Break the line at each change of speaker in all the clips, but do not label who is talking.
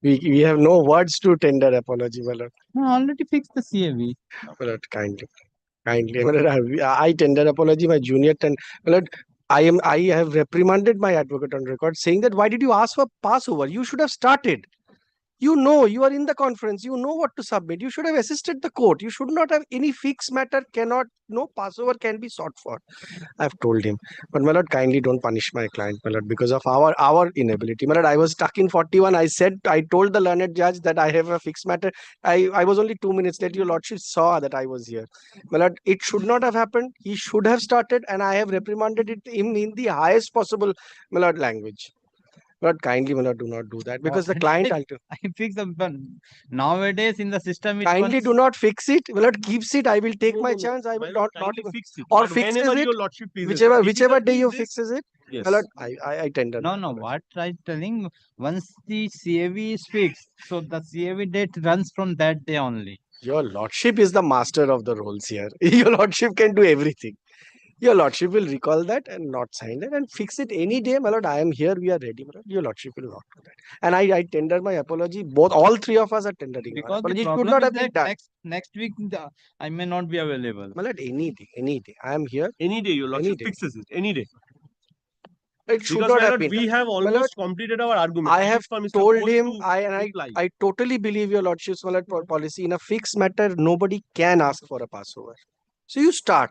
We have no words to tender apology, my lord.
No, already fixed the CAV.
My lord, kindly. My lord, I tender apology, my junior my lord, I have reprimanded my advocate on record saying that why did you ask for passover? You should have started. You know, you are in the conference, you know what to submit. You should have assisted the court. You should not have any fixed matter, no passover can be sought for. I've told him. But my lord, kindly don't punish my client, my lord, because of our inability. My lord, I was stuck in 41. I told the learned judge that I have a fixed matter. I was only 2 minutes late. Your lordship saw that I was here. My lord, it should not have happened. He should have started, and I have reprimanded him in the highest possible, my lord, language. Lord, kindly, my lord, do not do that because the client.
I fix the but nowadays in the system.
Kindly do not fix it. My lord, keeps it. I will take my chance. I will not even
fix it.
or fix
Whenever
it.
your lordship pleases.
Whichever day you fixes it.
Yes.
My lord, I tender.
No. What I'm telling, once the CAV is fixed, so the CAV date runs from that day only.
Your lordship is the master of the roles here. Your lordship can do everything. Your lordship will recall that and not sign that and fix it any day. My lord, I am here. We are ready. My lord. Your lordship will not do that. And I tender my apology. All three of us are tendering.
Because
apology
the
should
problem
not
is
have been
that
done.
next week I may not be available.
My lord, any day. I am here.
Any day your lordship
day.
fixes it. Any day.
It should
Because
not
my
have
lord,
been
we
done.
have
My lord,
almost completed our argument.
I have
For Mr.
told
Ghosh
him,
to reply.
I totally believe your lordship's my lord, policy. In a fixed matter, nobody can ask for a passover. So you start.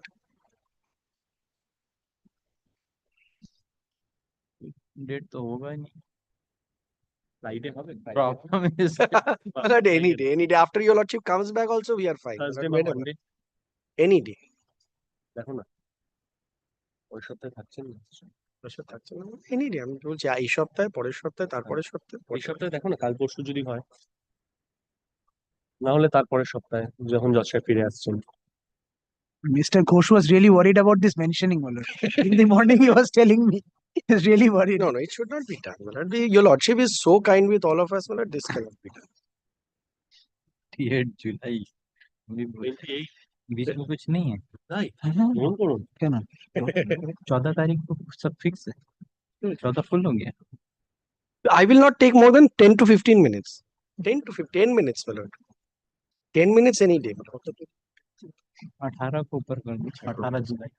Date तो होगा ही नहीं.
Friday হবে.
Problem is
My lord, any day. After your lordship comes back, also we are fine. My
Thursday
lord,
বা
whenever.
Monday.
Any day.
দেখো না ওই সপ্তাহে থাকছেন না
Any day. আমি বলছি এই সপ্তাহে, পরের সপ্তাহে, তারপরের সপ্তাহে.
এই সপ্তাহে দেখো না কাল পরশু যদি হয় না হলে তারপরের সপ্তাহে যখন জজ সাহেব ফিরে আসছেন.
Mr. Ghosh was really worried about this mentioning, my lord. In the morning, he was telling me he was really worried.
No, it should not be done. My lord. Your lordship is so kind with all of us. My lord, this cannot be done.
28 जुलाई.
28
बीच में कुछ नहीं है.
Phone করুন
क्या ना
14 तारीख को सब फिक्स है. 14 फुल हो गया.
I will not take more than 10 to 15 minutes. 10 to 15 minutes, my lord. 10 minutes any day.
18 को ऊपर कर दो. 18 जुलाई.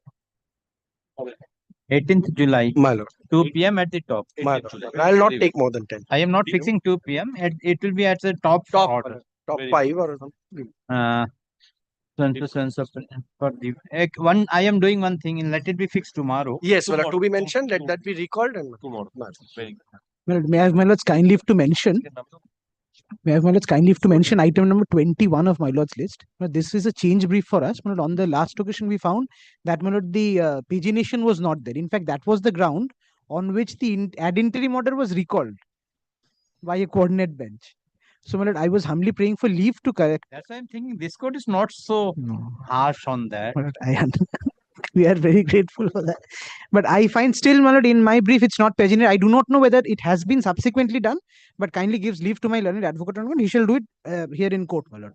18th July.
My lord.
2 p.m. at the top.
My lord. I will not take more than 10.
I am not fixing 2 p.m. It will be at the top order.
Top 5 or something.
For the one, I am doing one thing and let it be fixed tomorrow.
Yes, well, to be mentioned, let that be recalled and
tomorrow. Very good.
Well, may I have my lord's kind leave to mention? May I have my lord's kind leave to mention item number 21 of my lord's list? Now, this is a change brief for us. My lord, on the last occasion, we found that my lord, the pagination was not there. In fact, that was the ground on which the ad interim order was recalled by a coordinate bench. So, my lord, I was humbly praying for leave to correct.
That's why I'm thinking this court is not so harsh on that.
My lord, we are very grateful for that. But I find still, my lord, in my brief, it's not paginate. I do not know whether it has been subsequently done, but kindly gives leave to my learned advocate. He shall do it here in court, my lord.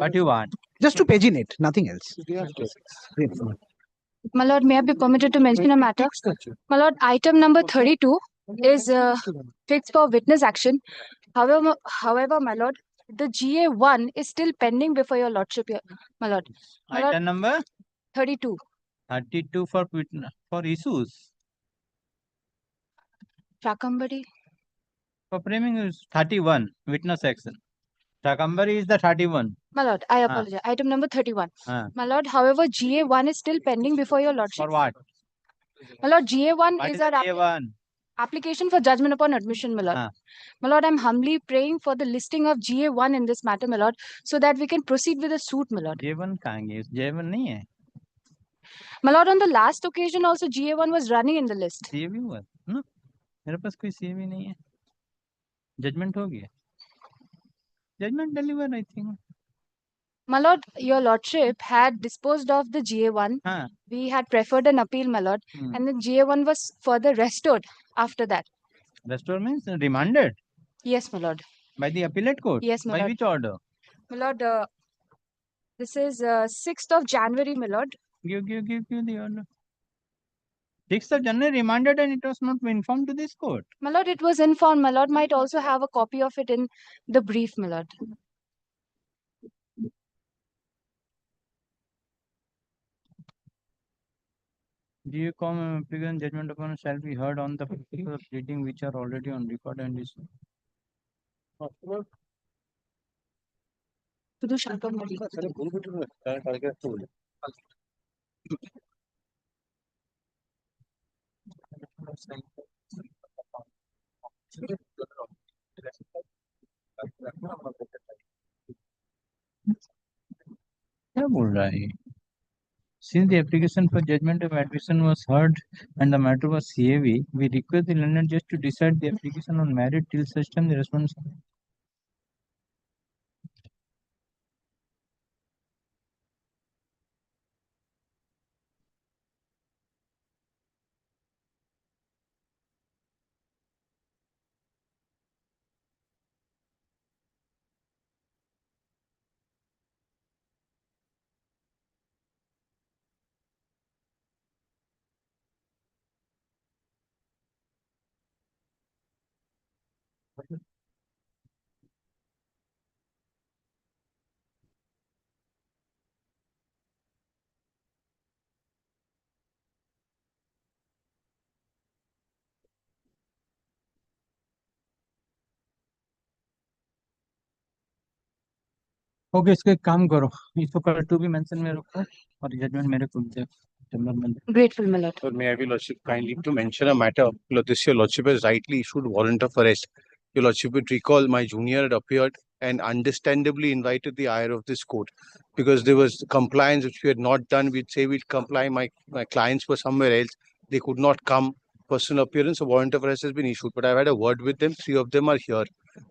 What you want?
Just to paginate, nothing else.
My lord, may I be permitted to mention a matter? My lord, item number 32 is fixed for witness action. However, my lord, the GA1 is still pending before your lordship, my lord. My lord,
Item number
32.
32 for issues.
Shakambari.
For framing is 31 witness action. Shakambari is the 31.
My lord, I apologize. Item number 31. My lord, however, GA1 is still pending before your lordship.
For what?
My lord, GA1
What
is
is
our
GA1?
application for judgment upon admission, my lord. My lord, I'm humbly praying for the listing of GA1 in this matter, my lord, so that we can proceed with the suit, my lord.
GA1 कहाँ गई? GA1 नहीं है.
My lord, on the last occasion also GA1 was running in the list.
CAV हुआ ना? मेरे पास कोई CAV नहीं है. Judgment हो गया. Judgment delivered, I think.
My lord, your lordship had disposed of the GA1. We had preferred an appeal, my lord, and the GA1 was further restored after that.
Restored means remanded?
Yes, my lord.
By the appellate court?
Yes, my lord.
By which order?
My lord, this is 6th of January, my lord.
Give the order. 6th of January remanded and it was not informed to this court.
My lord, it was informed. My lord might also have a copy of it in the brief, my lord.
Do you come application judgment upon shall be heard on the particular pleading which are already on record and is
শুধু শান্তম বলি।
তাহলে ভুল ঘটে না, তার কালকে একটা বলি।
क्या बोल रहा है? Since the application for judgment of admission was heard and the matter was CAV, we request the learned judge to decide the application on merit till such time the response. Okay, इसका एक काम करो, इसको पर to भी mention में रखो और जजमेंट मेरे को दे चैम्बर में।
Grateful, my lord.
But may I be lordship kindly to mention a matter? Lord, this your lordship has rightly issued warrant of arrest. Your lordship would recall my junior had appeared and understandably invited the ire of this court because there was compliance which we had not done. We'd say we'd comply. My clients were somewhere else. They could not come. Personal appearance, a warrant of arrest has been issued. But I've had a word with them. 3 of them are here.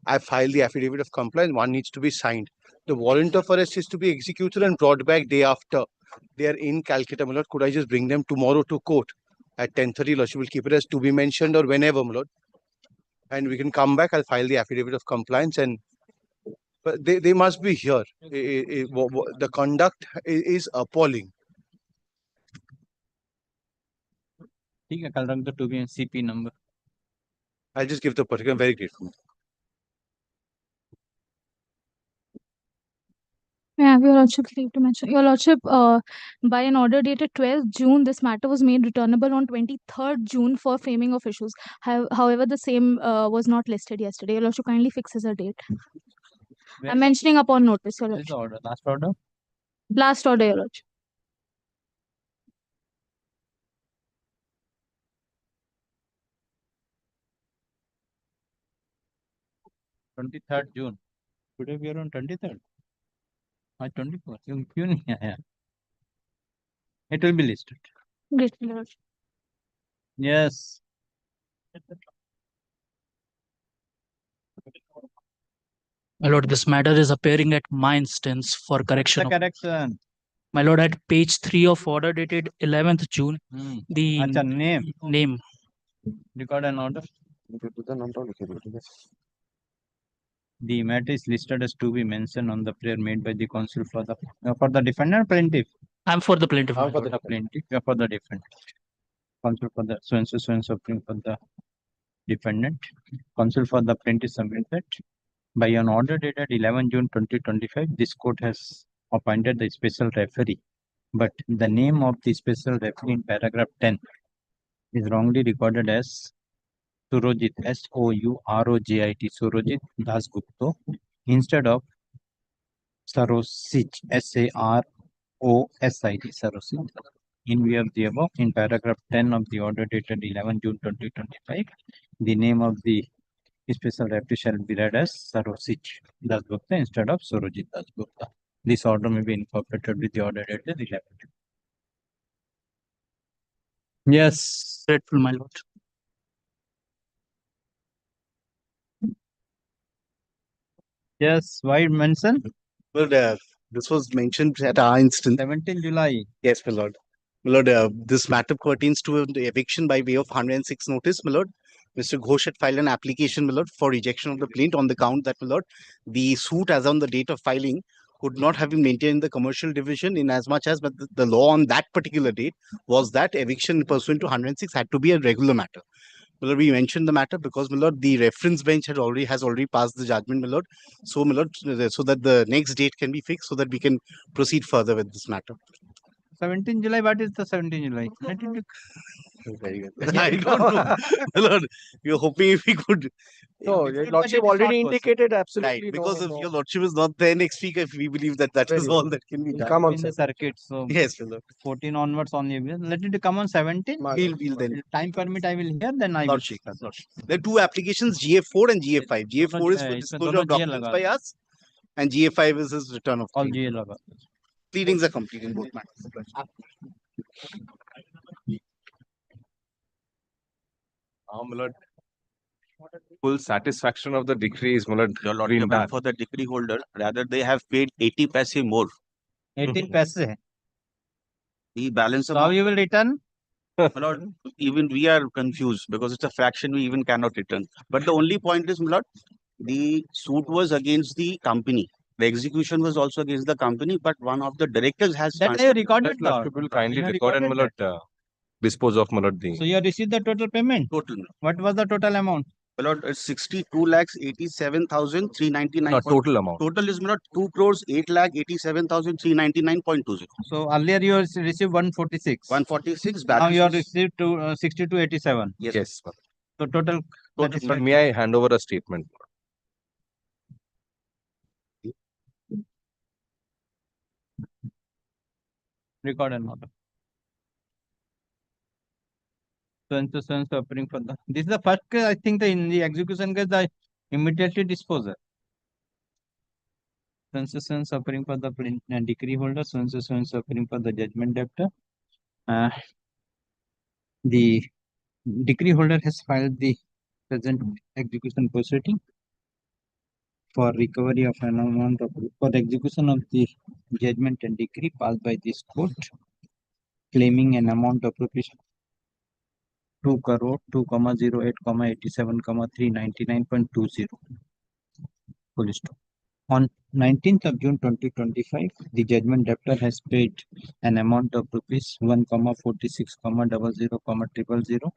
I filed the affidavit of compliance. 1 needs to be signed. The warrant of arrest is to be executed and brought back day after. They are in Calcutta, my lord. Could I just bring them tomorrow to court at 10:30? Lordship will keep it as to be mentioned or whenever, my lord. And we can come back. I'll file the affidavit of compliance and but they must be here. The conduct is appalling.
ठीक है, कल रख दो to भी CP number.
I'll just give the particular. I'm very grateful.
May I have your lordship leave to mention? Your lordship, by an order dated 12th June, this matter was made returnable on 23rd June for framing of issues. However, the same was not listed yesterday. Your lordship kindly fixes a date.
Where-
I'm mentioning upon notice, your
What is the
lordship.
order? Last order?
Last order, your lordship.
(23rd June). Today we are on 23rd. आज 24th. क्यों नहीं आया? It will be listed.
Great, your lordship.
Yes.
My lord, this matter is appearing at my instance for
The
correction.
correction.
My lord, at page 3 of order dated 11th June,
Hmm.
the
अच्छा, name. Record an order. The matter is listed as to be mentioned on the prayer made by the counsel for the defendant plaintiff.
I'm for the plaintiff. my
For
lord.
the plaintiff, you are for the defendant. Counsel for the so and so for the defendant. Counsel for the plaintiff submitted. By an order dated 11 June 2025, this court has appointed the special referee. But the name of the special referee in paragraph 10 is wrongly recorded as Surojit, Sourojit, Surojit Dasgupta, instead of Sarosich, Sarosich, Sarosich. In view of the above, in paragraph 10 of the order dated 11 June 2025, the name of the special referee shall be read as Sarosich Dasgupta instead of Surojit Dasgupta. This order may be incorporated with the order dated 11. Yes.
Grateful, my lord.
Yes. Why mention?
Well, this was mentioned at our instance.
17 July.
Yes, my lord. My lord, this matter pertains to the eviction by way of 106 notice, my lord. Mr. Ghosh had filed an application, my lord, for rejection of the plaint on the count that, my lord, the suit as on the date of filing could not have been maintained in the commercial division in as much as but the law on that particular date was that eviction pursuant to 106 had to be a regular matter. My lord, we mentioned the matter because, my lord, the reference bench has already passed the judgment, my lord. So, my lord, so that the next date can be fixed so that we can proceed further with this matter.
17 July, what is the 17 July? Let it be.
Very good. I don't know. My lord, we were hoping if we could.
No,
If
your
you
lordship
budget is not
already
possible.
indicated
Right,
absolutely
because
no,
if
no.
your lordship is not there next week, if we believe that that
Very
is
good.
all that can be
We'll
done.
come on
In the
7th.
circuit, so
Yes, my lord.
14 onwards only. Let it come on 17.
My
We'll,
lord.
we'll then.
If time permit, I will hear, then I will
Lordship,
take up.
lordship. There are two applications, GF4 and GF5. GF4 is for
इसमें
disclosure
दोनों
of
GL
documents
लगा
by us, and GF5 is his return of
all
claim.
GL लगा.
Pleadings are complete in both matters.
My lord, full satisfaction of the decree is, my lord,
Your
been
lordship,
done.
and for the decree holder, rather they have paid 80 paise more.
18 पैसे है.
The balance
So how
amount,
you will return?
my lord, even we are confused because it's a fraction we even cannot return. But the only point is, my lord, the suit was against the company. The execution was also against the company, but one of the directors has
That I
transferred.
recorded.
That lordship will kindly
You have
record and, my
recorded
lord, dispose of, my lord,
So
the.
you have received the total payment.
Total, my
What was the total amount?
lord, it's 62,87,399.
No, total amount.
Total is, my lord, 2,08,87,399.20.
So earlier you received 146.
146.
Now
balance
you have
is-
received to 6287.
Yes.
Yes, my
So total.
Total,
that is
lord. May I hand over a statement?
record and order. So appearing for the. This is the first case. I think in the execution case, the immediately disposal. So appearing for the decree holder. So appearing for the judgment debtor. The decree holder has filed the present execution proceeding for recovery of an amount of for the execution of the judgment and decree passed by this court, claiming an amount of rupees 2 crore 2,08,87,399.20. Full stop. On 19th of June 2025, the judgment debtor has paid an amount of rupees 1,46,00,000,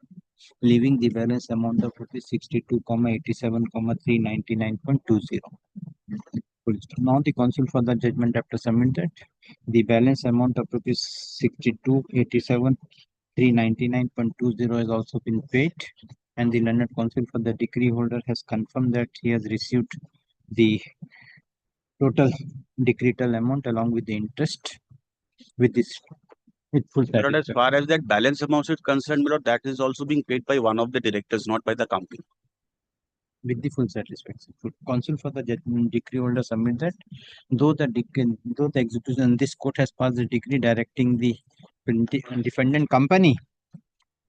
leaving the balance amount of rupees 62,87,399.20. Now the counsel for the judgment debtor submitted the balance amount of rupees 62,87,399.20 has also been paid, and the learned counsel for the decree holder has confirmed that he has received the total decretal amount along with the interest with this with full
My lord, as
satisfaction.
far as that balance amount is concerned, my lord, that is also being paid by one of the directors, not by the company.
With the full satisfaction. Counsel for the decree holder submit that though the execution, this court has passed the decree directing the defendant company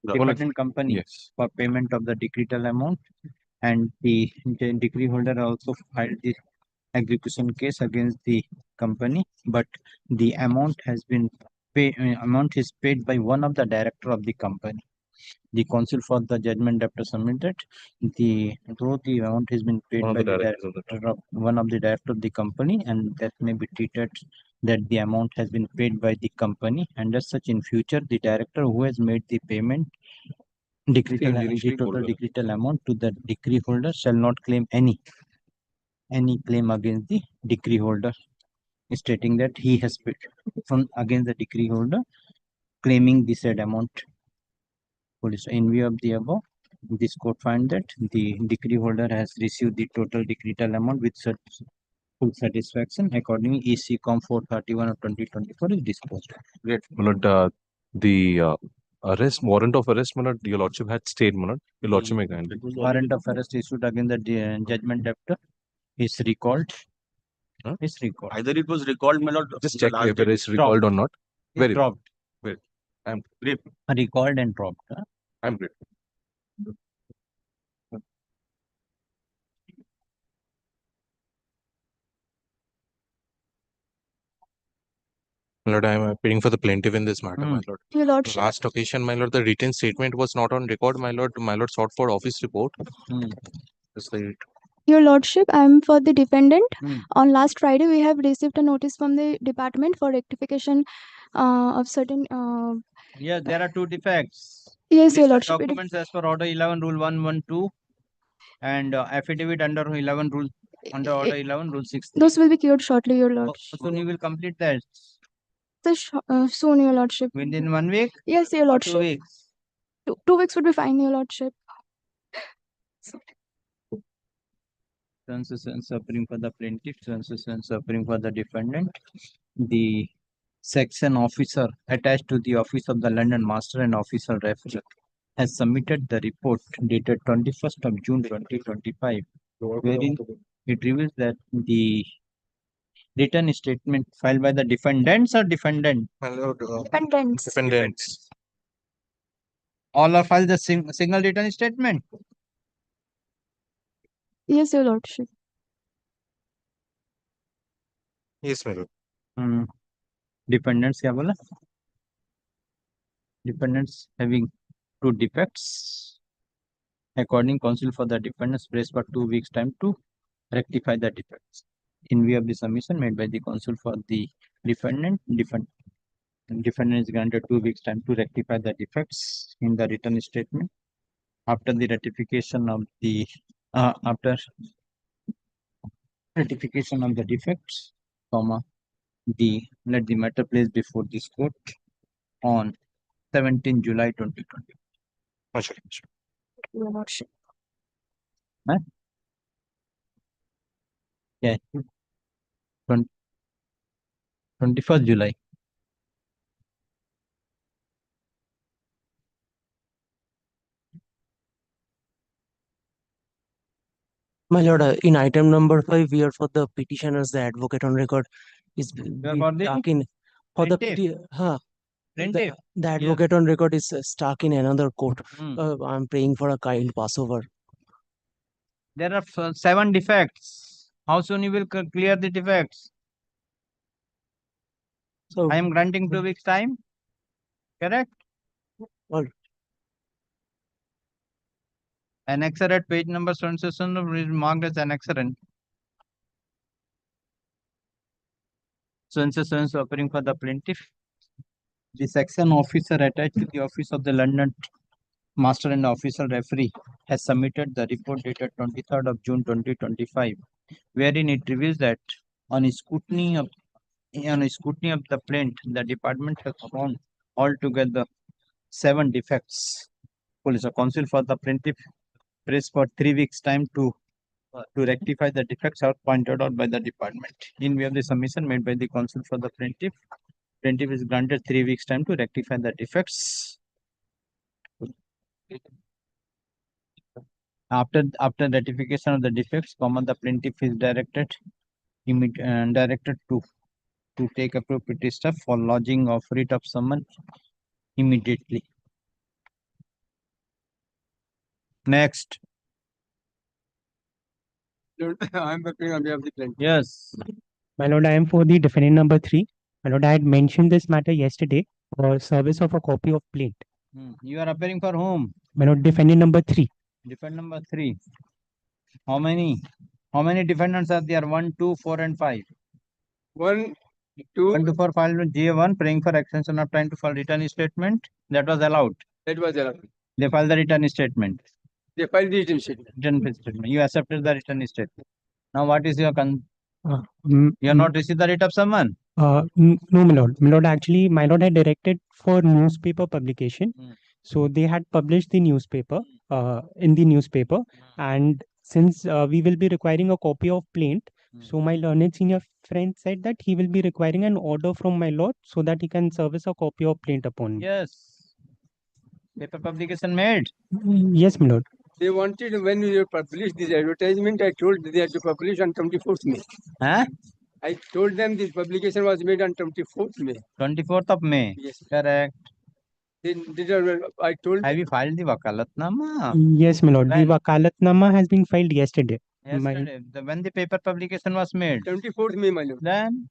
Yes.
for payment of the decretal amount, and the decree holder also filed the execution case against the company, but the amount has been amount is paid by one of the director of the company. The counsel for the judgment debtor submitted though the amount has been paid
One
by
of the
the
directors of the
director of one of the director of the company, and that may be treated that the amount has been paid by the company, and as such in future the director who has made the payment the total decretal amount to the decree holder shall not claim any claim against the decree holder, stating that he has paid from against the decree holder, claiming the said amount. In view of the above, this court find that the decree holder has received the total decretal amount with full satisfaction. Accordingly, EC Com 431 of 2024 is disposed.
Great, my lord. The arrest warrant of arrest, my lord, your lordship had stayed, my lord. Your lordship may kindly.
Warrant of arrest issued against the judgment debtor is recalled.
Huh?
Is recalled.
Either it was recalled, my lord.
Just
the
check
last
if it
date
is recalled or not. Very
dropped.
I'm
Recalled and dropped.
I'm great. My lord, I am appealing for the plaintiff in this matter, my lord.
Your lordship.
Last occasion, my lord, the written statement was not on record, my lord. My lord sought for office report.
Hmm.
Just the
Your Lordship, I am for the defendant.
Hmm.
On last Friday, we have received a notice from the department for rectification of certain.
Yes, there are two defects.
Yes, Your
List of
Lordship.
documents as per Order 11 Rule 112 and affidavit under 11 Rule under Order 11 Rule 6.
Those will be cured shortly, Your Lordship.
Soon you will complete that
Soon, Your Lordship.
within 1 week.
Yes, Your
or 2
Lordship.
weeks.
2 weeks would be fine, Your Lordship.
Sense suffering for the plaintiff, sense suffering for the defendant. The section officer attached to the office of the London Master and Officer Referee has submitted the report dated 21st of June 2025, wherein it reveals that the written statement filed by the defendants or defendant.
Defendants.
Dependents.
All are filed the single written statement.
Yes, Your Lordship.
Yes, my lord.
Dependents क्या बोला? Dependents having two defects. According counsel for the defendants placed for 2 weeks time to rectify the defects. In view of the submission made by the counsel for the defendant is granted 2 weeks time to rectify the defects in the written statement. After the ratification of the defects, let the matter placed before this court on 17 July 2020.
Your Lordship.
Yeah. 21st July.
My lord, in item number 5, we are for the petitioners, the advocate on record is
are for the
stuck in for the
plaintiff. Plaintiff.
the advocate on record is stuck in another court.
Hmm.
I'm praying for a kind passover.
There are 7 defects. How soon you will clear the defects?
So
I am granting 2 weeks time. Correct?
All-
Annexure at page number so is marked as annexure. So appearing for the plaintiff. The section officer attached to the office of the London Master and Officer Referee has submitted the report dated 23rd of June 2025, wherein it reveals that on a scrutiny of the plaintiff, the department has found altogether 7 defects. Police counsel for the plaintiff pressed for 3 weeks time to rectify the defects are pointed out by the department. In view of the submission made by the counsel for the plaintiff is granted 3 weeks time to rectify the defects. After ratification of the defects, the plaintiff is directed to take appropriate steps for lodging of writ of summons immediately. Next.
I'm appearing on behalf of the plaintiff.
Yes.
My lord, I am for the defendant number 3. My lord, I had mentioned this matter yesterday for service of a copy of plaint.
You are appearing for whom?
My lord, defendant number 3.
Defendant number 3. How many defendants are there? 1, 2, 4, and 5.
1, 2.
1 to 4 filed with GA1, praying for extension of time to file return statement. That was allowed.
That was allowed.
They filed the return statement.
They filed the written statement.
Return statement. You accepted the return statement. Now, what is your
You
have not received the writ of summons?
No, my lord. My lord, actually, my lord had directed for newspaper publication. So they had published the newspaper in the newspaper. And since we will be requiring a copy of plaint, so my learned senior friend said that he will be requiring an order from my lord so that he can service a copy of plaint upon me.
Yes. Paper publication made.
Yes, my lord.
They wanted, when we published this advertisement, I told they had to publish on 24th May.
Huh?
I told them this publication was made on 24th May.
24th of May.
Yes.
Correct.
I told.
Have you filed the wakalatnama?
Yes, my lord.
When?
The wakalatnama has been filed yesterday.
Yesterday. When the paper publication was made?
24th May, my lord.
Then?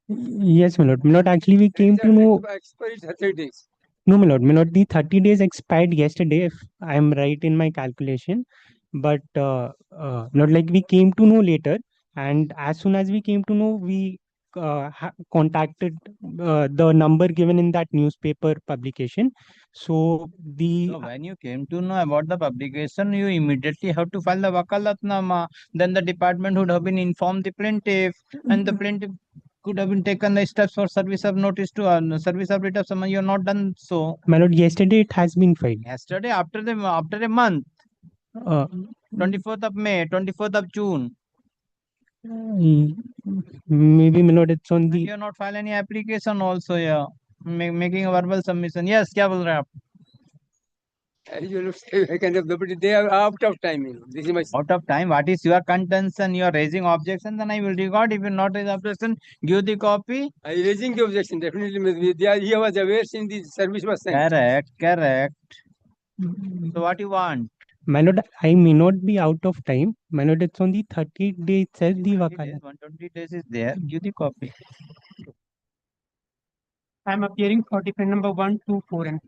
Yes, my lord. My lord, actually, we came to know.
Expired 30 days.
No, my lord. My lord, the 30 days expired yesterday, if I am right in my calculation. but not like we came to know later, and as soon as we came to know, we contacted the number given in that newspaper publication. So
So when you came to know about the publication, you immediately have to file the wakalatnama. Then the department would have been informed the plaintiff, and the plaintiff could have been taken the steps for service of notice to service of writ of summons. You have not done so.
my lord, yesterday it has been filed.
Yesterday, after a month, 24th of May, 24th of June.
Maybe my lord, it's on
And
the.
you have not filed any application also, yeah. Making a verbal submission. Yes, क्या बोल रहे हैं आप?
You look vacant of the property, they are out of time. This is my.
Out of time. What is your contention? You are raising objection, then I will record. If you not raise objection, give the copy.
I raising the objection, definitely. He was aware since the service was sent.
Correct. So what you want?
My lord, I may not be out of time. My lord, it's on the 30th day itself, the
120 days is there. Give the copy.
I am appearing for defendant number 1, 2, 4, and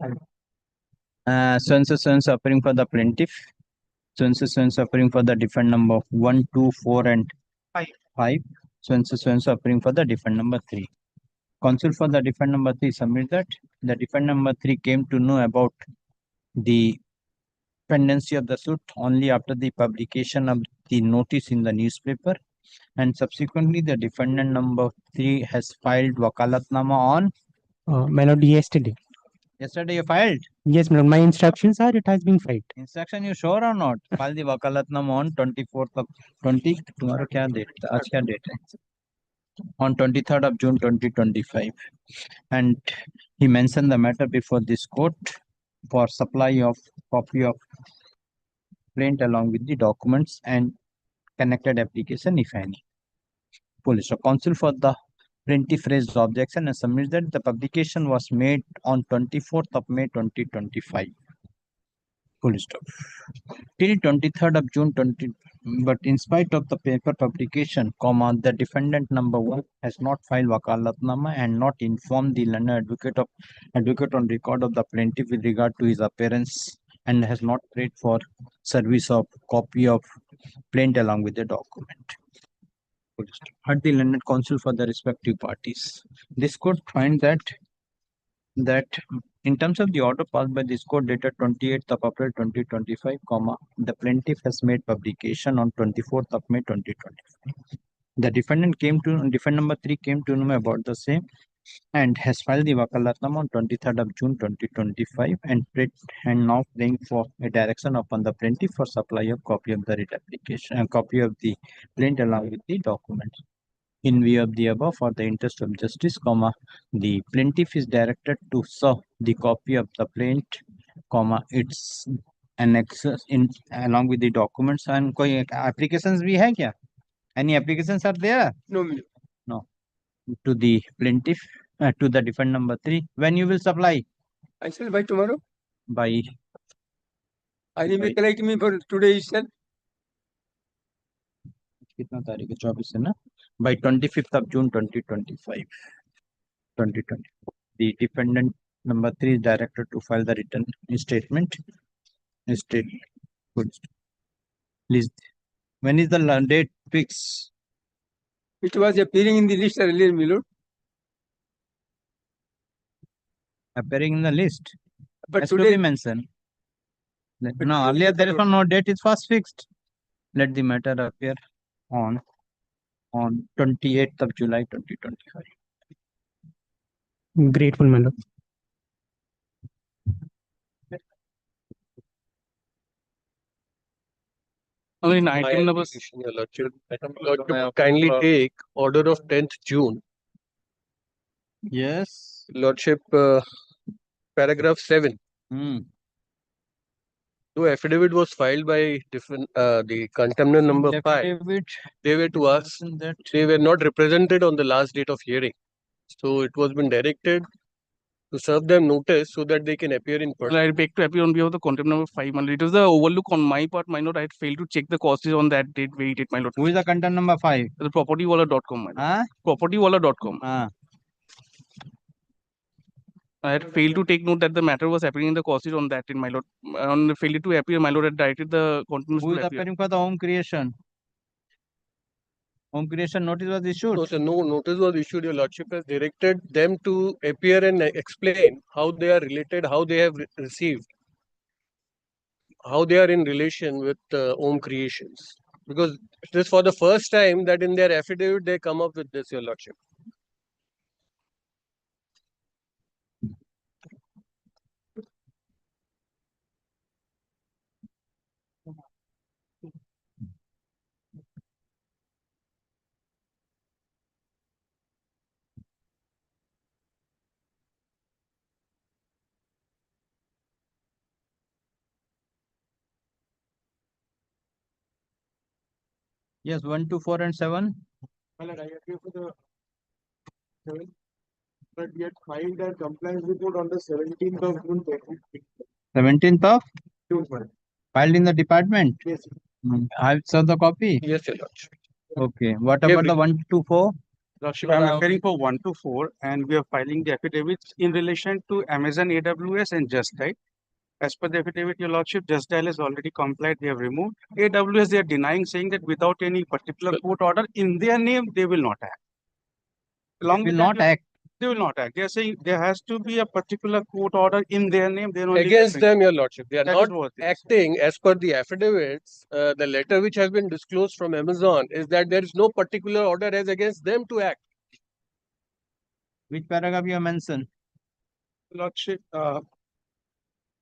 5.
So and so appearing for the plaintiff. So and so appearing for the defendant number 1, 2, 4, and 5. So and so appearing for the defendant number 3. Counsel for the defendant number 3 submit that the defendant number 3 came to know about the pendency of the suit only after the publication of the notice in the newspaper, and subsequently the defendant number 3 has filed wakalatnama on.
My lord, yesterday.
Yesterday you filed?
Yes, my lord. My instructions are it has been filed.
Instruction you sure or not? File the wakalatnama on 24th of 20. Tomorrow क्या date? आज क्या date है? On 23rd of June 2025, and he mentioned the matter before this court for supply of copy of plaint along with the documents and connected application if any. Police. So counsel for the plaintiff raised objection and submits that the publication was made on 24th of May 2025. Police stop. Till 23rd of June 20, but in spite of the paper publication, the defendant number 1 has not filed wakalatnama and not informed the learned advocate on record of the plaintiff with regard to his appearance, and has not prayed for service of copy of plaint along with the document. Heard the learned counsel for the respective parties. This court finds that in terms of the order passed by this court dated 28th of April 2025, the plaintiff has made publication on 24th of May 2025. The defendant number 3 came to know about the same and has filed the wakalatnama on 23rd of June 2025 and now praying for a direction upon the plaintiff for supply of copy of the writ application and copy of the plaint along with the documents. In view of the above, for the interest of justice, the plaintiff is directed to serve the copy of the plaint, its annexes in along with the documents. And koi applications bhi hai kya? Any applications are there?
No.
No. To the plaintiff, to the defendant number 3. When you will supply?
I shall by tomorrow.
By?
I will collect me for today itself.
कितना तारीख है? 24 है ना? By 25th of June 2025. The defendant number 3 is directed to file the written statement. Please, when is the date fixed?
It was appearing in the list earlier, my lord.
Appearing in the list?
But
has
today
to be mentioned. No, earlier there is no date is first fixed. Let the matter appear on 28th of July 2025.
Grateful, my lord.
In item number, kindly take order of 10th June.
Yes.
Lordship, paragraph 7. Though affidavit was filed by the contender number 5, they were to us, they were not represented on the last date of hearing. So it was been directed to serve them notice so that they can appear in person.
I beg to appear on behalf of the contempt number 5, my lord. It was the overlook on my part, my lord. I had failed to check the causes on that date, my lord.
Who is the contempt number 5?
The propertywala.com, my lord. Propertywala.com. I had failed to take note that the matter was appearing in the causes on that, in my lord. On the failure to appear, my lord had directed the continuous
Who
to
is
appear.
appearing for the home creation? Home creation notice was issued.
No, sir, no notice was issued. Your lordship has directed them to appear and explain how they are related, how they have received, how they are in relation with home creations. Because it is for the first time that in their affidavit they come up with this, your lordship.
Yes, 1, 2, 4, and 7.
I agree for the 7, but we had filed a compliance report on the 17th of June.
17th of
June.
filed in the department.
Yes.
I saw the copy.
Yes, your lordship.
Okay. What about the 1 to 4?
Lordship, I'm appearing for 1 to 4 and we are filing the affidavits in relation to Amazon AWS and Just Dial. As per the affidavit, your lordship, Just Dial has already complied, they have removed. AWS, they are denying, saying that without any particular court order in their name, they will not act. Along
Will
with
not
that,
act.
they will not act. They are saying there has to be a particular court order in their name. They only
Against them, your lordship. They are
That is
not
what it is.
acting as per the affidavits. The letter which has been disclosed from Amazon is that there is no particular order as against them to act.
Which paragraph you have mentioned?
Lordship,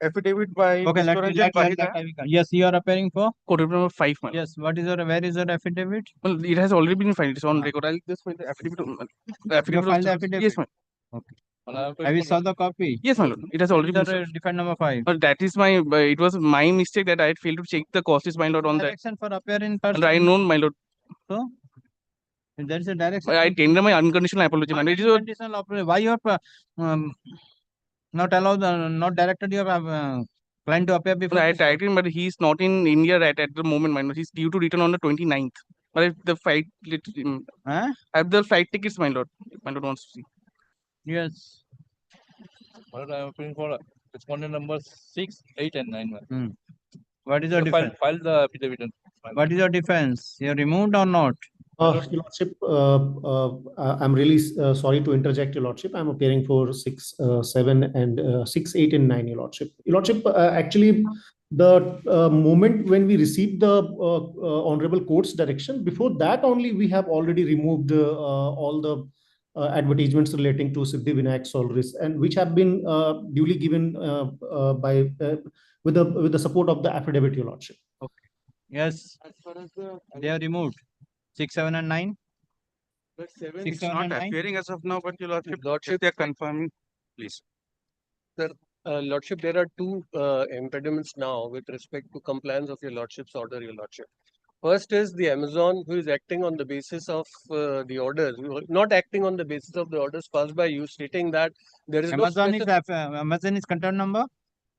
affidavit by
Okay,
Mr. Ranjan Pahida.
Yes, you are appearing for?
Code number 5, my lord.
Yes, what is your, where is your affidavit?
Well, it has already been filed. It's on record. I'll just find the affidavit.
You have filed the affidavit?
Yes, my
Okay. Have you saw the copy?
Yes, my lord. It has already been.
Defend number 5.
That is my. It was my mistake that I had failed to check the causes, my lord, on that.
Direction for appear in person.
And I know, my lord.
So, if there is a direction.
I tender my unconditional apology, my lord. It is
Unconditional apology. Why you have not allowed, not directed your client to appear before?
I directed him, but he is not in India at the moment, my lord. He's due to return on the 29th. But if the flight, I have the flight tickets, my lord. If my lord wants to see.
Yes.
I am applying for respondent number 6, 8, and 9.
What is your defense?
File the affidavit.
What is your defense? You removed or not?
Your Lordship, I'm really sorry to interject, Your Lordship. I'm appearing for 6, 7, and 6, 8, and 9, Your Lordship. Your Lordship, actually, the moment when we received the Honorable Court's direction, before that only we have already removed all the advertisements relating to Siddhivinayak Solaris, and which have been duly given by with the support of the affidavit, Your Lordship.
Okay. Yes.
As far as the
They are removed. 6, 7, and 9.
but 7
Six,
It's
seven,
not
and nine.
appearing as of now, but your lordship,
Lordship,
if they are confirming, please.
Sir, Lordship, there are two impediments now with respect to compliance of your Lordship's order, your Lordship. First is the Amazon, who is acting on the basis of the orders, not acting on the basis of the orders passed by you, stating that there is
Amazon
no
is Amazon is contact number.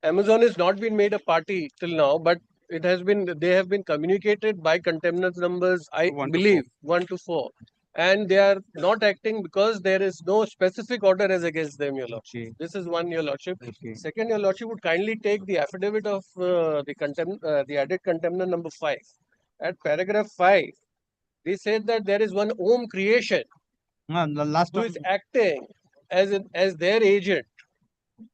Amazon has not been made a party till now, but it has been, they have been communicated by contempt numbers, I
1 to
believe, 1 to 4. And they are not acting because there is no specific order as against them, your lordship.
Okay.
This is one, your lordship.
Okay.
Second, your lordship would kindly take the affidavit of the contempt, the added contemptor number 5. At paragraph 5, they said that there is one home creation
The last
who
one.
is acting as their agent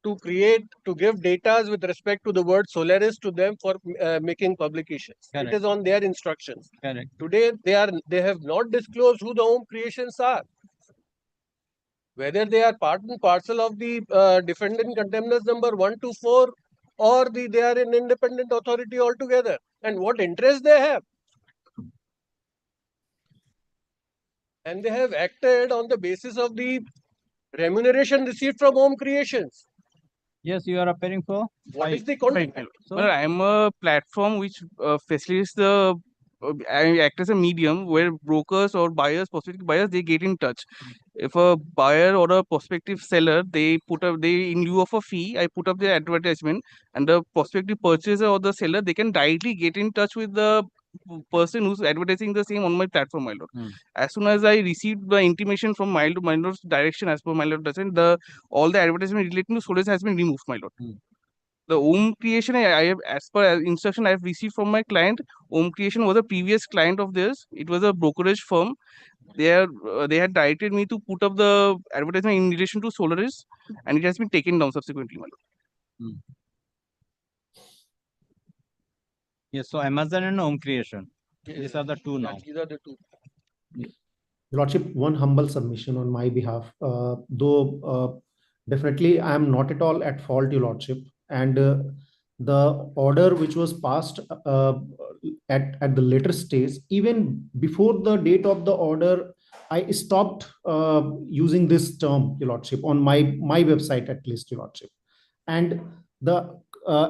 to create, to give data with respect to the word Solaris to them for making publications.
Correct.
It is on their instructions.
Correct.
Today, they have not disclosed who the home creations are. Whether they are part and parcel of the defendant contemptors number 1 to 4, or they are an independent authority altogether, and what interest they have. And they have acted on the basis of the remuneration received from home creations.
Yes, you are appearing for.
What is the content?
Well, I am a platform which facilitates the. I act as a medium where brokers or buyers, prospective buyers, they get in touch. If a buyer or a prospective seller, they put up, they in lieu of a fee, I put up their advertisement, and the prospective purchaser or the seller, they can directly get in touch with the person who's advertising the same on my platform, my lord. As soon as I received the intimation from my lord's direction, as per my lord doesn't, all the advertisement relating to Solaris has been removed, my lord. The Om Creation, I have, as per instruction I have received from my client, Om Creation was a previous client of theirs. It was a brokerage firm. They had directed me to put up the advertisement in relation to Solaris, and it has been taken down subsequently, my lord.
Yes, so Amazon and Home Creation. These are the two now.
These are the two.
Lordship, one humble submission on my behalf. Though definitely I am not at all at fault, Your Lordship, and the order which was passed at the later stage, even before the date of the order, I stopped using this term, Your Lordship, on my website at least, Your Lordship, and the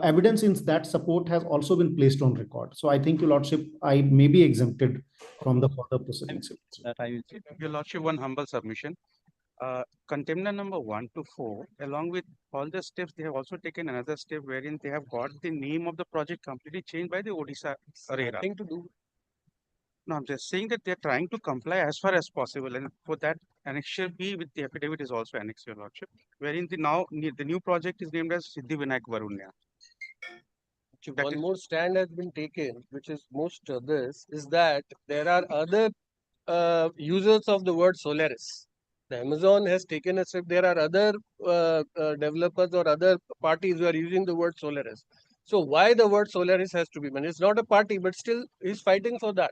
evidence in that support has also been placed on record. So I think, Your Lordship, I may be exempted from the further proceedings.
That I will say.
Your Lordship, one humble submission. Contender number 1 to 4, along with all the steps, they have also taken another step wherein they have got the name of the project completely changed by the Odisha RERA.
Nothing to do.
No, I'm just saying that they're trying to comply as far as possible, and for that, annexure B with the affidavit is also annexed, Your Lordship, wherein the new project is named as Siddhi Vinayak Varunya.
One more stand has been taken, which is most this, is that there are other users of the word Solaris. The Amazon has taken a step. There are other developers or other parties who are using the word Solaris. So why the word Solaris has to be mentioned? It's not a party, but still he's fighting for that.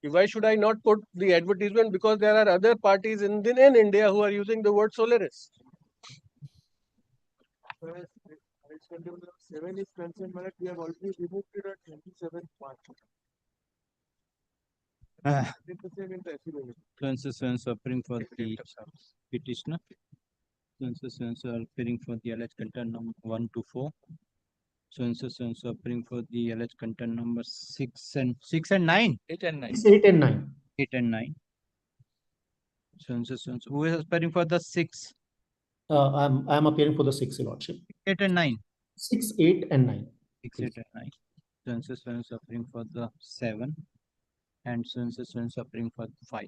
Why should I not put the advertisement? Because there are other parties in India who are using the word Solaris.
7 is concerned, but we have already removed it at 27 March. Did the same in the affidavit.
Appearing for the petitioner. Appearing for the alleged content number 1 to 4. Appearing for the alleged content number 6 and 9.
8 and 9.
8 and 9.
8 and 9. Who is appearing for the 6?
I'm appearing for the 6, Your Lordship.
8 and 9.
6, 8, and 9.
6, 8 and 9. Appearing for the 7. And appearing for 5.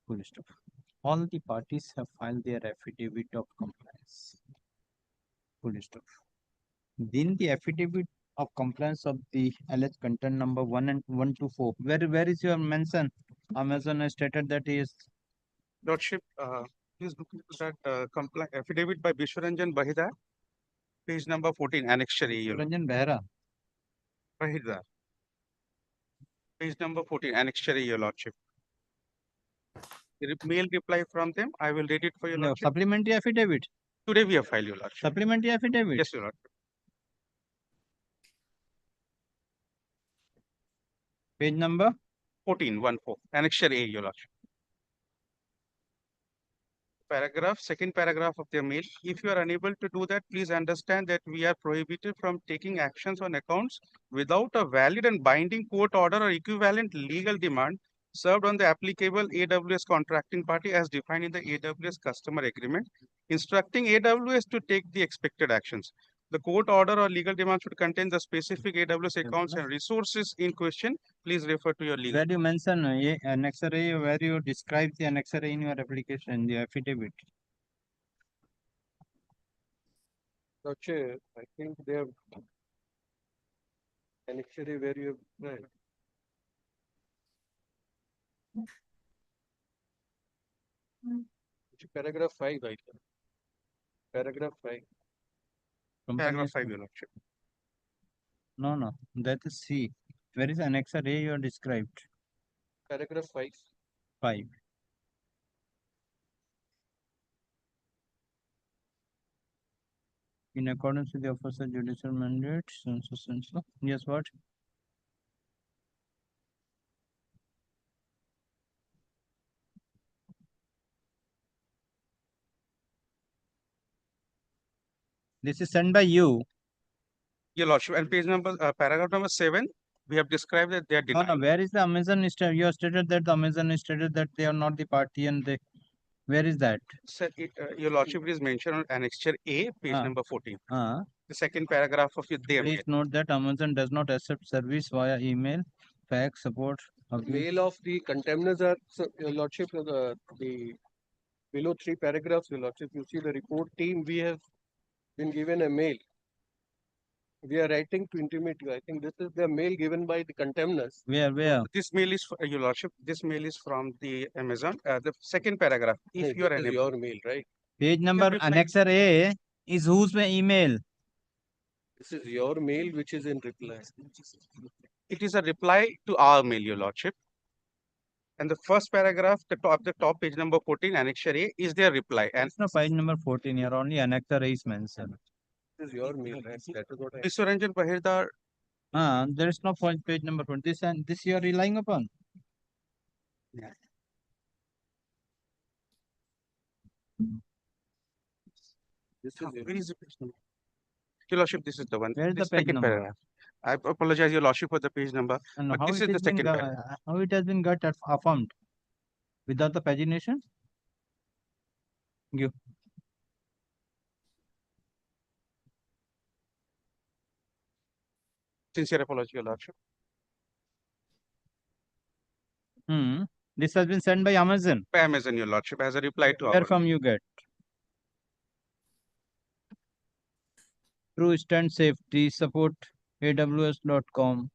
Full stop. All the parties have filed their affidavit of compliance. Full stop. Then the affidavit of compliance of the alleged content number 1 to 4. Where is your mention? Amazon has stated that he is.
Lordship, please look into that affidavit by Vishwaranjan Bahidar, page number 14, annexure A.
Vishwaranjan Behra.
Bahidar. Page number 14, annexure A, Your Lordship. The mail reply from them, I will read it for Your Lordship.
Supplementary affidavit.
Today we have filed, Your Lordship.
Supplementary affidavit.
Yes, Your Lordship.
Page number
14, 1-4, annexure A, Your Lordship. Second paragraph of their mail. If you are unable to do that, please understand that we are prohibited from taking actions on accounts without a valid and binding court order or equivalent legal demand served on the applicable AWS contracting party as defined in the AWS customer agreement, instructing AWS to take the expected actions. The court order or legal demand should contain the specific AWS accounts and resources in question. Please refer to your legal.
Where you mention annexure A, where you describe the annexure A in your application, the affidavit.
Chair, I think they have annexure A where you have right. Paragraph 5, I think. Paragraph 5.
Paragraph 5, Your Lordship.
No, that is C. Where is annexure A you are described?
Paragraph 5.
5. In accordance with the officer judicial mandate, yes, what? This is sent by you.
Your Lordship, and page number, paragraph number 7, we have described that they are denied.
No, where is the Amazon? You have stated that the Amazon stated that they are not the party, and they. Where is that?
Sir, Your Lordship, it is mentioned on annexure A, page number 14. the second paragraph of their mail.
Please note that Amazon does not accept service via email, fax, support.
Mail of the contemners are, so, Your Lordship, the below 3 paragraphs, Your Lordship, you see the report team, we have been given a mail. We are writing to intimate you. I think this is the mail given by the contemners.
Where?
This mail is, Your Lordship, this mail is from the Amazon, the second paragraph. If you are
This is
unable.
your mail, right?
Page number annexer A is whose email?
This is your mail which is in reply.
It is a reply to our mail, Your Lordship. And the first paragraph, the top page number 14, annexure A, is their reply. And
it's no page number 14 here, only annexure A is mentioned.
This is your mail, right? That is what I.
Vishwaranjan Bahirdar.
There is no point page number 20. This and this you are relying upon.
Yeah.
This is
Where is the page number? Your Lordship, this is the one.
Where is the
This
page
second
number?
paragraph. I apologize, Your Lordship, for the page number.
And
But
how
this
it
is the
has been
second paragraph.
how it has been got affirmed without the pagination? Give.
Sincere apology, Your Lordship.
This has been sent by Amazon.
By Amazon, Your Lordship, as a reply to
Where
our.
from you get? True Stand Safety support AWS.com.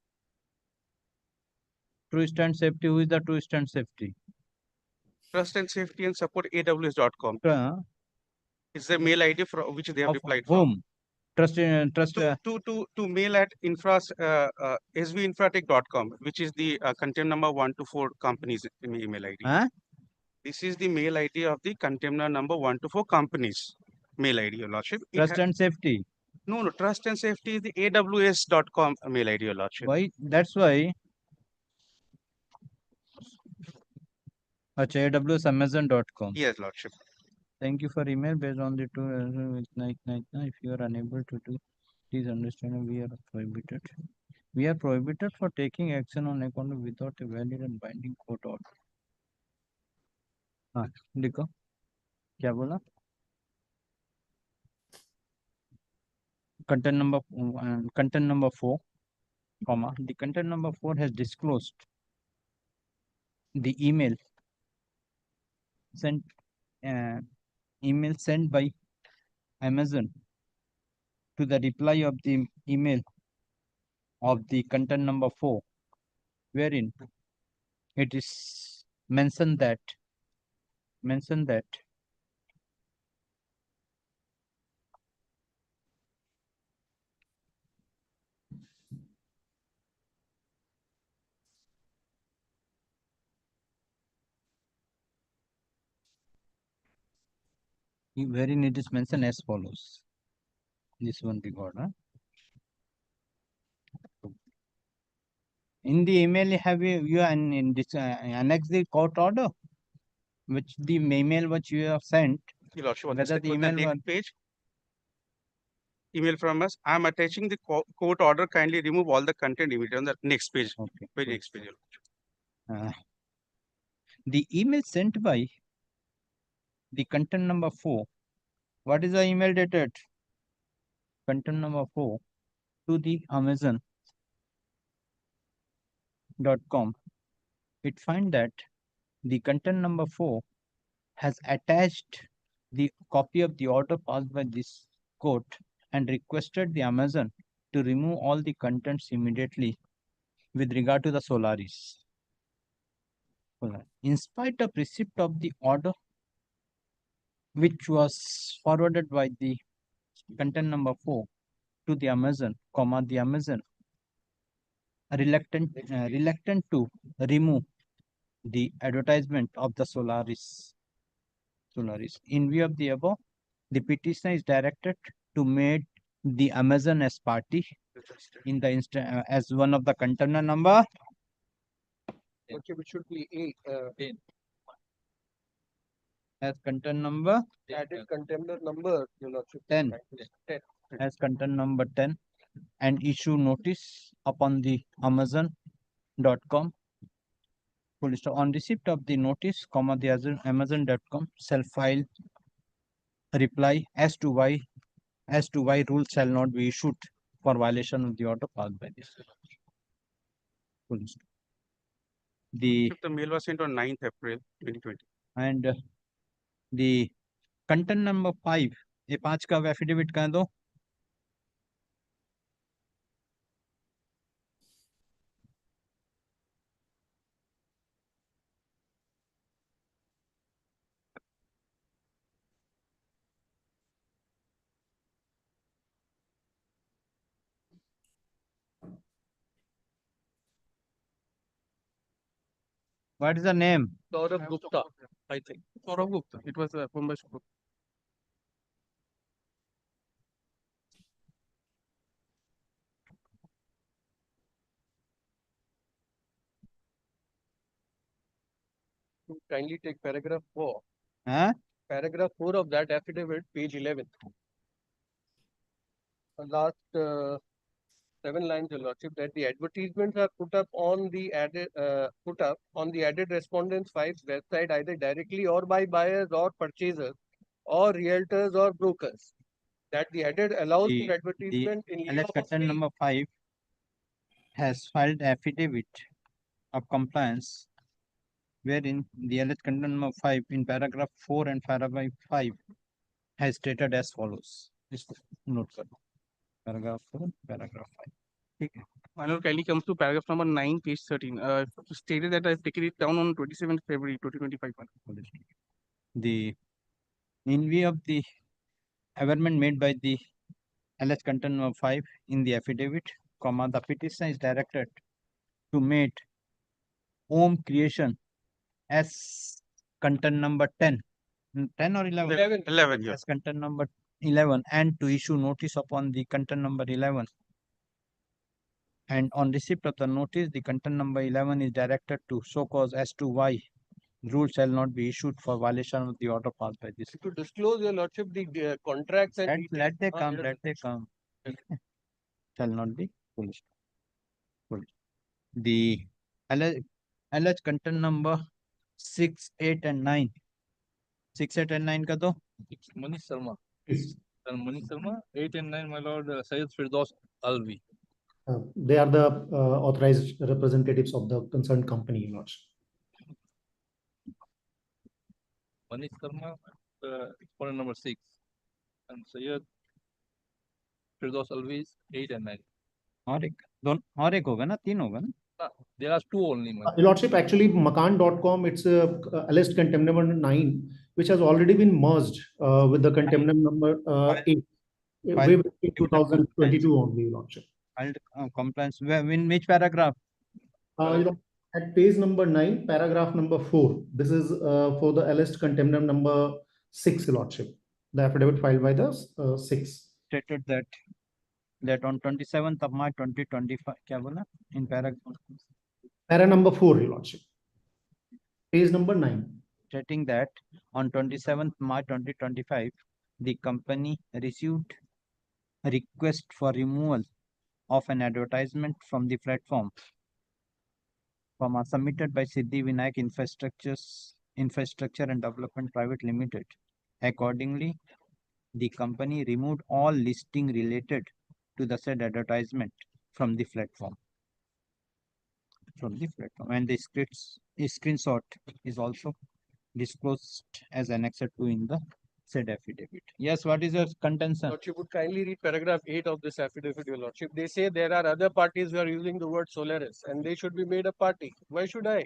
True Stand Safety. Who is the True Stand Safety?
Trust and Safety and Support AWS.com. It's the mail ID for which they have replied
whom? Trust.
To mail at svinfratech.com, which is the container number 124 company's email ID.
Huh?
This is the mail ID of the container number 124 company's mail ID, Your Lordship.
Trust and Safety.
No, Trust and Safety is the AWS.com mail ID, Your Lordship.
Why? That's why. AWS Amazon.com.
Yes, Lordship.
Thank you for email based on the two. If you are unable to do, please understand we are prohibited. We are prohibited for taking action on account without a valid and binding court order. हाँ लिखो क्या बोला? Content number 4, comma, the content number 4 has disclosed the email sent by Amazon to the reply of the email of the content number 4, wherein it is mentioned that wherein it is mentioned as follows. This one we got, huh? In the email, have you annex the court order, which the email which you have sent.
Your Lordship, on
Whether the email
next page. Email from us. I am attaching the court order. Kindly remove all the content immediately on the next page.
Okay.
Very next page.
The email sent by the content number 4. What is the email dated? Content number 4 to the Amazon.com. It finds that the content number 4 has attached the copy of the order passed by this court and requested the Amazon to remove all the contents immediately with regard to the Solaris. In spite of receipt of the order, which was forwarded by the content number 4 to the Amazon, the Amazon reluctant to remove the advertisement of the Solaris. In view of the above, the petitioner is directed to make the Amazon as party in the as one of the container number.
Okay, which should be 8.
As content number.
Added container number, Your Lordship.
10. As content number 10, and issue notice upon the Amazon.com. On receipt of the notice, the Amazon.com shall file a reply as to why as to why rules shall not be issued for violation of the order passed by this. Full stop. The
mail was sent on 9th April 2020.
and the content number 5, ये 5 का affidavit कह दो. What is the name?
Saurabh Gupta, I think. Saurabh Gupta. It was from by Saurabh. Kindly take paragraph 4.
Huh?
Paragraph 4 of that affidavit, page 11. Last 7 lines, Your Lordship, that the advertisements are put up on the added respondents 5's website either directly or by buyers or purchasers or realtors or brokers. That the added allows for advertisement in lieu
alleged
of
content number 5 has filed affidavit of compliance wherein the alleged content number 5 in paragraph 4 and paragraph 5 has stated as follows. Just note kar lo. Paragraph 4, paragraph 5. Okay.
My lord, kindly comes to paragraph number 9, page 13. Stated that I've taken it down on 27th February 2025.
In view of the averment made by the alleged content number 5 in the affidavit, the petition is directed to make home creation as content number 10. 10 or 11?
11, yeah.
As content number 11 and to issue notice upon the content number 11. And on receipt of the notice, the content number 11 is directed to show cause as to why rule shall not be issued for violation of the order passed by this.
to disclose, Your Lordship, the contracts and
Let they come. Shall not be published. The alleged content number 6, 8 and 9. 6, 8 and 9 ka do?
Manish Sharma.
Yes.
Manish Sharma, 8 and 9, my lord, Syed Firdaus Alvi.
They are the authorized representatives of the concerned company, Your Lordship.
Manish Sharma, exponent number 6. And Syed Firdaus Alvi is 8 and 9.
और एक होगा ना, 3 होगा ना?
There are 2 only.
Your Lordship, actually, Makan.com, it's alleged contempt number 9, which has already been merged with the contempt number 8. Way back in 2022 only, Your Lordship.
Compliance. In which paragraph?
You know, at page number 9, paragraph number 4. This is for the alleged contempt number 6, Your Lordship. The affidavit filed by the 6.
Stated that on 27th of March 2025, kya bola? In paragraph.
Para number 4, Your Lordship. Page number 9.
Stating that on 27th March 2025, the company received a request for removal of an advertisement from the platform submitted by Siddhi Vinayak Infrastructure and Development Private Limited. Accordingly, the company removed all listing related to the said advertisement from the platform. And the screenshot is also disclosed as annexed to in the said affidavit. Yes, what is your contention?
Lordship would kindly read paragraph 8 of this affidavit, Your Lordship. They say there are other parties who are using the word Solaris and they should be made a party. Why should I?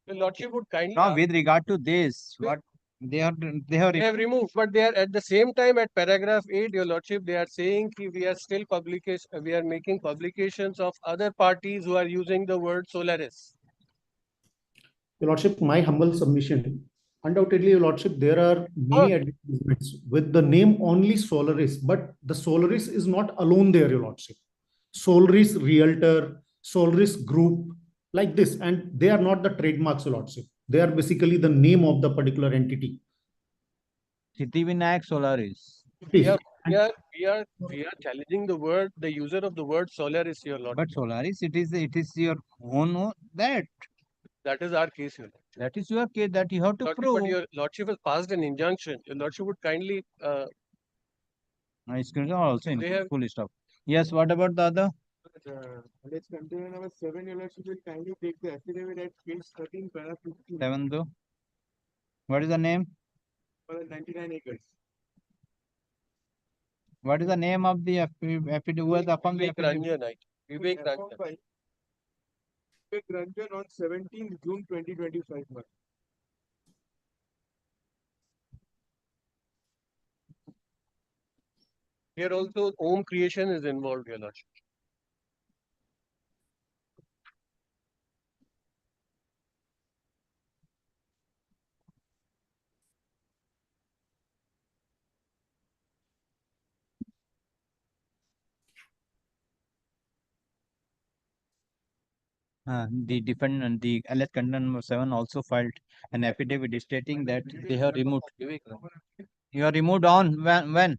Your Lordship would kindly...
Now, with regard to this, what they have
removed, but they are at the same time at paragraph 8, Your Lordship, they are saying we are still we are making publications of other parties who are using the word Solaris.
Your Lordship, my humble submission. Undoubtedly, Your Lordship, there are many advertisements with the name only Solaris, but the Solaris is not alone there, Your Lordship. Solaris Realtor, Solaris Group, like this, and they are not the trademarks, Your Lordship. They are basically the name of the particular entity.
Siddhi Vinayak Solaris.
We are challenging the user of the word Solaris, Your Lordship.
But Solaris, it is your own that.
That is our case, Your Lordship.
That is your case that you have to
Lordship,
prove.
but Your Lordship has passed an injunction. Your Lordship would kindly
My screen also in
They have-
full stop. Yes, what about the other?
Let's continue number 7. Your lordship will kindly take the affidavit at page 13, para 15.
7 though. What is the name?
For the 99 acres.
What is the name of the affidavit? Who has affirmed the
Vivek
affidavit?
Ranjan, Vivek
Affirmed
Ranjan.
by Vivek Ranjan on 17th June 2025. month.
Here also Om creation is involved, your lordship.
The defendant, the alleged contempt number 7 also filed an affidavit stating that they have removed. You are removed on when?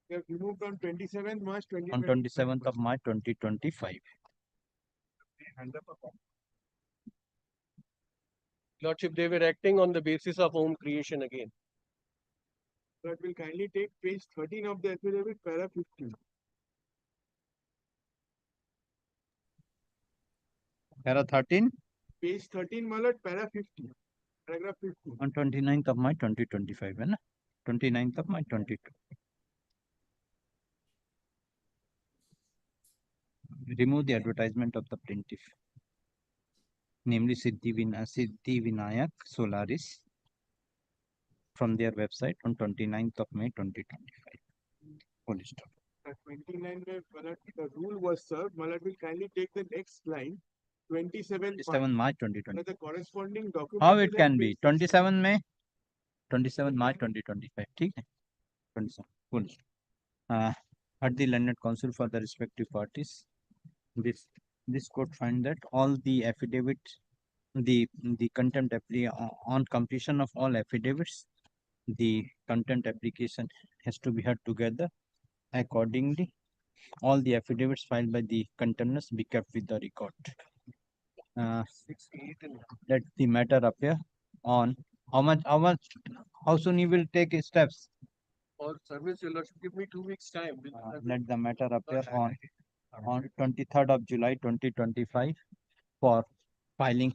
They have removed on 27th March
On 27th of March 2025.
Lordship, they were acting on the basis of Om creation again.
That will kindly take page 13 of the affidavit, para 15.
Para 13
Page 13, my lord, para 50. Paragraph 50.
on 29th of March 2025. 29th of March 2025. Remove the advertisement of the plaintiff, namely Siddhi Vinayak Solaris, from their website on 29th of May 2025. Full stop.
At 29 May, my lord, the rule was served. My lord will kindly take the next line, 27
27 March 2020.
The corresponding document.
How
is
it
at
can
page
be? 27 May, 27 March 2025. ठीक है? 27. Full. At the learned counsel for the respective parties, this court find that all the affidavits, the contempt on completion of all affidavits, the contempt application has to be heard together. Accordingly, all the affidavits filed by the contemptors be kept with the record. Let the matter appear on how soon you will take steps.
For service, your lordship, give me 2 weeks time.
Let the matter appear on 23rd of July 2025 for filing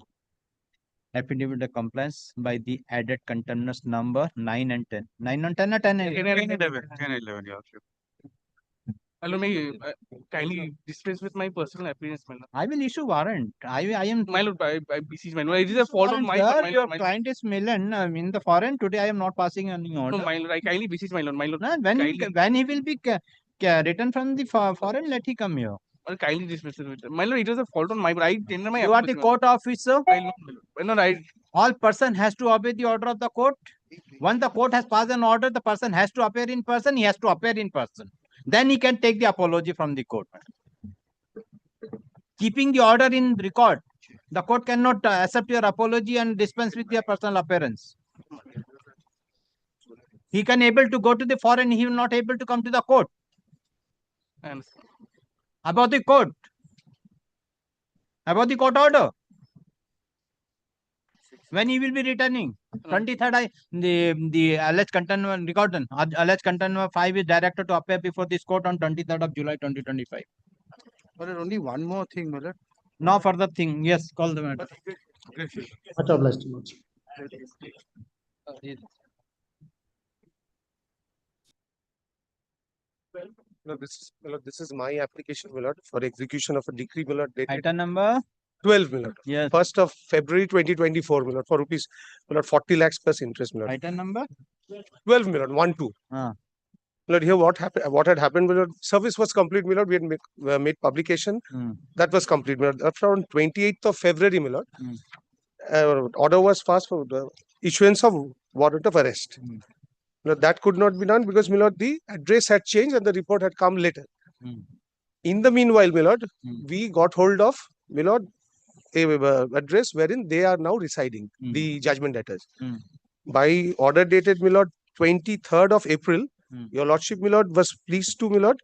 affidavit of compliance by the added contemptors number 9 and 10. 9 and 10 or 10 and
10 and 11, your lordship. Allow me kindly dispense with my personal appearance, my lord.
I will issue warrant. I am.
My lord, I beseech my lord. It is a fault of my
Sir, your client is Milan in the foreign. Today I am not passing any order.
No, my lord, I kindly beseech my lord. My lord,
When he will be returned from the foreign, let he come here.
Or kindly dismiss it. My lord, it was a fault on my part. I tender my
You are the court officer. All person has to obey the order of the court. Once the court has passed an order, the person has to appear in person. He has to appear in person. Then he can take the apology from the court. Keeping the order in record, the court cannot accept your apology and dispense with your personal appearance. He can able to go to the foreign. He will not able to come to the court. About the court. About the court order. When he will be returning? 23rd, the alleged contempt record. Alleged contempt 5 is directed to appear before this court on 23rd of July 2025.
But only one more thing, my lord.
No further thing. Yes, call the matter.
Much obliged, Your Lordship.
No, this is my application, my lord, for execution of a decree, my lord, dated
Item number
12, my lord.
Yes.
1st of February 2024, my lord, for rupees, my lord, 40 lakhs plus interest, my lord.
Item number
12, my lord, 1-2. My lord, here what happened? What had happened, my lord? Service was complete, my lord. We had made publication. That was complete, my lord. After on 28th of February, my lord, order was passed for the issuance of warrant of arrest. Now, that could not be done because, my lord, the address had changed and the report had come later. In the meanwhile, my lord, we got hold of, my lord, a address wherein they are now residing, the judgment debtors. By order dated, my lord, 23rd of April, your lordship, my lord, was pleased to, my lord,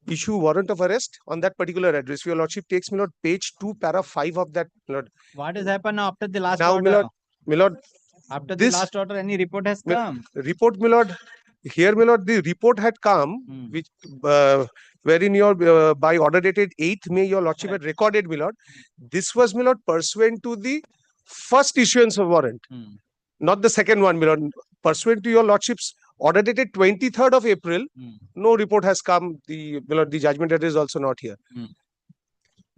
issue warrant of arrest on that particular address. Your lordship takes, my lord, page 2, para 5 of that, my lord.
What has happened after the last
Now,
order?
my lord,
After the last order, any report has come?
Report, my lord,
here, my lord, the report had come, which wherein your by order dated 8th May, your lordship had recorded, my lord. This was, my lord, pursuant to the first issuance of warrant, not the second one, my lord. Pursuant to your lordship's order dated 23rd of April, no report has come. The, my lord, the judgment letter is also not here.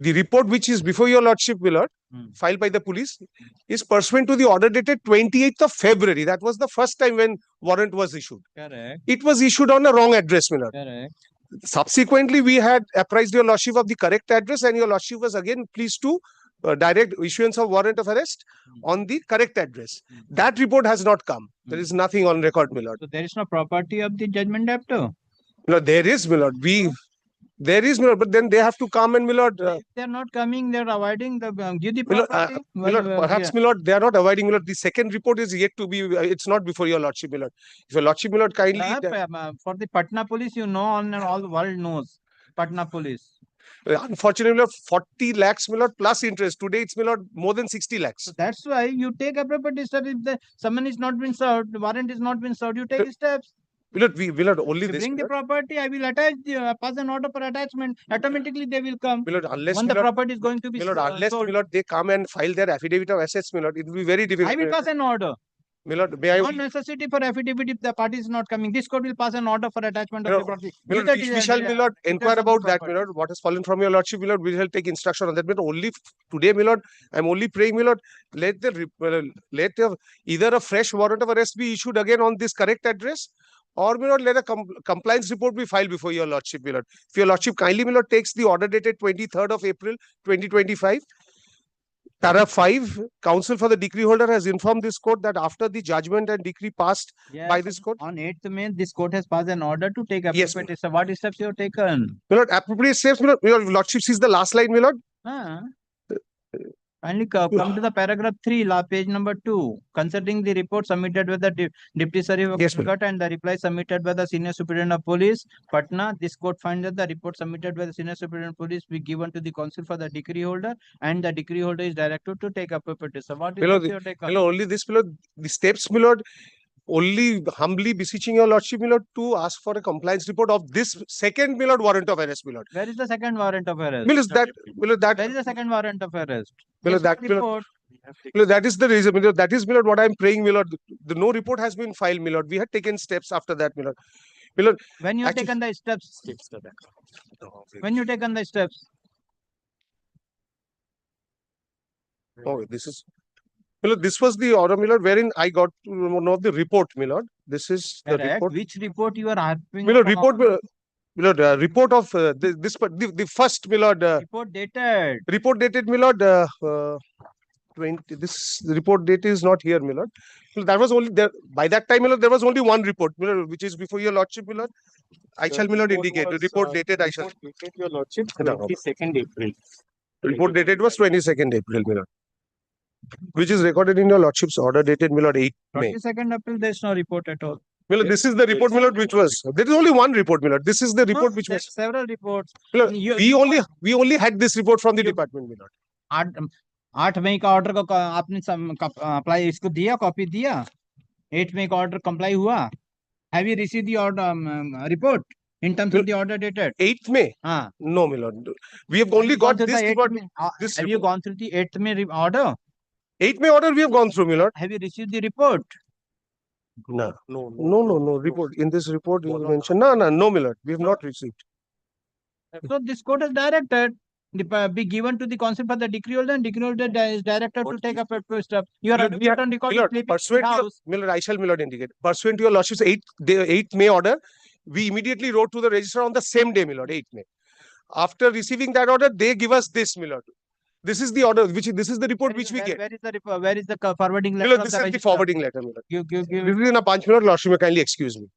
The report which is before your lordship, my lord, filed by the police, is pursuant to the order dated 28th of February. That was the first time when warrant was issued.
Correct.
It was issued on a wrong address, my lord.
Correct.
Subsequently, we had apprised your lordship of the correct address, and your lordship was again pleased to direct issuance of warrant of arrest on the correct address. That report has not come. There is nothing on record, my lord.
So there is no property of the judgment debtor.
No, there is, my lord. There is, my lord, but then they have to come and, my lord.
They are not coming. They are avoiding the give the
My lord,
property.
my lord, perhaps, my lord, they are not avoiding, my lord. The second report is yet to be. It's not before your lordship, my lord. If your lordship, my lord, kindly.
For the Patna police, you know, and all the world knows Patna police.
Unfortunately, my lord, 40 lakhs, my lord, plus interest. Today, it's, my lord, more than 60 lakhs.
So that's why you take appropriate steps. If the summon is not been served, the warrant is not been served, you take steps.
We will not only
You
this.
bring the property, I will attach the pass an order for attachment. Automatically they will come.
My lord, unless
when the
my lord,
property is going to be
my lord, unless
sold.
my lord, they come and file their affidavit of assets, my lord, it will be very difficult.
I will pass an order.
My lord, may I?
No necessity for affidavit if the party is not coming. This court will pass an order for attachment of the property.
My lord, we shall, my lord, inquire about that, my lord. What has fallen from your lordship, my lord, we shall take instruction on that. But only today, my lord, I am only praying, my lord, let either a fresh warrant of arrest be issued again on this correct address, or, my lord, let a compliance report be filed before your lordship, my lord. If your lordship kindly, my lord, takes the order dated 23rd of April 2025, Para 5, counsel for the decree holder has informed this court that after the judgment and decree passed by this court.
On 8th May, this court has passed an order to take appropriate steps. So what steps you have taken?
My lord, appropriate steps, my lord. Your lordship sees the last line, my lord.
Finally, come to the paragraph 3, page number 2. Concerning the report submitted by the Deputy Sheriff of Calcutta and the reply submitted by the Senior Superintendent of Police, Patna, this court finds that the report submitted by the Senior Superintendent of Police be given to the counsel for the decree holder, and the decree holder is directed to take appropriate steps. So what is your take on?
Only this, my lord, the steps, my lord, only humbly beseeching your lordship, my lord, to ask for a compliance report of this second, my lord, warrant of arrest, my lord.
Where is the second warrant of arrest?
My lord, that
Where is the second warrant of arrest?
My lord, that, my lord, that is the reason, my lord. That is, my lord, what I am praying, my lord. The no report has been filed, my lord. We had taken steps after that, my lord. My lord,
when you have taken the steps? When you taken the steps?
Oh, this is. My lord, this was the order, my lord, wherein I got to know the report, my lord. This is the report.
Which report you are having?
My lord, report, my lord, report of the first, my lord.
Report dated.
Report dated, my lord. 20. This report date is not here, my lord. That was only there by that time, my lord. There was only one report, my lord, which is before your lordship, my lord. I shall, my lord, indicate the report dated. I shall.
Your lordship, 22nd April.
Report dated was 22nd April, my lord, which is recorded in your lordship's order dated, my lord, 8th May.
22nd April, there is no report at all.
My lord, this is the report, my lord, which was. There is only one report, my lord. This is the report which was.
Several reports.
My lord, we only had this report from the department, my lord.
8 मई का order को आपने apply इसको दिया, copy दिया? 8 मई का order comply हुआ? Have you received the order report in terms of the order dated?
8th May? No, my lord. We have only got this report.
Have you gone through the 8th May order?
8th May order we have gone through, my lord.
Have you received the report?
No. Report. In this report you mentioned. No, my lord. We have not received.
So this court has directed be given to the counsel for the decree holder, and decree holder is directed to take up a step. You are on record.
Pursuant to my lord, I shall, my lord, indicate. Pursuant to your lordship's 8th May order, we immediately wrote to the registrar on the same day, my lord, 8th May. After receiving that order, they give us this, my lord. This is the order, this is the report which we get.
Where is the report? Where is the forwarding letter?
This is the forwarding letter, my lord.
Give.
This is in a punch, my lord. Lordship, may kindly excuse me.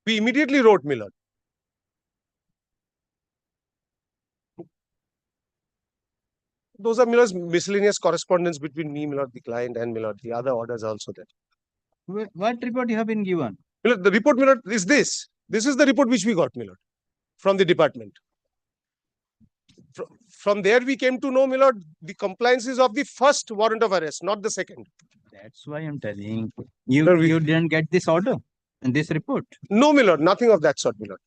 We immediately wrote, my lord. Those are, my lord, miscellaneous correspondence between me, my lord, the client, and my lord, the other orders also there.
What report you have been given?
My lord, the report, my lord, is this. This is the report which we got, my lord, from the department. From there, we came to know, my lord, the compliance is of the first warrant of arrest, not the second.
That's why I'm telling you. You didn't get this order in this report.
No, my lord, nothing of that sort, my lord.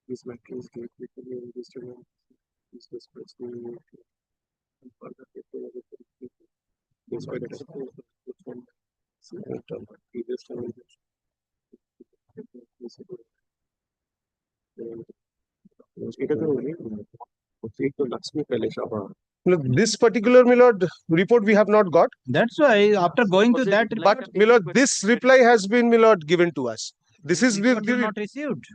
This matter is directly registered and this was personally for the paper of the this by the previous time.
This particular, my lord, report we have not got.
That's why after going to that,
But, my lord, this reply has been, my lord, given to us. This is
report is not received.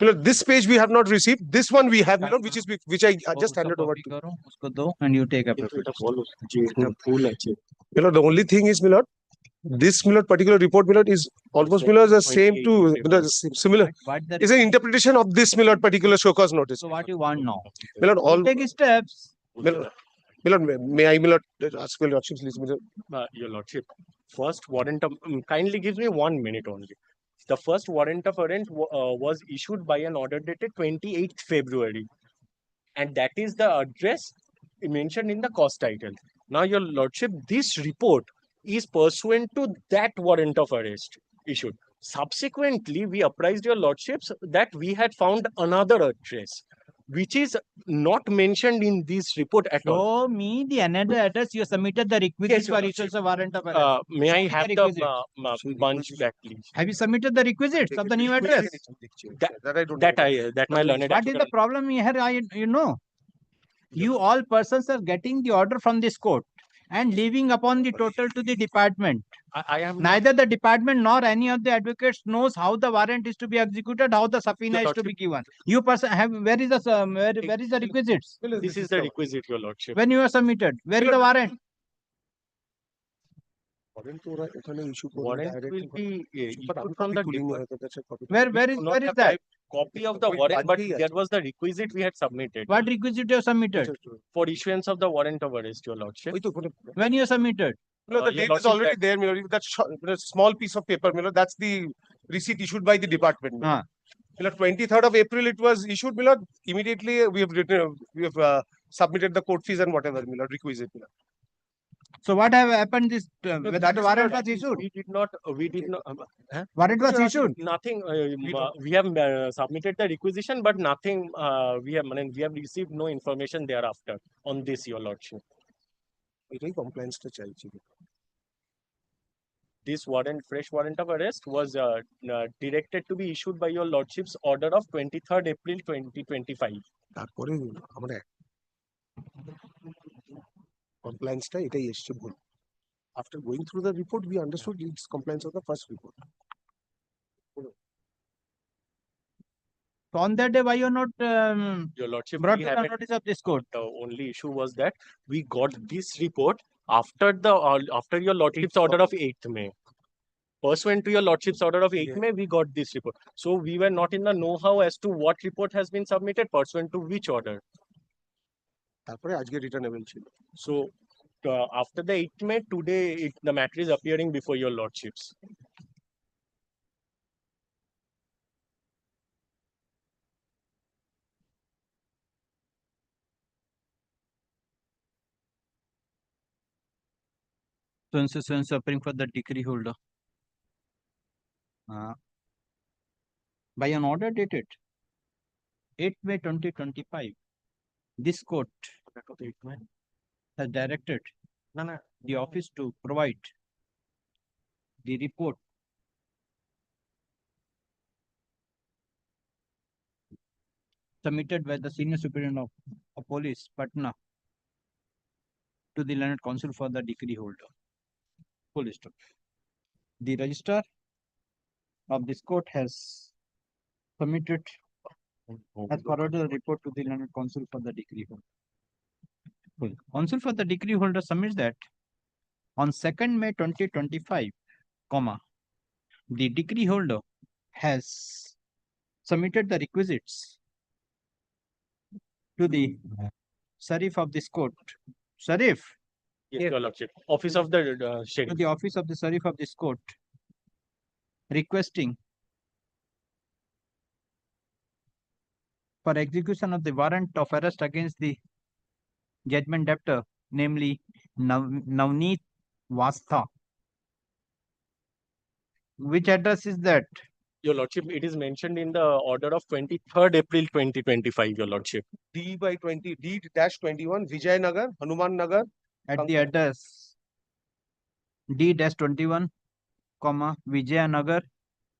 My lord, this page we have not received. This one we have, my lord, which I just handed over to.
Usko do and you take a paper.
My lord, the only thing is, my lord, this, my lord, particular report, my lord, is almost, my lord, the same to, my lord, similar. It's an interpretation of this, my lord, particular show cause notice.
So what you want now?
My lord, all
take steps.
My lord, may I, my lord, ask my lordship, please, my lord?
Your lordship, first warrant of, kindly give me 1 minute only. The first warrant of arrest was issued by an order dated 28th February. And that is the address mentioned in the cost title. Now, your lordship, this report is pursuant to that warrant of arrest issued. Subsequently, we apprised your lordships that we had found another address, which is not mentioned in this report at all.
Show me the another address you submitted the requisites for issuance of warrant of arrest.
May I have the bunch back, please?
Have you submitted the requisites of the new address?
That my learned.
What is the problem here? You know, you all persons are getting the order from this court and leaving upon the total to the department.
I have
neither the department nor any of the advocates knows how the warrant is to be executed, how the subpoena is to be given. You person have where is the where is the requisites?
This is the requisite, your lordship.
When you are submitted, where is the warrant?
Warrant will be issued from the
Where is that?
Copy of the warrant, but there was the requisite we had submitted.
What requisite you have submitted?
For issuance of the warrant of arrest, your lordship.
When you submitted?
No, the date is already there, my lord. That small piece of paper, my lord, that's the receipt issued by the department. My lord, 23rd of April it was issued, my lord. Immediately we have submitted the court fees and whatever, my lord, requisite, my lord.
So what have happened this that warrant was issued?
We did not
Warrant was issued.
Nothing. We have submitted the requisition, but nothing. We have received no information thereafter on this, your lordship.
Compliance to
this warrant, fresh warrant of arrest, was directed to be issued by your lordship's order of 23rd April 2025.
Compliance ta etai esche bhul. After going through the report, we understood it's compliance of the first report.
So on that day, why you are not
your lordship
brought to the notice of this court?
The only issue was that we got this report after your lordship's order of 8th May. Pursuant to your lordship's order of 8th May, we got this report. So we were not in the know-how as to what report has been submitted, pursuant to which order. So after the 8th May, today the matter is appearing before your lordships.
So suffering for the decree holder. By an order dated 8 May 2025, this court has directed the office to provide the report submitted by the Senior Superintendent of Police, Patna, to the Learned Counsel for the decree holder. Police. The registrar of this court has submitted, has forwarded the report to the Learned Counsel for the decree holder. Counsel for the decree holder submits that on 2nd May 2025, the decree holder has submitted the requisites to the sheriff of this court. Sheriff,
Yes, your lordship. Office of the
To
sheriff.
the office of the sheriff of this court, requesting for execution of the warrant of arrest against the judgment debtor, namely Navneet Vastha. Which address is that?
Your lordship, it is mentioned in the order of 23rd April 2025, your lordship.
D-21 Vijay Nagar, Hanuman Nagar.
At the address D-21, Vijaya Nagar,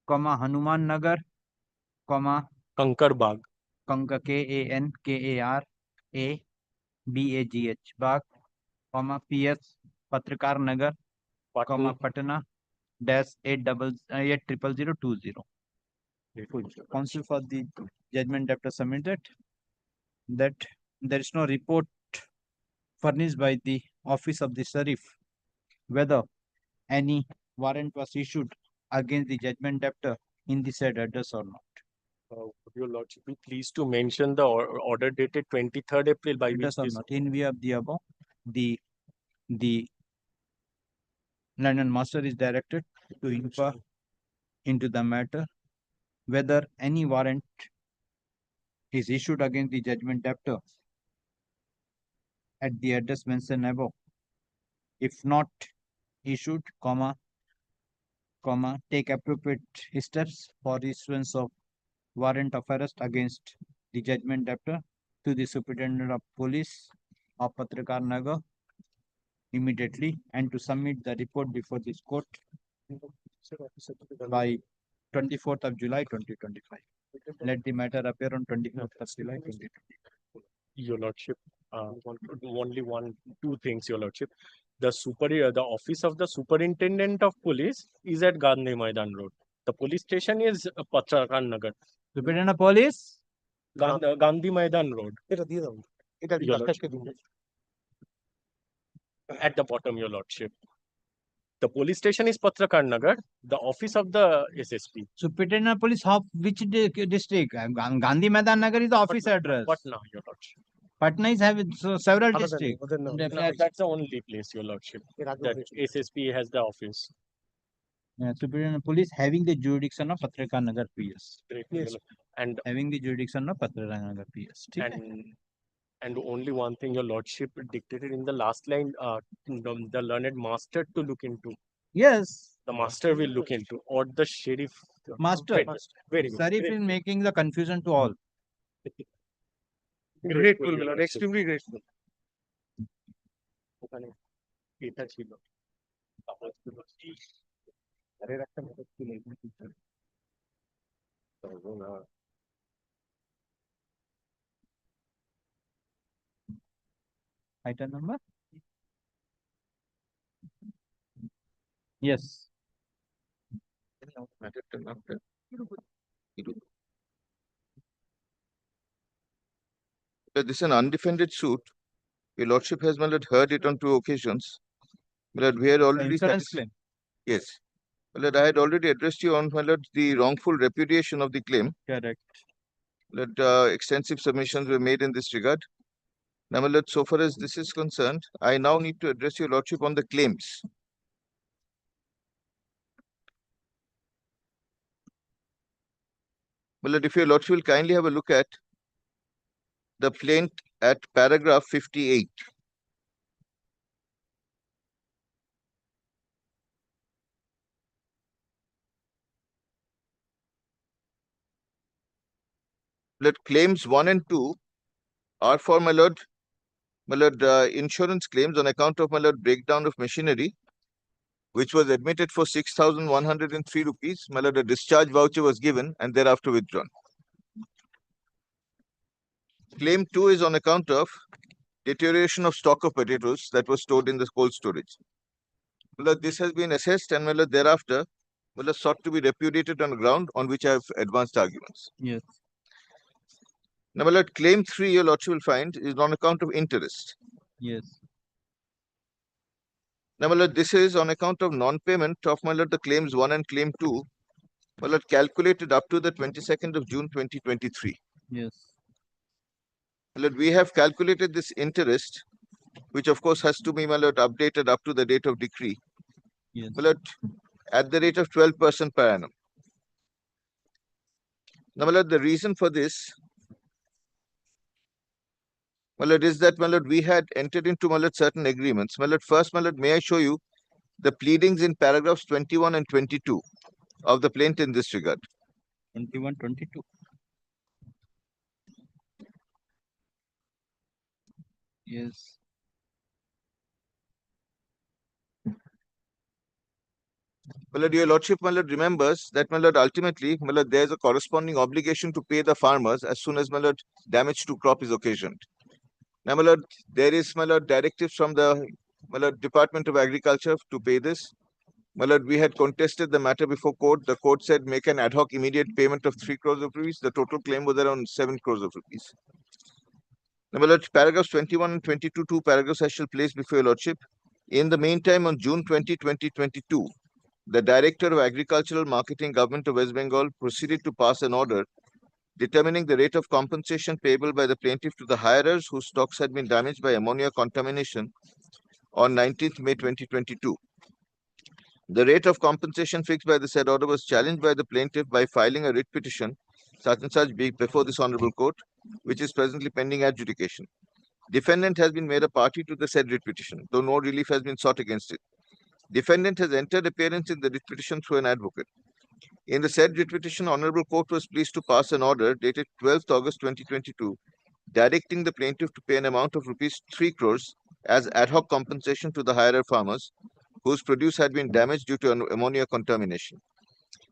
Hanuman Nagar,
Kankar Bagh.
K-A-N-K-A-R-A-B-A-G-H, Bagh, P.S. Patrakar Nagar, Patna, -80020. Counsel for the judgment debtor submitted that there is no report furnished by the office of the sheriff whether any warrant was issued against the judgment debtor in the said address or not.
Would your lordship be pleased to mention the order dated 23rd April by which
Address or
this
not. In view of the above, the London Master is directed to inquire into the matter whether any warrant is issued against the judgment debtor at the address mentioned above. If not issued, take appropriate steps for issuance of warrant of arrest against the judgment debtor to the Superintendent of Police of Patrakar Nagar immediately, and to submit the report before this court by 24th of July 2025. Let the matter appear on 24th of July 2025.
Your lordship, only two things, your lordship. The office of the Superintendent of Police is at Gandhi Maidan Road. The police station is Patrakar Nagar.
Superintendent of Police?
Gandhi Maidan Road. Your lordship. At the bottom, your lordship. The police station is Patrakar Nagar. The office of the SSP.
Superintendent of Police of which district? Gandhi Maidan Nagar is the office address.
Patna, your lordship.
Patna is having several districts.
That's the only place, your lordship. That SSP has the office.
Superintendent of Police having the jurisdiction of Patrakar Nagar PS.
Yes. And
having the jurisdiction of Patrakar Nagar PS.
And only one thing, your lordship dictated in the last line, the learned master to look into.
Yes.
The master will look into, or the sheriff.
Master.
Very good.
Sheriff is making the confusion to all.
Grateful, my lord, extremely grateful.
Item number? Yes.
This is an undefended suit. Your lordship has, my lord, heard it on 2 occasions. My lord, we had already
Insurance claim.
Yes. My lord, I had already addressed you on, my lord, the wrongful repudiation of the claim.
Correct.
My lord, extensive submissions were made in this regard. Now, my lord, so far as this is concerned, I now need to address your lordship on the claims. My lord, if your lordship will kindly have a look at the plaint at paragraph 58. Let claims 1 and 2 are for, my lord, insurance claims on account of, my lord, breakdown of machinery, which was admitted for 6,103 rupees. My lord, a discharge voucher was given and thereafter withdrawn. Claim 2 is on account of deterioration of stock of potatoes that was stored in the cold storage. My lord, this has been assessed and, my lord, thereafter, my lord, sought to be repudiated on the ground on which I have advanced arguments.
Yes.
Now, my lord, claim 3, your lordship will find, is on account of interest.
Yes.
Now, my lord, this is on account of non-payment of, my lord, the claims 1 and claim 2, my lord, calculated up to the 22nd of June 2023.
Yes.
My lord, we have calculated this interest which of course has to be, my lord, updated up to the date of decree.
Yes.
My lord, at the rate of 12% per annum. Now, my lord, the reason for this, my lord, is that, my lord, we had entered into, my lord, certain agreements. My lord, first, my lord, may I show you the pleadings in paragraphs 21 and 22 of the plaintiff in this regard.
21, 22. Yes.
My lord, your lordship, my lord, remembers that, my lord, ultimately, my lord, there is a corresponding obligation to pay the farmers as soon as, my lord, damage to crop is occasioned. Now, my lord, there is, my lord, directives from the, my lord, Department of Agriculture to pay this. My lord, we had contested the matter before court. The court said make an ad hoc immediate payment of 3 crores of rupees. The total claim was around 7 crores of rupees. Now, my lord, paragraphs 21 and 22, two paragraphs I shall place before your lordship. In the meantime, on June 20, 2022, the Director of Agricultural Marketing, Government of West Bengal, proceeded to pass an order determining the rate of compensation payable by the plaintiff to the hirers whose stocks had been damaged by ammonia contamination on 19th May 2022. The rate of compensation fixed by the said order was challenged by the plaintiff by filing a writ petition, such and such, before this honorable court, which is presently pending adjudication. Defendant has been made a party to the said writ petition, though no relief has been sought against it. Defendant has entered appearance in the writ petition through an advocate. In the said writ petition, honorable court was pleased to pass an order dated 12th August 2022, directing the plaintiff to pay an amount of rupees 3 crores as ad hoc compensation to the hirer farmers whose produce had been damaged due to ammonia contamination.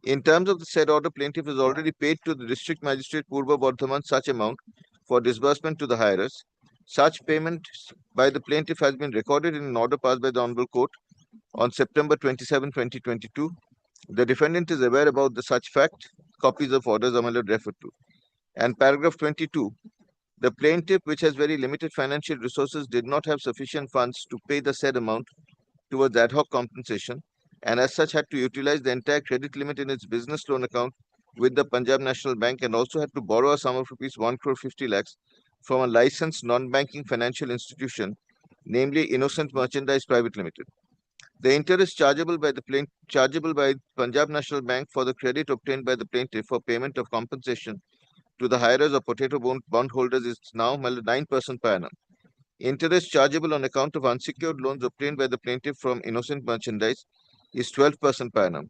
In terms of the said order, plaintiff has already paid to the district magistrate Purva Bardhaman such amount for disbursement to the hirers. Such payment by the plaintiff has been recorded in an order passed by the honorable court on September 27, 2022. The defendant is aware about the such fact. Copies of orders are referred to. And paragraph 22. The plaintiff, which has very limited financial resources, did not have sufficient funds to pay the said amount towards ad hoc compensation, and as such had to utilize the entire credit limit in its business loan account with the Punjab National Bank, and also had to borrow a sum of rupees 1 crore 50 lakhs from a licensed non-banking financial institution, namely Innocent Merchandise Private Limited. The interest chargeable by Punjab National Bank for the credit obtained by the plaintiff for payment of compensation to the hirers of potato bondholders is now 9% per annum. Interest chargeable on account of unsecured loans obtained by the plaintiff from Innocent Merchandise is 12% per annum.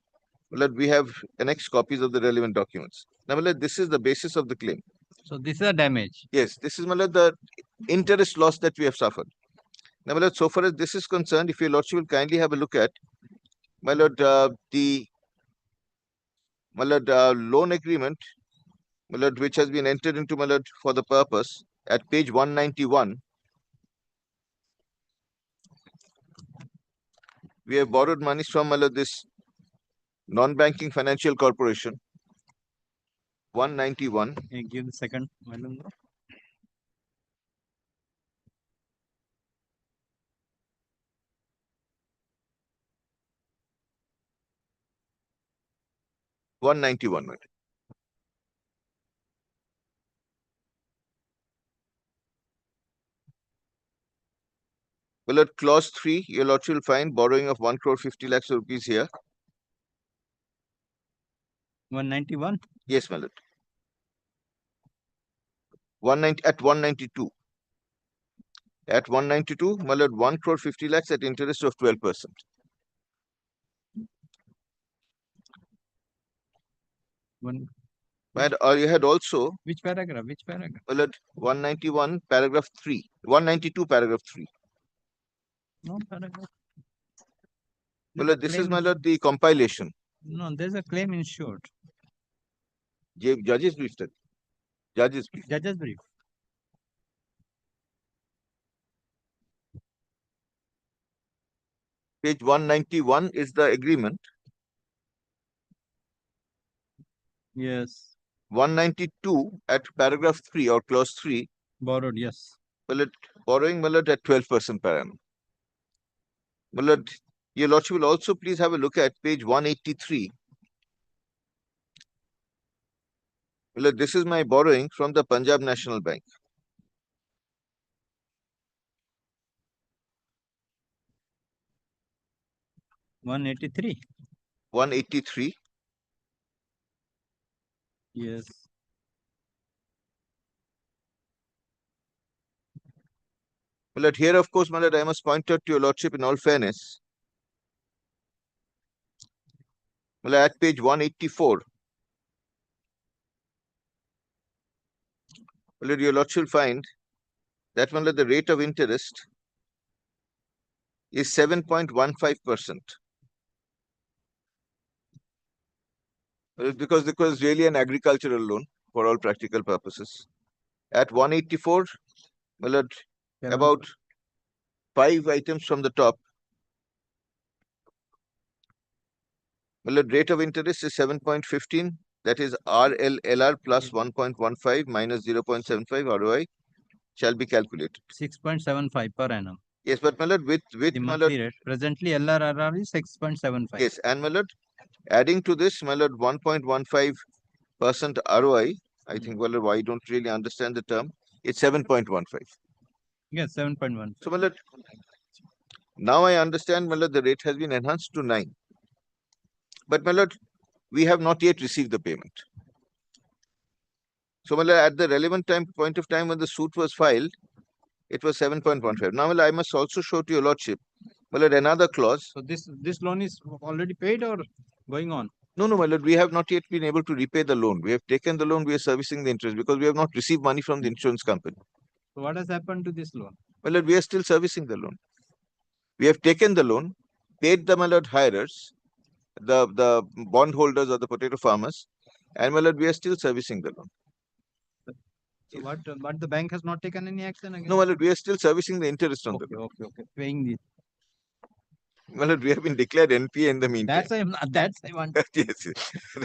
We have annexed copies of the relevant documents. Now, this is the basis of the claim.
So this is a damage.
Yes, this is the interest loss that we have suffered. Now, so far as this is concerned, if your lordship will kindly have a look at, the loan agreement, which has been entered into, for the purpose at page 191. We have borrowed monies from this non-banking financial corporation. 191.
Give the second.
191. Well, at clause 3, your lordship will find borrowing of 1 crore 50 lakhs rupees here.
191?
Yes, my lord. 190 at 192. At 192, my lord, 1 crore 50 lakhs at interest of 12%. And you had also.
Which paragraph? Which paragraph?
Well, at 191, paragraph 3. 192, paragraph 3.
No paragraph.
Well, this is, my lord, the compilation.
No, there's a claim in short.
Judge's brief. Judge's brief.
Judge's brief.
Page 191 is the agreement.
Yes.
192 at paragraph 3 or clause 3.
Borrowed, yes.
Well, borrowing, my lord, at 12% per annum. My lord, your lordship will also please have a look at page 183. Well, this is my borrowing from the Punjab National Bank.
183.
183.
Yes.
Well, here, of course, my lord, I must point out to your lordship in all fairness. Well, at page 184. Well, your lordship will find that one, the rate of interest is 7.15%. Well, because it was really an agricultural loan for all practical purposes. At 184, well, about 5 items from the top. Well, the rate of interest is 7.15. That is RLLR plus 1.15 minus 0.75 ROI shall be calculated.
6.75 per annum.
Yes, but my lord, with
The
my
monthly
lord,
rate. Presently, LRRR is 6.75.
yes, and my lord, adding to this, my lord, 1.15% ROI. I think, well, Lord, I don't really understand the term. It's 7.15.
Yes, 7.1.
So, my lord, now I understand, my lord, the rate has been enhanced to 9. But, my lord, we have not yet received the payment. So, my lord, at the relevant point of time when the suit was filed, it was 7.15. Now, my lord, I must also show to your lordship, my lord, another clause.
So this loan is already paid or going on?
No, my lord, we have not yet been able to repay the loan. We have taken the loan, we are servicing the interest because we have not received money from the insurance company.
So what has happened to this loan?
My lord, we are still servicing the loan. We have taken the loan, paid the, my lord, hirers, the bondholders or the potato farmers, and, my lord, we are still servicing the loan.
So but the bank has not taken any action against?
No, my lord, we are still servicing the interest on the loan.
Okay. Paying the.
My lord, we have been declared NPA in the meantime.
That's I want.
Yes.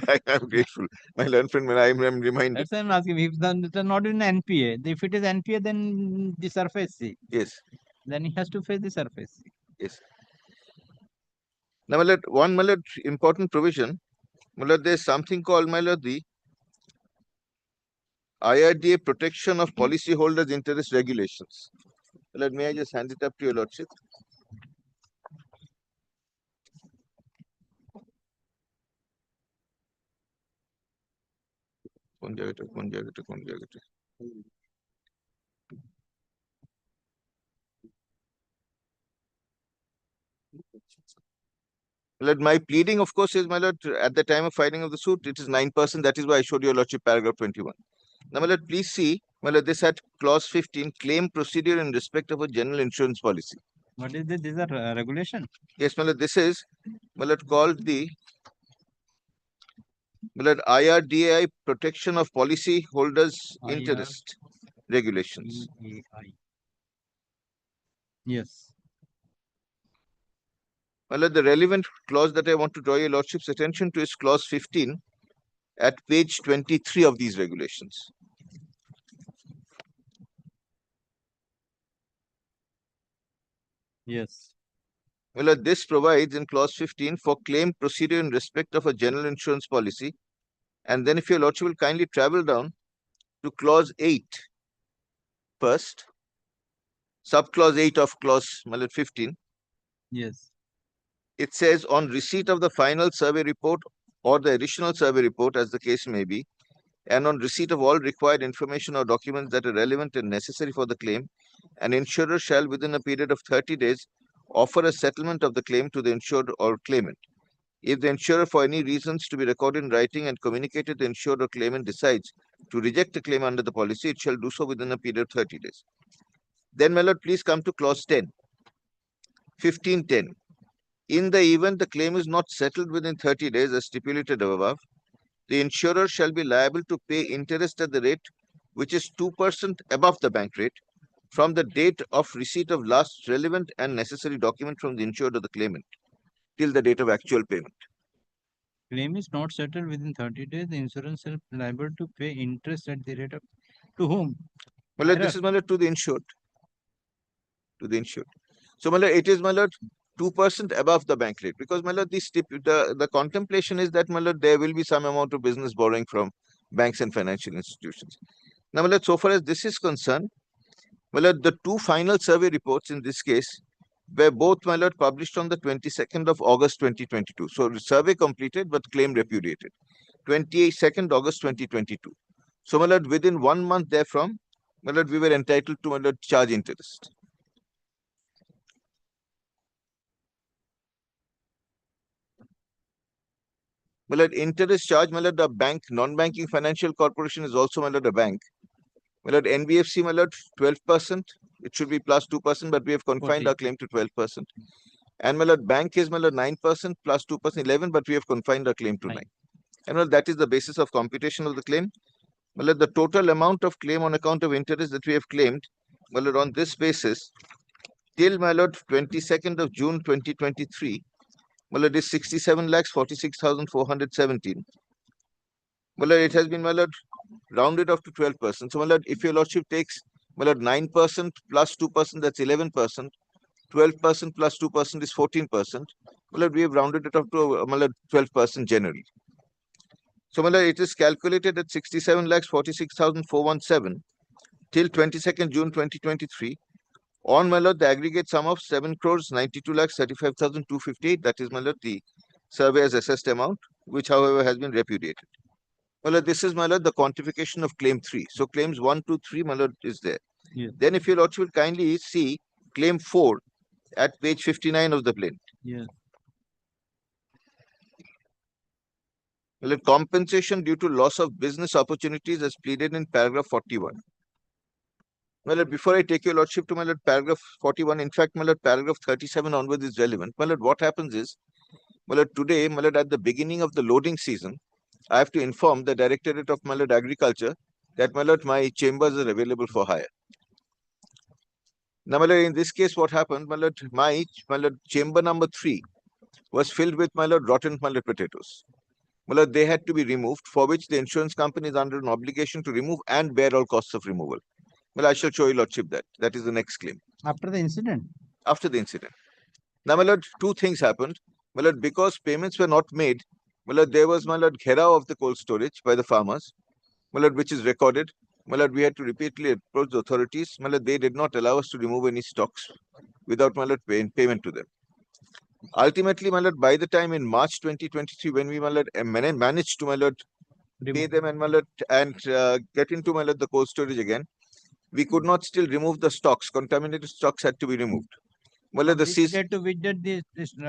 I am grateful. My learned friend, when I am reminded.
That's why I'm asking. If it's not in NPA, if it is NPA, then the surface C.
Yes.
Then he has to face the surface C.
Yes. Now, my lord, one, my lord, important provision. My lord, there is something called, my lord, the IRDA Protection of Policyholders' Interest Regulations. My lord, may I just hand it up to your lordship? My lord, my pleading, of course, is, my lord, at the time of filing of the suit, it is 9%. That is why I showed your lordship paragraph 21. Now, my lord, please see, my lord, this had clause 15, claim procedure in respect of a general insurance policy.
What is this? These are regulation?
Yes, my lord, this is, my lord, called the, my lord, IRDAI Protection of Policyholders' Interest Regulations.
Yes.
Well, the relevant clause that I want to draw your lordship's attention to is clause 15 at page 23 of these regulations.
Yes.
Well, this provides in clause 15 for claim procedure in respect of a general insurance policy. And then if your lordship will kindly travel down to clause 8 first, subclause 8 of clause 15.
Yes.
It says on receipt of the final survey report or the additional survey report as the case may be, and on receipt of all required information or documents that are relevant and necessary for the claim, an insurer shall within a period of 30 days offer a settlement of the claim to the insured or claimant. If the insurer for any reasons to be recorded in writing and communicated to the insured or claimant decides to reject a claim under the policy, it shall do so within a period of 30 days. Then, my lord, please come to clause 10. 1510. In the event the claim is not settled within 30 days as stipulated above, the insurer shall be liable to pay interest at the rate which is 2% above the bank rate from the date of receipt of last relevant and necessary document from the insured or the claimant till the date of actual payment.
Claim is not settled within 30 days, the insurance is liable to pay interest at the rate of to whom?
Well, this is, my lord, to the insured. To the insured. So, my lord, it is, my lord, 2% above the bank rate, because, my lord, the contemplation is that, my lord, there will be some amount of business borrowing from banks and financial institutions. Now, my lord, so far as this is concerned, my lord, the two final survey reports in this case were both, my lord, published on the 22nd of August 2022. So survey completed, but claim repudiated. 22nd August 2022. So, my lord, within 1 month therefrom, my lord, we were entitled to, my lord, charge interest. My lord, interest charge, my lord, the bank, non-banking financial corporation is also, my lord, a bank. My lord, NBFC, my lord, 12%. It should be plus 2%, but we have confined our claim to 12%. And my lord, bank is, my lord, 9% plus 2%, 11, but we have confined our claim to 9. And well, that is the basis of computation of the claim. Well, the total amount of claim on account of interest that we have claimed, well, on this basis, till, my lord, 22nd of June 2023, well, it is 67,46,417. Well, it has been, my lord, rounded off to 12%. So, my lord, if your lordship takes, my lord, 9% plus 2%, that's 11%. 12% plus 2% is 14%. Well, lord, we have rounded it up to, my lord, 12% generally. So, my lord, it is calculated at 67,46,417 till 22nd June 2023. On, my lord, the aggregate sum of 7,92,35,258. That is, my lord, the surveyor's assessed amount, which, however, has been repudiated. My lord, this is, my lord, the quantification of claim 3. So, claims 1, 2, 3, my lord, is there.
Yes.
Then, if your lordship will kindly see claim 4 at page 59 of the plaint.
Yes.
Well, compensation due to loss of business opportunities as pleaded in paragraph 41. Well, before I take your lordship to, my lord, paragraph 41, in fact, my lord, paragraph 37 onwards is relevant. My lord, what happens is, my lord, today, my lord, at the beginning of the loading season, I have to inform the Directorate of, my lord, Agriculture that, my lord, my chambers are available for hire. Now, my lord, in this case, what happened, my lord, chamber number 3 was filled with, my lord, rotten, my lord, potatoes. Well, they had to be removed, for which the insurance company is under an obligation to remove and bear all costs of removal. Well, I shall show you, lordship, that. That is the next claim.
After the incident?
After the incident. Now, my lord, two things happened. My lord, because payments were not made, my lord, there was, my lord, gherav of the cold storage by the farmers, my lord, which is recorded. My lord, we had to repeatedly approach the authorities. My lord, they did not allow us to remove any stocks without, my lord, payment to them. Ultimately, my lord, by the time in March 2023, when we, my lord, managed to, my lord, pay them and, my lord, and get into, my lord, the cold storage again, we could not still remove the stocks. Contaminated stocks had to be removed. Well, the season
to which that the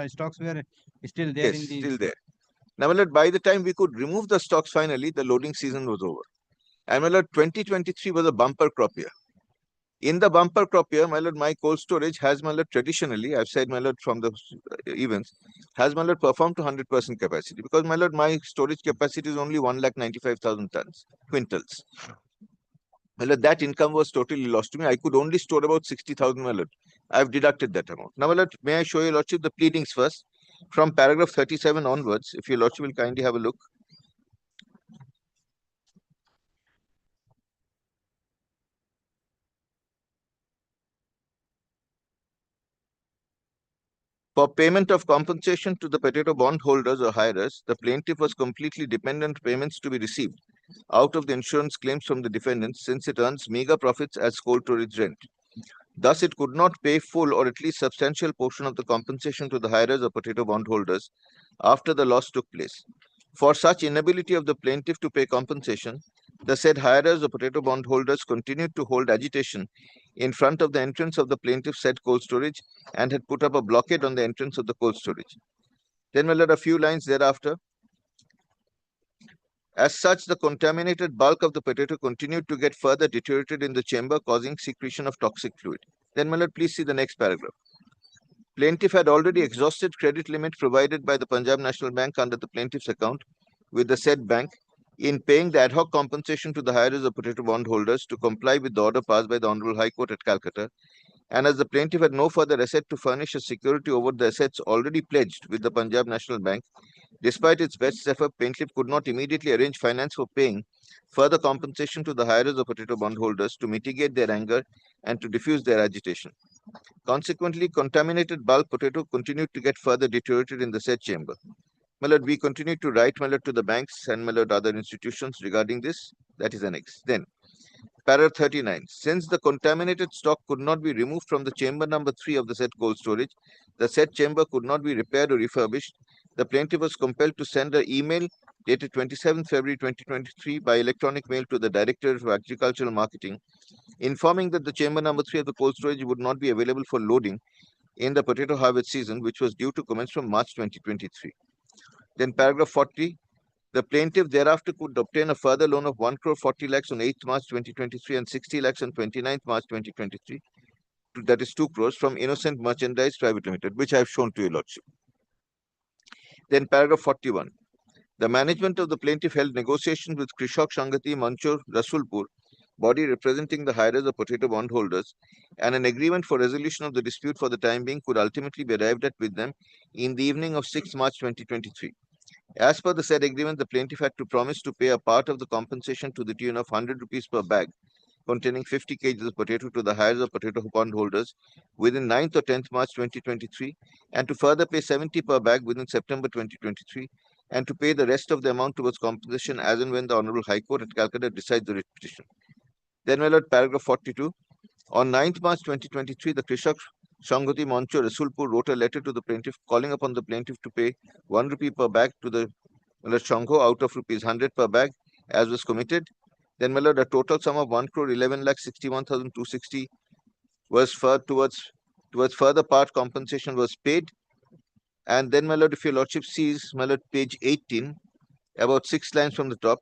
stocks were still there in the
still there. Now, my lord, by the time we could remove the stocks finally, the loading season was over. And, my lord, 2023 was a bumper crop year. In the bumper crop year, my lord, my cold storage has, my lord, traditionally, I've said, my lord, from the events, has, my lord, performed to 100% capacity. Because, my lord, my storage capacity is only 1,95,000 tons, quintals. My lord, that income was totally lost to me. I could only store about 60,000, my lord. I've deducted that amount. Now, my lord, may I show you, lordship, the pleadings first? From paragraph 37 onwards, if your lordship will kindly have a look. For payment of compensation to the potato bond holders or hirers, the plaintiff was completely dependent on payments to be received out of the insurance claims from the defendants, since it earns meager profits as cold storage rent. Thus, it could not pay full or at least substantial portion of the compensation to the hirers or potato bond holders after the loss took place. For such inability of the plaintiff to pay compensation, the said hirers or potato bond holders continued to hold agitation in front of the entrance of the plaintiff's said cold storage and had put up a blockade on the entrance of the cold storage. Then, well, a few lines thereafter. As such, the contaminated bulk of the potato continued to get further deteriorated in the chamber, causing secretion of toxic fluid. Then, my lord, please see the next paragraph. Plaintiff had already exhausted credit limit provided by the Punjab National Bank under the plaintiff's account with the said bank in paying the ad hoc compensation to the hirers of potato bond holders to comply with the order passed by the Honorable High Court at Calcutta. And as the plaintiff had no further asset to furnish a security over the assets already pledged with the Punjab National Bank, despite its best effort, plaintiff could not immediately arrange finance for paying further compensation to the hirers of potato bond holders to mitigate their anger and to diffuse their agitation. Consequently, contaminated bulk potato continued to get further deteriorated in the said chamber. My lord, we continued to write, my lord, to the banks and, my lord, other institutions regarding this. That is annexed. Then, Paragraph 39. Since the contaminated stock could not be removed from the chamber number 3 of the said cold storage, the said chamber could not be repaired or refurbished. The plaintiff was compelled to send an email dated 27th February 2023 by electronic mail to the Directorate of Agricultural Marketing, informing that the chamber number 3 of the cold storage would not be available for loading in the potato harvest season, which was due to commence from March 2023. Then paragraph 40. The plaintiff thereafter could obtain a further loan of 1 crore 40 lakhs on 8th March 2023 and 60 lakhs on 29th March 2023. That is 2 crores from Innocent Merchandise Private Limited, which I have shown to your lordship. Then paragraph 41. The management of the plaintiff held negotiations with Krishak Shangati Manchur Rasulpur, body representing the hirers of potato bondholders, and an agreement for resolution of the dispute for the time being could ultimately be arrived at with them in the evening of 6th March 2023. As per the said agreement, the plaintiff had to promise to pay a part of the compensation to the tune of 100 rupees per bag containing 50 kg of potato to the hirers of potato bondholders within 9th or 10th March 2023, and to further pay 70 per bag within September 2023, and to pay the rest of the amount towards compensation as and when the Honorable High Court at Calcutta decides the writ petition. Then, my lord, paragraph 42. On 9th March 2023, the Krishak Shangati Mancho Rasulpur wrote a letter to the plaintiff calling upon the plaintiff to pay 1 rupee per bag to the Shangho out of rupees 100 per bag as was committed. Then, my lord, a total sum of 1 crore 11 lakh 61,260 was towards further part compensation was paid. And then, my lord, if your lordship sees, my lord, page 18, about 6 lines from the top,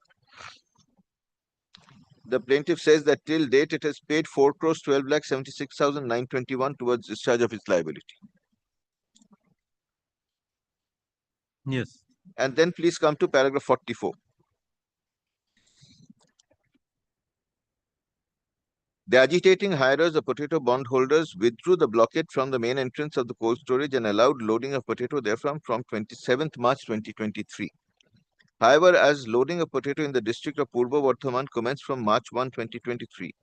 the plaintiff says that till date it has paid 4 crores 12 lakh 76,921 towards discharge of its liability.
Yes.
And then please come to paragraph 44. The agitating hirers of potato bondholders withdrew the blockade from the main entrance of the cold storage and allowed loading of potato therefrom from 27th March 2023. However, as loading of potato in the district of Purba Vardhaman commenced from March 1, 2023,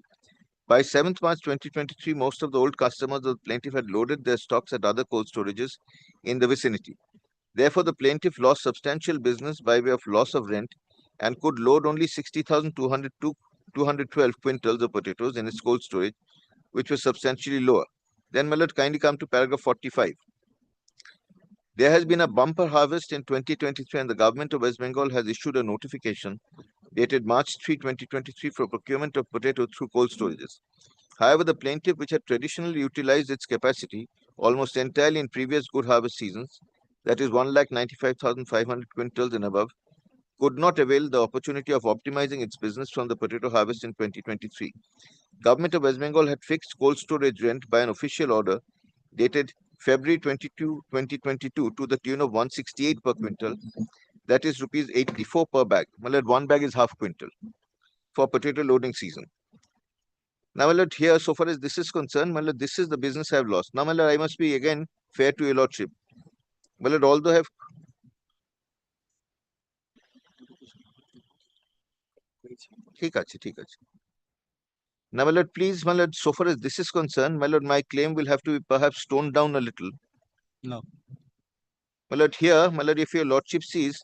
by 7th March 2023, most of the old customers of the plaintiff had loaded their stocks at other cold storages in the vicinity. Therefore, the plaintiff lost substantial business by way of loss of rent and could load only 60,212 quintals of potatoes in its cold storage, which was substantially lower. Then, my lord, kindly come to paragraph 45. There has been a bumper harvest in 2023 and the government of West Bengal has issued a notification dated March 3, 2023 for procurement of potato through cold storages. However, the plaintiff, which had traditionally utilized its capacity almost entirely in previous good harvest seasons, that is 1,95,500 quintals and above, could not avail the opportunity of optimizing its business from the potato harvest in 2023. Government of West Bengal had fixed cold storage rent by an official order dated February 22, 2022 to the tune of 168 per quintal, that is rupees 84 per bag. My lord, 1 bag is half quintal for potato loading season. Now, my lord, here, so far as this is concerned, my lord, this is the business I have lost. Now, my lord, I must be again fair to your lordship. My lord, although I have ঠিক আছে. Now, my lord, please, my lord, so far as this is concerned, my lord, my claim will have to be perhaps toned down a little.
No.
My lord, here, my lord, if your lordship sees,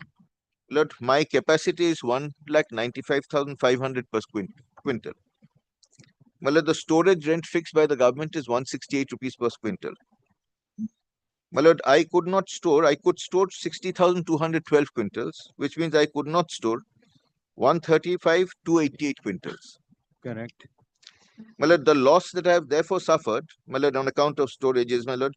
lord, my capacity is 1,95,500 per quintal. My lord, the storage rent fixed by the government is 168 rupees per quintal. My lord, I could store 60,212 quintals, which means I could not store 135,288 quintals.
Correct.
My lord, the loss that I have therefore suffered, my lord, on account of storage is, my lord,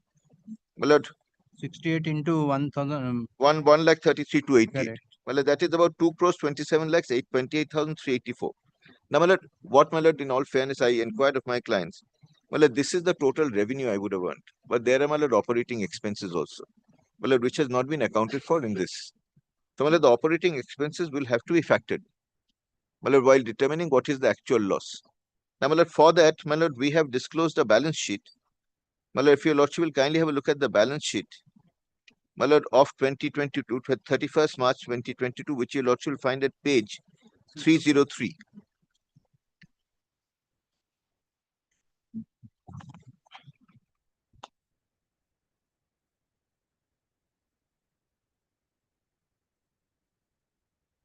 68 into 1,000.
1,33,288. My lord, that is about 2 crores 27 lakhs 828,384. Now, my lord, what, my lord, in all fairness, I inquired of my clients. My lord, this is the total revenue I would have earned. But there are, my lord, operating expenses also, my lord, which has not been accounted for in this. So, my lord, the operating expenses will have to be factored, my lord, while determining what is the actual loss. Now, my lord, for that, my lord, we have disclosed a balance sheet. My lord, if your lordship will kindly have a look at the balance sheet, my lord, of 2022, 31st March 2022, which your lordship will find at page 303.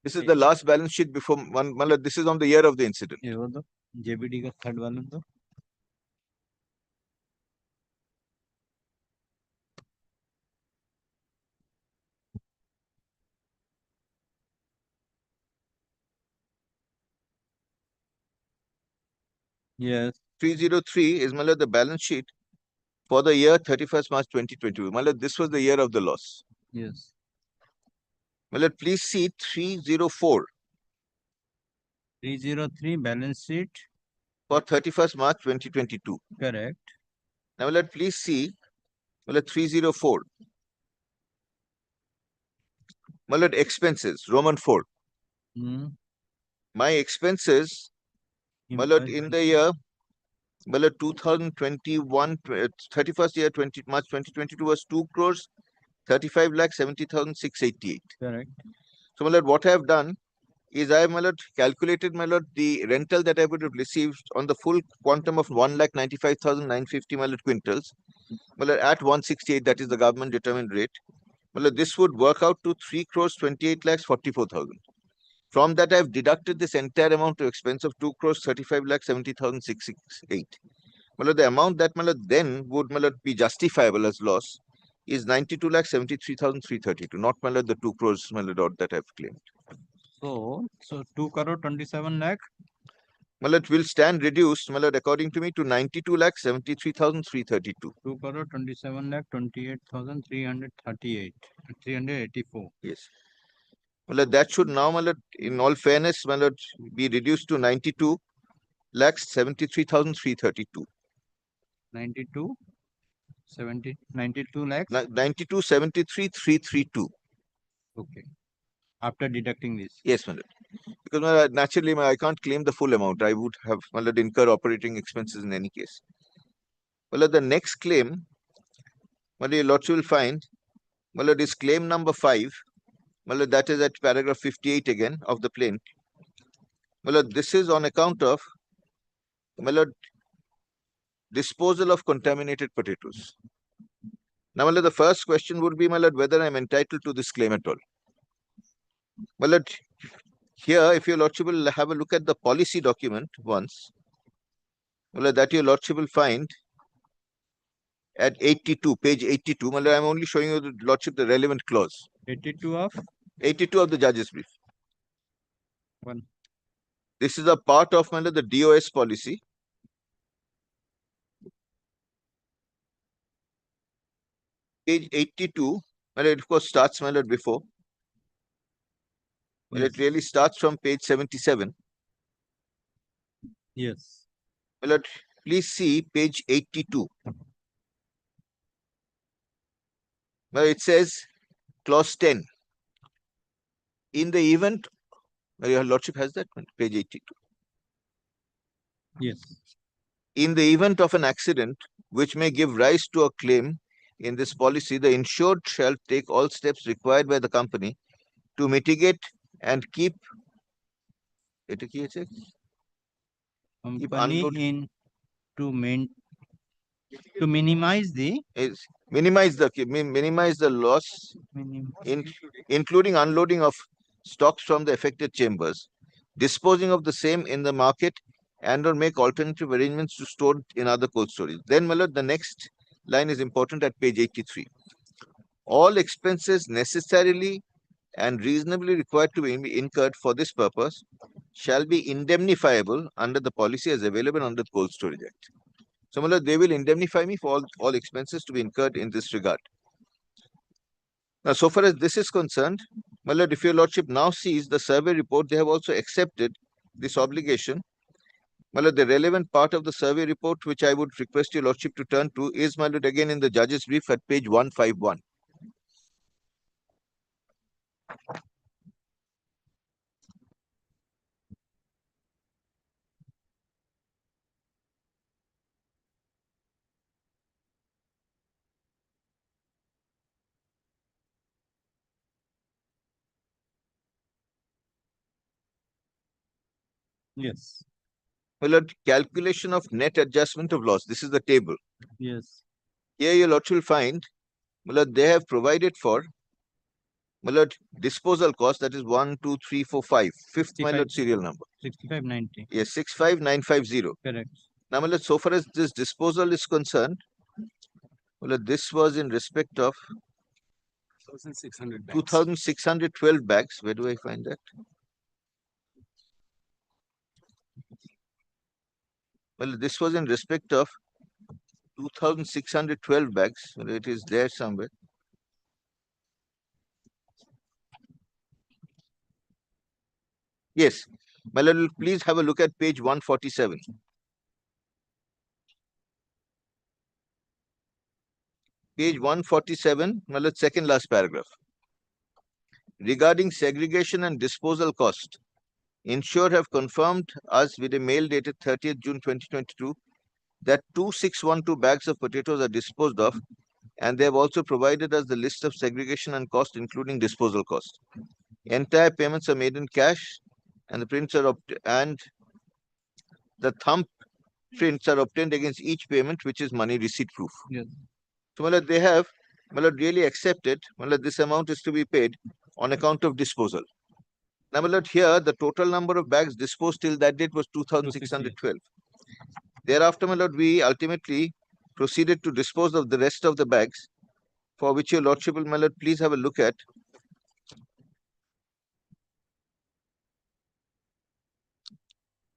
This is the last balance sheet before one. This is on the year of the incident.
JBD का third वाला तो yes
303 is मतलब the balance sheet for the year 31st March 2022. मतलब this was the year of the loss.
yes
मतलब please see 304
303 balance sheet
for 31st March 2022.
correct.
Now let please see मतलब 304 मतलब expenses Roman 4. My expenses मतलब in the year मतलब 2021 31st year 20 March 2022 was 2 crores 35 lakh 70,688.
Correct.
So मतलब what I have done is I have calculated the rental that I would have received on the full quantum of 1,95,950 quintals at 168, that is the government determined rate. This would work out to 3 crores 28 lakhs 44,000. From that I have deducted this entire amount to expense of 2 crores 35 lakhs 70,668. The amount that then would be justifiable as loss is 92 lakhs 73,332, not the 2 crores that I have claimed.
So 2 crore 27 lakh.
It will stand reduced according to me to 92 lakh 73,332.
2 crore 27 lakh 28,338 384.
Yes. That should now in all fairness be reduced to 92 lakhs 73,332.
92 70 92 lakhs
92 73,332.
Okay. After deducting this.
Yes, madam. Because naturally I can't claim the full amount. I would have incur operating expenses in any case. Well, the next claim, your lordship will find, is claim number 5. That is at paragraph 58 again of the plaint. This is on account of disposal of contaminated potatoes. Now, the first question would be whether I am entitled to this claim at all. Here, if your lordship will have a look at the policy document once, that your lordship will find at 82, page 82. I am only showing you the lordship the relevant clause.
82 of?
82 of the judge's brief.
One.
This is a part of the DOS policy. Page 82, it of course starts before. Well, it really starts from page 77.
Yes.
Well, please see page 82. Well, it says clause 10. In the event, your lordship has that one, page 82.
Yes.
In the event of an accident which may give rise to a claim in this policy, the insured shall take all steps required by the company to mitigate and keep
company in to minimize the
minimize the loss, including unloading of stocks from the affected chambers, disposing of the same in the market, and or make alternative arrangements to store in other cold storage. Then, the next line is important at page 83. All expenses necessarily and reasonably required to be incurred for this purpose shall be indemnifiable under the policy as available under the Cold Storage Act. So, they will indemnify me for all expenses to be incurred in this regard. Now, so far as this is concerned, if your lordship now sees the survey report, they have also accepted this obligation. The relevant part of the survey report, which I would request your lordship to turn to, is again in the judge's brief at page 151.
Yes.
Well, calculation of net adjustment of loss. This is the table.
Yes.
Here your lordship will find they have provided for my lord, disposal cost, that is 1, 2, 3, 4, 5. Fifth, my lord, serial number.
6590.
Yes, 65950.
Correct.
Now, my lord, so far as this disposal is concerned, my lord, this was in respect of
2,600 bags.
2,612 bags. Where do I find that? Well, this was in respect of 2,612 bags. Well, it is there somewhere. Yes. My lord, please have a look at page 147. Page 147, my lord, second last paragraph. Regarding segregation and disposal cost, insured have confirmed us with a mail dated 30th June 2022 that 2,612 bags of potatoes are disposed of, and they have also provided us the list of segregation and cost, including disposal cost. Entire payments are made in cash, and the prints are and the thumb prints are obtained against each payment, which is money receipt proof.
Yes.
So, my lord, they have, my lord, really accepted, my lord, this amount is to be paid on account of disposal. Now, my lord, here the total number of bags disposed till that date was 2,612. Thereafter, my lord, we ultimately proceeded to dispose of the rest of the bags, for which your lordship will, my lord, please have a look at.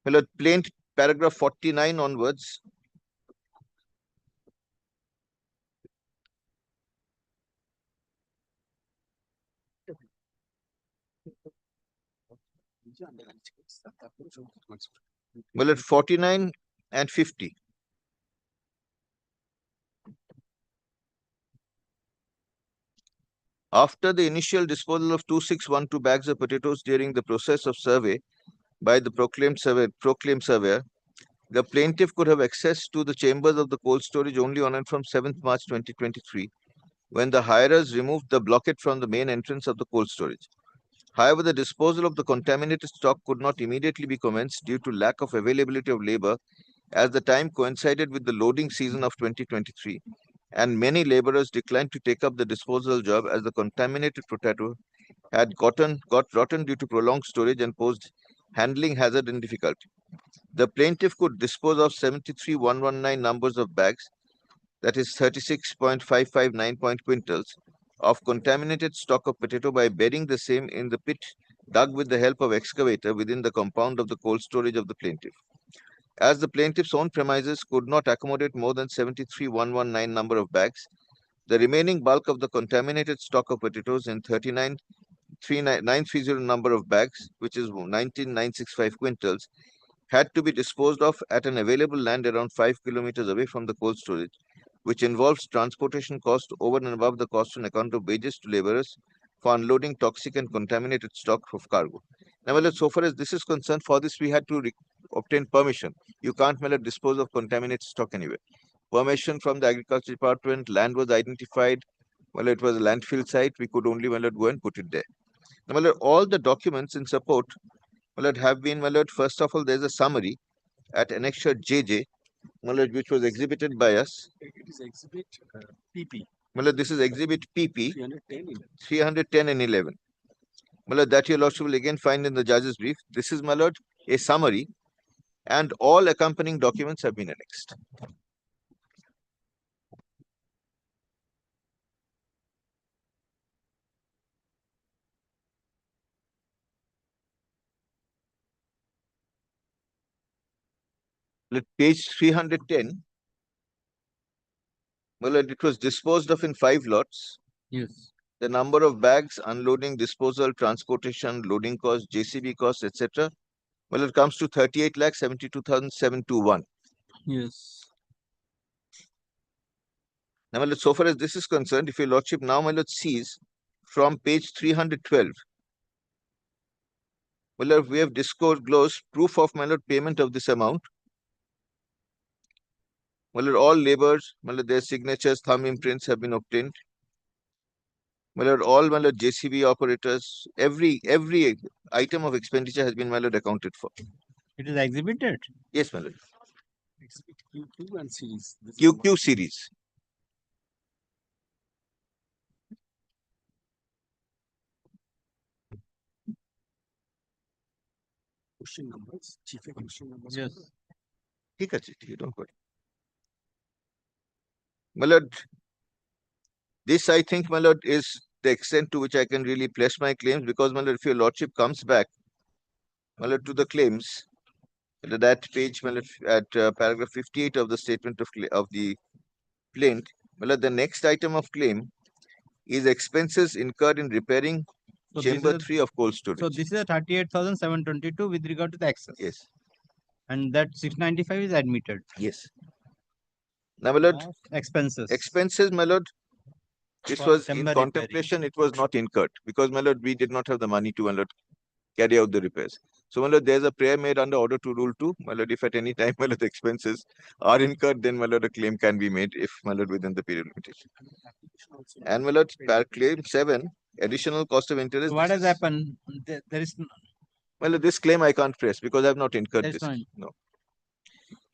My lord, plaint paragraph 49 onwards. Well, at 49 and 50. After the initial disposal of 2,612 bags of potatoes during the process of survey by the proclaimed surveyor, the plaintiff could have access to the chambers of the cold storage only on and from 7th March 2023, when the hirers removed the blockade from the main entrance of the cold storage. However, the disposal of the contaminated stock could not immediately be commenced due to lack of availability of labor, as the time coincided with the loading season of 2023, and many laborers declined to take up the disposal job as the contaminated potato had got rotten due to prolonged storage and posed handling hazard and difficulty. The plaintiff could dispose of 73,119 numbers of bags, that is 36.559 quintals, of contaminated stock of potato by burying the same in the pit dug with the help of excavator within the compound of the cold storage of the plaintiff. As the plaintiff's own premises could not accommodate more than 73,119 number of bags, the remaining bulk of the contaminated stock of potatoes in 39,930 number of bags, which is 19,965 quintals, had to be disposed of at an available land around 5 kilometers away from the cold storage, which involves transportation cost over and above the cost on account of wages to laborers for unloading toxic and contaminated stock of cargo. Now, so far as this is concerned, for this we had to obtain permission. You can't dispose of contaminated stock anywhere. Permission from the Agriculture Department, land was identified. Well, it was a landfill site. We could only go and put it there. Now, all the documents in support have been, first of all, there's a summary at annexure JJ, which was exhibited by us.
It is exhibit PP.
This is exhibit PP
310.
310 and 11. That your lordship will again find in the judge's brief. This is, my lord, a summary, and all accompanying documents have been annexed. Page 310. Well, it was disposed of in 5 lots.
Yes.
The number of bags, unloading, disposal, transportation, loading costs, JCB costs, etc. Well, it comes to 38,72,721.
Yes.
Now, my lord, so far as this is concerned, if your lordship now, my lord, sees from page 312, well, we have disclosed proof of, my lord, payment of this amount. Well, all laborers, well, their signatures, thumb imprints have been obtained. Well, all, my lord, JCB operators, every item of expenditure has been, my lord, accounted for.
It is exhibited?
Yes, my lord.
Exhibit QQ and series.
QQ series.
question numbers, chief question numbers.
Yes.
ठीक है, don't worry. My lord, this I think, my lord, is the extent to which I can really place my claims, because my lord, if your lordship comes back, my lord, to the claims, that page, my lord, at paragraph 58 of the statement of the plaint, my lord, the next item of claim is expenses incurred in repairing
So
chamber
this is
3 of cold storage.
So this is a 38,722 with regard to the access.
Yes.
And that 695 is admitted.
Yes. Now, my lord,
Expenses.
expenses, my lord, this
For
was in
chamber
contemplation, it was not incurred, because, my lord, we did not have the money to, my lord, carry out the repairs. So, my lord, there's a prayer made under order to rule 2. My lord, if at any time, my lord, the expenses are incurred, then, my lord, a claim can be made if, my lord, within the period limitation. And, my lord, per claim 7, additional cost of interest.
What has happened? There is
Well, this claim I can't press because I have not incurred
There's
this.
no-
No.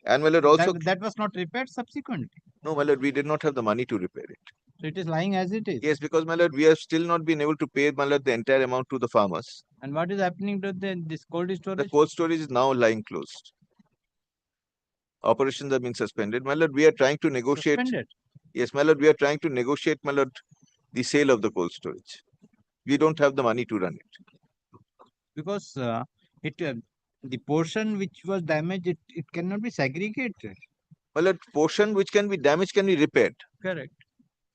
And, my lord, also,
that was not repaired subsequently.
no, my lord, we did not have the money to repair it.
So it is lying as it is.
Yes, because, my lord, we have still not been able to pay, my lord, the entire amount to the farmers.
And what is happening to this cold storage?
The cold storage is now lying closed. Operations have been suspended. My lord, we are trying to negotiate.
Suspended?
Yes, my lord, we are trying to negotiate, my lord, the sale of the cold storage. We don't have the money to run it.
Because the portion which was damaged, it cannot be segregated.
My lord, portion which can be damaged can be repaired.
Correct.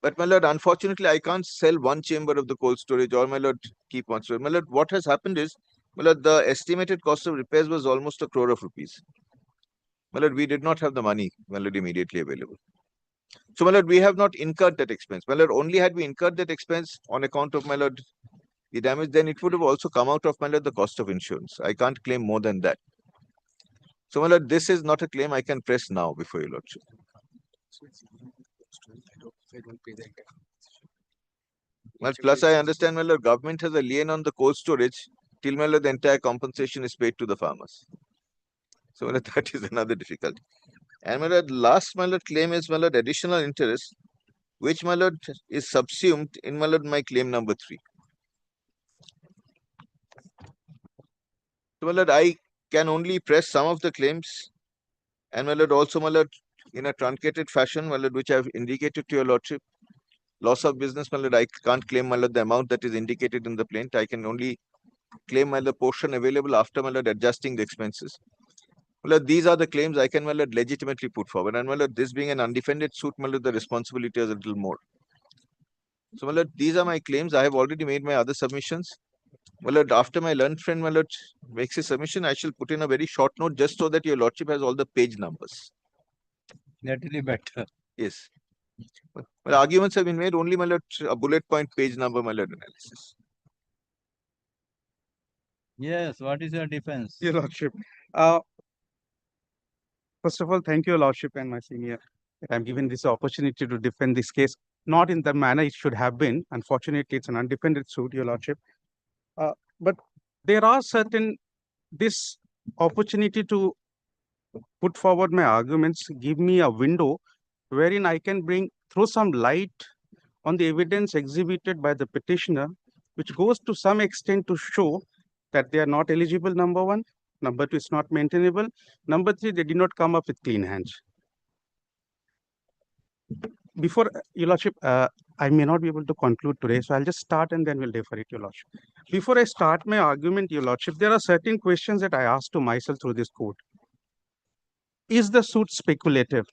But, my lord, unfortunately, I can't sell one chamber of the cold storage, or, my lord, keep one storage. My lord, what has happened is, my lord, the estimated cost of repairs was almost 1 crore of rupees. My lord, we did not have the money, my lord, immediately available. So, my lord, we have not incurred that expense. My lord, only had we incurred that expense on account of, my lord, the damage, then it would have also come out of, my lord, the cost of insurance. I can't claim more than that. So, my lord, this is not a claim I can press now before your lordship. Well, plus I understand, my lord, government has a lien on the cold storage till, my lord, the entire compensation is paid to the farmers. So, my lord, that is another difficulty. And, my lord, last, my lord, claim is, my lord, additional interest, which, my lord, is subsumed in, my lord, my claim number 3. So, my lord, I can only press some of the claims, and, my lord, also, my lord, in a truncated fashion, my lord, which I have indicated to your lordship. Loss of business, my lord, I can't claim, my lord, the amount that is indicated in the plaint. I can only claim, my lord, portion available after, my lord, adjusting the expenses. My lord, these are the claims I can, my lord, legitimately put forward. And, my lord, this being an undefended suit, my lord, the responsibility is a little more. So, my lord, these are my claims. I have already made my other submissions. My lord, after my learned friend, my lord, makes a submission, I shall put in a very short note just so that your lordship has all the page numbers.
That will be better.
Yes. Well, arguments have been made, only, my lord, a bullet point page number, my lord, analysis.
Yes, what is your defense?
Your Lordship. First of all, thank you, Your Lordship, and my senior, that I'm given this opportunity to defend this case, not in the manner it should have been. Unfortunately, it's an undefended suit, Your Lordship. But there are certain, this opportunity to put forward my arguments, give me a window wherein I can throw some light on the evidence exhibited by the petitioner, which goes to some extent to show that they are not eligible, number one. Number two, it's not maintainable. Number three, they did not come up with clean hands. Before, Your Lordship, I may not be able to conclude today, so I'll just start and then we'll defer it, Your Lordship. Before I start my argument, Your Lordship, there are certain questions that I asked to myself through this court. Is the suit speculative?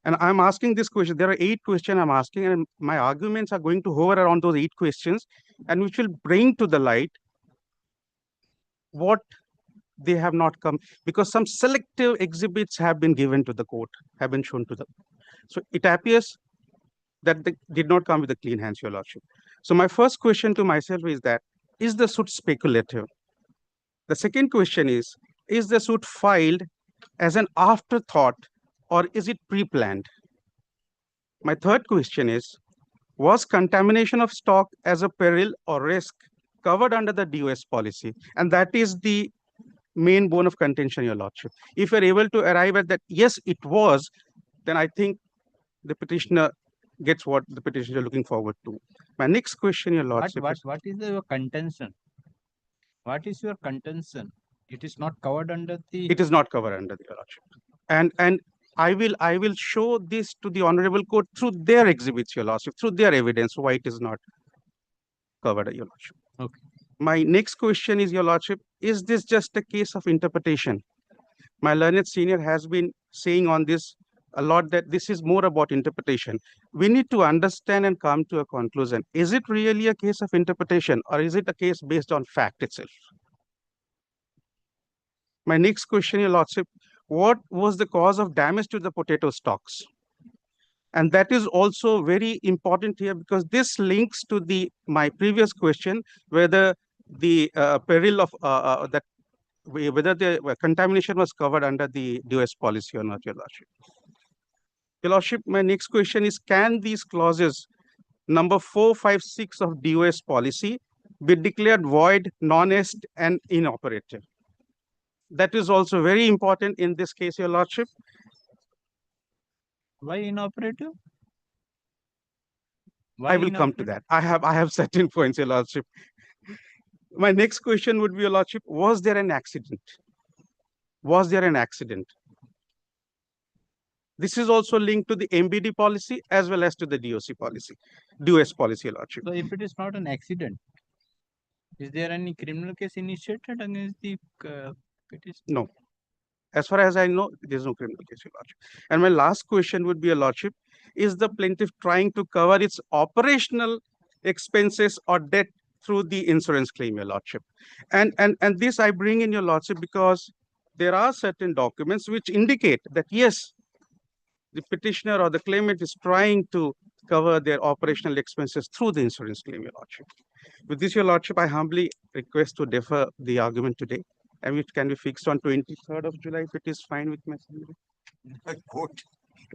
And I'm asking this question. There are 8 questions I'm asking, and my arguments are going to hover around those 8 questions, and which will bring to the light what they have not come, because some selective exhibits have been given to the court, have been shown to them. So it appears that they did not come with a clean hands, Your Lordship. So my first question to myself is that, is the suit speculative? The second question is the suit filed as an afterthought, or is it pre-planned? My third question is, was contamination of stock as a peril or risk covered under the DOS policy? And that is the main bone of contention, Your Lordship. If you're able to arrive at that, yes, it was, then I think the petitioner gets what the petitioner is looking forward to. My next question, Your Lordship.
What is your contention? What is your contention? It is not covered under the.
It is not covered under the Your Lordship. And I will show this to the Honorable Court through their exhibits, Your Lordship, through their evidence why it is not covered, Your Lordship.
Okay.
My next question is, Your Lordship, is this just a case of interpretation? My learned senior has been saying on this a lot that this is more about interpretation. We need to understand and come to a conclusion. Is it really a case of interpretation, or is it a case based on fact itself? My next question, Your Lordship, what was the cause of damage to the potato stalks? And that is also very important here, because this links to my previous question, whether the peril of that whether the contamination was covered under the DOS policy or not, Your Lordship. Your Lordship, my next question is, can these clauses number 4, 5, 6 of DOS policy be declared void, non-est and inoperative? That is also very important in this case, Your Lordship.
Why inoperative? Why
I will come to that. I have certain points, Your Lordship. My next question would be, Your Lordship, was there an accident? Was there an accident? This is also linked to the MBD policy as well as to the DOS policy, Your Lordship.
So if it is not an accident, is there any criminal case initiated against the petition?
No. As far as I know, there is no criminal case, Your Lordship. And my last question would be, Your Lordship, is the plaintiff trying to cover its operational expenses or debt through the insurance claim, Your Lordship? And this I bring in, Your Lordship, because there are certain documents which indicate that, yes, the petitioner or the claimant is trying to cover their operational expenses through the insurance claim, Your Lordship. With this, Your Lordship, I humbly request to defer the argument today, and it can be fixed on 23rd of July if it is fine with my family.
Quote,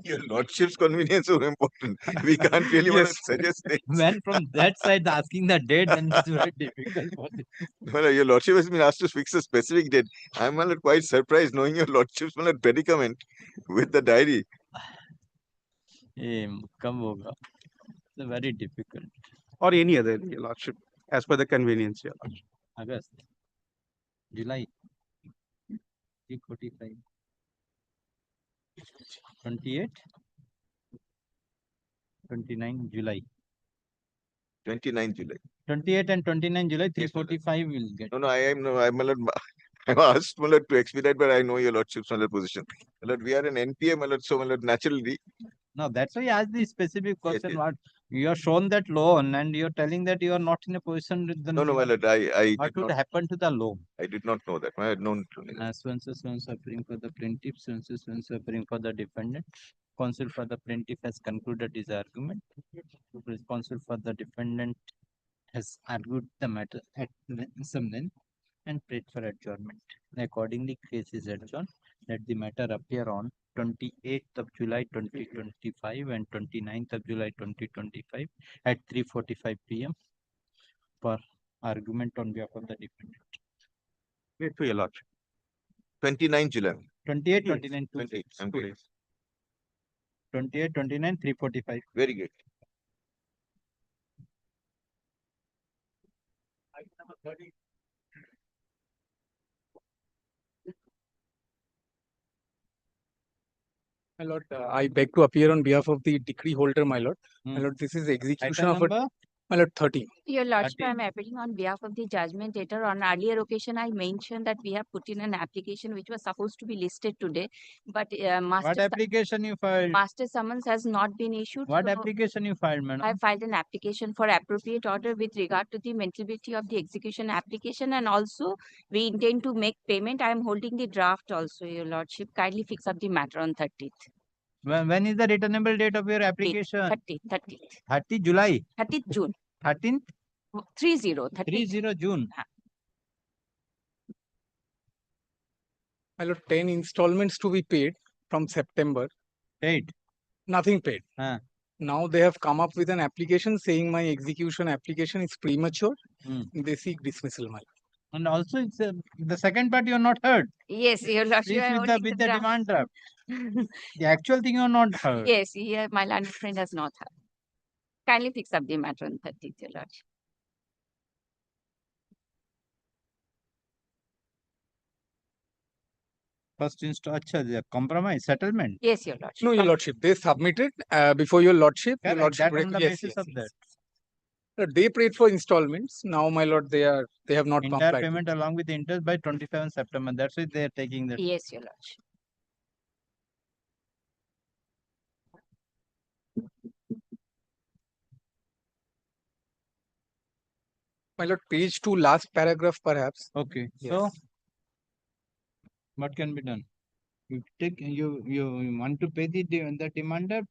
Your Lordship's convenience is important. We can't really want to suggest things.
When from that side asking the date, then it's very difficult for the.
Well, Your Lordship has been asked to fix a specific date. I'm quite surprised knowing Your Lordship's predicament with the diary.
Come hoga. It's very difficult.
Or any other, Your Lordship, as per the convenience, Your Lordship.
August, July, 345, 28, 29 July.
29 July.
28 and 29 July, 345 will get.
No, I'm asked to expedite, but I know Your Lordship's position. We are an NPA, so naturally.
No, that's why I asked the specific question. What you have shown that loan, and you're telling that you are not in a position with the.
No, my lord, I
what would happen to the loan?
I did not know that. I had known.
When suffering for the plaintiff, when suffering for the defendant. Counsel for the plaintiff has concluded his argument. Counsel for the defendant has argued the matter at some length and prayed for adjournment. Accordingly, case is adjourned. Let the matter appear on 28th of July 2025 and 29th of July 2025 at 3:45 p.m. for argument on behalf of the defendant.
Wait for Your Lordship.
29 July.
28, 29,
28. I'm good.
28, 29, 3:45.
Very good.
Item number 30. My lord, I beg to appear on behalf of the decree holder, my lord. My lord, this is execution
Item
of
number?
my lord 30.
Your Lordship,
30.
I am appealing on behalf of the judgment debtor. On earlier occasion, I mentioned that we have put in an application which was supposed to be listed today, but
What application you filed?
master summons has not been issued.
What
so
application you filed, madam?
I filed an application for appropriate order with regard to the mentality of the execution application, and also we intend to make payment. I am holding the draft also, Your Lordship. Kindly fix up the matter on 30th.
When is the returnable date of your application?
30th.
30 July.
30th June.
13th?
30.
June.
My lord, 10 installments to be paid from September.
Paid?
Nothing paid. Now they have come up with an application saying my execution application is premature. They seek dismissal, my lord.
And also, it's the second part you are not heard.
Yes, Your Lordship.
Please
I am
with
holding
the
draft.
demand draft. The actual thing you are not heard.
Yes, my learned friend has not heard. Kindly fix up the matter on 30th, Your Lordship.
First the compromise, settlement.
Yes, your lordship.
No, your lordship, they submitted before your lordship. Your
Correct,
lordship,
that on the
yes,
basis
yes,
of
yes.
that.
No, they paid for installments. Now, my lord, they have not
Entire
complied.
payment along with the interest by 27 September. That's why they are taking that.
Yes, your lordship.
My lord, page 2, last paragraph, perhaps.
Okay,
Yes.
so what can be done? You want to pay the demand debt?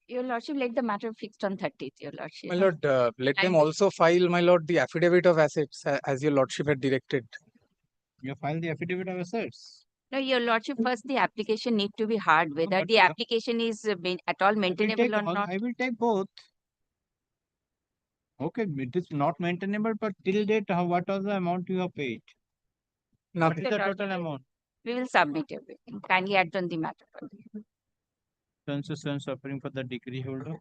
Your lordship, let the matter fixed on 30th, your lordship.
My lord, let them
And-
also file, my lord, the affidavit of assets as your lordship had directed.
You file the affidavit of assets.
No, your lordship, first the application need to be hard, whether
but
the application is at all maintainable or not.
I will take both. Okay, it is not maintainable, but till date, what was the amount you have paid? What
Nothing.
is the total amount?
We will submit everything. Kindly act on the matter.
Census suffering for the degree holder.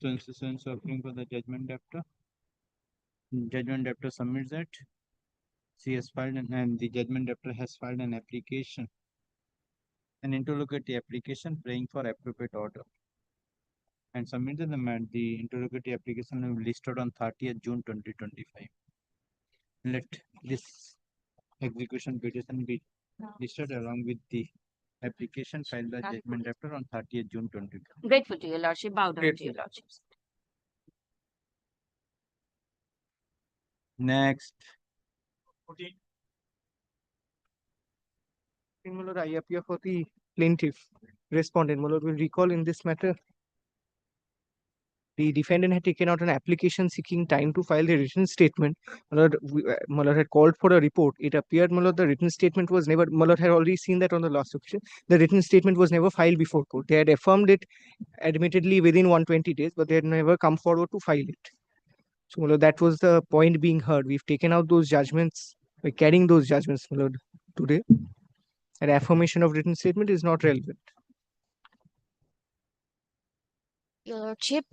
Census suffering for the judgment debtor. Judgment debtor submits that. She has filed and the judgment debtor has filed an application. And interrogatory application praying for appropriate order. And submitted the interrogatory application listed on 30th June 2025. Let this execution petition be listed along with the application filed by judgment debtor on 30th June 2025.
Grateful to your lordship. Bow down to your lordship.
Next.
My lord, I appear for the plaintiff. Respondent, my lord, will recall in this matter. The defendant had taken out an application seeking time to file the written statement. My lord had called for a report. It appeared, my lord, the written statement was never, my lord had already seen that on the last occasion. The written statement was never filed before court. They had affirmed it admittedly within 120 days, but they had never come forward to file it. So, my lord, that was the point being heard. We've taken out those judgments. We're carrying those judgments, my lord, today. An affirmation of written statement is not relevant.
Your lordship,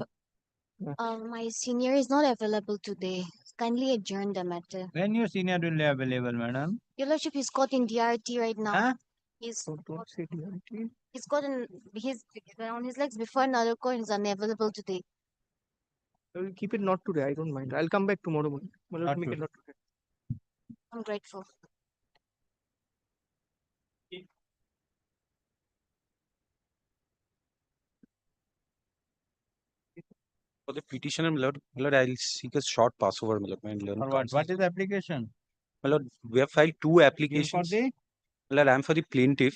my senior is not available today. Kindly adjourn the matter.
When your senior will be available, madam?
Your lordship, he's caught in DRT right now.
Huh?
He's
Don't say DRT.
he's got on his legs before another court is unavailable today.
I will keep it not today. I don't mind. I'll come back tomorrow morning. My lord,
Not
make it
today.
not today.
I'm grateful.
For the petitioner, my lord, I'll seek a short passover, my lord.
For what? What is the application?
My lord, we have filed two applications.
the?
My lord, I'm for the plaintiff.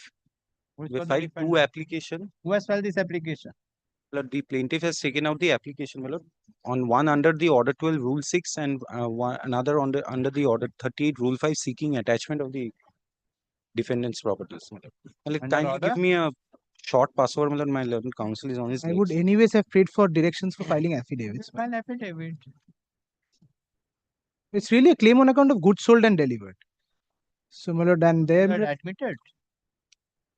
Who is
We
for
have
the
filed two
defendant?
applications.
Who has filed this application?
My lord, the plaintiff has taken out the application, my lord. On one under the order 12 rule 6 and another under the order 38 rule 5 seeking attachment of the defendant's properties. My lord,
Under
kindly
order?
give me a short passover, my lord. My learned counsel is on his
I would
legs.
anyways have prayed for directions for filing affidavits.
File affidavit.
It's really a claim on account of goods sold and delivered. So, my lord, and
That
there
admitted.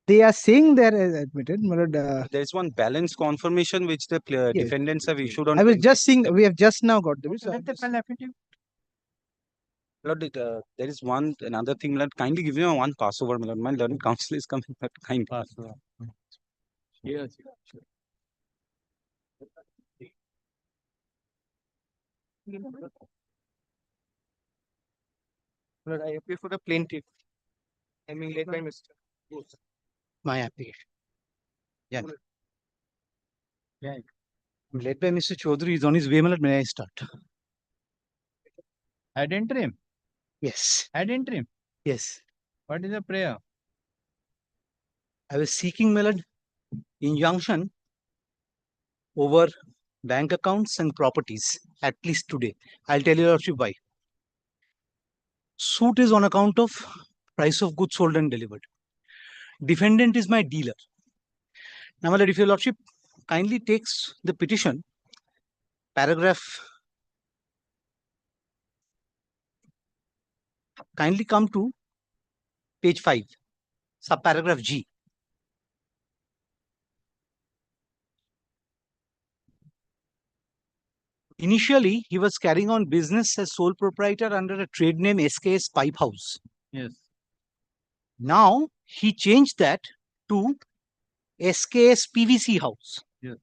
they are saying they're admitted. My lord,
There is one balance confirmation which the
Yes.
defendants have issued on.
I was just seeing, we have just now got the
Let the file affidavit.
Lord, there is another thing. Lord, kindly give me one passover. My lord, my learned counsel is coming. But kindly.
Passover.
Yes.
my lord, I appear for the plaintiff. I mean, led by Mr. My application. Yeah.
Yeah.
Led by Mr. Chaudhary is on his way. My lord, may I start?
Ad interim.
Yes.
Ad interim.
Yes.
What is the prayer?
I was seeking, my lord, injunction over bank accounts and properties, at least today. I'll tell you why. Suit is on account of price of goods sold and delivered. Defendant is my dealer. Now, my lord, if your lordship kindly takes the petition, paragraph, kindly come to page 5, subparagraph G. Initially, he was carrying on business as sole proprietor under a trade name SKS Pipe House.
Yes.
Now,
he changed that to SKS PVC house.
Yes.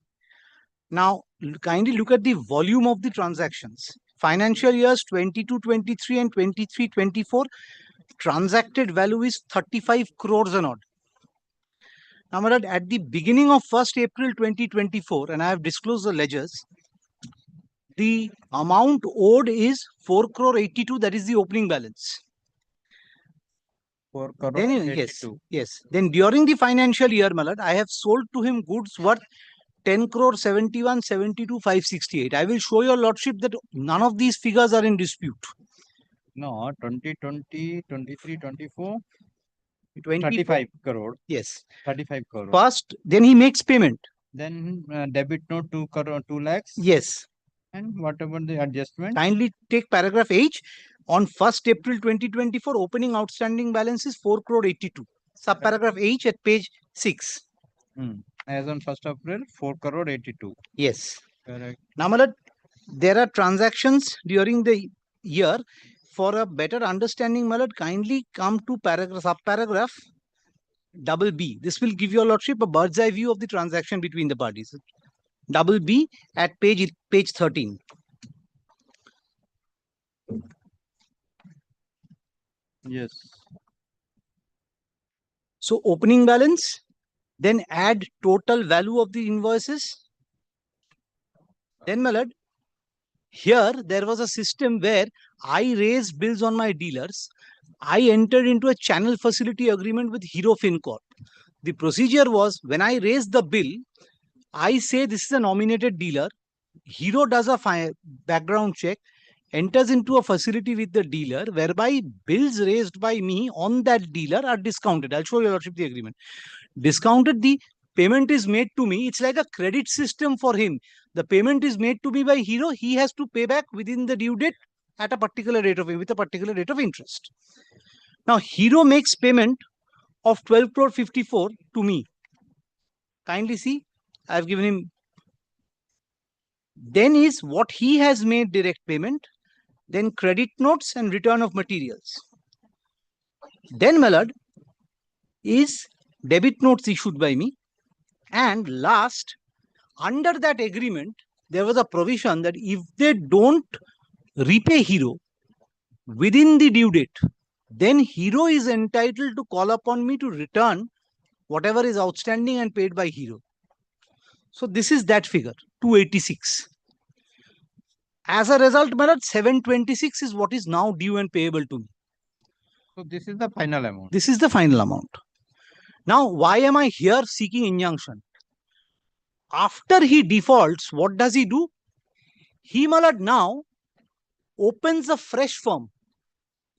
Now, kindly look at the volume of the transactions. Financial years 22-23 and 23-24, transacted value is 35 crores and odd. Now, my lord, at the beginning of 1st April 2024, and I have disclosed the ledgers, the amount owed is 4 crore 82, that is the opening balance.
4 crore
Then,
82.
yes. Then during the financial year, my lord, I have sold to him goods worth 10 crore 71, 72, 568. I will show your lordship that none of these figures are in dispute.
No, 2020, 23, 24.
24.
35 crore.
Yes.
35 crore.
First, then he makes payment.
Then debit note 2 crore, 2 lakhs.
Yes.
And whatever the adjustment.
Kindly take paragraph H. On 1st April 2024, opening outstanding balance is 4 crore 82. Subparagraph H at page 6.
As on 1st April, 4 crore 82.
Yes.
Correct.
Now, my lord, there are transactions during the year. For a better understanding, my lord, kindly come to subparagraph double B. This will give your lordship a bird's eye view of the transaction between the parties. Double B at page 13.
Yes.
So opening balance, then add total value of the invoices. Then, my lord, here there was a system where I raised bills on my dealers. I entered into a channel facility agreement with Hero FinCorp. The procedure was, when I raised the bill, I say this is a nominated dealer. Hero does a background check, enters into a facility with the dealer, whereby bills raised by me on that dealer are discounted. I'll show your lordship the agreement. Discounted, the payment is made to me. It's like a credit system for him. The payment is made to me by Hero. He has to pay back within the due date at a particular rate with a particular rate of interest. Now, Hero makes payment of 12 crore 54 to me. Kindly see, I have given him. Then is what he has made direct payment, then credit notes and return of materials. Then, my lord, is debit notes issued by me. And last, under that agreement, there was a provision that if they don't repay Hero within the due date, then Hero is entitled to call upon me to return whatever is outstanding and paid by Hero. So this is that figure, 286. As a result, my lord, 726 is what is now due and payable to me.
So this is the final amount.
This is the final amount. Now, why am I here seeking injunction? After he defaults, what does he do? He, my lord, now opens a fresh firm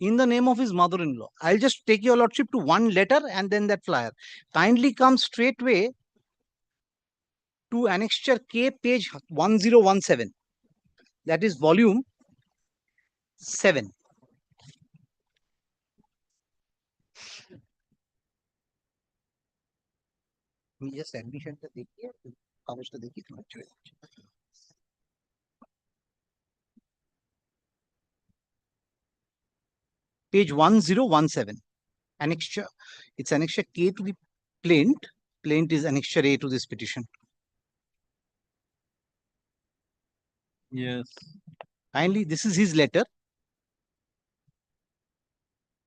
in the name of his mother-in-law. I'll just take your lordship to one letter and then that flyer. Kindly come straightway to annexure K, page 1017. That is volume 7. Just admission to देखिए, कागज तो देखिए थोड़ा अच्छे से. Page 1017. Annexure. It's annexure K to the plaint. Plaint is annexure A to this petition.
Yes.
Kindly, this is his letter.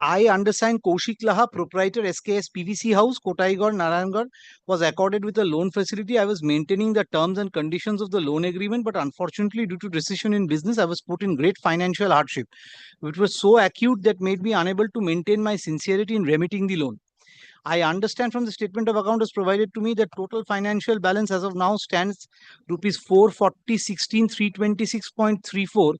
I understand Kaushik Laha, proprietor SKS PVC House, Kotaigarh, Narayangarh, was accorded with a loan facility. I was maintaining the terms and conditions of the loan agreement, but unfortunately, due to recession in business, I was put in great financial hardship, which was so acute that made me unable to maintain my sincerity in remitting the loan. I understand from the statement of account as provided to me that total financial balance as of now stands rupees 440,16,326.34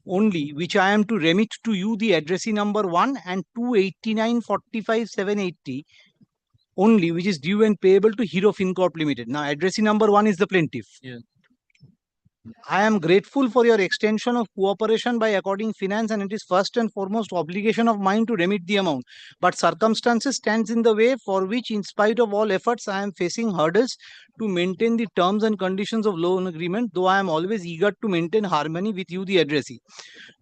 only, which I am to remit to you the addressee number 1 and 289,45,780 only, which is due and payable to Hero FinCorp Limited. Now, addressee number 1 is the plaintiff.
Yes.
I am grateful for your extension of cooperation by according finance, and it is first and foremost obligation of mine to remit the amount. But circumstances stands in the way, for which, in spite of all efforts, I am facing hurdles to maintain the terms and conditions of loan agreement, though I am always eager to maintain harmony with you, the addressee.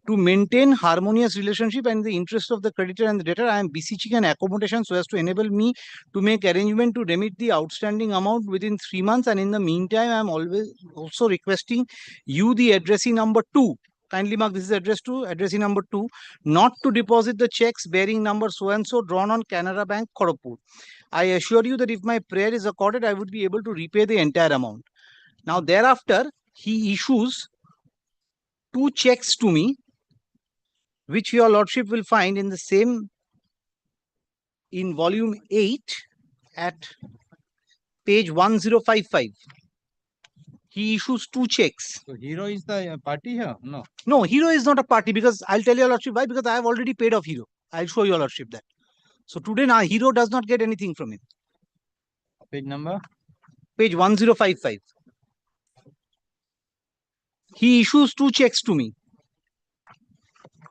To maintain harmonious relationship and the interest of the creditor and the debtor, I am beseeching an accommodation so as to enable me to make arrangement to remit the outstanding amount within 3 months. And in the meantime, I am always also requesting you, the addressee number 2, kindly mark this is address to addressee number 2, not to deposit the checks bearing number so and so drawn on Canara Bank, Kharagpur. I assure you that if my prayer is accorded, I would be able to repay the entire amount. Now, thereafter, he issues 2 checks to me, which your lordship will find in the same, in volume 8 at page 1055. He issues 2 checks.
So Hero is the party here? No.
No, Hero is not a party, because I'll tell your lordship why, because I have already paid off Hero. I'll show your lordship that. So today now Hero does not get anything from him.
Page number?
Page 1055. He issues 2 checks to me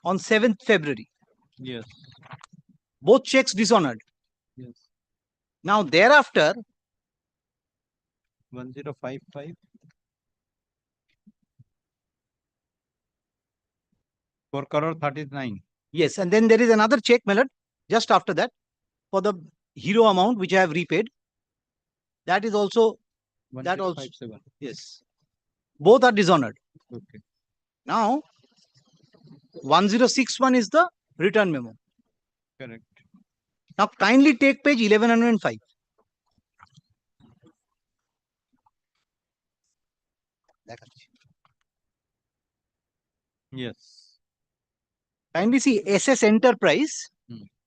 on 7th February.
Yes.
Both checks dishonored.
Yes.
Now thereafter,
1055. 4 crore 39.
yes, and then there is another check, my lord, just after that, for the Hero amount which I have repaid. That is also, that also,
1057.
yes. Both are dishonored.
Okay.
Now, 1061 is the return memo.
Correct.
Now, kindly take page 1105.
Yes.
Kindly see SS Enterprise.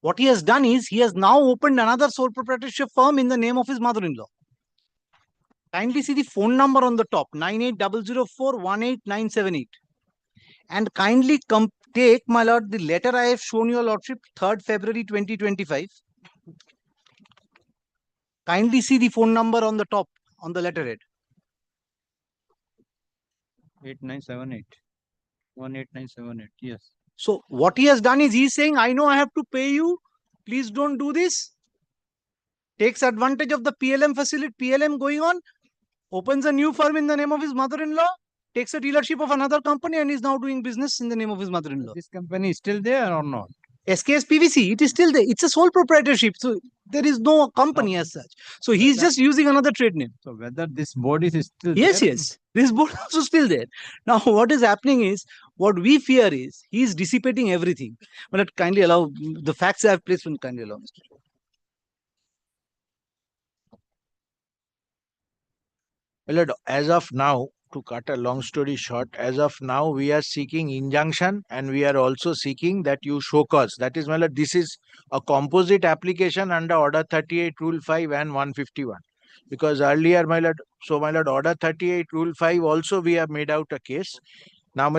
What he has done is, he has now opened another sole proprietorship firm in the name of his mother-in-law. Kindly see the phone number on the top, 9800418978. And kindly take, my lord, the letter I have shown your lordship, 3rd February 2025. Kindly see the phone number on the top, on the letterhead.
8978. 18978. Yes.
So what he has done is, he is saying, I know I have to pay you. Please don't do this. Takes advantage of the PLM facility, PLM going on. Opens a new firm in the name of his mother-in-law. Takes a dealership of another company and is now doing business in the name of his mother-in-law.
This company is still there or not?
SKS PVC, it is still there. It's a sole proprietorship. So there is no company as such. So he's just using another trade name.
So whether this board is still
Yes,
there?
yes. This board is also still there. Now, what is happening is, what we fear is, he is dissipating everything. But kindly allow, the facts I have placed, will kindly allow, Mr.
Well, as of now, to cut a long story short, as of now, we are seeking injunction and we are also seeking that you show cause. That is, this is a composite application under Order 38, Rule 5 and 151. Because earlier, Order 38, Rule 5 also we have made out a case. Now,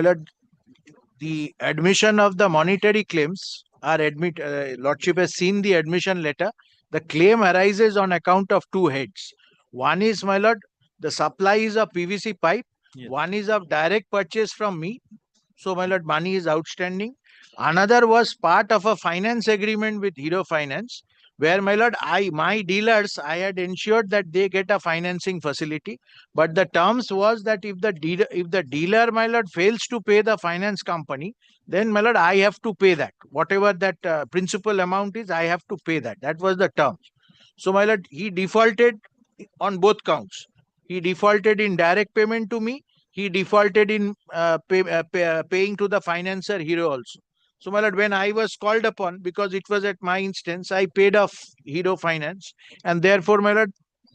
the admission of the monetary claims are Lordship has seen the admission letter. The claim arises on account of 2 heads. One is, the supply is of PVC pipe.
Yes.
One is of direct purchase from me. So, money is outstanding. Another was part of a finance agreement with Hero Finance, where, my dealers, I had ensured that they get a financing facility. But the terms was that if the dealer, fails to pay the finance company, then, I have to pay that. Whatever that principal amount is, I have to pay that. That was the terms. So, he defaulted on both counts. He defaulted in direct payment to me. He defaulted in paying to the financer Hero also. So, when I was called upon, because it was at my instance, I paid off Hero Finance. And therefore,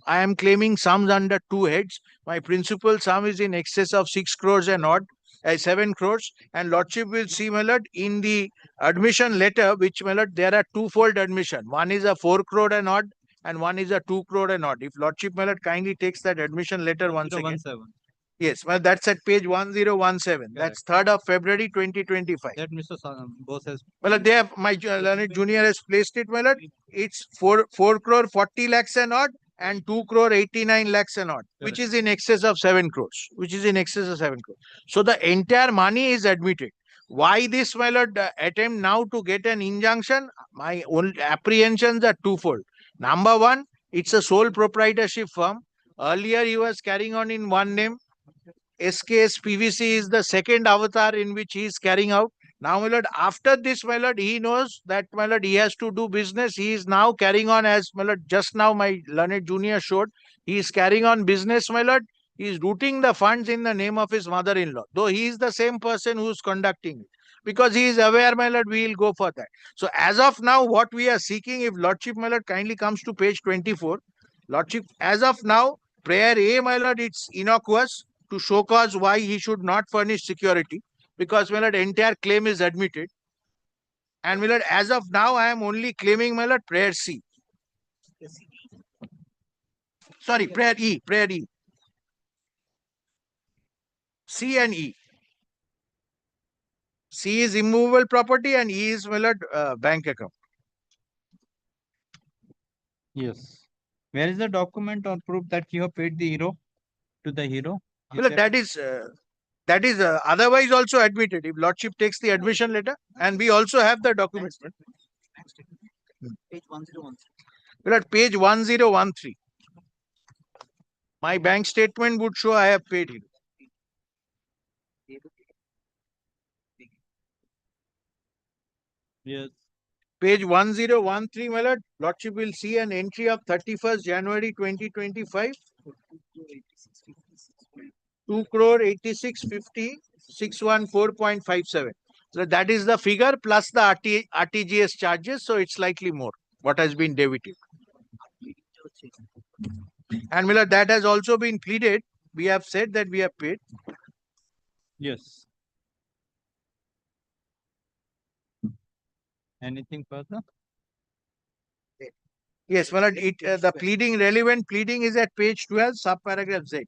I am claiming sums under 2 heads. My principal sum is in excess of 6 crores and odd, 7 crores. And Lordship will see, in the admission letter, which, there are twofold admission. One is a 4 crore and odd, and one is a 2 crore and odd. If Lordship kindly takes that admission letter once again.
17.
Yes, that's at page 1017. That's 3rd of February 2025.
That Mr. Bose has.
They have, my learned junior has placed it, it's 4 crore 40 lakhs and odd and 2 crore 89 lakhs and odd, which is in excess of 7 crores. So the entire money is admitted. Why this, attempt now to get an injunction? My own apprehensions are twofold. Number one, it's a sole proprietorship firm. Earlier, he was carrying on in one name. SKS PVC is the second avatar in which he is carrying out. Now, my lord, after this, my lord, he knows that, my lord, he has to do business. He is now carrying on as, my lord, just now my learned junior showed. He is carrying on business, my lord. He is routing the funds in the name of his mother-in-law, though he is the same person who is conducting it. Because he is aware, my lord, we will go for that. So as of now, what we are seeking, if Lordship, my lord, kindly comes to page 24. Lordship, as of now, prayer A, my lord, it's innocuous to show cause why he should not furnish security. Because, my lord, entire claim is admitted. And, my lord, as of now, I am only claiming, my lord, prayer C. Sorry, prayer E, prayer E. C and E. C is immovable property and E is, my lord, bank account.
Yes. Where is the document or proof that you have paid the hero to the hero?
Well, that is otherwise also admitted. If Lordship takes the admission letter, and we also have the document.
Page 1013.
Well, at page 1013. My bank statement would show I have paid him.
Yes.
Page 1013, my lord, Lordship will see an entry of 31st January 2025. 2 crore 8650 614.57. So that is the figure plus the RTGS charges. So it's slightly more what has been debited. And Miller, that has also been pleaded. We have said that we have paid.
Yes. Anything further?
Yes, well, the pleading, relevant pleading is at page 12, subparagraph Z.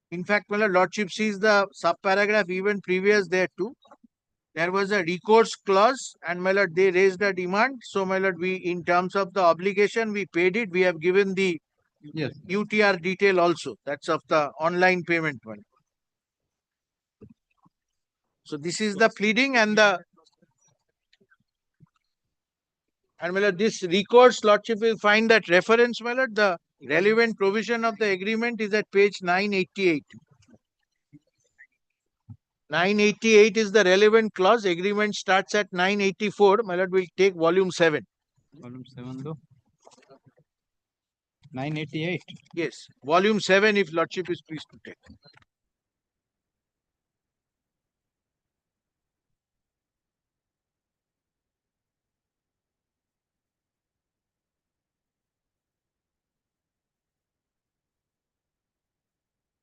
In fact, well, Lordship sees the subparagraph even previous there too. There was a recourse clause and, my lord, they raised a demand. So, my lord, we, in terms of the obligation, we paid it. We have given the UTR detail also. That's of the online payment one. So, this is the pleading and the... And, my lord, this recourse, Lordship will find that reference, my lord, the relevant provision of the agreement is at page 988. 988 is the relevant clause. Agreement starts at 984. My lord, will take volume 7.
Volume 7 though. 988.
Yes, volume 7 if Lordship is pleased to take.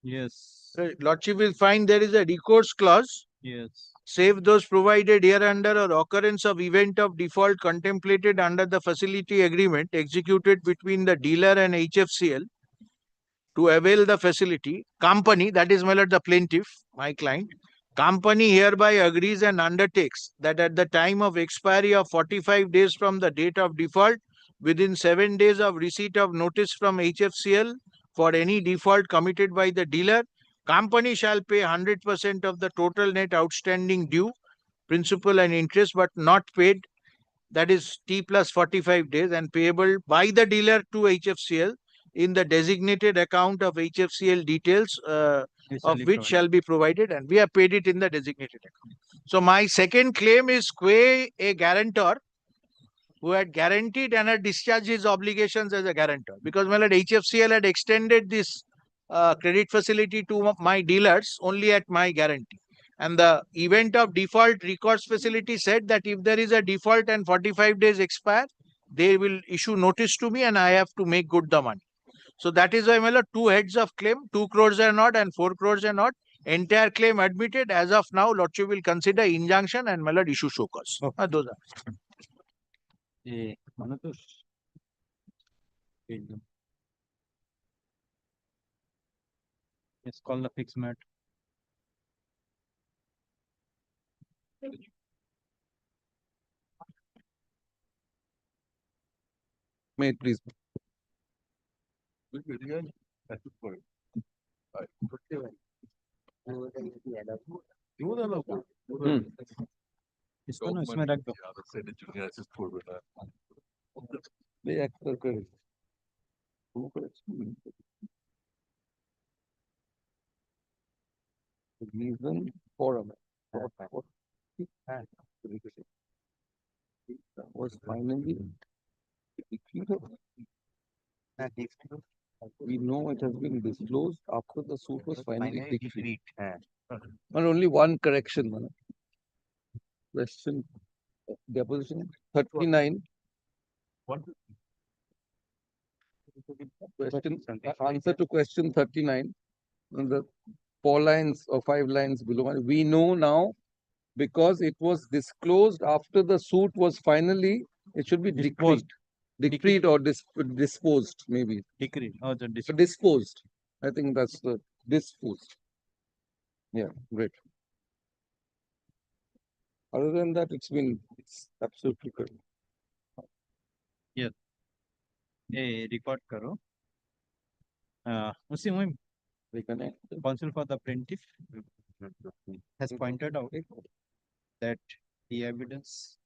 Yes.
Lordship will find there is a recourse clause.
Yes.
Save those provided hereunder or occurrence of event of default contemplated under the facility agreement executed between the dealer and HFCL to avail the facility. Company, that is, my lord, the plaintiff, my client. Company hereby agrees and undertakes that at the time of expiry of 45 days from the date of default, within 7 days of receipt of notice from HFCL for any default committed by the dealer, company shall pay 100% of the total net outstanding due, principal and interest, but not paid, that is T plus 45 days, and payable by the dealer to HFCL in the designated account of HFCL details of which shall be provided, and we have paid it in the designated account. So my second claim is qua a guarantor who had guaranteed and had discharged his obligations as a guarantor. Because, my lord, HFCL had extended this credit facility to my dealers only at my guarantee. And the event of default recourse facility said that if there is a default and 45 days expire, they will issue notice to me and I have to make good the money. So that is why, my lord, two heads of claim, 2 crores are not and 4 crores are not. Entire claim admitted. As of now, Lordship will consider injunction and, my lord, issue show cause. Those are.
It's called the fixed mat.
May it please.
इसको ना इसमें रख दो।
reason for was finally we know it has been disclosed after the suit was finally decreed. But only one correction, Mana. Question deposition 39. Question answer to question 39. On the 4 lines or 5 lines below. We know now because it was disclosed after the suit was finally, it should be decreed. Decreed or disposed, maybe.
Decreed. Oh, the
disposed. I think that's the disposed. Yeah, great. Other than that, it's absolutely good.
Yes. A record karo. उसी में counsel for the plaintiff has pointed out that the evidence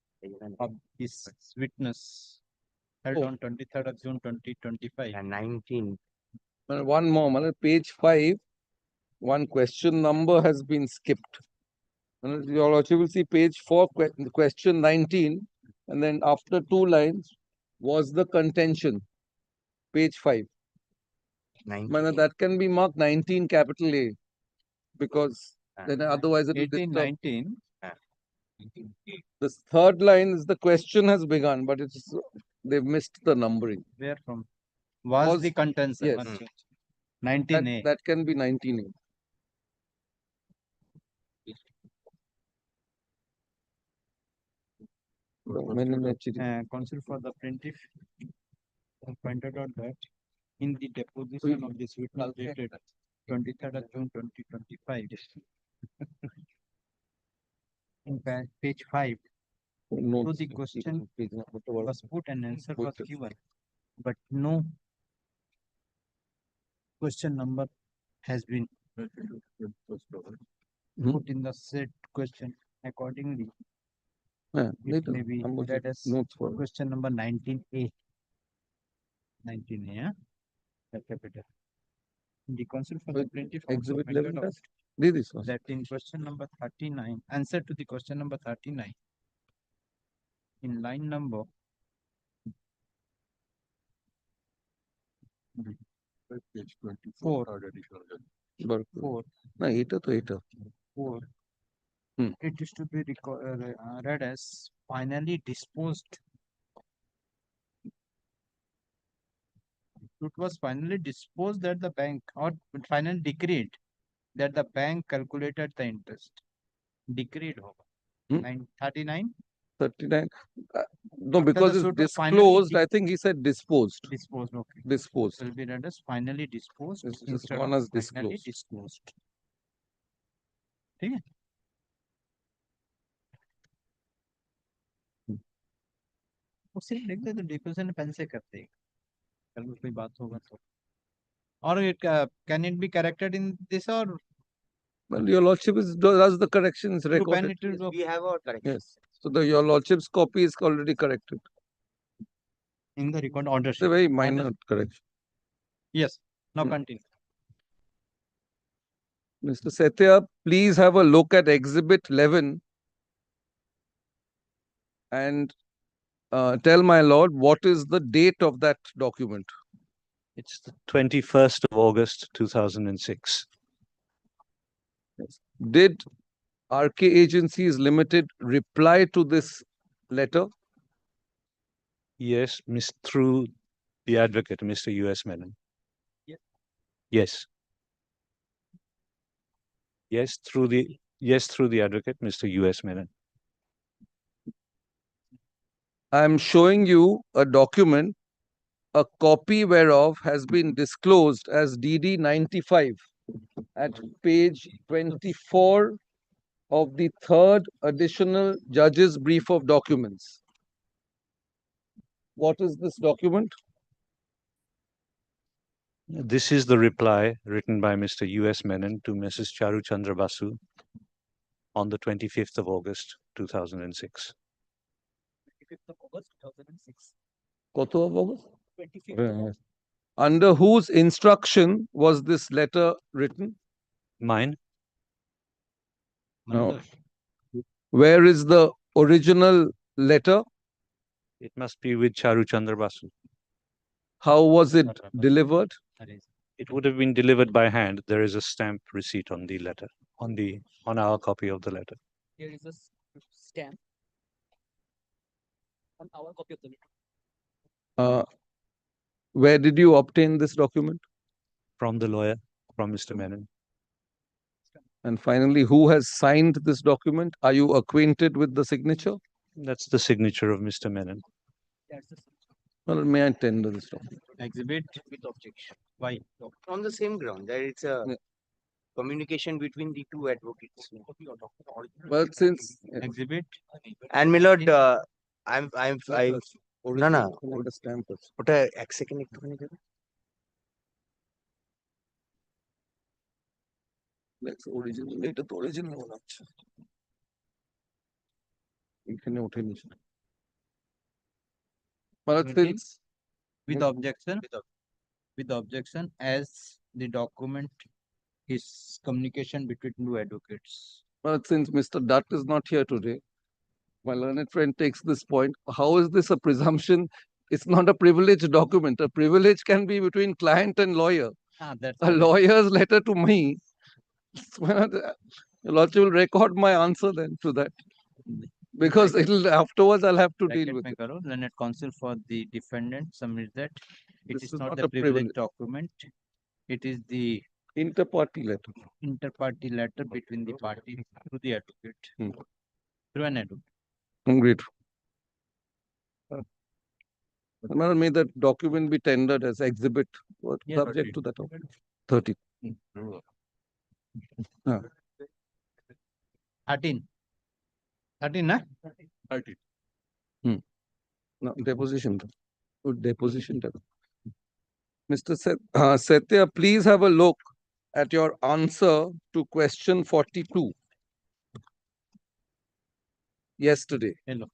of this witness held on 23rd of June 2025 and 19.
One more, page 5, one question number has been skipped. Your Lordship will see page 4, question 19, and then after 2 lines was the contention. Page 5. That can be marked 19 capital A because then otherwise it will
18,
disturb.
19.
The third line is the question has begun, but it's they've missed the numbering.
Where from? Was the contention?
Yes.
19A.
That can be 19A.
Counsel for the plaintiff pointed out that in the deposition of this witness dated 23rd of June 2025, in page 5, to the question was put and answer was given, but no question number has been put in the said question. Accordingly, it may be read as question number 19A. 19A, yeah? Capital. The counsel for the plaintiff also
Exhibit
pointed
11
out that in question number 39, answer to the question number 39, in line number 4, it is to be read as finally disposed. It was finally disposed that the bank, or finally decreed that the bank calculated the interest. Decreed. 39?
39. No, because it's disclosed. I think he said disposed.
Disposed, okay.
Disposed.
It will be read as finally disposed.
It's
instead
one
of
as
finally
disclosed.
disclosed. ठीक है? उसे लिख दे तो difference pen से करते हैं कल कोई बात होगा तो और it can it be corrected in this or
Well, your lordship does the corrections recorded.
we have our correction
Yes. So your lordship's copy is already corrected.
in the record order.
It's a very minor correction.
Yes. Now continue.
Mr. Setia, please have a look at Exhibit 11 and tell my lord what is the date of that document.
It's the 21st of August, 2006.
Yes. Did RK Agencies Limited reply to this letter?
Yes, through the advocate, Mr. U.S. Menon.
Yes.
Yes. Yes, through the advocate, Mr. U.S. Menon.
I am showing you a document, a copy whereof has been disclosed as DD 95 at page 24 of the 3rd additional judge's brief of documents. What is this document?
This is the reply written by Mr. U.S. Menon to Mrs. Charu Chandra Basu on the 25th of August, 2006.
25th of August 2006.
Koto of August?
25th.
Yes. Under whose instruction was this letter written?
Mine.
No. Where is the original letter?
It must be with Charu Chandra Basu.
How was it delivered?
It would have been delivered by hand. There is a stamp receipt on the letter, on our copy of the letter.
Here is a stamp on our copy of the letter.
Where did you obtain this document?
From the lawyer, from Mr. Menon.
And finally, who has signed this document? Are you acquainted with the signature?
That's the signature of Mr. Menon.
Well, may I tender this document?
Exhibit with objection. Why? On the same ground that it's a communication between the two advocates.
Well, since
Exhibit. And my lord, I no, no.
stamp
ওটা এক second একটুখানি দেবে
original এটা তো original মনে হচ্ছে এখানে ওঠেনি
with objection as the document is communication between two advocates.
Well, since Mr. Dutt is not here today, my learned friend takes this point. How is this a presumption? It's not a privileged document. A privilege can be between client and lawyer. A lawyer's letter to me. Your Lordship will record my answer then to that. Because it'll afterwards I'll have to deal with it.
Learned counsel for the defendant submits that it
This
is
is
not
not
the
a
privileged
privilege.
document. It is the
Inter-party letter.
Inter-party letter between the party to the advocate. Through an advocate.
I'm grateful. Madam, may that document be tendered as exhibit subject to that. 30.
13. 13, na?
30. No, deposition. Deposition. Mr. Satya, please have a look at your answer to question 42. Yesterday.
Hello.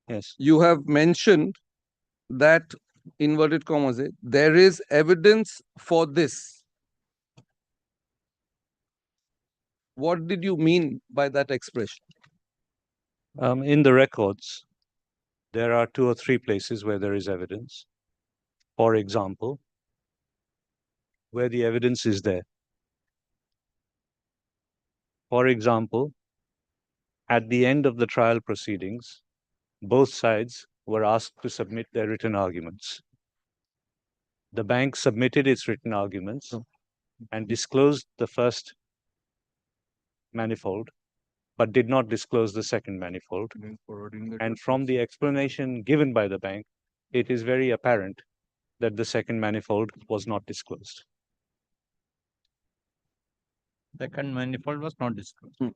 Yes.
You have mentioned that inverted commas, there is evidence for this. What did you mean by that expression?
In the records, there are 2 or 3 places where there is evidence. For example, where the evidence is there. For example, at the end of the trial proceedings, both sides were asked to submit their written arguments. The bank submitted its written arguments and disclosed the first manifold, but did not disclose the second manifold. And from the explanation given by the bank, it is very apparent that the second manifold was not disclosed.
Second manifold was not disclosed.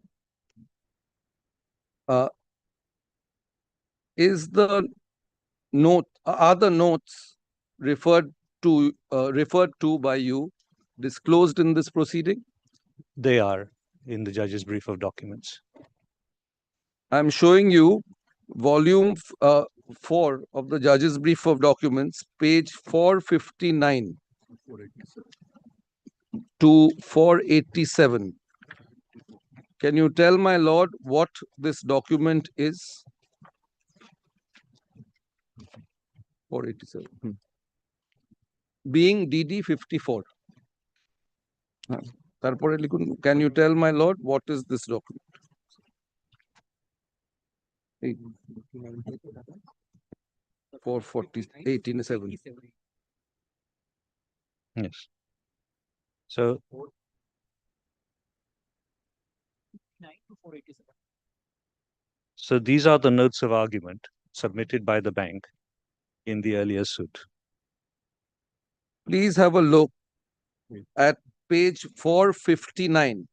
Is the note, are the notes referred to by you disclosed in this proceeding?
They are in the judge's brief of documents.
I'm showing you volume 4 of the judge's brief of documents, page 459 to 487. Can you tell my lord what this document is? 487. Being DD 54. তারপরে লিখুন, can you tell my lord what is this document? 440, 1887.
Yes. So, so these are the notes of argument submitted by the bank in the earlier suit.
Please have a look at page 459.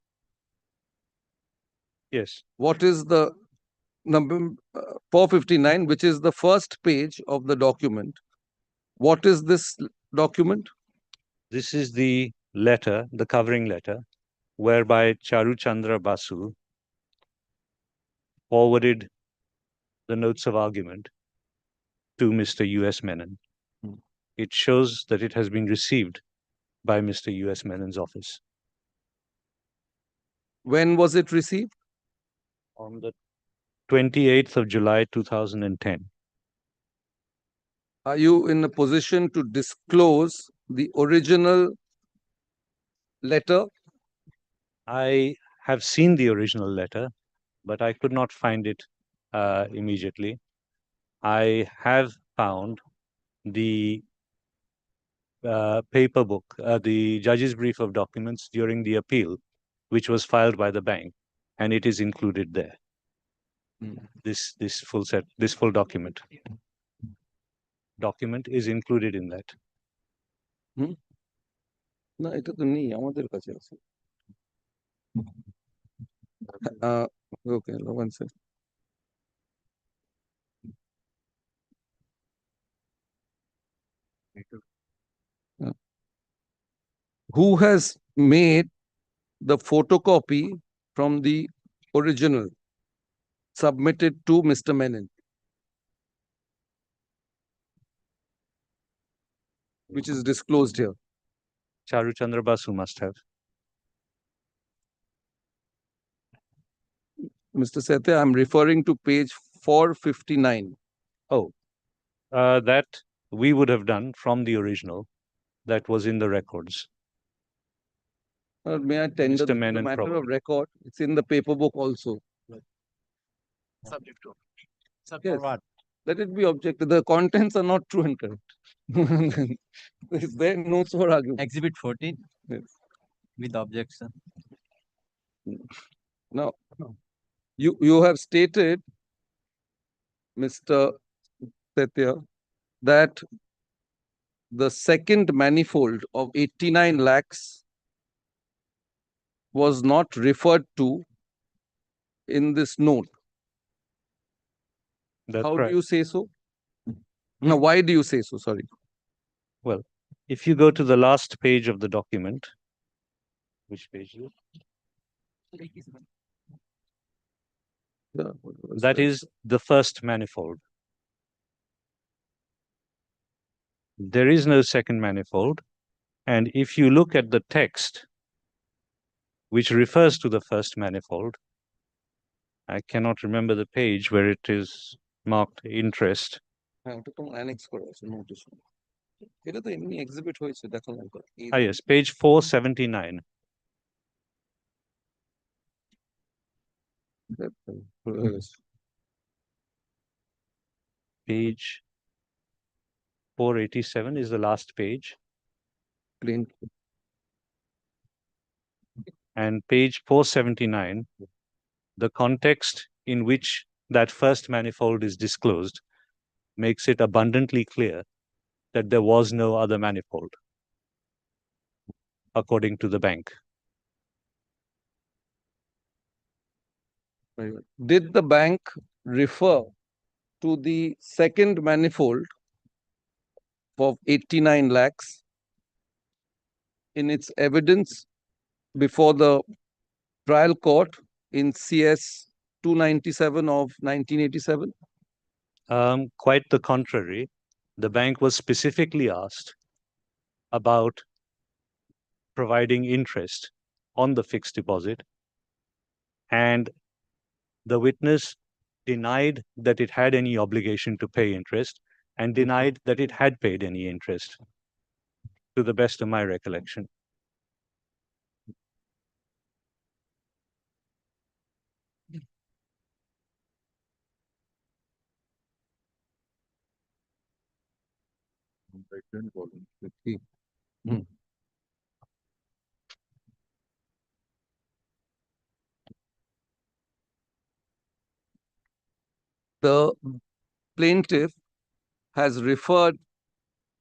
Yes.
What is the number 459, which is the first page of the document? What is this document?
This is the letter, the covering letter, whereby Charu Chandra Basu forwarded the notes of argument to Mr. U.S. Menon. It shows that it has been received by Mr. U.S. Menon's office.
When was it received?
On the 28th of July, 2010.
Are you in a position to disclose the original letter?
I have seen the original letter, but I could not find it immediately. I have found the paper book, the judge's brief of documents during the appeal, which was filed by the bank, and it is included there. This full document is included in that.
না এটা তো নেই আমাদের কাছে আছে okay one second. Who has made the photocopy from the original submitted to Mr. Menon, which is disclosed here?
Charu Chandra Basu must have.
Mr. Sethe, I'm referring to page 459.
Oh, that we would have done from the original that was in the records.
May I tender
Mr.
the
Menon
matter of
probably.
record? It's in the paper book also.
Subject to.
Yes. Let it be objected. The contents are not true and correct. Is there notes for argument?
Exhibit 14
Yes.
with objection.
Now, you have stated, Mr. Setya, that the second manifold of 89 lakhs was not referred to in this note.
That's
How
right.
do you say so? No, why do you say so? Sorry.
Well, if you go to the last page of the document, which page is it? That is the first manifold. There is no second manifold. And if you look at the text, which refers to the first manifold, I cannot remember the page where it is marked interest.
Annex করা আছে notice. এটা তো এমনি exhibit হয়েছে দেখো না একবার।
Ah, yes, page 479. Page 487 is the last page. And page 479, the context in which that first manifold is disclosed makes it abundantly clear that there was no other manifold, according to the bank.
Did the bank refer to the second manifold of 89 lakhs in its evidence before the trial court in CS 297 of 1987?
Quite the contrary. The bank was specifically asked about providing interest on the fixed deposit, and the witness denied that it had any obligation to pay interest and denied that it had paid any interest, to the best of my recollection.
The plaintiff has referred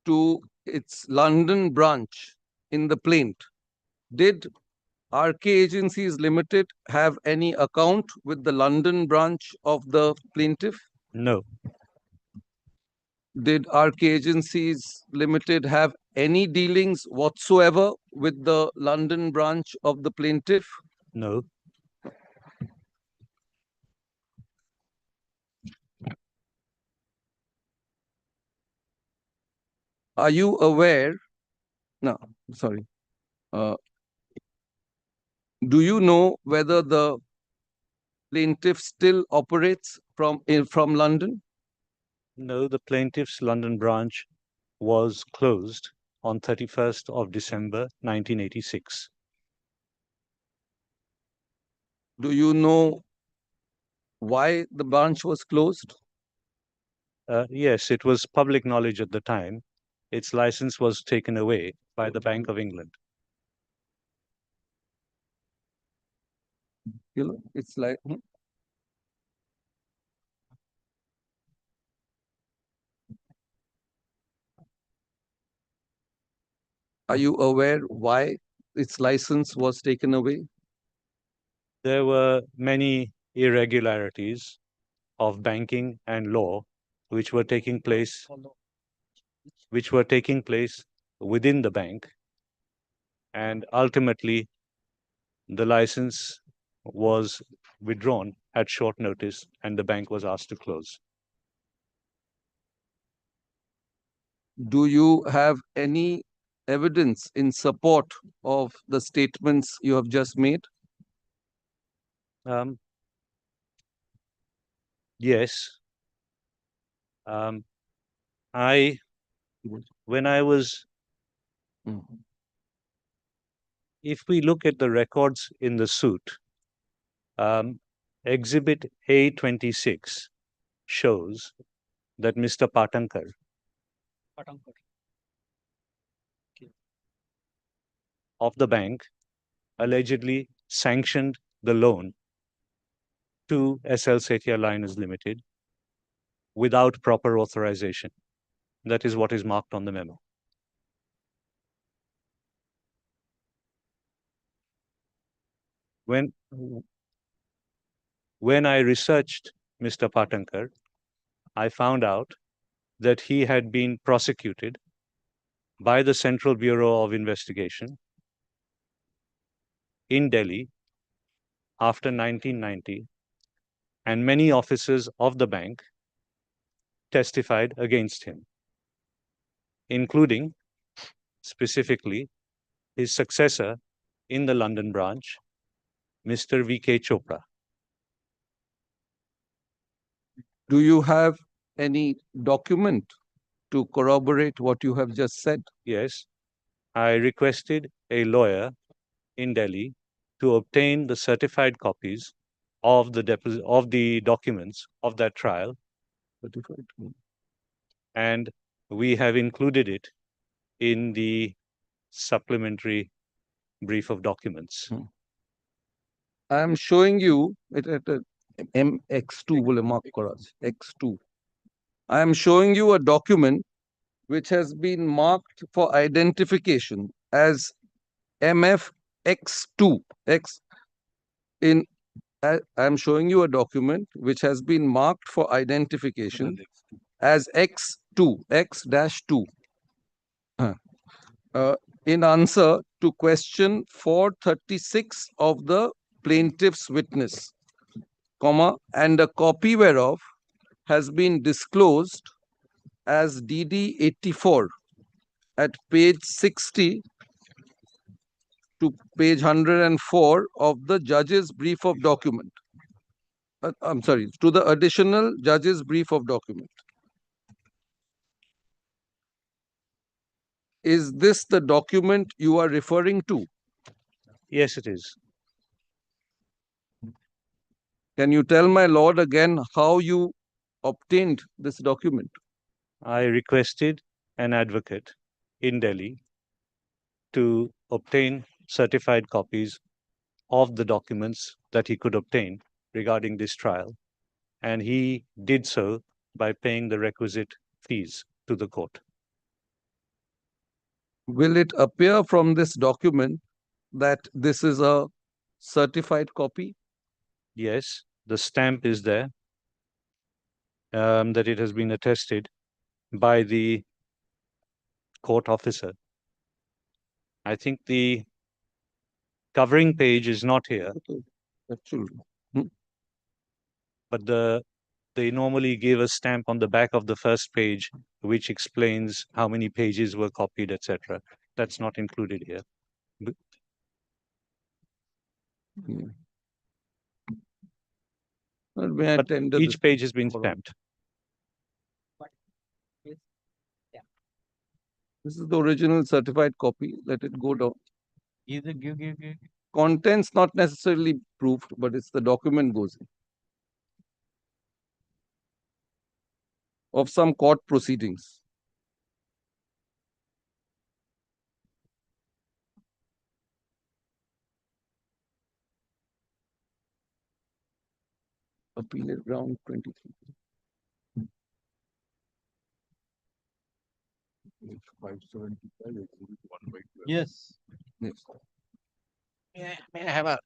to its London branch in the plaint. Did RK Agencies Limited have any account with the London branch of the plaintiff?
No.
Did RK Agencies Limited have any dealings whatsoever with the London branch of the plaintiff?
No.
Are you aware? No, sorry. Do you know whether the plaintiff still operates from London?
No, the plaintiff's London branch was closed on 31st of December 1986.
Do you know why the branch was closed?
Yes, it was public knowledge at the time. Its license was taken away by the Bank of England.
You know, it's like Are you aware why its license was taken away?
There were many irregularities of banking and law which were taking place within the bank, and ultimately the license was withdrawn at short notice and the bank was asked to close.
Do you have any evidence in support of the statements you have just made?
Yes. When I was, if we look at the records in the suit, Exhibit A26 shows that Mr. Patankar of the bank allegedly sanctioned the loan to SL Setia Liners Limited without proper authorization. That is what is marked on the memo. When I researched Mr. Patankar, I found out that he had been prosecuted by the Central Bureau of Investigation in Delhi after 1990, and many officers of the bank testified against him, including specifically his successor in the London branch, Mr. V.K. Chopra.
Do you have any document to corroborate what you have just said?
Yes, I requested a lawyer in Delhi to obtain the certified copies of the documents of that trial, and we have included it in the supplementary brief of documents.
I am showing you it at MX2 bole mark kora ache, X2. I am showing you a document which has been marked for identification as MFX2. I am showing you a document which has been marked for identification as X2, X-2. In answer to question 436 of the plaintiff's witness, and a copy whereof has been disclosed as DD 84 at page 60 to page 104 of the judge's brief of document. I'm sorry, to the additional judge's brief of document. Is this the document you are referring to?
Yes, it is.
Can you tell my lord again how you obtained this document?
I requested an advocate in Delhi to obtain certified copies of the documents that he could obtain regarding this trial, and he did so by paying the requisite fees to the court.
Will it appear from this document that this is a certified copy?
Yes, the stamp is there, that it has been attested by the court officer. I think the covering page is not here,
Absolutely.
but the they normally give a stamp on the back of the first page, which explains how many pages were copied, etc. That's not included here. But each page has been stamped.
This is the original certified copy. Let it go down.
Either give.
Contents not necessarily proved, but it's the document goes in. Of some court proceedings. Appeal ground 23.
Yes.
Yes.
May I have a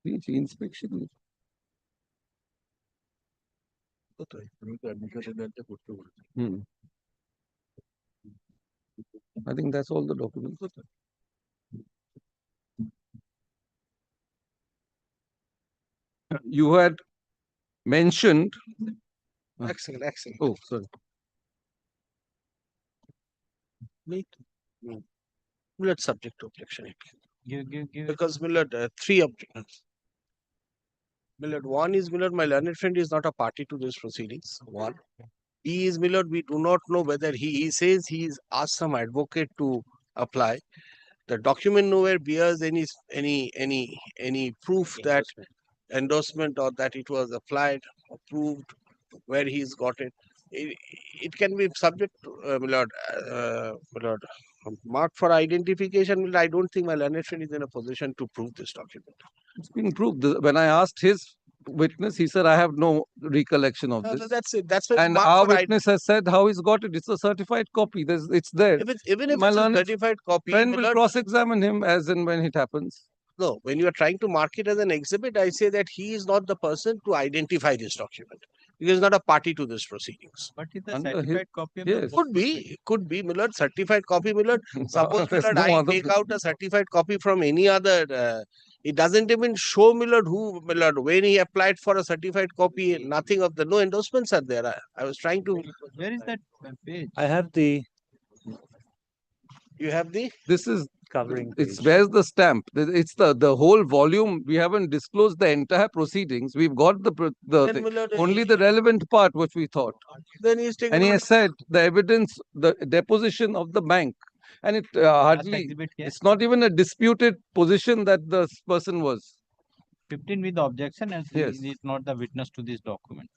Page inspection. I think that's all the documents. You had mentioned.
Excellent.
Oh, sorry.
Millard subject to objection.
Give.
Because Millard, three objections. Millard, one is Millard, my learned friend is not a party to these proceedings. One. He is Millard, we do not know whether he says he's asked some advocate to apply. The document nowhere bears any proof that endorsement or that it was applied, approved, where he's got it. It can be subject to Millard, marked for identification. Millard, I don't think my learned friend is in a position to prove this document.
It's been proved. When I asked his witness, he said, I have no recollection of this.
That's it. That's what
And our witness has said how he's got it. It's a certified copy. It's there.
Even if
My
it's a
learned
certified copy,
friend will
Millard,
cross-examine him as and when it happens.
no, when you are trying to mark it as an exhibit, I say that he is not the person to identify this document. He is not a party to this proceedings.
But it's a certified copy of the
Could be, Millard, certified copy, Millard. Suppose,
There's
Millard,
no
I
other
take out a certified copy from any other, it doesn't even show Millard Millard, when he applied for a certified copy, nothing of the, no endorsements are there. I was trying to.
Where is that page?
I have the.
You have the?
This is
covering.
Where's the stamp? It's the whole volume. We haven't disclosed the entire proceedings. We've got the thing.
Millard,
Only the relevant part which we thought.
Then he's taken.
And he has said the evidence, the deposition of the bank, and it hardly. It's not even a disputed position that the person was.
15 with the objection, and
Yes.
he is not the witness to this document.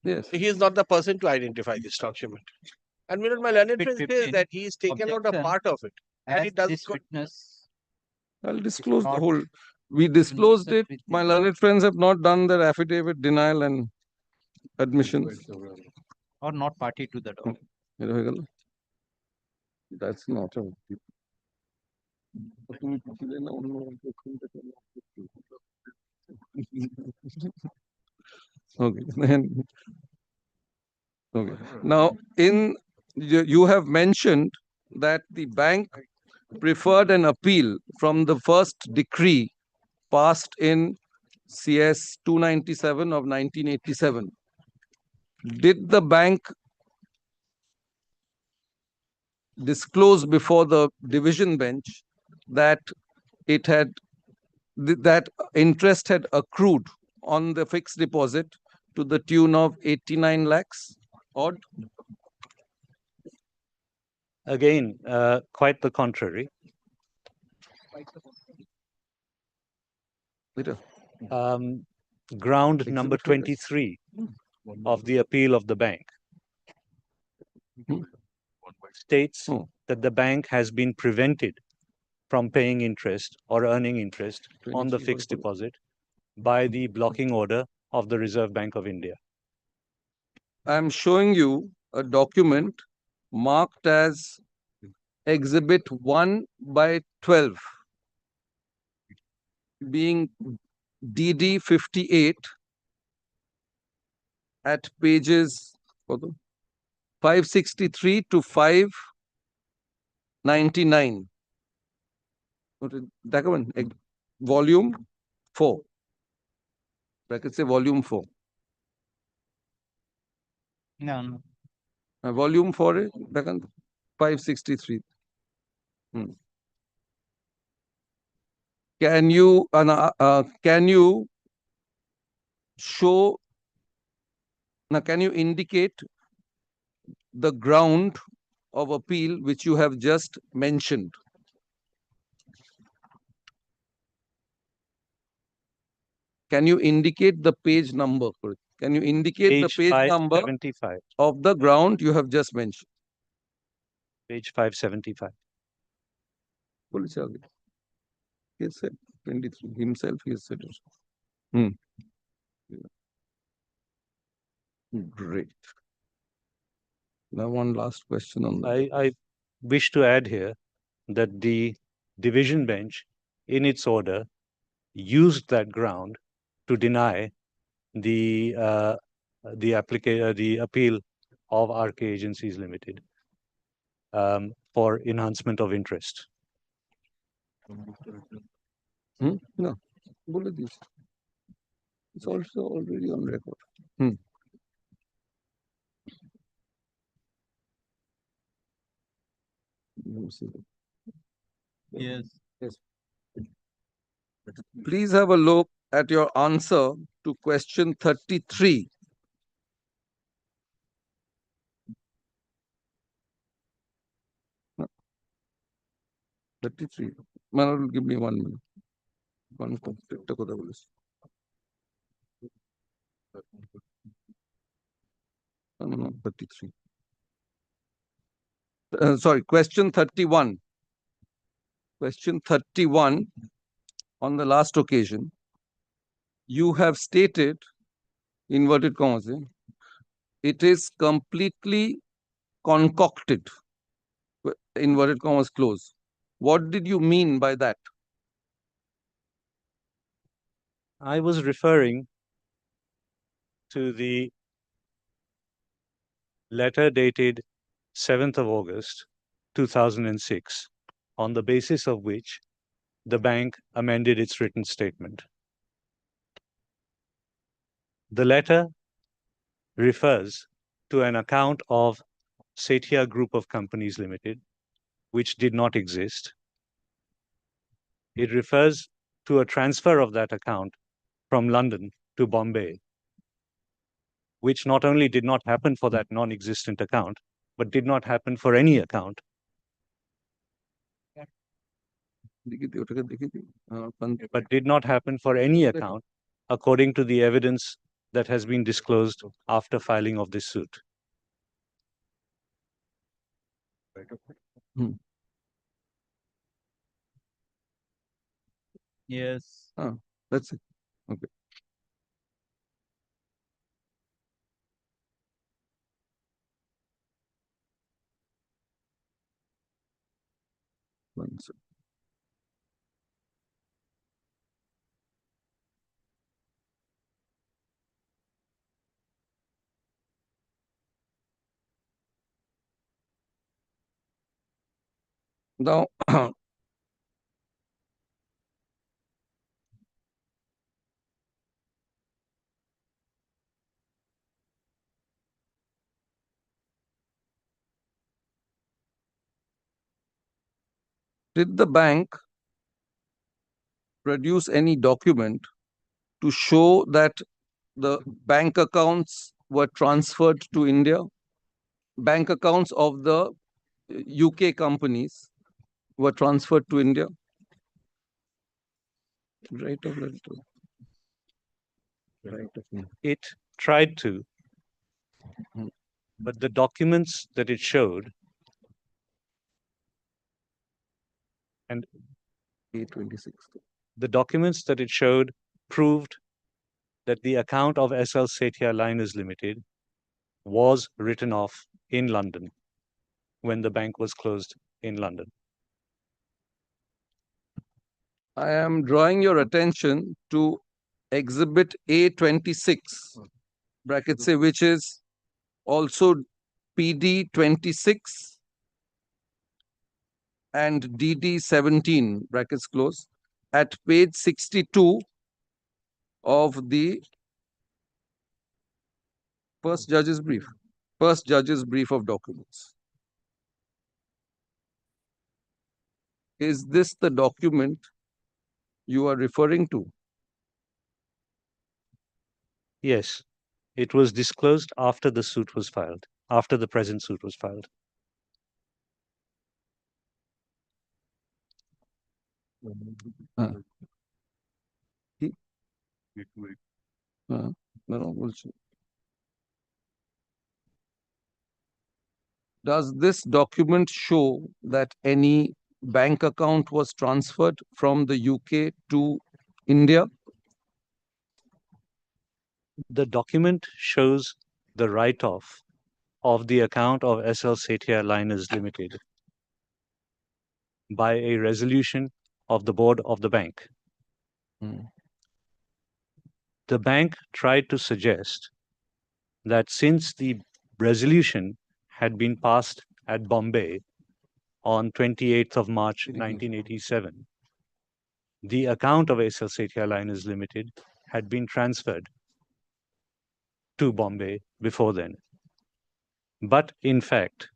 Yes.
He is not the person to identify this document. And Millard, my learned friend says that he is taken out a part of it. And it does
this witness.
I'll disclose the whole. We disclosed it. My learned friends have not done their affidavit denial and admissions.
Or not party to the document.
That's not a. Okay. Okay. Now, you have mentioned that the bank preferred an appeal from the first decree passed in CS 297 of 1987. Did the bank disclose before the division bench that it had that interest had accrued on the fixed deposit to the tune of 89 lakhs odd?
Again, quite the contrary. Ground number 23 of the appeal of the bank states that the bank has been prevented from paying interest or earning interest on the fixed deposit by the blocking order of the Reserve Bank of India.
I'm showing you a document marked as Exhibit 1/12, being DD 58 at pages 563 to 599. Document, volume 4. bracket say volume 4.
No.
Volume 4 is 563. Can you show, now can you indicate the ground of appeal which you have just mentioned? Can you indicate the page number? Can you indicate the page number
575.
of the ground you have just mentioned?
Page 575.
He has said 23 himself, he has said it. Great. Now one last question on that.
I wish to add here that the division bench, in its order, used that ground to deny the appeal of RK Agencies Limited for enhancement of interest.
No, it's also already on record.
Yes.
Please have a look at your answer to question 33. Manoj, give me 1 minute. No, 33. Sorry, question 31. Question 31, on the last occasion, you have stated, inverted commas, it is completely concocted, inverted commas close. What did you mean by that?
I was referring to the letter dated 7th of August, 2006, on the basis of which the bank amended its written statement. The letter refers to an account of Sethia Group of Companies Limited, which did not exist. It refers to a transfer of that account from London to Bombay, which not only did not happen for that non-existent account, but did not happen for any account. But did not happen for any account, according to the evidence that has been disclosed after filing of this suit.
Yes.
That's it. Okay. One second. Now, did the bank produce any document to show that the bank accounts were transferred to India? Bank accounts of the UK companies were transferred to India? Right of letter.
It tried to, but the documents that it showed, and
A26.
The documents that it showed proved that the account of SL Sethia Liners Limited was written off in London when the bank was closed in London.
I am drawing your attention to exhibit A26, bracket say, which is also PD 26 and DD 17, brackets close, at page 62 of the First judge's brief. First judge's brief of documents. Is this the document you are referring to?
Yes, it was disclosed after the suit was filed, after the present suit was filed.
Does this document show that any bank account was transferred from the UK to India?
The document shows the write-off of the account of SL Setia Liners Limited by a resolution of the board of the bank. The bank tried to suggest that since the resolution had been passed at Bombay on 28th of March 1987, the account of SL Setia Liners Limited had been transferred to Bombay before then. But in fact,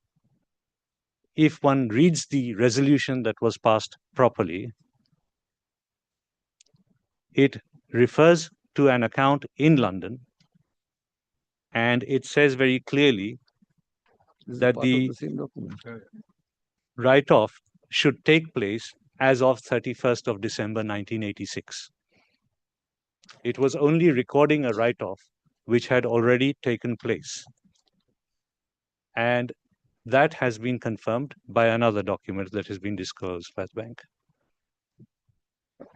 if one reads the resolution that was passed properly, it refers to an account in London, and it says very clearly that the write-off should take place as of 31st of December 1986. It was only recording a write-off which had already taken place. And that has been confirmed by another document that has been disclosed by the bank.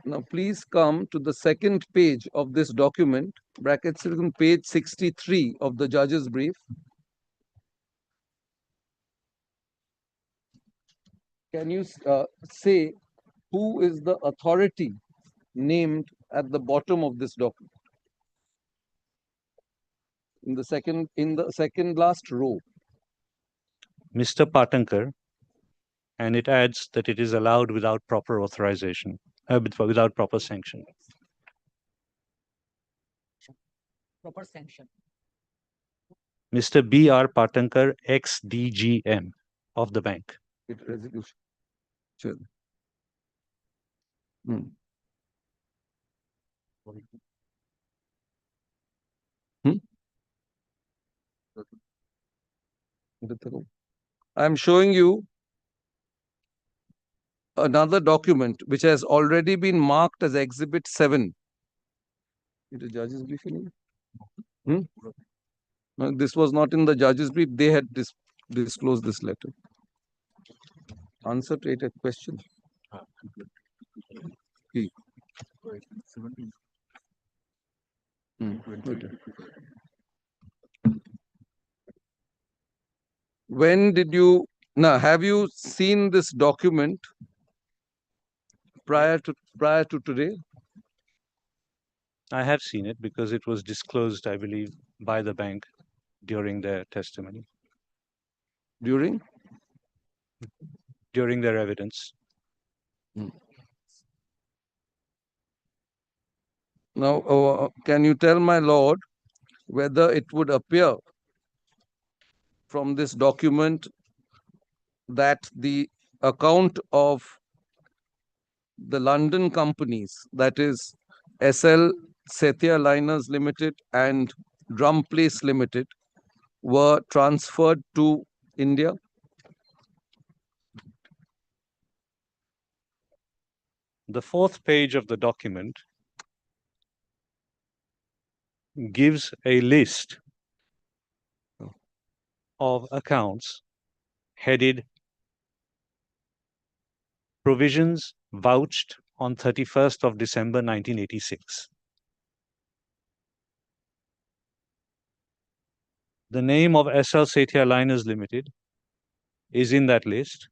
Now, please come to the second page of this document, brackets page 63 of the judge's brief. Can you say who is the authority named at the bottom of this document? In the second last row.
Mr. Patankar, and it adds that it is allowed without proper authorization, without proper sanction.
Proper sanction.
Mr. B.R. Patankar, ex-DGM of the bank.
Resolution. Sure. I'm showing you another document which has already been marked as Exhibit 7. The judge's brief. No, this was not in the judge's brief. They had disclosed this letter. Answer to a question. When did you, now have you seen this document prior to today?
I have seen it because it was disclosed, I believe, by the bank during their testimony.
During
their evidence.
Now, can you tell my lord whether it would appear from this document that the account of the London companies, that is SL Setia Liners Limited and Drum Place Limited, were transferred to India?
The fourth page of the document gives a list of accounts headed provisions vouched on 31st of December 1986. The name of SL Setia Liners Limited is in that list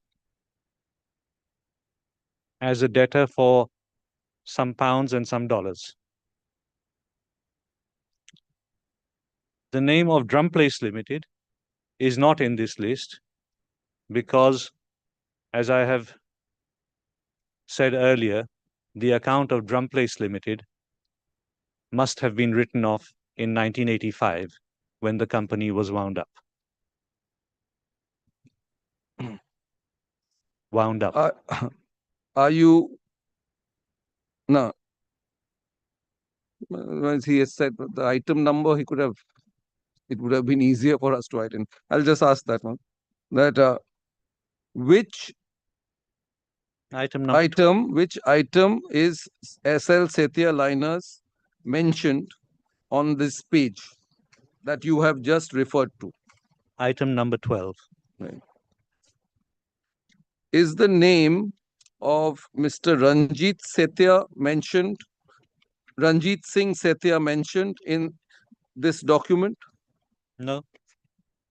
as a debtor for some pounds and some dollars. The name of Drum Place Limited is not in this list because, as I have said earlier, the account of Drum Place Limited must have been written off in 1985 when the company was wound up. Wound up.
Are you no? As he has said the item number, he could have. It would have been easier for us to identify. I'll just ask that one. That which
item number
which item is SL Setia liners mentioned on this page that you have just referred to?
Item number 12.
Right. Is the name of Mr. Ranjit Setia mentioned, Ranjit Singh Setia mentioned in this document?
No.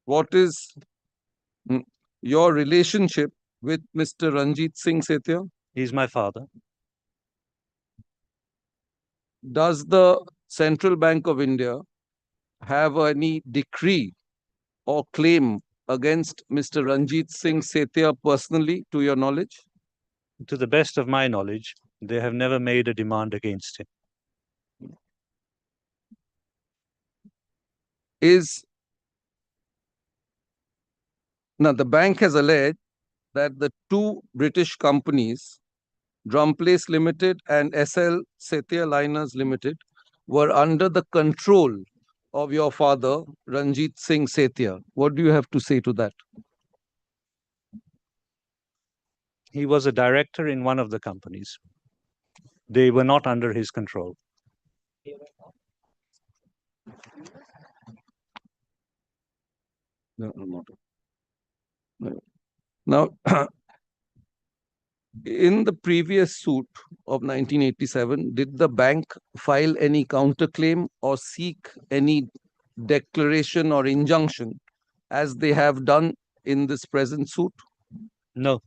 What is your relationship with Mr. Ranjit Singh Setia?
He's my father.
Does the Central Bank of India have any decree or claim against Mr. Ranjit Singh Setia personally, to your knowledge?
To the best of my knowledge, they have never made a demand against him.
Now, the bank has alleged that the two British companies, Drumplace Limited and SL Setia Liners Limited, were under the control of your father, Ranjit Singh Setia. What do you have to say to that?
He was a director in one of the companies. They were not under his control.
No, not. No. Now, in the previous suit of 1987, did the bank file any counterclaim or seek any declaration or injunction as they have done in this present suit?
No.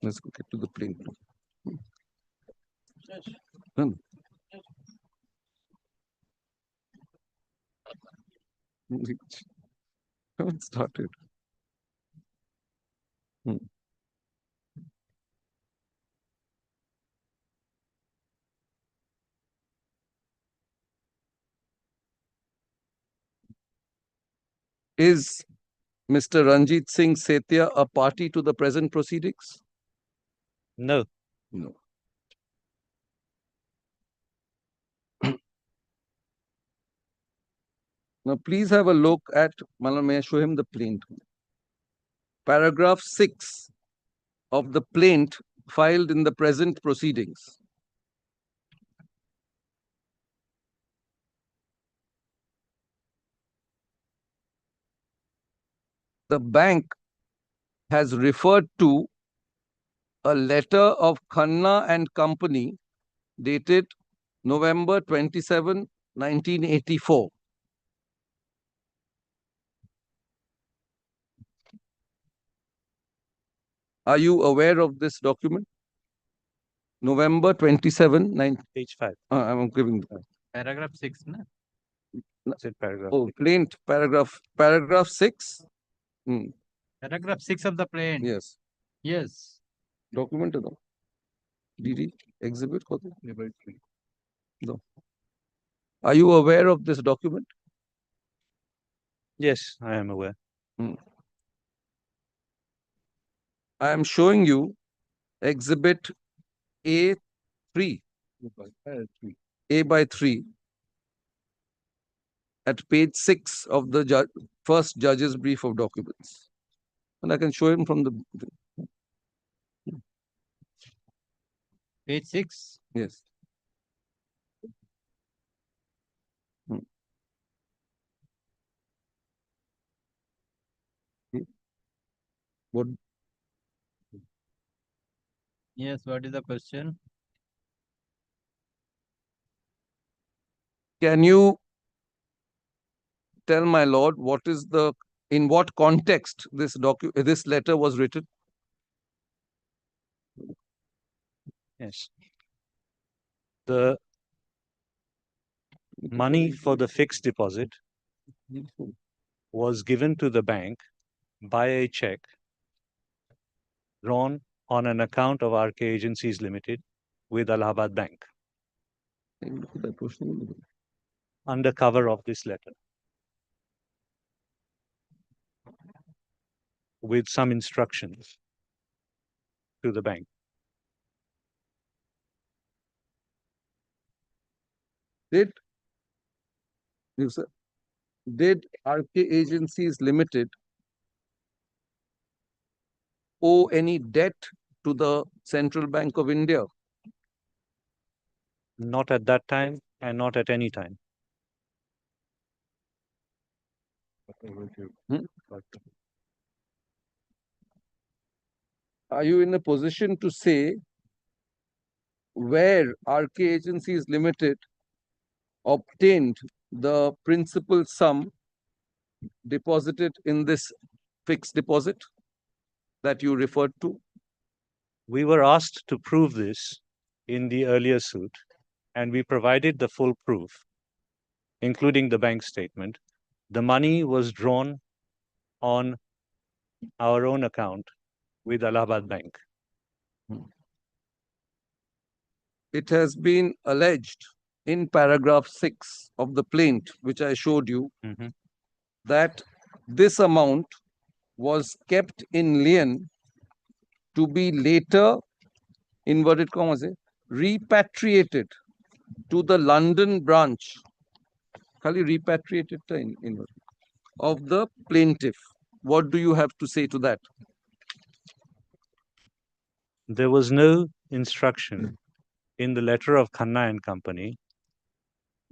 Let's go get to the plain. Haven't started. Is Mr. Ranjit Singh Setia a party to the present proceedings?
No.
No. Now, please have a look at, may I show him the plaint? Paragraph 6 of the plaint filed in the present proceedings. The bank has referred to a letter of Khanna and Company dated November 27, 1984. Are you aware of this document? November 27,
Page 5.
I'm giving
Paragraph 6, na?
Paragraph
Oh, plaint, paragraph 6.
Paragraph 6 of the plaint.
Yes.
Yes.
Document है DD exhibit No. Are you aware of this document?
Yes, I am aware.
I am showing you exhibit A3. A by 3 at page 6 of the first judge's brief of documents. And I can show him from the
Page 6?
Yes. What?
Yes, what is the question?
Can you tell my lord what is in what context this letter was written?
Yes. The money for the fixed deposit was given to the bank by a check drawn on an account of RK Agencies Limited with Allahabad Bank. under cover of this letter with some instructions to the bank.
Did RK Agencies Limited owe any debt to the Central Bank of India?
Not at that time and not at any time.
Are you in a position to say where RK Agencies Limited obtained the principal sum deposited in this fixed deposit that you referred to?
We were asked to prove this in the earlier suit, and we provided the full proof, including the bank statement. The money was drawn on our own account with Allahabad Bank.
It has been alleged in paragraph 6 of the plaint, which I showed you, that this amount was kept in lien to be later, inverted commas, repatriated to the London branch, repatriated of the plaintiff. What do you have to say to that?
There was no instruction in the letter of Khanna and Company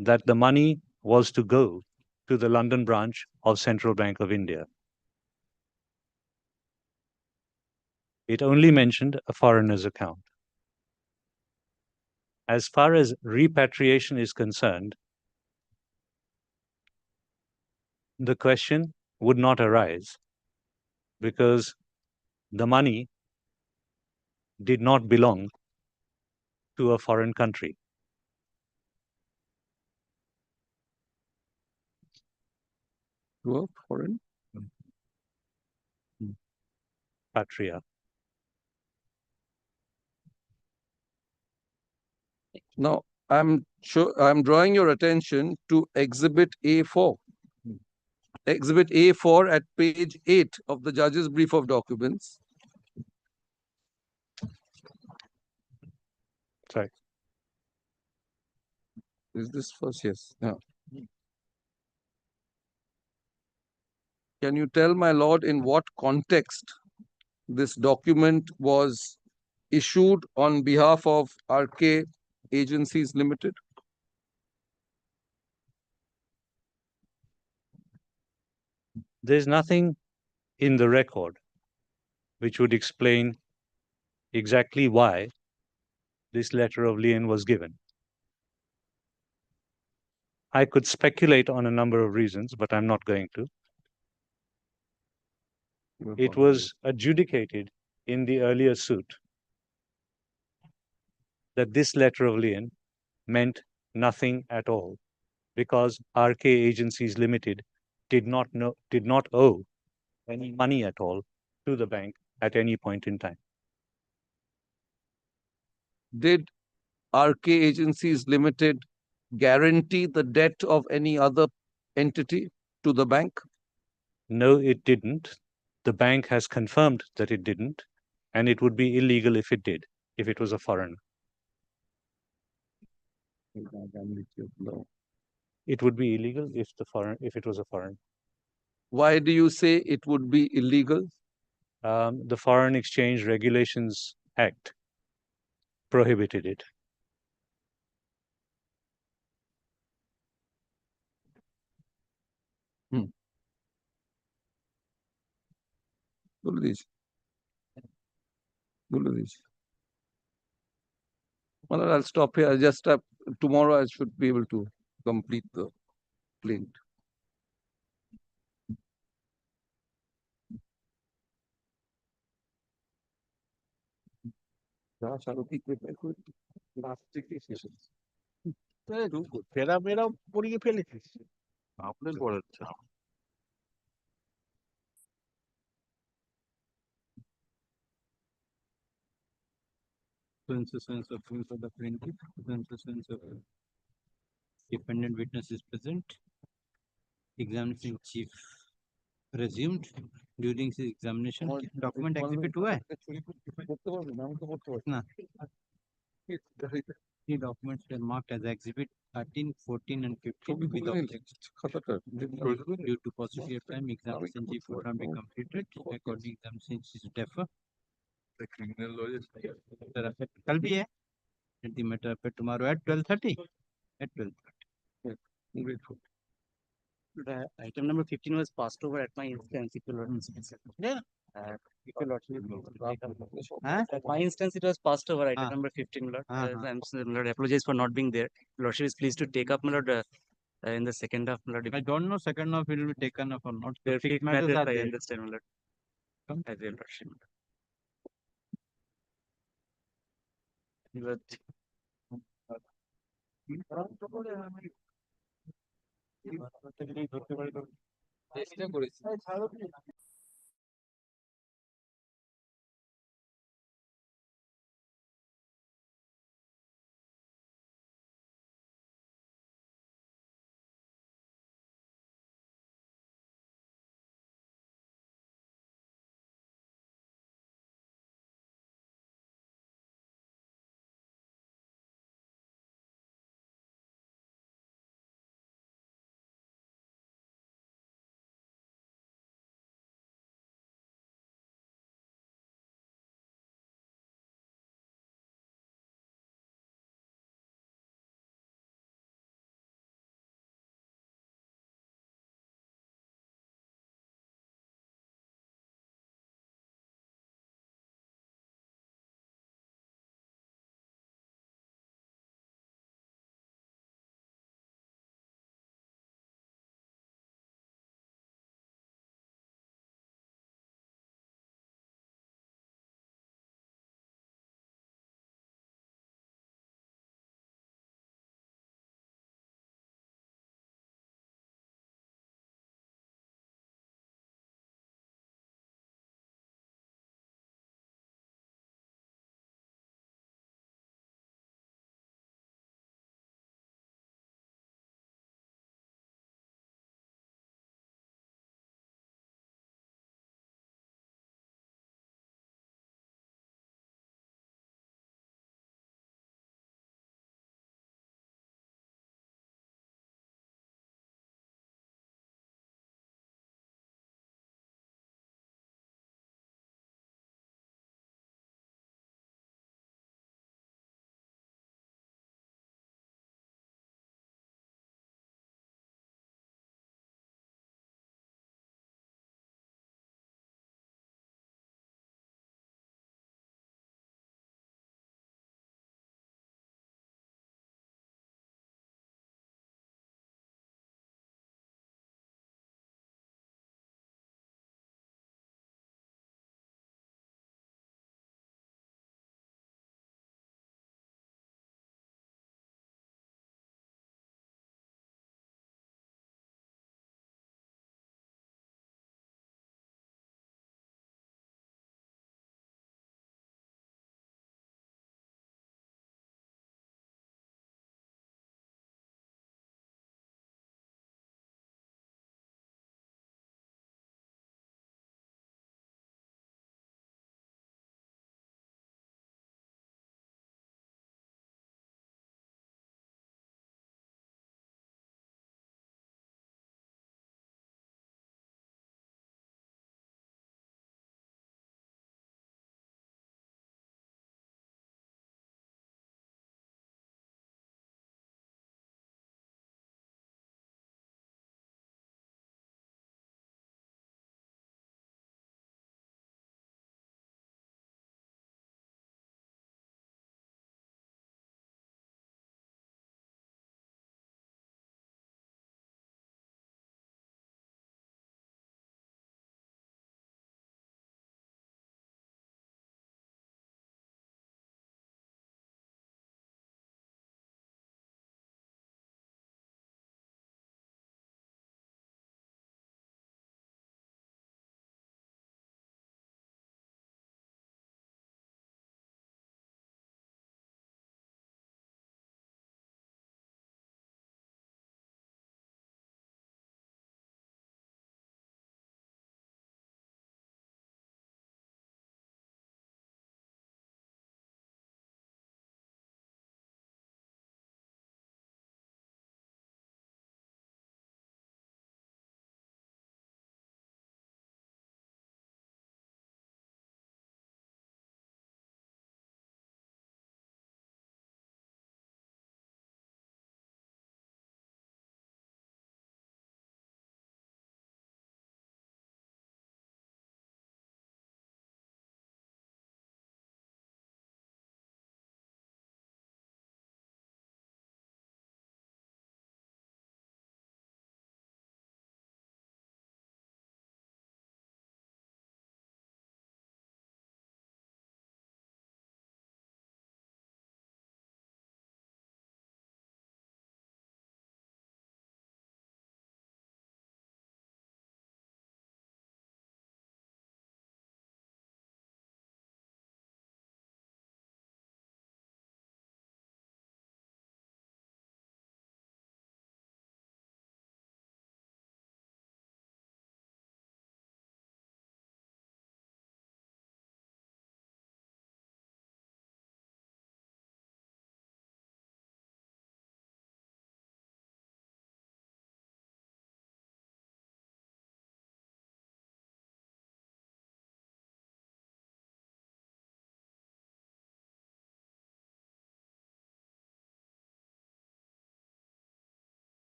that the money was to go to the London branch of Central Bank of India. It only mentioned a foreigner's account. As far as repatriation is concerned, the question would not arise because the money did not belong to a foreign country.
To a foreign?
Patria.
Now, I'm drawing your attention to Exhibit A4. Exhibit A4 at page 8 of the judge's brief of documents.
Sorry.
Is this first? Yes. Yeah. Can you tell, my lord, in what context this document was issued on behalf of RK Agencies Limited?
There's nothing in the record which would explain exactly why this letter of lien was given. I could speculate on a number of reasons, but I'm not going to. It was adjudicated in the earlier suit that this letter of lien meant nothing at all because RK Agencies Limited did not owe any money at all to the bank at any point in time.
Did RK Agencies Limited guarantee the debt of any other entity to the bank?
No, it didn't. The bank has confirmed that it didn't, and it would be illegal if it did, if it was a foreigner. It would be illegal if it was a foreign.
Why do you say it would be illegal?
The Foreign Exchange Regulations Act prohibited it.
Well, I'll stop here. Just tomorrow I should be able to complete the plaint.
ফেরা মেরা পড়িয়ে ফেলেছিস আপনার বড়
So, of the plaintiff, Dependent witness is present. Examination chief resumed. During his examination, document exhibit हुआ है? ना. The documents were marked as exhibit 13, 14 and 15 with objects. Due to paucity of time, examination chief could not be completed. According examination chief defer. The criminal lawyers. कल भी है. Let the matter appear tomorrow at 12:30. At 12:30.
The item number 15 was passed over at my instance. If you
Yeah.
if you at my instance, it was passed over. Item number 15, Lord. Lord, apologize for not being there. Lordship is pleased to take up, Lord, in the second half, Lord.
I don't know second half will be taken up or not.
The
Fixed
fixed
matters
matters,
are
I
there.
understand, Lord. I will, Lordship.
চেষ্টা করেছি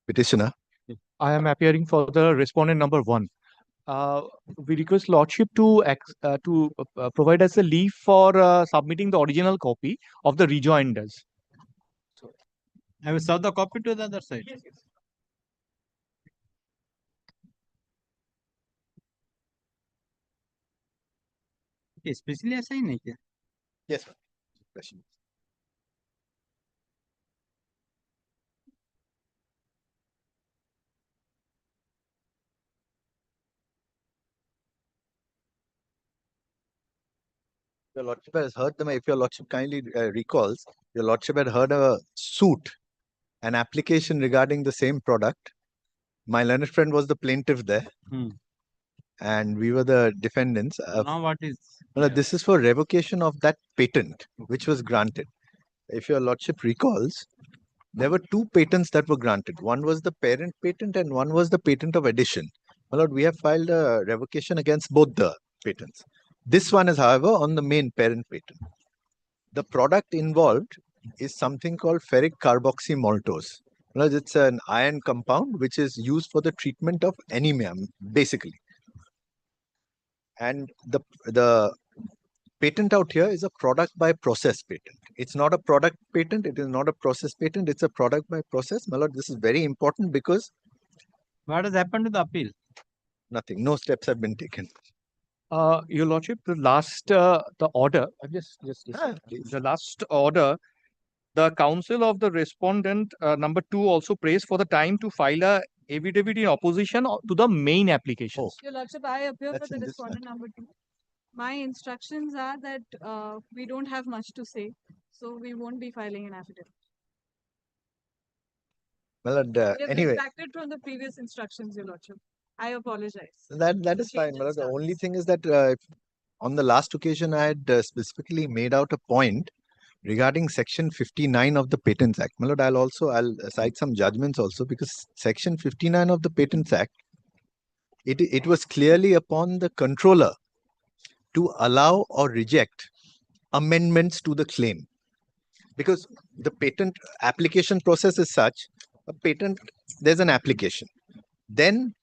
Petitioner.
I am appearing for the respondent number 1. We request Lordship to provide us a leave for submitting the original copy of the rejoinders.
I will serve the copy to the other side. Especially ऐसा ही नहीं क्या?
Yes, sir. Question. Your Lordship has heard them. If your Lordship kindly recalls, your Lordship had heard a suit, an application regarding the same product. My learned friend was the plaintiff there, and we were the defendants.
Now what is?
No, this is for revocation of that patent which was granted. If your Lordship recalls, there were 2 patents that were granted. One was the parent patent and one was the patent of addition. My lord, we have filed a revocation against both the patents. This one is, however, on the main parent patent. The product involved is something called ferric carboxymaltose. My lord, it's an iron compound which is used for the treatment of anemia, basically. And the patent out here is a product by process patent. It's not a product patent. It is not a process patent. It's a product by process. My lord, this is very important because
What has happened to the appeal?
nothing. No steps have been taken.
Your Lordship, the last the order. The last order. The counsel of the respondent number 2 also prays for the time to file a affidavit in opposition to the main application.
Your Lordship, I appear for
That's
the
in this
respondent number 2. My instructions are that we don't have much to say, so we won't be filing an affidavit.
My lord,
We have
anyway,
retracted from the previous instructions, Your Lordship. I apologize.
that is fine. My lord, the only thing is that on the last occasion, I had specifically made out a point regarding section 59 of the Patents Act. My lord, I'll cite some judgments also, because section 59 of the Patents Act, it was clearly upon the controller to allow or reject amendments to the claim, because the patent application process is such: a patent, there's an application, then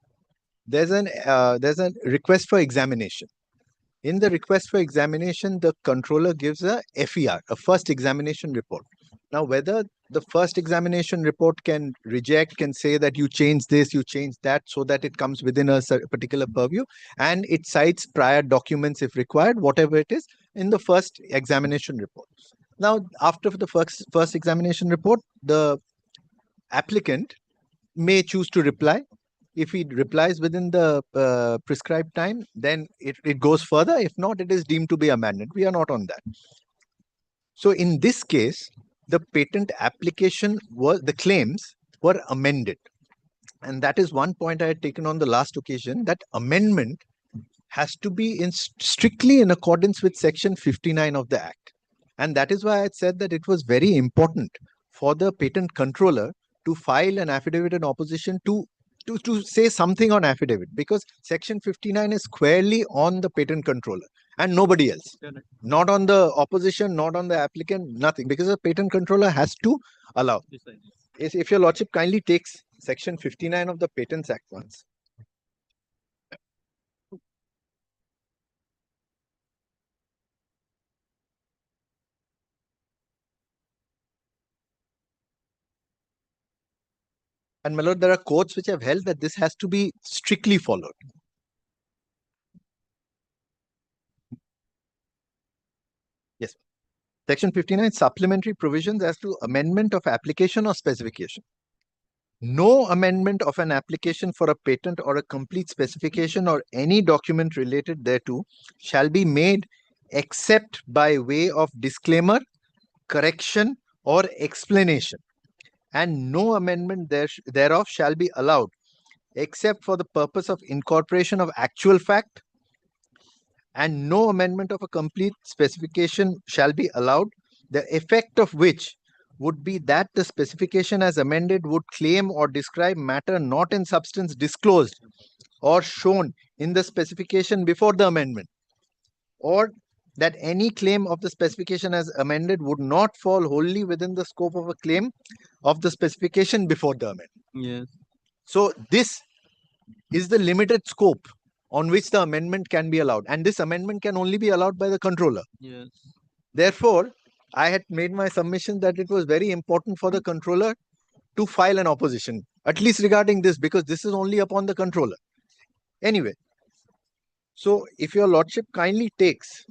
there's a request for examination. In the request for examination, the controller gives a FER, a first examination report. Now, whether the first examination report can reject, can say that you change this, you change that, so that it comes within a particular purview, and it cites prior documents if required, whatever it is, in the first examination report. Now, after the first examination report, the applicant may choose to reply. If he replies within the prescribed time, then it goes further. If not, it is deemed to be amended. We are not on that. So in this case, the patent application the claims were amended. And that is one point I had taken on the last occasion, that amendment has to be strictly in accordance with section 59 of the Act. And that is why I had said that it was very important for the patent controller to file an affidavit in opposition to say something on affidavit, because section 59 is squarely on the patent controller and nobody else. Not on the opposition, not on the applicant, nothing, because the patent controller has to allow. If your Lordship kindly takes section 59 of the Patents Act once. And my lord, there are courts which have held that this has to be strictly followed. Yes. Section 59, supplementary provisions as to amendment of application or specification. No amendment of an application for a patent or a complete specification or any document related thereto shall be made except by way of disclaimer, correction, or explanation. And no amendment thereof shall be allowed except for the purpose of incorporation of actual fact, and no amendment of a complete specification shall be allowed, the effect of which would be that the specification as amended would claim or describe matter not in substance disclosed or shown in the specification before the amendment, or that any claim of the specification as amended would not fall wholly within the scope of a claim
of the specification before the amendment.
Yes.
So this is the limited scope on which the amendment can be allowed, and this amendment can only be allowed by the controller.
Yes.
Therefore, I had made my submission that it was very important for the controller to file an opposition, at least regarding this, because this is only upon the controller. Anyway, so if your lordship kindly takes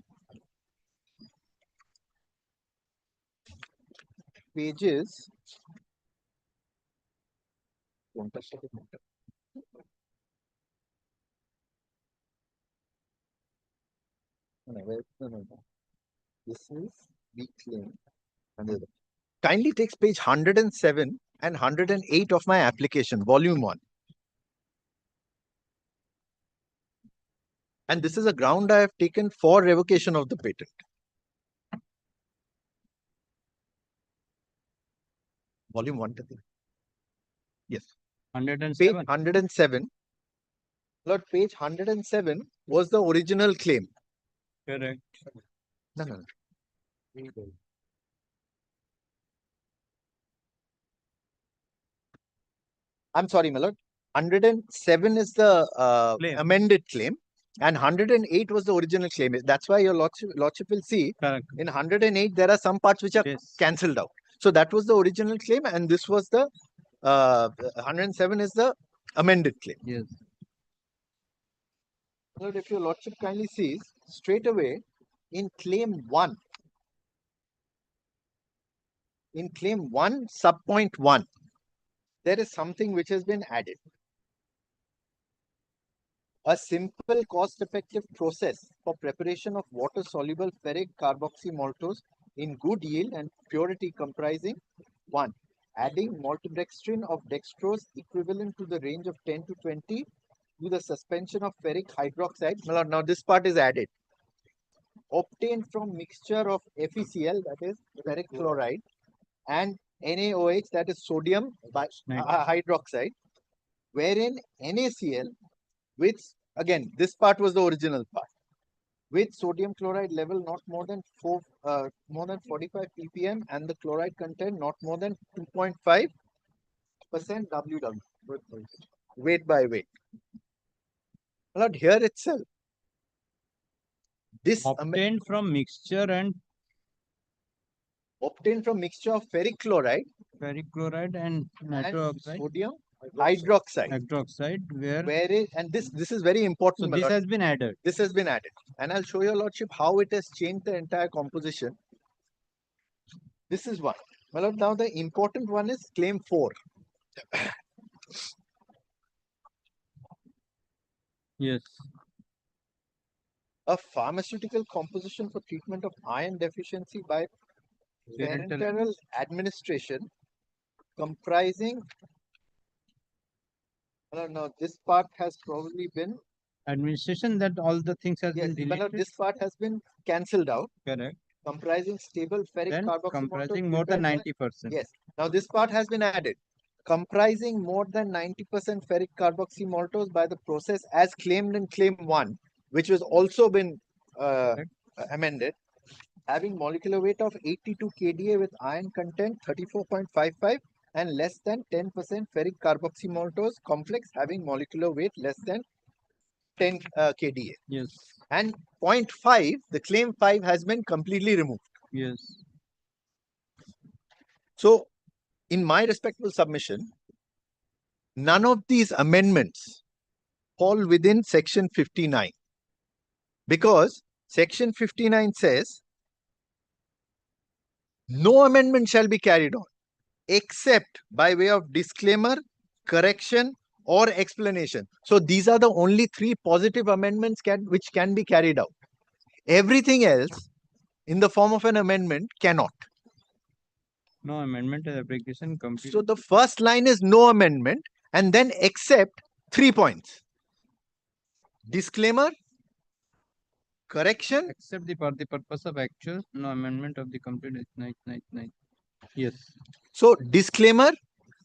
pages this is the claim. Kindly takes page 107 and 108 of my application, volume 1. And this is a ground I have taken for revocation of the patent. Volume 1. Yes.
107.
Page 107. Lord, page 107 was the original claim.
Correct.
No. I'm sorry, my lord. 107 is the amended claim, and 108 was the original claim. That's why your lordship will see in 108 there are some parts which are cancelled out. So that was the original claim, and this was the 107 is the amended claim.
Yes.
Lord, if your lordship kindly sees straight away in claim 1, subpoint 1, there is something which has been added. A simple cost-effective process for preparation of water-soluble ferric carboxymaltose in good yield and purity comprising 1. Adding maltodextrin of dextrose equivalent to the range of 10 to 20 to the suspension of ferric hydroxide. Now this part is added. Obtained from mixture of FeCl, that is ferric chloride, and NaOH, that is sodium hydroxide, wherein NaCl with, again, this part was the original part, with sodium chloride level not more than 45 ppm and the chloride content not more than 2.5% WW, weight by weight. Not here itself. This
obtained from mixture and
obtained from mixture of ferric chloride
and nitric oxide,
sodium hydroxide,
where
and this is very important.
So this has been added.
This has been added, and I'll show your lordship how it has changed the entire composition. This is one. My lord, now the important one is claim 4.
Yes.
A pharmaceutical composition for treatment of iron deficiency by parenteral administration comprising. No, this part has probably been
administration, that all the things has been deleted.
This part has been cancelled out.
Correct.
Comprising stable ferric carboxymaltose.
Comprising more than 90%.
Yes. Now this part has been added. Comprising more than 90% ferric carboxymaltose by the process as claimed in claim 1, which was also been amended, having molecular weight of 82 kDa with iron content 34.55 and less than 10% ferric carboxymaltose complex having molecular weight less than 10 kDa.
Yes.
And 0.5, the claim 5 has been completely removed.
Yes.
So, in my respectful submission, none of these amendments fall within section 59, because section 59 says no amendment shall be carried on except by way of disclaimer, correction, or explanation. So these are the only 3 positive amendments which can be carried out. Everything else in the form of an amendment cannot.
No amendment and application complete.
So the first line is no amendment, and then except 3 points. Disclaimer, correction.
Except for the purpose of actual, no amendment of the complete. Yes.
So disclaimer,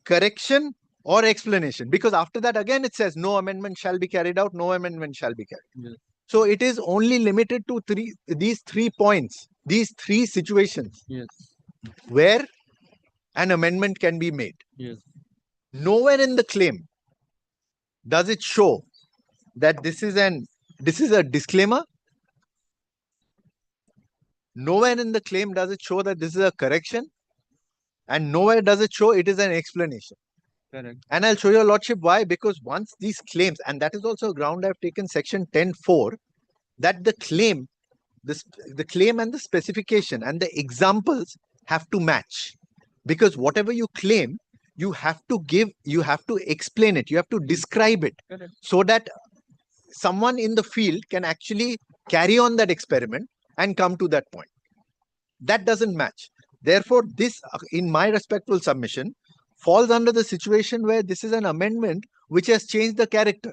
correction, or explanation, because after that again it says no amendment shall be carried out, no amendment shall be carried.
Yes.
So it is only limited to these 3 points, these 3 situations.
Yes.
Where an amendment can be made.
Yes.
Nowhere in the claim does it show that this is a disclaimer. Nowhere in the claim does it show that this is a correction, and nowhere does it show it is an explanation.
Correct.
And I'll show your lordship why. Because once these claims, and that is also a ground I've taken section 10(4), that the claim and the specification and the examples have to match. Because whatever you claim, you have to explain it, you have to describe it,
Correct.
so that someone in the field can actually carry on that experiment and come to that point. That doesn't match. Therefore, this, in my respectful submission, falls under the situation where this is an amendment which has changed the character.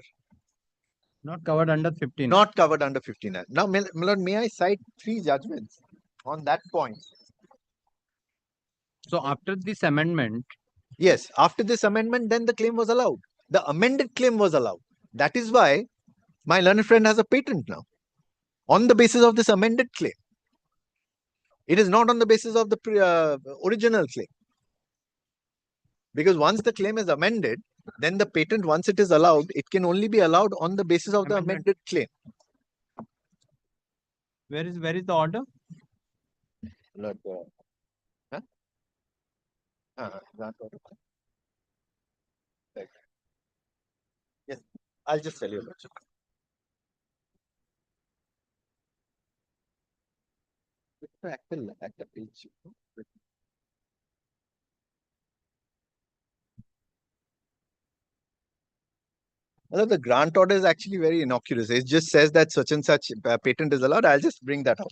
Not covered under 15.
Not covered under 59. Now, my lord, may I cite 3 judgments on that point?
So after this amendment,
Yes, after this amendment, then the claim was allowed. The amended claim was allowed. That is why my learned friend has a patent now, on the basis of this amended claim. It is not on the basis of the original claim. Because once the claim is amended, then the patent, once it is allowed, it can only be allowed on the basis of the amended claim.
where is the order?
Lord, grant order. Right. Yes, I'll just tell you. Lordship. Act page. Well, the grant order is actually very innocuous. It just says that such and such patent is allowed. I'll just bring that out.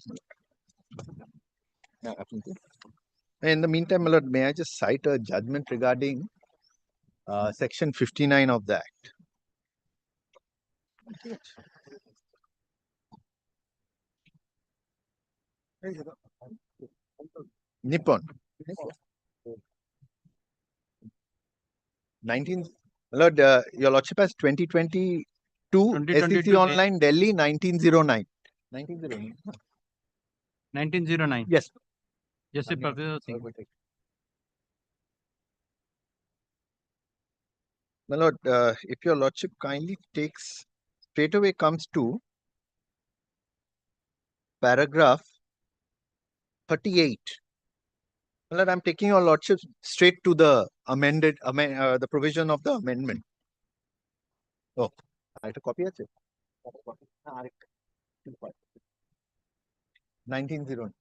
Yeah, in the meantime, my lord, may I just cite a judgment regarding section 59 of the Act? Nippon. 19. Lord, your lordship has 2022 SEC Online Delhi 1909. 1909.
1909.
Yes.
Yes, sir, Professor Singh.
My lord, if your lordship kindly takes, straight away comes to paragraph 38. My lord, I'm taking your lordship straight to the the provision of the amendment. Oh, I have to copy it. 1909.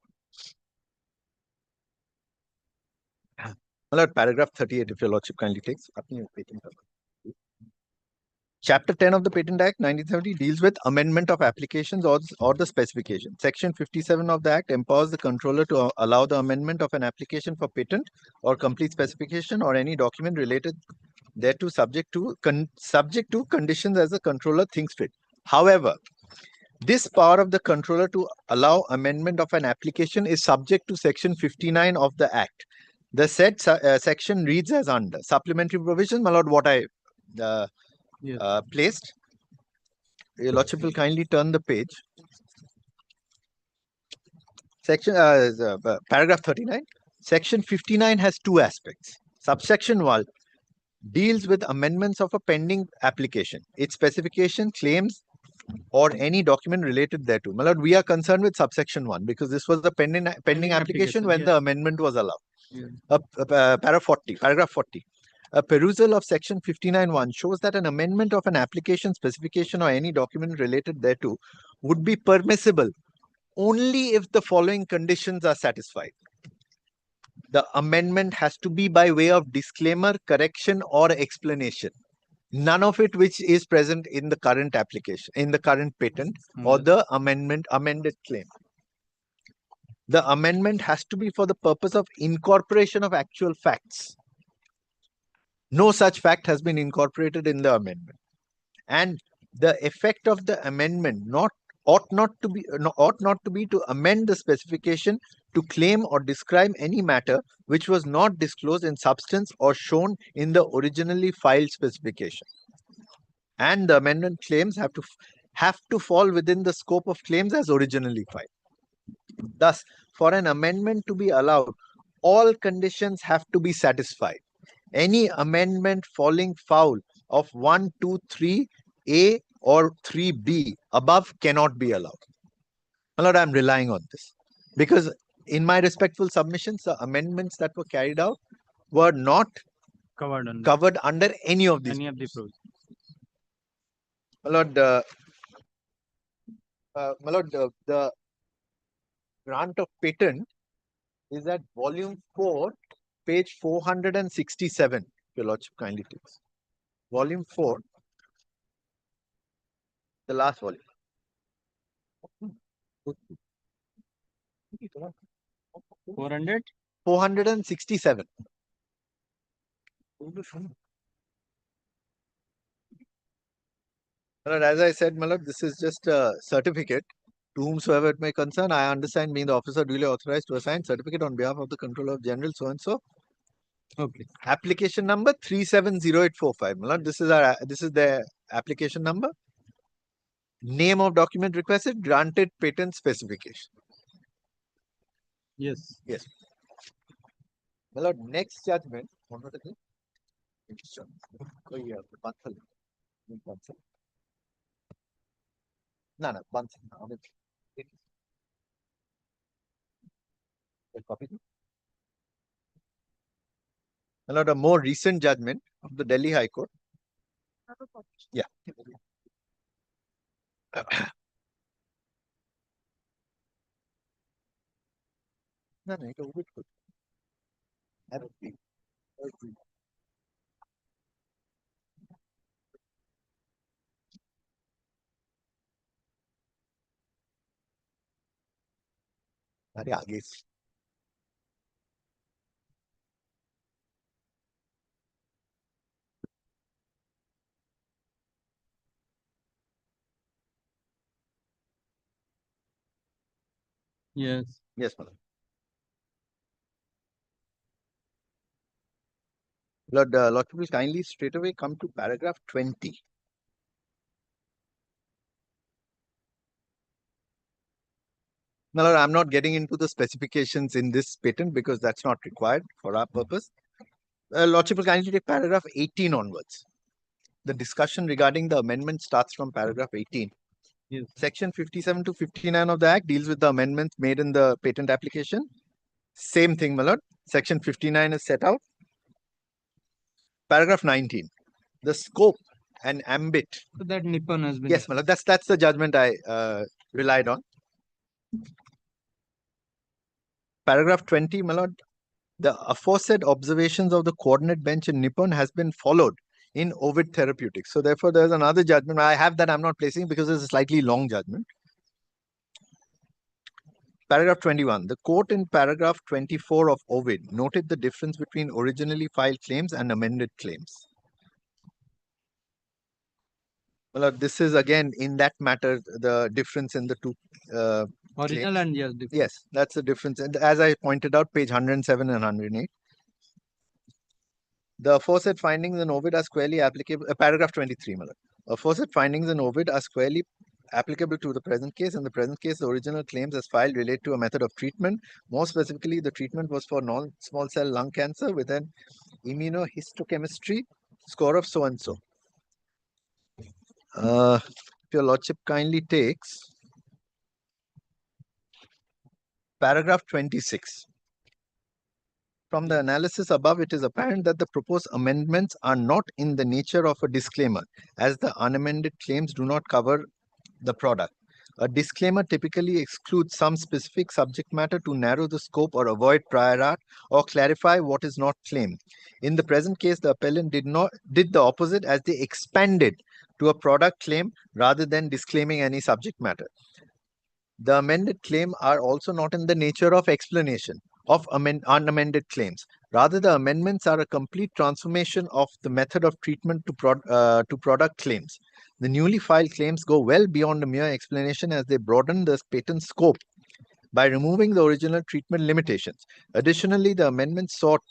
My lord, paragraph 38, if your lordship kindly takes. Chapter 10 of the Patent Act 1970 deals with amendment of applications or the specification. Section 57 of the Act empowers the controller to allow the amendment of an application for patent or complete specification or any document related thereto subject to conditions as the controller thinks fit. However, this power of the controller to allow amendment of an application is subject to section 59 of the Act. The said section reads as under supplementary provision. My lord, what I placed. Your lordship will kindly turn the page. Section paragraph 39. Section 59 has 2 aspects. Subsection 1 deals with amendments of a pending application, its specification, claims, or any document related thereto. My lord, we are concerned with subsection 1 because this was the pending application when the amendment was allowed. Paragraph 40. A perusal of section 59(1) shows that an amendment of an application, specification, or any document related thereto would be permissible only if the following conditions are satisfied. The amendment has to be by way of disclaimer, correction, or explanation. None of it which is present in the current application, in the current patent, or the amended claim. The amendment has to be for the purpose of incorporation of actual facts. No such fact has been incorporated in the amendment. And the effect of the amendment ought not to be to amend the specification to claim or describe any matter which was not disclosed in substance or shown in the originally filed specification. And the amendment claims have to fall within the scope of claims as originally filed. Thus, for an amendment to be allowed,
all conditions have to be satisfied. Any amendment falling foul of 1, 2, 3A or 3B above cannot be allowed. My lord, I'm relying on this because in my respectful submissions, the amendments that were carried out were not covered under any of these.
Any of the provisions.
My lord, the grant of patent is at volume 4, page 467. Your lordship kindly takes. Volume 4, the last volume.
400?
467. As I said, my lord, this is just a certificate to whomsoever it may concern. I understand being the officer duly authorized to assign certificate on behalf of the Controller of General so and so. Okay. Application number 370845. My lord, this is the application number. Name of document requested, granted patent specification.
Yes.
Yes. My lord, next judgment. No, one second. Copy. My lord, a more recent judgment of the Delhi High Court. Yeah. No, it will be good. अरे आगे
Yes.
Yes, madam. Lord, will kindly straight away come to paragraph 20. Now, Lord, I'm not getting into the specifications in this patent because that's not required for our purpose. Lordship will kindly take paragraph 18 onwards. The discussion regarding the amendment starts from paragraph 18.
Yes.
Section 57 to 59 of the Act deals with the amendments made in the patent application. Same thing, my lord. Section 59 is set out. Paragraph 19. The scope and ambit.
So that Nippon has been.
Yes, my lord. That's the judgment I relied on. Paragraph 20, my lord. The aforesaid observations of the coordinate bench in Nippon has been followed in Ovid Therapeutics. So therefore, there's another judgment. I have that I'm not placing because it's a slightly long judgment. Paragraph 21. The court in paragraph 24 of Ovid noted the difference between originally filed claims and amended claims. Well, this is again in that matter the difference in the two
Original
claims.
and yes.
Yes, that's the difference. And as I pointed out, page 107 and 108. The aforesaid findings in Ovid are squarely applicable. Paragraph 23, Mala. Aforesaid findings in Ovid are squarely applicable to the present case. In the present case, the original claims as filed relate to a method of treatment. More specifically, the treatment was for non-small cell lung cancer with an immunohistochemistry score of so and so. If your lordship kindly takes paragraph 26. From the analysis above, it is apparent that the proposed amendments are not in the nature of a disclaimer, as the unamended claims do not cover the product. A disclaimer typically excludes some specific subject matter to narrow the scope or avoid prior art or clarify what is not claimed. In the present case, the appellant did the opposite, as they expanded to a product claim rather than disclaiming any subject matter. The amended claim are also not in the nature of explanation of unamended claims. Rather, the amendments are a complete transformation of the method of treatment to product claims. The newly filed claims go well beyond a mere explanation, as they broaden the patent scope by removing the original treatment limitations. Additionally, the amendments sought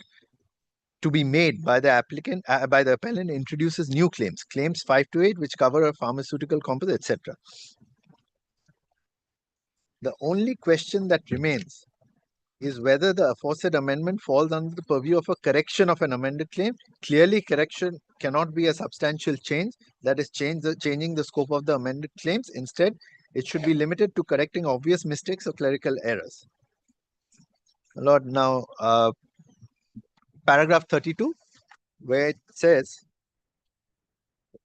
to be made by the appellant introduces new claims, claims 5 to 8, which cover a pharmaceutical composite, etc. The only question that remains is whether the aforesaid amendment falls under the purview of a correction of an amended claim. Clearly, correction cannot be a substantial change, that is changing the scope of the amended claims. Instead, it should be limited to correcting obvious mistakes or clerical errors. Lord, now paragraph 32, where it says,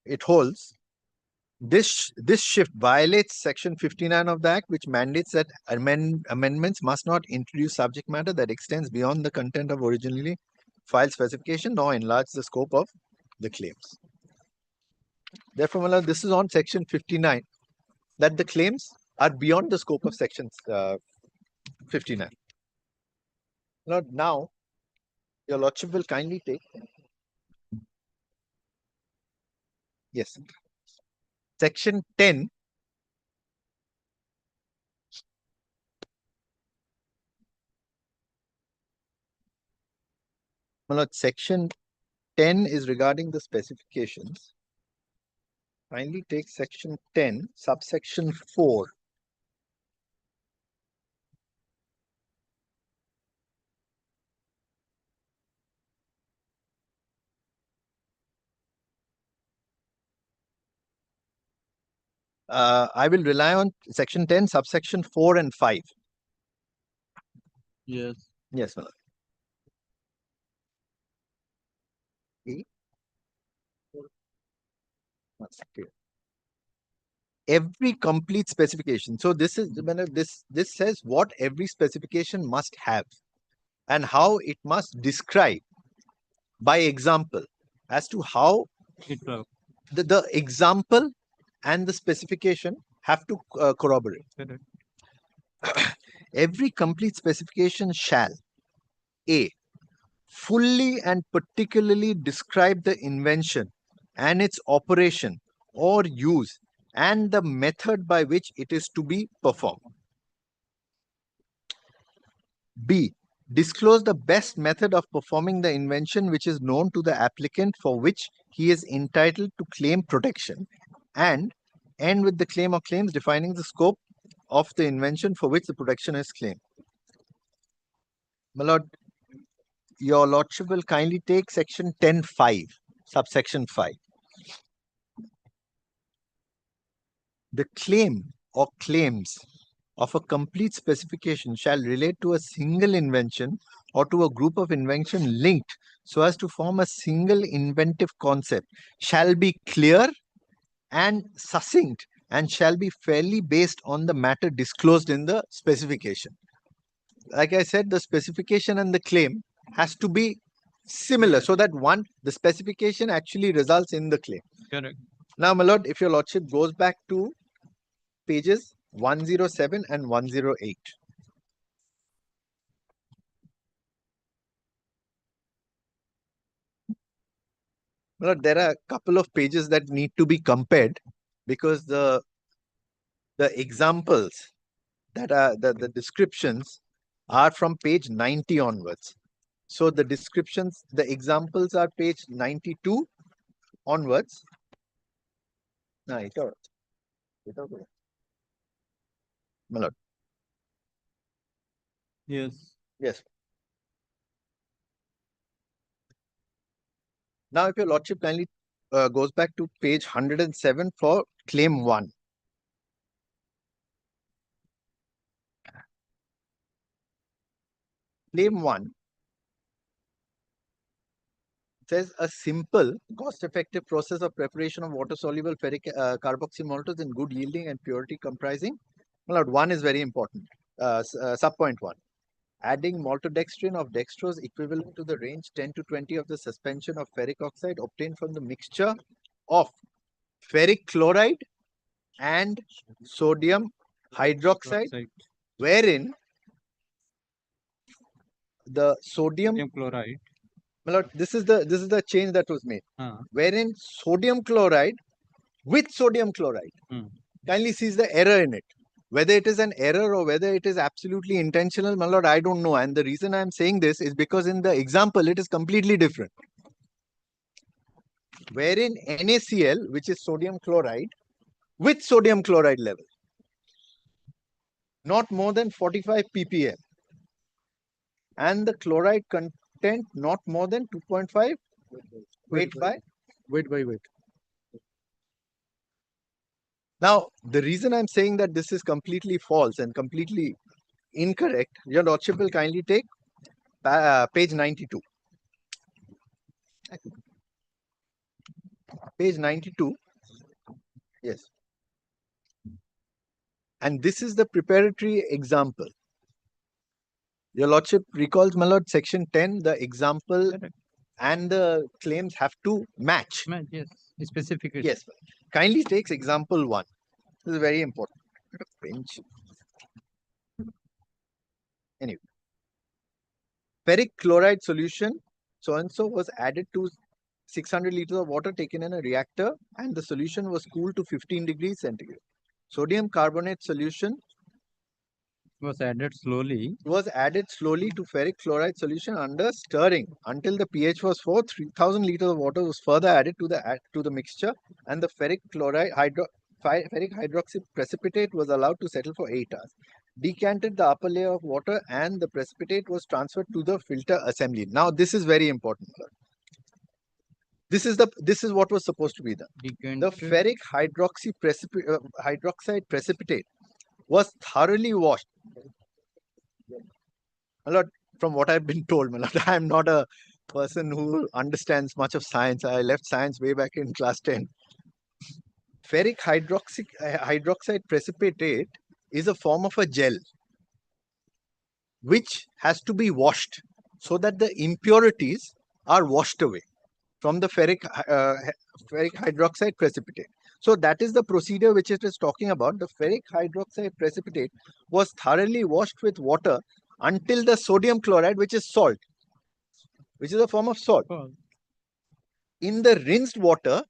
it holds, this shift violates section 59 of the Act, which mandates that amendments must not introduce subject matter that extends beyond the content of originally filed specification nor enlarge the scope of the claims. Therefore, my lord, this is on section 59, that the claims are beyond the scope of section 59. Lord, now your lordship will kindly take. Yes. Section 10. My lord, section 10 is regarding the specifications. Kindly take section 10, subsection 4. I will rely on section 10, subsection 4 and 5.
Yes.
Yes, my lord. Every complete specification. So this is this says what every specification must have and how it must describe by example as to how the example and the specification have to corroborate. Every complete specification shall A. fully and particularly describe the invention and its operation or use and the method by which it is to be performed. B. Disclose the best method of performing the invention which is known to the applicant for which he is entitled to claim protection, and end with the claim or claims defining the scope of the invention for which the protection is claimed. My lord, your lordship will kindly take section 10(5), subsection 5. The claim or claims of a complete specification shall relate to a single invention or to a group of invention linked so as to form a single inventive concept, shall be clear and succinct, and shall be fairly based on the matter disclosed in the specification. Like I said, the specification and the claim has to be similar so that the specification actually results in the claim.
Correct.
Now, my lord, if your lordship goes back to pages 107 and 108. Well, there are a couple of pages that need to be compared because the examples that are the descriptions are from page 90 onwards. So the descriptions, the examples are page 92 onwards. No, it's all right. My lord.
Yes.
Yes. Now, if your lordship kindly goes back to page 107 for claim 1. Claim 1 says a simple, cost-effective process of preparation of water-soluble ferric carboxyl maltose in good yielding and purity comprising. Well, 1 is very important. Subpoint 1. Adding maltodextrin of dextrose equivalent to the range 10 to 20 of the suspension of ferric oxide obtained from the mixture of ferric chloride and sodium hydroxide, wherein the sodium
chloride.
My lord, this is the change that was made. Wherein sodium chloride with sodium chloride kindly sees the error in it. Whether it is an error or whether it is absolutely intentional, my lord, I don't know. And the reason I am saying this is because in the example, it is completely different. Wherein NaCl, which is sodium chloride, with sodium chloride level, not more than 45 ppm, and the chloride content not more than 2.5 weight by weight. Now, the reason I'm saying that this is completely false and completely incorrect, your lordship will kindly take page 92. Page 92. Yes. And this is the preparatory example. Your lordship recalls, my lord, section 10, the example and the claims have to match.
Yes, specification.
Yes. Kindly takes example 1. This is very important. Bench. Anyway. Ferric chloride solution, so-and-so, was added to 600 liters of water taken in a reactor, and the solution was cooled to 15 degrees centigrade. Sodium carbonate solution
Was added slowly
to ferric chloride solution under stirring until the pH was 4. 3000 liters of water was further added to the mixture, and the ferric hydroxy precipitate was allowed to settle for 8 hours. Decanted the upper layer of water, and the precipitate was transferred to the filter assembly. Now, this is very important. This is what was supposed to be done. The ferric hydroxide precipitate was thoroughly washed. My lord, from what I've been told, my lord, I am not a person who understands much of science. I left science way back in class 10. Ferric hydroxide precipitate is a form of a gel which has to be washed so that the impurities are washed away from the ferric hydroxide precipitate. So that is the procedure which it is talking about. The ferric hydroxide precipitate was thoroughly washed with water until the sodium chloride, which is salt, which is a form of salt, in the rinsed water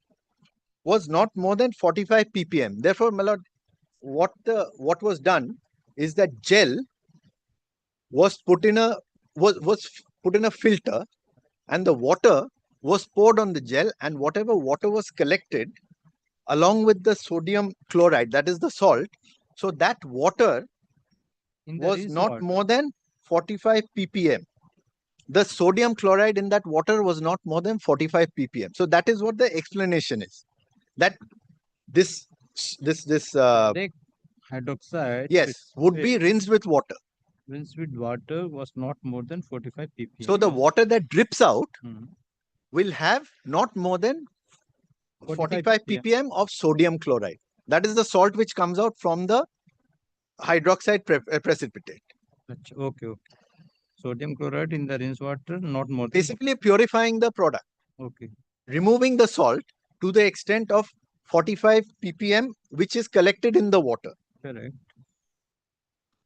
was not more than 45 ppm. Therefore, my lord, what was done is that gel was put in a filter, and the water was poured on the gel, and whatever water was collected along with the sodium chloride, that is the salt, so that water was not more than 45 ppm. The sodium chloride in that water was not more than 45 ppm. So that is what the explanation is. That this
hydroxide,
yes, would be rinsed with water.
Rinsed with water was not more than 45 ppm.
So the water that drips out will have not more than 45 ppm of sodium chloride. That is the salt which comes out from the hydroxide precipitate.
Okay. Sodium chloride in the rinsed water, not more than.
Basically purifying the product.
Okay.
Removing the salt to the extent of 45 ppm, which is collected in the water.
Correct.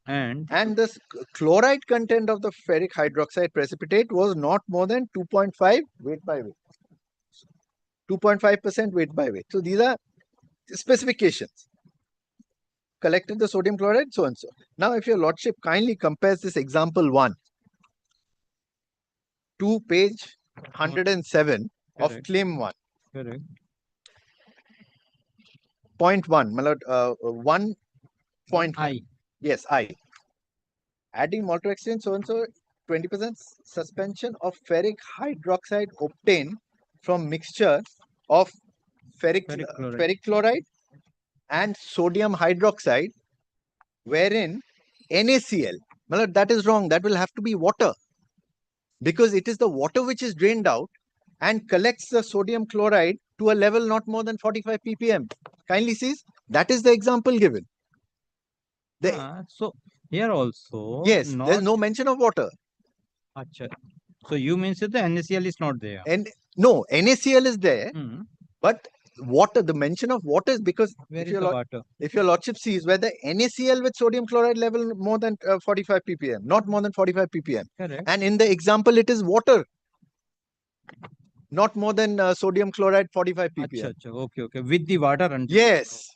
And
the chloride content of the ferric hydroxide precipitate was not more than 2.5 weight by weight. 2.5% weight by weight. So these are specifications. Collected the sodium chloride, so and so. Now, if your lordship kindly compares this example 1 to page 107 of claim 1.
Correct.
Point 1, my lord, 1.I. Yes, I. Adding maltodextrin, so and so, 20% suspension of ferric hydroxide obtained from mixture of ferric chloride and sodium hydroxide, wherein NaCl. My lord, that is wrong. That will have to be water, because it is the water which is drained out and collects the sodium chloride to a level not more than 45 ppm. Kindly see, that is the example given.
So here also,
yes, there is no mention of water.
Achha. So you mean that the NaCl is not there?
And no, NaCl is there, but water, the mention of water is because if your lordship sees where the NaCl with sodium chloride level more than 45 ppm, not more than 45 ppm.
Correct.
And in the example, it is water, not more than sodium chloride 45 ppm.
Achha. Okay. With the water and
yes.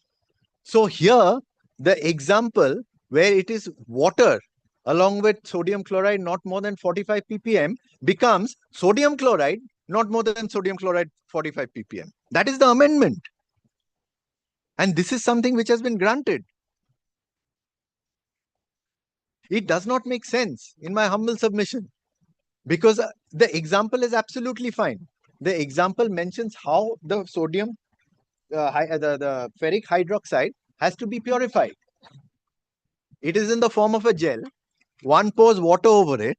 So here, the example where it is water along with sodium chloride not more than 45 ppm becomes sodium chloride not more than sodium chloride 45 ppm. That is the amendment. And this is something which has been granted. It does not make sense in my humble submission. because the example is absolutely fine. The example mentions how the sodium, the ferric hydroxide has to be purified. It is in the form of a gel. One pours water over it.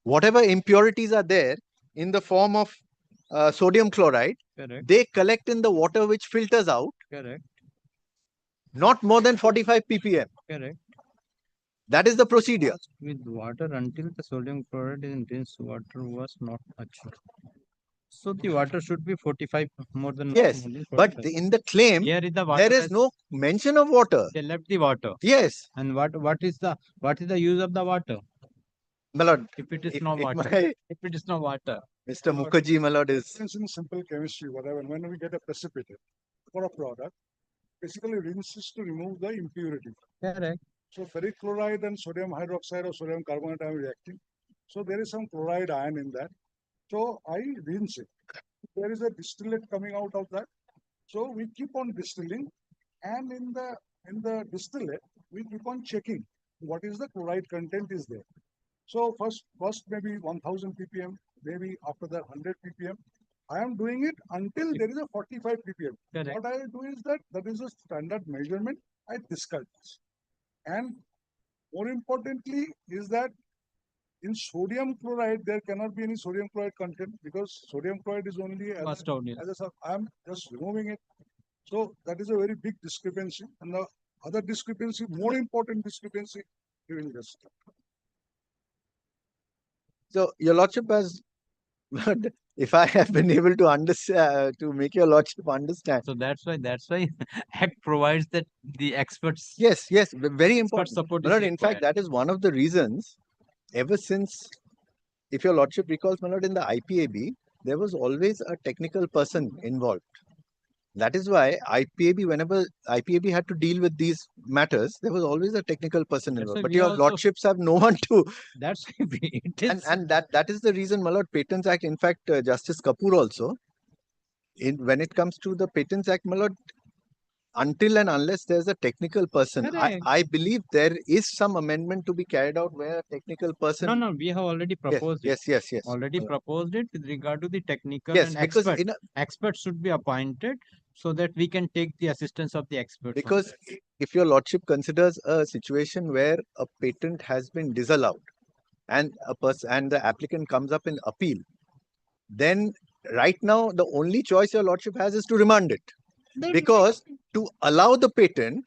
Whatever impurities are there in the form of sodium chloride,
Correct.
they collect in the water which filters out.
Correct.
Not more than 45 ppm.
Correct.
That is the procedure.
With water until the sodium chloride in this water was not achieved. So the water should be 45 more than
Yes,
more than
but
45.
in the claim,
Here is the water
there is
has-
no mention of water.
They left the water.
Yes.
And what is the use of the water?
My lord,
If it is
if-
not
if
water.
my-
If it is not water.
Mr. Mukherjee, my lord, is
Since in simple chemistry, whatever, when we get a precipitate for a product, basically rinses to remove the impurity.
Correct.
So ferric chloride and sodium hydroxide or sodium carbonate are reacting. So there is some chloride ion in that. So I rinse it. There is a distillate coming out of that. So we keep on distilling, and in the distillate we keep on checking what is the chloride content is there. So first maybe 1000 ppm, maybe after that 100 ppm. I am doing it until there is a 45 ppm.
Correct.
What I will do is that is a standard measurement. I discard this. And more importantly is that in sodium chloride, there cannot be any sodium chloride content because sodium chloride is only
Passed out, yes.
I am just removing it. So that is a very big discrepancy. And the other discrepancy, more important discrepancy, we will just.
so your lordship has, if I have been able to understand, to make your lordship understand.
So that's why Act provides that the experts.
Yes, very important.
Support
My
is
lord, in fact, that is one of the reasons, ever since, if your lordship recalls, my lord, in the IPAB, there was always a technical person involved. That is why IPAB, whenever IPAB had to deal with these matters, there was always a technical person
That's
involved.
why
But
we
your
also-
lordships have no one to.
That's why it is.
And that is the reason, my lord, Patents Act. In fact, Justice Kapoor also, when it comes to the Patents Act, my lord, until and unless there's a technical person,
Correct.
I believe there is some amendment to be carried out where a technical person.
No, we have already proposed it.
Yes.
Already proposed it with regard to the technical
Yes,
and
because
expert.
in a-
Experts should be appointed so that we can take the assistance of the experts. on
Because
that.
if your lordship considers a situation where a patent has been disallowed and the applicant comes up in appeal, then right now the only choice your lordship has is to remand it. Because to allow the patent,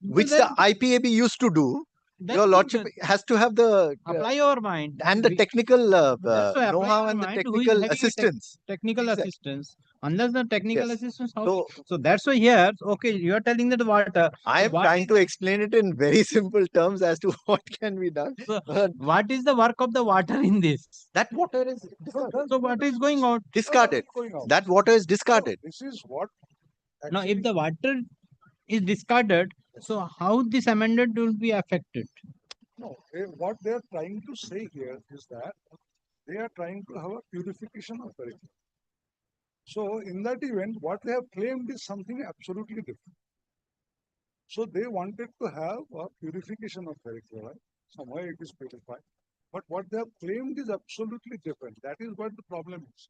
which the IPAB used to do, your lordship has to have the
apply your mind
and the technical
That's why apply
know-how
your
and the
mind, who is
technical
having a
assistance.
technical assistance. Unless the technical
Yes.
assistance, so that's why here, okay, you are telling that water.
I am
what
trying
is
to explain it in very simple terms as to what can be done.
what is the work of the water in this?
That water is
So what is going out?
discarded. That water is discarded.
This is what.
Now, if the water is discarded, so how this amendment will be affected?
No, what they are trying to say here is that they are trying to have a purification of ferric. So in that event, what they have claimed is something absolutely different. So they wanted to have a purification of ferric chloride. Somewhere it is purified. But what they have claimed is absolutely different. That is what the problem is.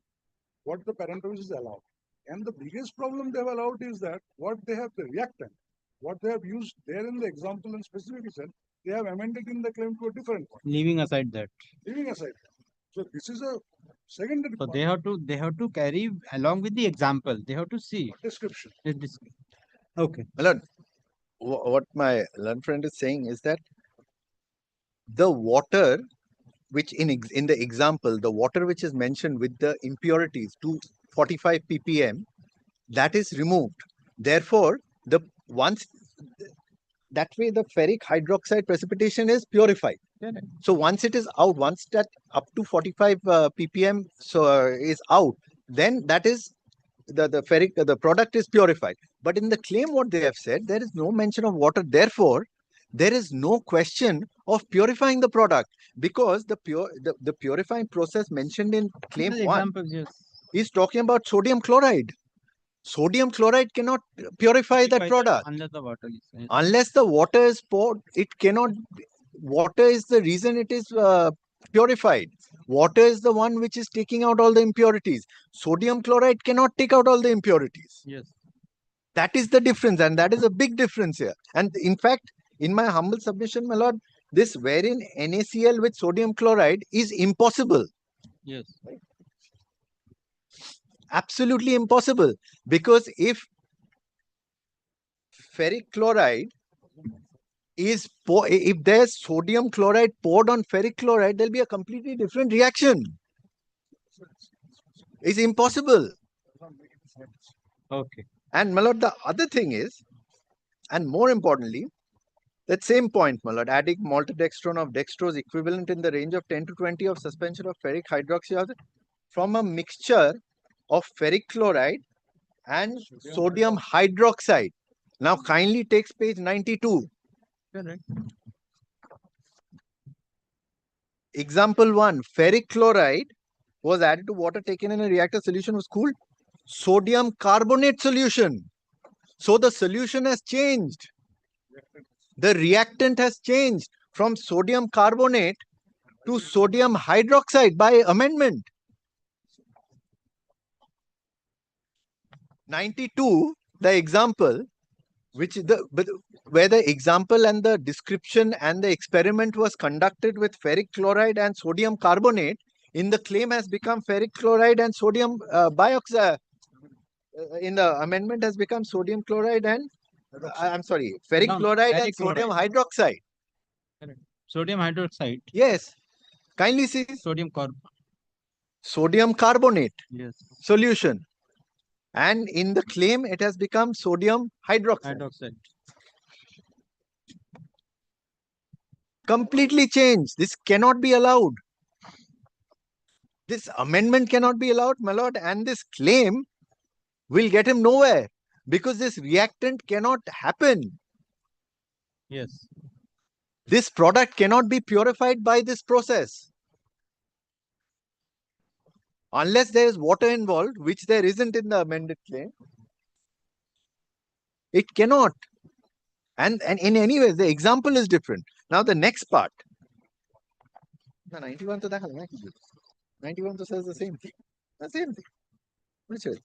What the parenthesis is allowed. And the biggest problem they have allowed is that what they have the reactant, what they have used there in the example and specification, they have amended in the claim to a different one.
Leaving aside that.
Leaving aside. So this is a secondary
So
point.
they have to carry along with the example. They have to see
Description.
Okay.
My lord, what my learned friend is saying is that the water which in the example, the water which is mentioned with the impurities to 45 ppm, that is removed. Therefore, that way the ferric hydroxide precipitation is purified.
Correct.
So once it is out, once that up to 45 ppm is out, then that is the product is purified. But in the claim, what they have said, there is no mention of water. Therefore, there is no question of purifying the product because the purifying process mentioned in claim
The
1
example, yes.
is talking about sodium chloride. Sodium chloride cannot purify that product.
Unless the water is.
Unless the water is poured, it cannot. Water is the reason it is purified. Water is the one which is taking out all the impurities. Sodium chloride cannot take out all the impurities.
Yes.
That is the difference, and that is a big difference here. And in fact, in my humble submission, my lord, this wherein NaCl with sodium chloride is impossible.
Yes.
Absolutely impossible. Because if ferric chloride is, if there's sodium chloride poured on ferric chloride, there'll be a completely different reaction. It's impossible.
Okay.
And my lord, the other thing is, and more importantly, that same point, my lord, adding maltodextrin of dextrose equivalent in the range of 10 to 20 of suspension of ferric hydroxide from a mixture of ferric chloride and sodium hydroxide. Now kindly takes page 92.
Correct.
Example 1, ferric chloride was added to water taken in a reactor, solution was cooled. Sodium carbonate solution. So the solution has changed. The reactant has changed from sodium carbonate to sodium hydroxide by amendment. 92, the example, where the example and the description and the experiment was conducted with ferric chloride and sodium carbonate, in the claim has become ferric chloride and sodium bioxide. In the amendment has become sodium chloride and I'm sorry, ferric chloride and sodium hydroxide.
Correct. Sodium hydroxide.
Yes. Kindly see.
Sodium
carbonate.
Yes.
Solution. And in the claim, it has become sodium hydroxide. Completely changed. This cannot be allowed. This amendment cannot be allowed, my lord, and this claim will get him nowhere because this reactant cannot happen.
Yes.
This product cannot be purified by this process. Unless there is water involved, which there isn't in the amended claim, it cannot. And in any way, the example is different. Now the next part. 91 to 91 says the same thing. The same thing. Which is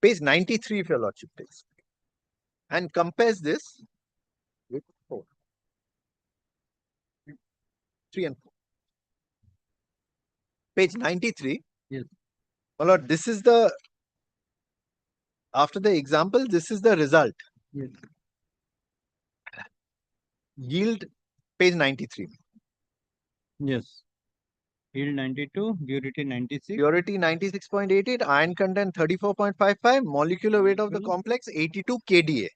page 93 if your lordship takes. And compares this with 4. 3 and 4. Page 93.
Yes.
My lord, this is the, after the example, this is the result.
Yes.
Yield, page 93.
Yes. Yield 92, purity 96.
Purity 96.88, iron content 34.55, molecular weight of the complex 82 kDa.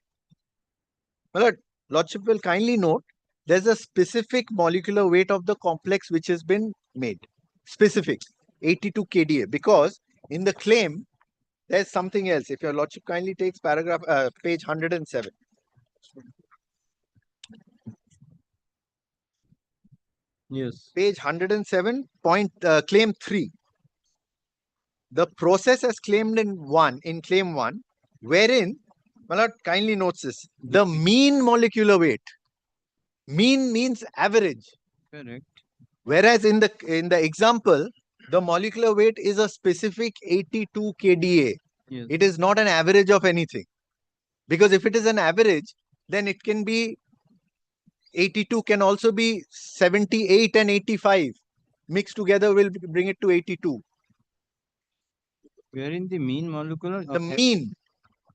My lord, lordship will kindly note, there's a specific molecular weight of the complex which has been made. Specific, 82 kDa, because in the claim, there's something else. If your lordship kindly takes paragraph, page 107.
Yes.
Page 107, claim 3. The process as claimed in claim 1, wherein, my lord, kindly notes this, the mean molecular weight. Mean means average.
Correct.
Whereas in the example, the molecular weight is a specific 82 kDa.
Yes.
It is not an average of anything. Because if it is an average, then it can be 82 can also be 78 and 85. Mixed together will bring it to 82.
Wherein the mean molecular?
The mean.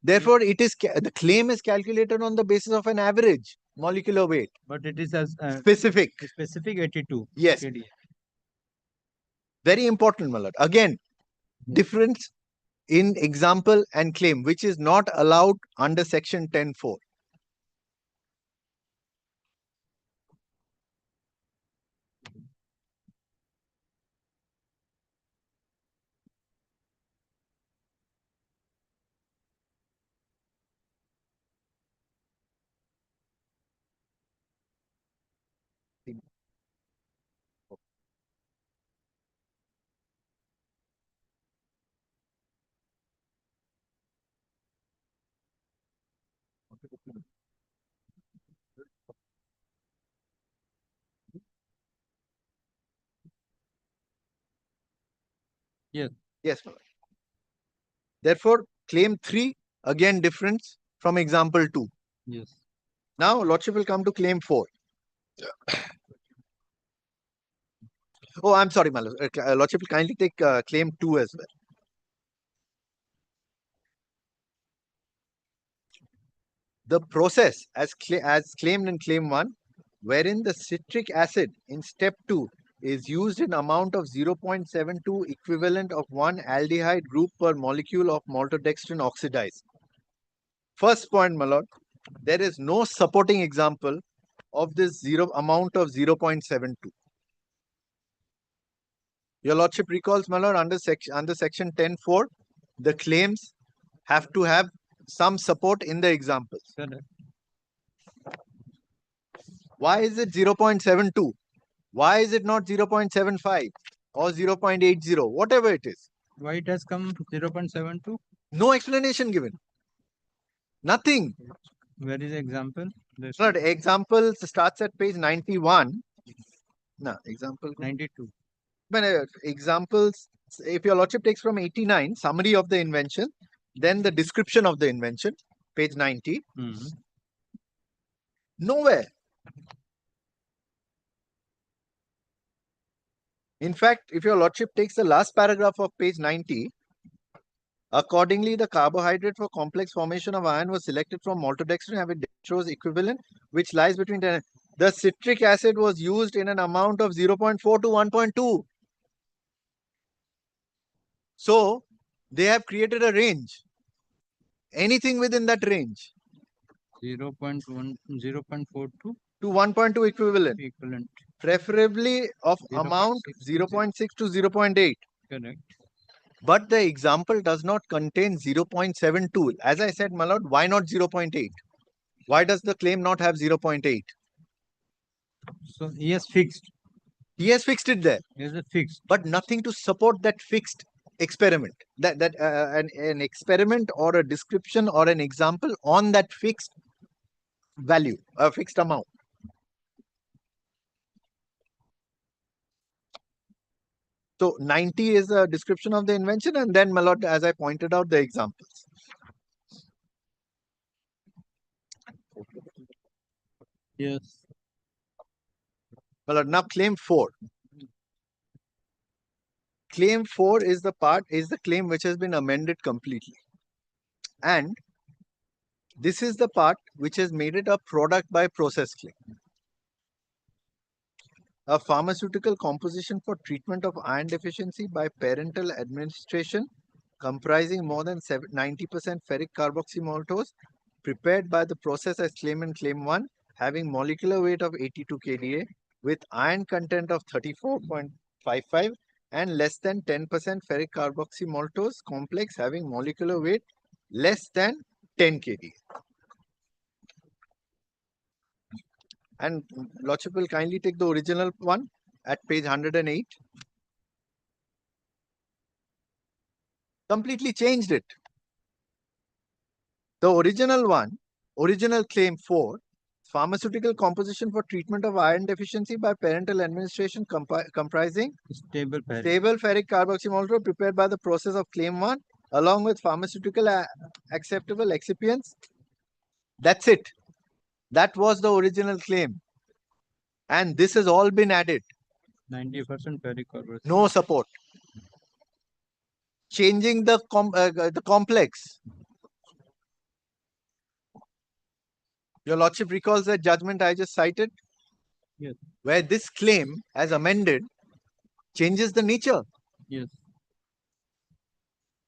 Therefore, it is the claim is calculated on the basis of an average molecular weight.
But it is as
specific.
Specific 82.
Yes.
kDa.
Very important, my lord. Again, difference in example and claim, which is not allowed under section 10(4).
Yes.
Yes, my lord. Therefore, claim 3, again difference from example 2.
Yes.
Now, lordship will come to claim 4. Oh, I'm sorry, my lord. Lordship will kindly take claim 2 as well. The process as claimed in claim 1, wherein the citric acid in step 2 is used in amount of 0.72 equivalent of 1 aldehyde group per molecule of maltodextrin oxidized. First point, my lord, there is no supporting example of this amount of 0.72. Your lordship recalls, my lord, under section 10.4, the claims have to have some support in the examples.
Correct.
Why is it 0.72? Why is it not 0.75 or 0.80? Whatever it is.
Why it has come 0.72?
No explanation given. Nothing.
Where is the example?
Not example starts at page 91. No, example
92.
But examples, if your lordship takes from 89, summary of the invention, then the description of the invention, page 90. Nowhere. In fact, if your lordship takes the last paragraph of page 90, accordingly, the carbohydrate for complex formation of iron was selected from maltodextrin having dextrose equivalent, which lies between 10. The citric acid was used in an amount of 0.4 to 1.2. So, they have created a range. Anything within that range.
0.1, 0.42
to 1.2 equivalent.
Equivalent.
Preferably of amount 0.6 to 0.8.
Correct.
But the example does not contain 0.72. As I said, my lord, why not 0.8? Why does the claim not have 0.8?
So he has fixed.
He has fixed it there.
He has a fixed.
But nothing to support that fixed experiment. An experiment or a description or an example on that fixed value, a fixed amount. So 90 is a description of the invention, and then, my lord, as I pointed out, the examples.
Yes.
My lord, now claim 4. Claim 4 is the claim which has been amended completely. And this is the part which has made it a product by process claim. A pharmaceutical composition for treatment of iron deficiency by parental administration comprising more than 90% ferric carboxymaltose prepared by the process as claimed in claim 1 having molecular weight of 82 kDa with iron content of 34.55 and less than 10% ferric carboxymaltose complex having molecular weight less than 10 kDa. And lordship will kindly take the original one at page 108. Completely changed it. The original one, original claim 4, pharmaceutical composition for treatment of iron deficiency by parental administration comprising
stable
ferric carboxymaltose prepared by the process of claim 1 along with pharmaceutical acceptable excipients. That's it. That was the original claim. And this has all been added.
90% ferric carboxymaltose.
No support. Changing the complex. Your lordship recalls that judgment I just cited?
Yes.
Where this claim, as amended, changes the nature.
Yes.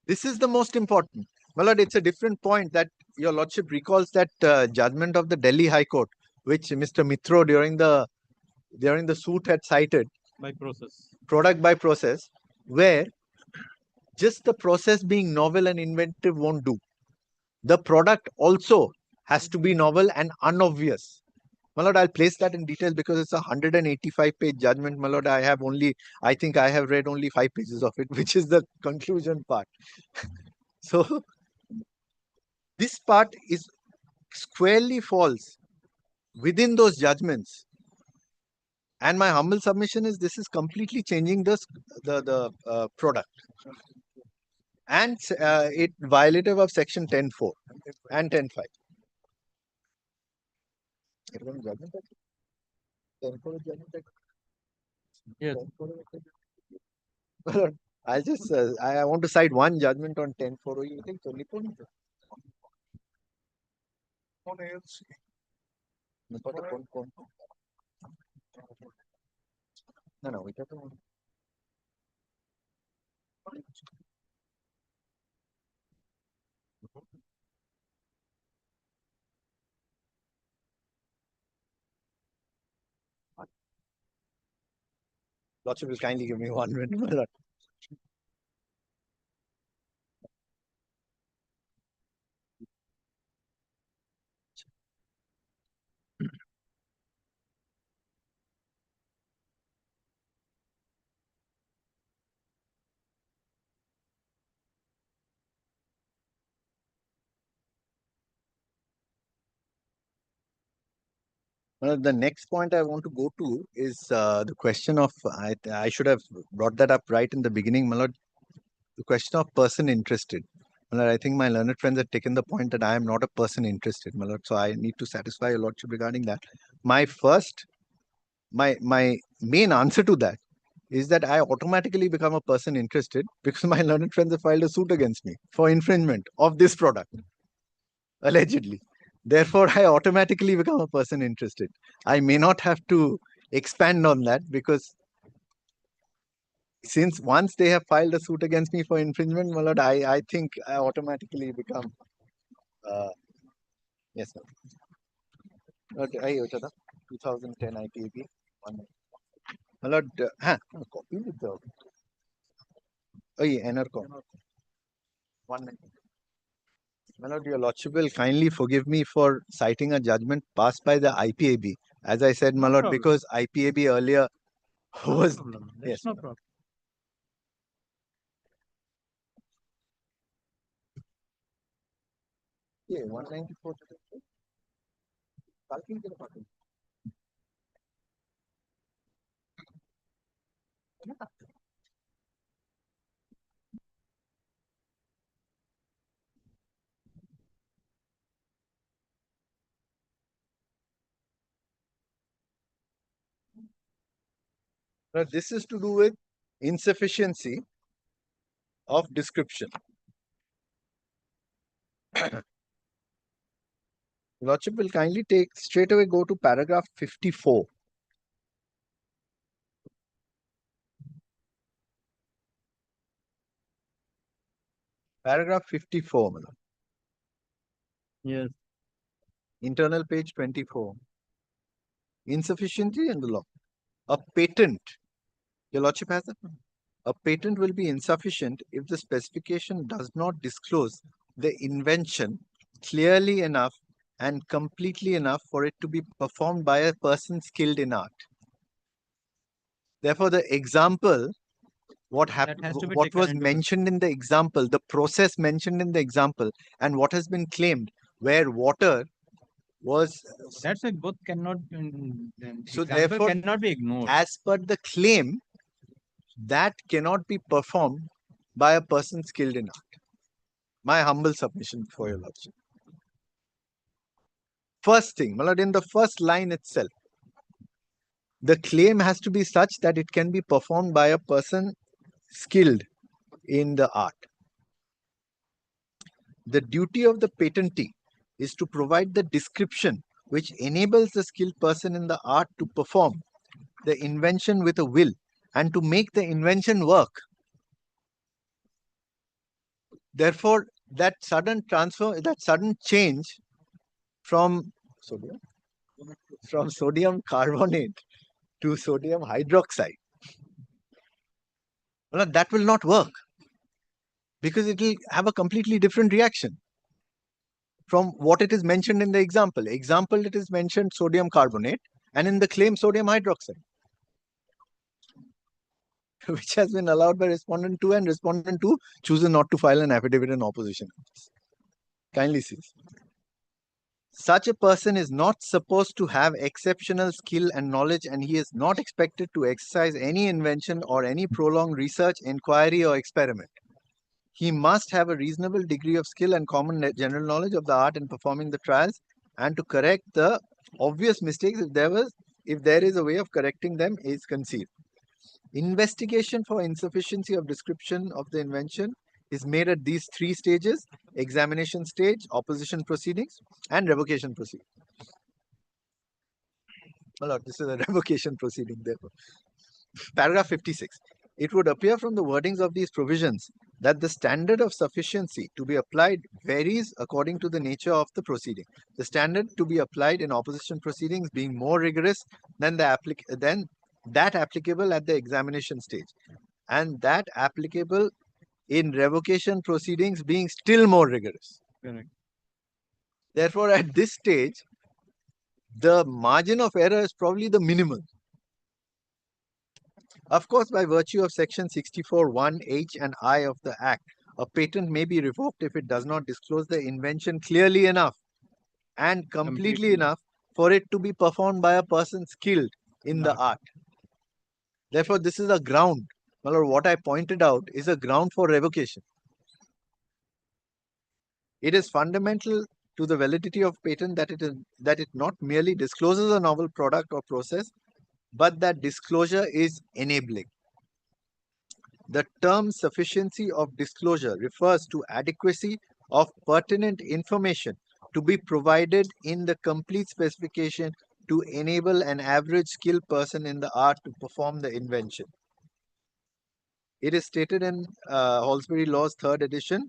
This is the most important. My lord, it's a different point that your lordship recalls that judgment of the Delhi High Court, which Mr. Mitro during the suit had cited.
By process.
Product by process, where just the process being novel and inventive won't do. The product also has to be novel and unobvious. My lord, I'll place that in detail because it's a 185-page judgment. My lord, I think I have read only 5 pages of it, which is the conclusion part. So, this part is squarely falls within those judgments And my humble submission is this is completely changing the product. And it violative of section 10.4 and 10.5.
Yes.
I'll just, I want to cite one judgment on 10.4. You think only no, we don't. Lordship will kindly give me 1 minute, my lord. The next point I want to go to is the question of, I should have brought that up right in the beginning, my lord, the question of person interested. My lord, I think my learned friends have taken the point that I am not a person interested, my lord, so I need to satisfy your lordship regarding that. My main answer to that is that I automatically become a person interested because my learned friends have filed a suit against me for infringement of this product, allegedly. Therefore, I automatically become a person interested. I may not have to expand on that because since once they have filed a suit against me for infringement, my lord, I think I automatically become, yes, sir. Okay, 2010 IPAB. My lord, copy with the, oh yeah, NRCom. 1 minute. My lord, your lordship will kindly forgive me for citing a judgment passed by the IPAB. As I said, my lord, because IPAB earlier was, yes.
No problem.
Yeah, 194. Now, this is to do with insufficiency of description. Lordship will kindly take straight away go to paragraph 54. Paragraph 54, madam.
Yes.
Internal page 24. Insufficiency in the law. A patent, your lordship has that? A patent will be insufficient if the specification does not disclose the invention clearly enough and completely enough for it to be performed by a person skilled in art. Therefore, the example, what happened, what was mentioned in the example, the process mentioned in the example, and what has been claimed, where water was.
That's why both cannot.
So
example
therefore,
cannot be ignored.
as per the claim, that cannot be performed by a person skilled in art. My humble submission for your lordship. First thing, my lord, in the first line itself, the claim has to be such that it can be performed by a person skilled in the art. The duty of the patentee is to provide the description which enables the skilled person in the art to perform the invention with a will and to make the invention work. Therefore, that sudden transfer, that sudden change from sodium carbonate to sodium hydroxide, well, that will not work because it will have a completely different reaction from what it is mentioned in the example. Example, it is mentioned sodium carbonate, and in the claim sodium hydroxide, which has been allowed by respondent 2, and respondent 2 chooses not to file an affidavit in opposition. Kindly see. Such a person is not supposed to have exceptional skill and knowledge, and he is not expected to exercise any invention or any prolonged research, inquiry, or experiment. He must have a reasonable degree of skill and common general knowledge of the art in performing the trials, and to correct the obvious mistakes if there is a way of correcting them is conceived. Investigation for insufficiency of description of the invention is made at these three stages: examination stage, opposition proceedings, and revocation proceeding. Well, this is a revocation proceeding, therefore. Paragraph 56. It would appear from the wordings of these provisions that the standard of sufficiency to be applied varies according to the nature of the proceeding. The standard to be applied in opposition proceedings being more rigorous than that applicable at the examination stage, and that applicable in revocation proceedings being still more rigorous.
Correct.
Therefore, at this stage, the margin of error is probably the minimum. Of course, by virtue of section 64(1)(h) and I of the Act, a patent may be revoked if it does not disclose the invention clearly enough and completely enough for it to be performed by a person skilled in the art. Therefore, this is a ground. Well, what I pointed out is a ground for revocation. It is fundamental to the validity of patent that it not merely discloses a novel product or process, but that disclosure is enabling. The term sufficiency of disclosure refers to adequacy of pertinent information to be provided in the complete specification to enable an average skilled person in the art to perform the invention. It is stated in Halsbury Law's 3rd edition,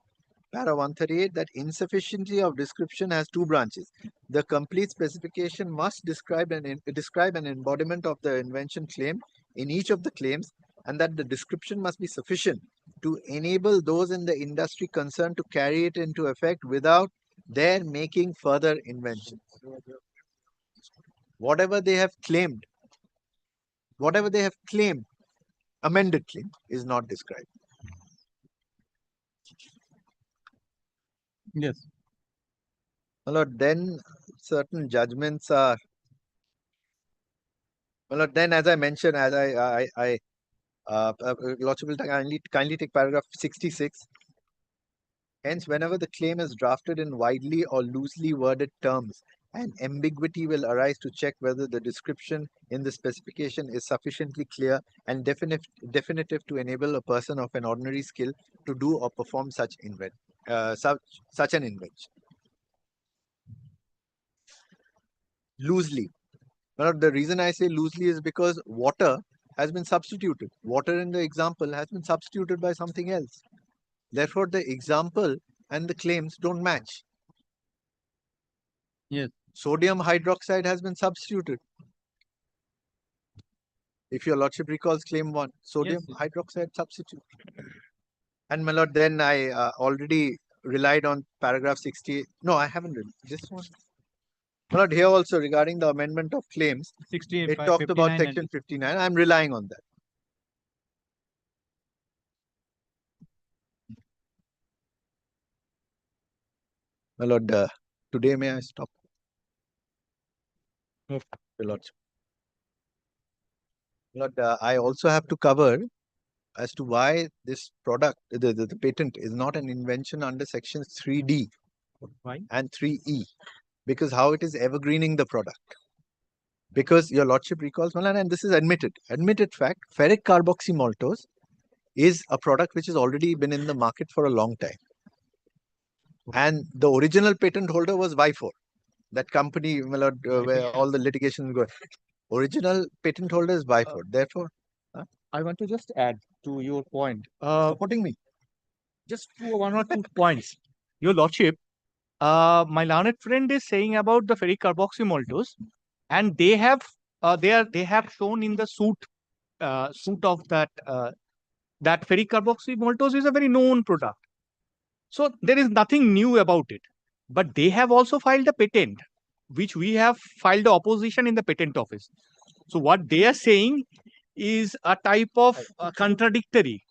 para 138, that insufficiency of description has two branches. The complete specification must describe an embodiment of the invention claim in each of the claims, and that the description must be sufficient to enable those in the industry concerned to carry it into effect without their making further inventions. Whatever they have claimed, amended claim is not described.
Yes.
Well, then certain judgments are. Well, then as I mentioned, as Lordship will kindly take paragraph 66. Hence, whenever the claim is drafted in widely or loosely worded terms, an ambiguity will arise to check whether the description in the specification is sufficiently clear and definitive to enable a person of an ordinary skill to do or perform such an invention. Loosely. Now, the reason I say loosely is because water has been substituted. Water in the example has been substituted by something else. Therefore, the example and the claims don't match.
Yes.
Sodium hydroxide has been substituted. If your Lordship recalls claim 1, sodium hydroxide substitute. And my Lord, then I already relied on paragraph 60. No, I haven't really. This one. My Lord, here also regarding the amendment of claims, it talked about section 59. I'm relying on that. My Lord, today may I stop?
No.
Your Lordship. Lord, I also have to cover as to why this product, the patent, is not an invention under sections 3D and 3E, because how it is evergreening the product. Because your Lordship recalls, and this is admitted fact, ferric carboxymaltose is a product which has already been in the market for a long time. And the original patent holder was Vifor, that company, my Lord, where all the litigation go. Original patent holder is Vifor. Therefore,
I want to just add to your point.
Supporting me.
Just one or two points. Your Lordship, my learned friend is saying about the ferric carboxymaltose, and they have shown in the suit of that that ferric carboxymaltose is a very known product. So there is nothing new about it. But they have also filed a patent, which we have filed the opposition in the patent office. So what they are saying is a type of contradictory,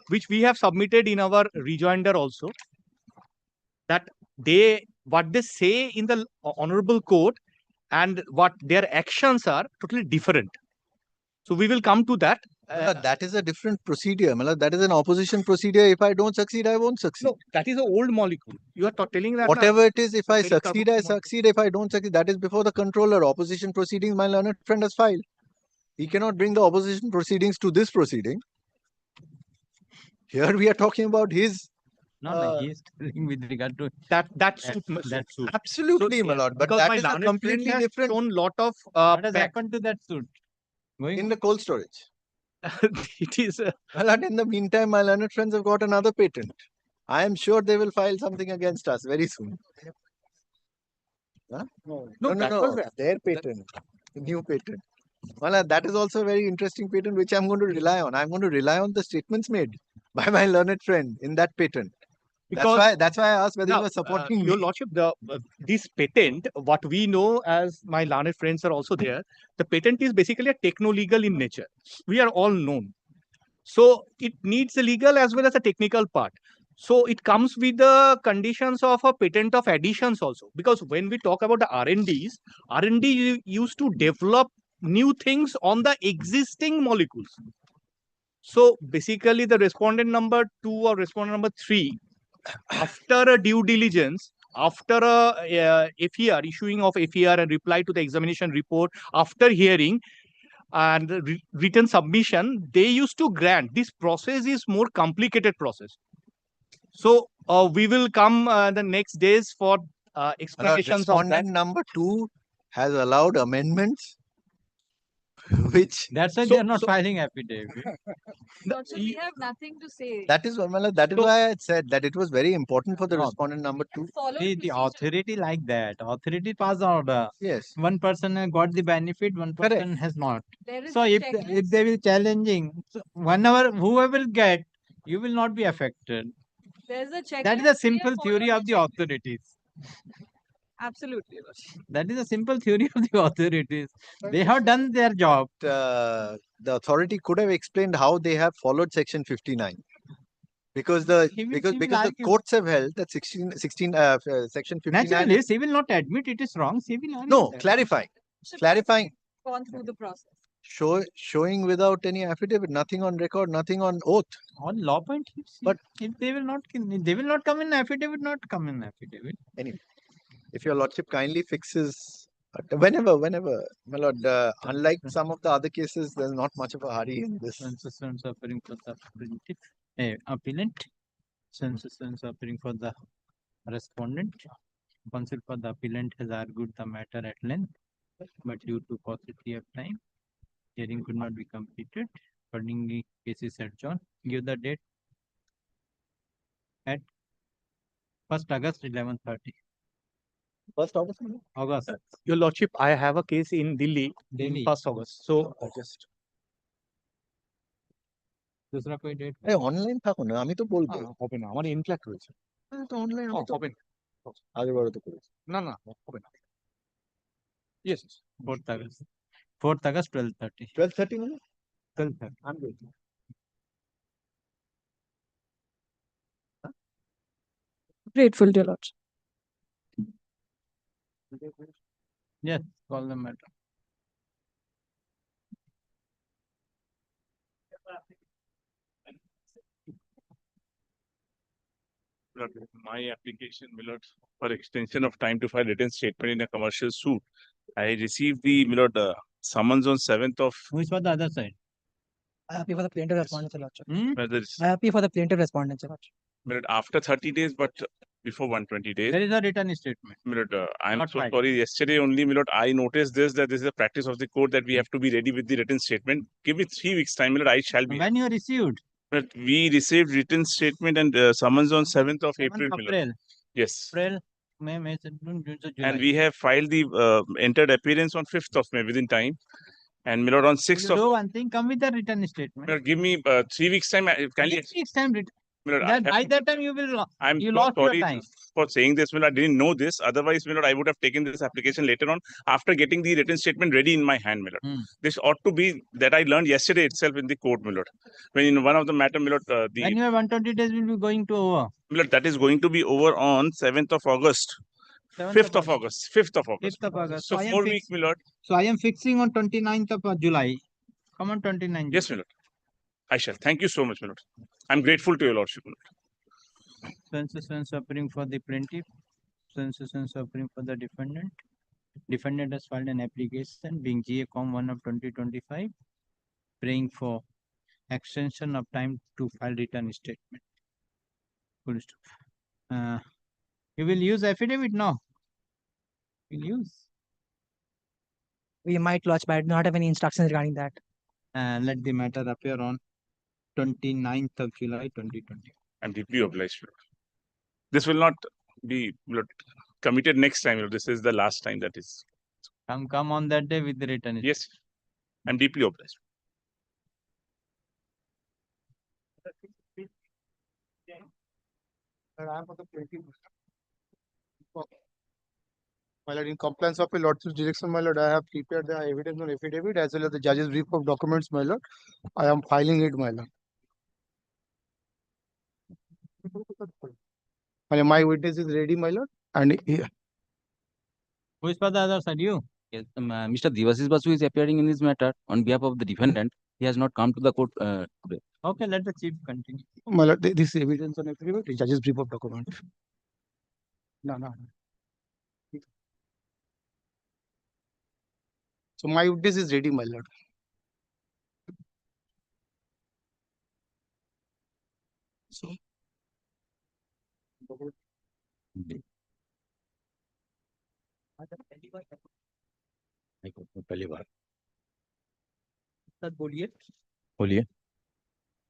which we have submitted in our rejoinder also, that they what they say in the honorable court and what their actions are totally different. So we will come to that.
That is a different procedure. That is an opposition procedure. If I don't succeed, I won't succeed.
No, that is an old molecule. You are telling that.
Whatever it is, if I succeed, I succeed. If I don't succeed, that is before the controller. Opposition proceedings, my learned friend has filed. He cannot bring the opposition proceedings to this proceeding. Here we are talking about his.
No, he is telling with regard to
that
suit.
Absolutely, my lord. But that is a completely different.
Shown lot of
what has happened to that suit?
In the cold storage.
It is.
Well, and in the meantime, my learned friends have got another patent. I am sure they will file something against us very soon. Huh? No. Their patent, the new patent. Well, that is also a very interesting patent which I'm going to rely on. I'm going to rely on the statements made by my learned friend in that patent. That's why I asked whether you were supporting
Your
me.
Lordship, this patent, what we know as my learned friends are also there, the patent is basically a techno-legal in nature. We are all known. So it needs a legal as well as a technical part. So it comes with the conditions of a patent of additions also. Because when we talk about the R&Ds, R&D used to develop new things on the existing molecules. So basically the respondent number 2 or respondent number 3, after a due diligence, after a FER, issuing of FER and reply to the examination report, after hearing and written submission, they used to grant. This process is more complicated process. So we will come the next days for explanations of that.
Respondent number 2 has allowed amendments, which
that's why they are not filing affidavit.
We have nothing to say.
That is why I said that it was very important for the respondent number 2.
The authority like that. Authority pass order.
Yes.
One person got the benefit, one person has not.
There is
So
a
if
checklist.
they will challenging, so whoever will get, you will not be affected.
There's a checklist.
That is a simple theory of the authorities.
Absolutely.
That is a simple theory of the authorities. They have done their job.
The authority could have explained how they have followed section 59. Because the courts have held that section 59.
Naturally, she will not admit it is wrong. She will argue
No,
that.
clarifying.
Gone through the process.
Showing without any affidavit, nothing on record, nothing on oath.
On law point,
but
if they will not come in affidavit, not come in affidavit.
Anyway, if your lordship kindly fixes whenever, my lord, unlike some of the other cases, there's not much of a hurry in this.
Suffering for the appellant, suffering for the respondent. Counsel for the appellant has argued the matter at length, but due to paucity of time, hearing could not be completed. Accordingly, case is adjourned. Give the date at 1st August 11:30.
1st August?
August.
Your Lordship, I have a case in Delhi in 1st August. So
August.
दूसरा कोई date
online থাকো না আমি তো বলবো
হবে না আমার ইনফ্ল্যাক্ট রয়েছে
তো অনলাইন
হবে না
আগে বড় তো করেছি
না হবে না yes
4th August 4th August 12:30
12:30 মানে
12:30
I'm good.
Grateful, dear Lord.
Yes, call the matter.
My application, Millard, for extension of time to file written statement in a commercial suit. I received the Millard summons on 7th of.
Who is for the other side?
I appeal for the plaintiff respondent, Your Lordship.
Whether it's
I appeal for the plaintiff respondent, Your Lordship.
Millard, after 30 days, but before 120 days.
There is a written statement.
Millard, I'm
Not
so
filed.
sorry. Yesterday only, Millard, I noticed that this is a practice of the court that we have to be ready with the written statement. Give me 3 weeks time, Millard. I shall be.
When you received?
But we received written statement and summons on 7th of April.
April.
Yes.
April, May, June, July.
And we have filed the entered appearance on 5th of May within time. And Millard on 6th
You
of.
do one thing, come with the written statement.
Millard, give me 3 weeks time. Kindly.
3 weeks time.
Millard,
By that time you will.
I'm
you
so
lost
sorry
your time.
for saying this, Millard. I didn't know this. Otherwise, Millard, I would have taken this application later on after getting the written statement ready in my hand, Millard. This ought to be that I learned yesterday itself in the court, Millard. When in one of the matter, Millard,
When you have 120 days will be going to over.
Millard, that is going to be over on 7th of August. 5th of August. 5th of August.
5th of August.
So
I am
4 weeks, my lord.
So I am fixing on 29th of July. Come on, 29th.
Yes, my lord. I shall. Thank you so much, my lord. I'm grateful to your lordship, my lord.
Sensation suffering for the plaintiff. Sensation suffering for the defendant. Defendant has filed an application being GA Com 1 of 2025, praying for extension of time to file return statement. Full stop. You will use affidavit? No. Will use.
We might lodge, but I do not have any instructions regarding that.
Let the matter appear on 29th of July 2020.
I'm deeply obliged, my lord. This will not be, my lord, committed next time. My lord. This is the last time that is.
Come on that day with the return.
Yes. I'm deeply obliged.
My lord, in compliance of a lordship's direction, my lord, I have prepared the evidence on affidavit as well as the judge's brief of documents, my lord. I am filing it, my lord. My witness is ready, my lord, and
Who is for the other side? You?
Yes, Mr. Devasis Basu is appearing in this matter on behalf of the defendant. He has not come to the court today.
Okay, let the chief continue.
my lord, this is evidence on affidavit, the judge's brief of document. No. So my witness is ready, my lord. So
पहली बार
sir बोलिए।
बोलिए।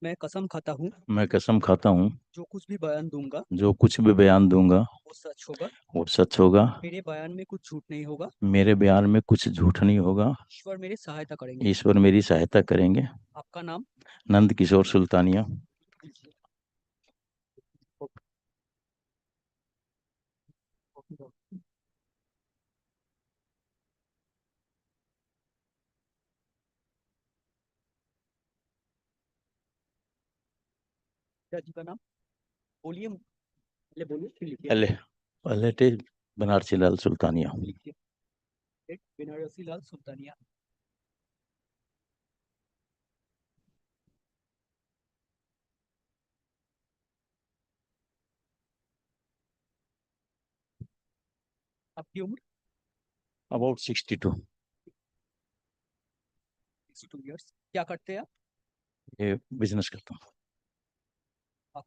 मैं कसम खाता हूँ
मैं कसम खाता हूँ
जो कुछ भी बयान दूंगा
जो कुछ भी बयान दूंगा
वो सच होगा।
वो सच होगा।
मेरे बयान में कुछ झूठ नहीं होगा।
मेरे बयान में कुछ झूठ नहीं होगा।
ईश्वर मेरी सहायता करेंगे।
ईश्वर मेरी सहायता करेंगे।
आपका नाम?
नंद किशोर सुल्तानिया।
जी का नाम बोलिए, पहले बोलिए फिर लिखिए।
पहले टे बनारसी लाल सुल्तानिया।
बनारसी लाल सुल्तानिया। आपकी उम्र?
अबाउट 62।
62 इयर्स। क्या करते हैं आप?
ये बिजनेस करता हूँ।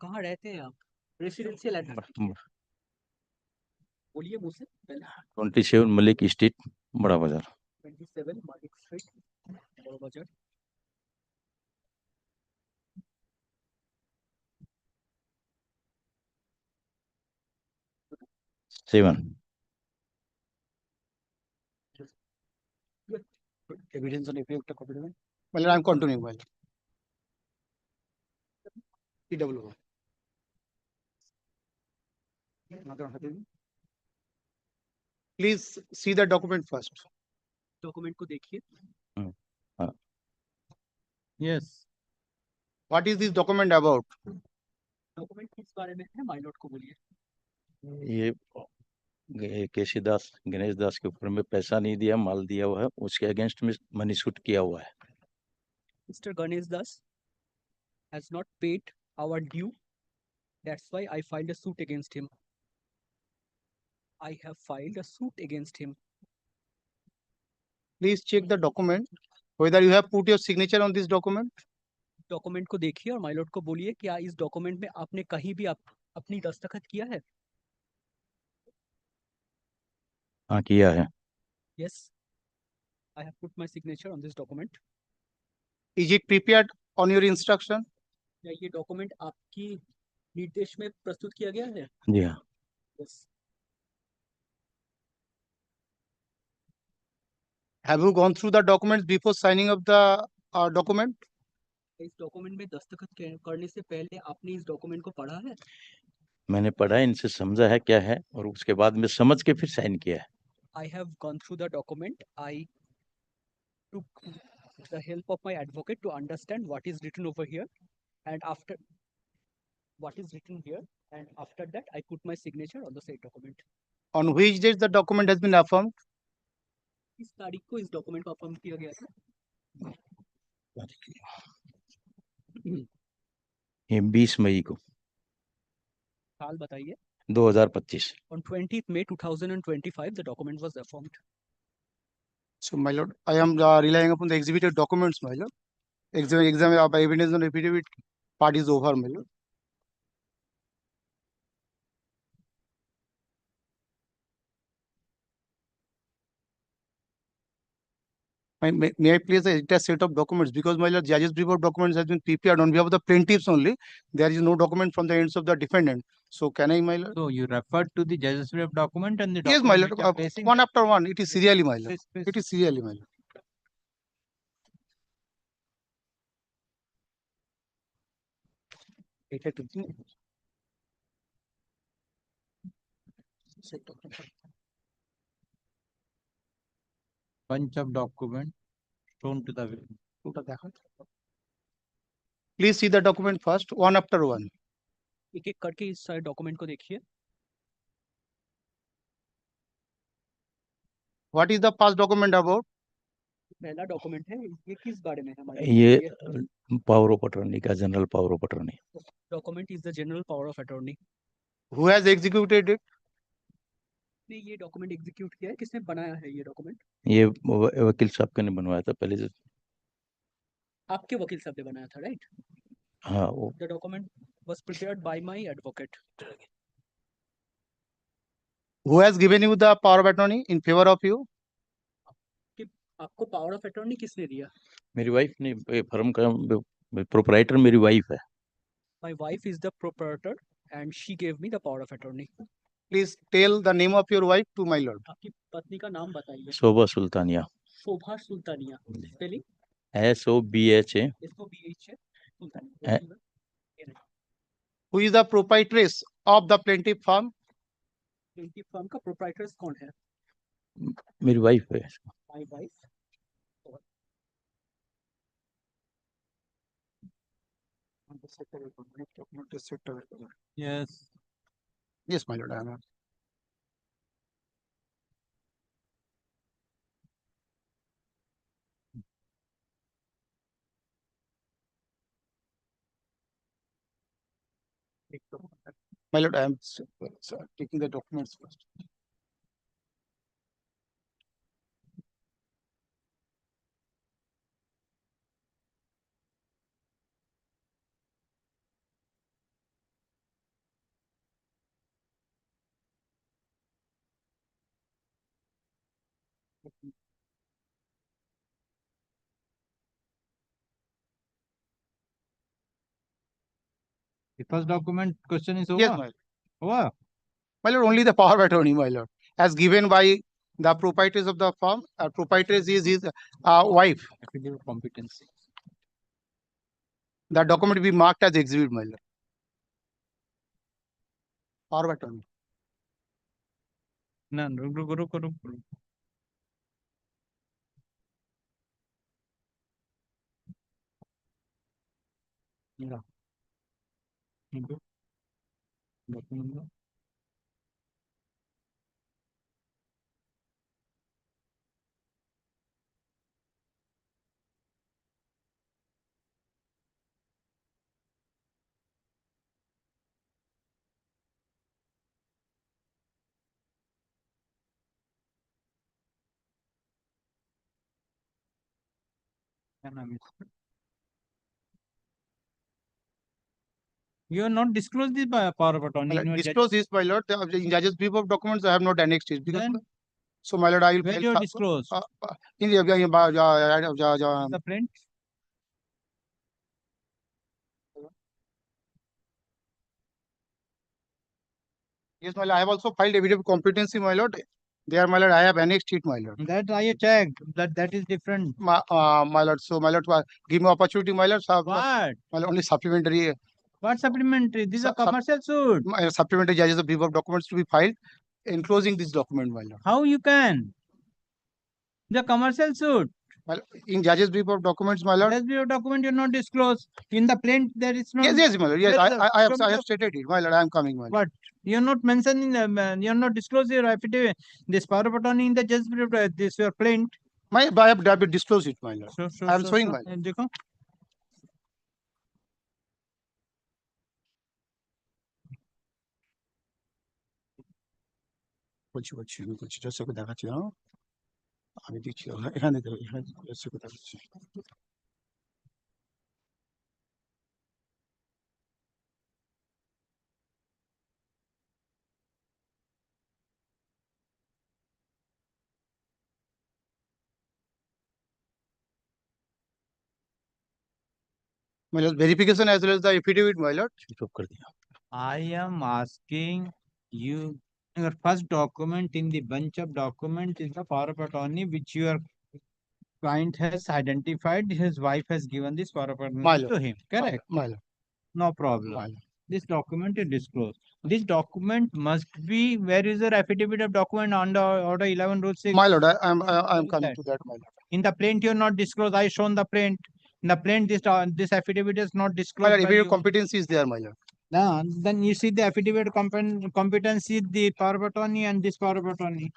कहाँ रहते हैं आप? रेसिडेंशियल एड्रेस बोलिए मुझसे पहले।
27 मलिक स्ट्रीट, बड़ा बाजार।
27 मालिक स्ट्रीट, बड़ा बाजार।
Evidence on effect of copyright. Well, I'm continuing. Well, PW. Please see the document first.
Document को देखिए।
Yes.
What is this document about?
Document किस बारे में है? माय लॉर्ड को बोलिए।
ये केसी दास गणेश दास के ऊपर में पैसा नहीं दिया, माल दिया हुआ है, उसके अगेंस्ट में मनी शूट किया हुआ है।
Mr. Ganesh Das has not paid our due. That's why I filed a suit against him. I have filed a suit against him.
Please check the document whether you have put your signature on this document.
Document को देखिए और my Lord को बोलिए क्या इस document में आपने कहीं भी अपनी दस्तखत किया है?
हाँ, किया है।
Yes, I have put my signature on this document.
Is it prepared on your instruction?
क्या ये डॉक्यूमेंट आपकी निर्देश में प्रस्तुत किया गया है?
जी हाँ।
Yes.
Have you gone through the documents before signing of the document?
इस डॉक्यूमेंट में दस्तखत करने से पहले आपने इस डॉक्यूमेंट को पढ़ा है?
मैंने पढ़ा है, इनसे समझा है क्या है, और उसके बाद में समझ के फिर साइन किया है।
I have gone through the document. I took the help of my advocate to understand what is written over here, and after what is written here, and after that I put my signature on the said document.
On which date the document has been affirmed? इस तारीख को इस document को affirm किया गया था।
ये 20 मई को
साल बताइए।
2025.
On 20th May 2025, the document was affirmed.
So, my lord, I am relying upon the exhibited documents, my lord. Exam of evidence on affidavit part is over, my lord. May I please a set of documents, because my lord, judge's brief of documents has been prepared on behalf of the plaintiffs only. There is no document from the ends of the defendant. So can I, my lord?
So you referred to the judge's brief document and the
Yes, my
document
lord.
which are facing
One after one. It is serially, my lord.
Please.
It is serially, my lord.
bunch of document shown to the witness.
Please see the document first, one after one.
एक एक करके इस सारे document को देखिए।
What is the first document about?
पहला document है, ये किस बारे में है हमारे?
ये पावर ऑफ अटॉर्नी का general power of attorney.
Document is the general power of attorney.
Who has executed it?
ने ये डॉक्यूमेंट एग्जीक्यूट किया है, किसने बनाया है ये डॉक्यूमेंट?
ये वकील साहब ने बनवाया था पहले से.
आपके वकील साहब ने बनाया था, राइट?
हाँ वो.
The document was prepared by my advocate.
Who has given you the power of attorney in favor of you?
आपको पावर ऑफ अटॉर्नी किसने दिया?
मेरी वाइफ ने, फर्म का प्रोप्राइटर मेरी वाइफ है.
My wife is the proprietor and she gave me the power of attorney.
Please tell the name of your wife to my lord.
आपकी पत्नी का नाम बताइए।
Shobha Sultania.
Shobha Sultania. Spelling?
SOBHA.
SOBHA Sultania.
Who is the proprietress of the plaintiff firm?
Plaintiff firm का proprietors कौन है?
मेरी wife है.
My wife.
Yes.
Yes, my lord. I am. My lord, I am taking the documents first.
The first document question is over.
Yes, my lord.
Over.
My lord, only the power of attorney, my lord, as given by the proprietors of the firm. Proprietress is his wife.
Affidavit competency.
The document will be marked as exhibit, my lord. Power of attorney.
No, रुको.
Yeah.
Document. You have not disclosed the power of attorney.
My lord, disclose this, my lord. The judge's brief of documents I have not annexed it. Because so, my lord, I will.
Where you disclose?
In the
The print.
Yes, my lord. I have also filed evidence of competency, my lord. There, my lord, I have annexed it, my lord.
That I checked. That is different.
My lord. So, my lord, give me opportunity, my lord.
What?
My lord, only supplementary.
What supplementary? This is a commercial suit.
My supplementary judge's brief of documents to be filed, enclosing this document, my lord.
How you can? The commercial suit.
In judge's brief of documents, my lord.
Judge's brief of document you not disclose. In the plaint there is no.
Yes, my lord. Yes,
There is a-
I have stated it, my lord. I am coming, my lord.
What? You're not mentioning, you're not disclosing your affidavit, this power of attorney in the judge's brief, this your plaint.
I have disclosed it, my lord. I am showing, my lord.
देखो.
বলছি জোসেফকে দেখাচ্ছি না আমি দিচ্ছি এখানে জোসেফকে দেখাচ্ছি My lord, verification as well as the affidavit, my lord.
I am asking you, your first document in the bunch of documents is the power of attorney which your client has identified. His wife has given this power of
My
attorney
lord.
to him. Correct?
My lord.
No problem.
My lord.
This document is disclosed. This document must be, where is your affidavit of document under order 11 rule 6?
My lord, I am coming to that, my lord.
In the plaint, you are not disclosed. I shown the plaint. In the plaint, this affidavit is not
My
disclosed.
lord,
by
affidavit
you.
competency is there, my lord.
Then you see the affidavit competency, the power of attorney and this power of attorney.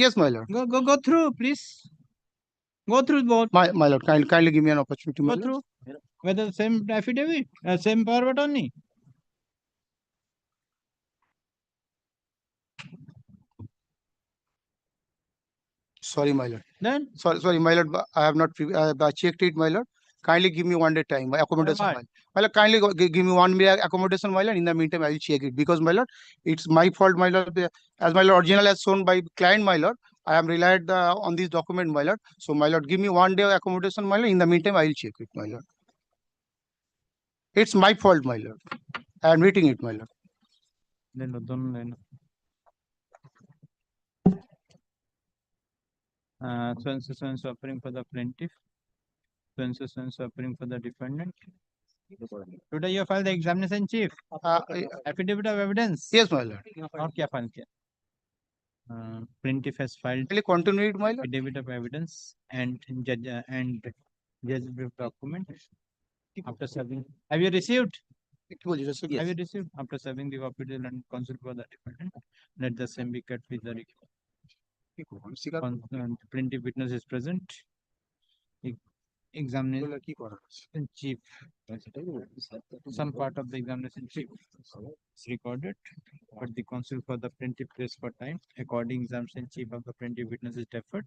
Yes, my lord.
Go through, please. Go through both.
My lord, kindly give me an opportunity, my
Go
lord.
through. Whether the same affidavit, same power of attorney.
Sorry, my lord.
Then?
Sorry, my lord. I have not checked it, my lord. Kindly give me 1 day time. My accommodation,
Why?
my lord. Kindly give me 1 day accommodation, my lord. In the meantime, I will check it because, my lord, it's my fault, my lord. As my lord, original as shown by client, my lord. I am relied on this document, my lord. So, my lord, give me 1 day accommodation, my lord. In the meantime, I will check it, my lord. It's my fault, my lord. I am meeting it, my lord.
So and so appearing for the plaintiff. So and so appearing for the defendant. Today you filed the examination chief. Affidavit of evidence.
Yes, my lord.
और क्या file किया? Plaintiff has filed
continue it, my lord.
affidavit of evidence and judge brief document. After serving, have you received?
Yes.
Have you received? After serving the petition and counsel for the defendant, let the same be kept with the plaintiff witness is present. Examination chief. Some part of the examination chief is recorded, but the counsel for the plaintiff press for time. According examination chief of the plaintiff witness is deferred.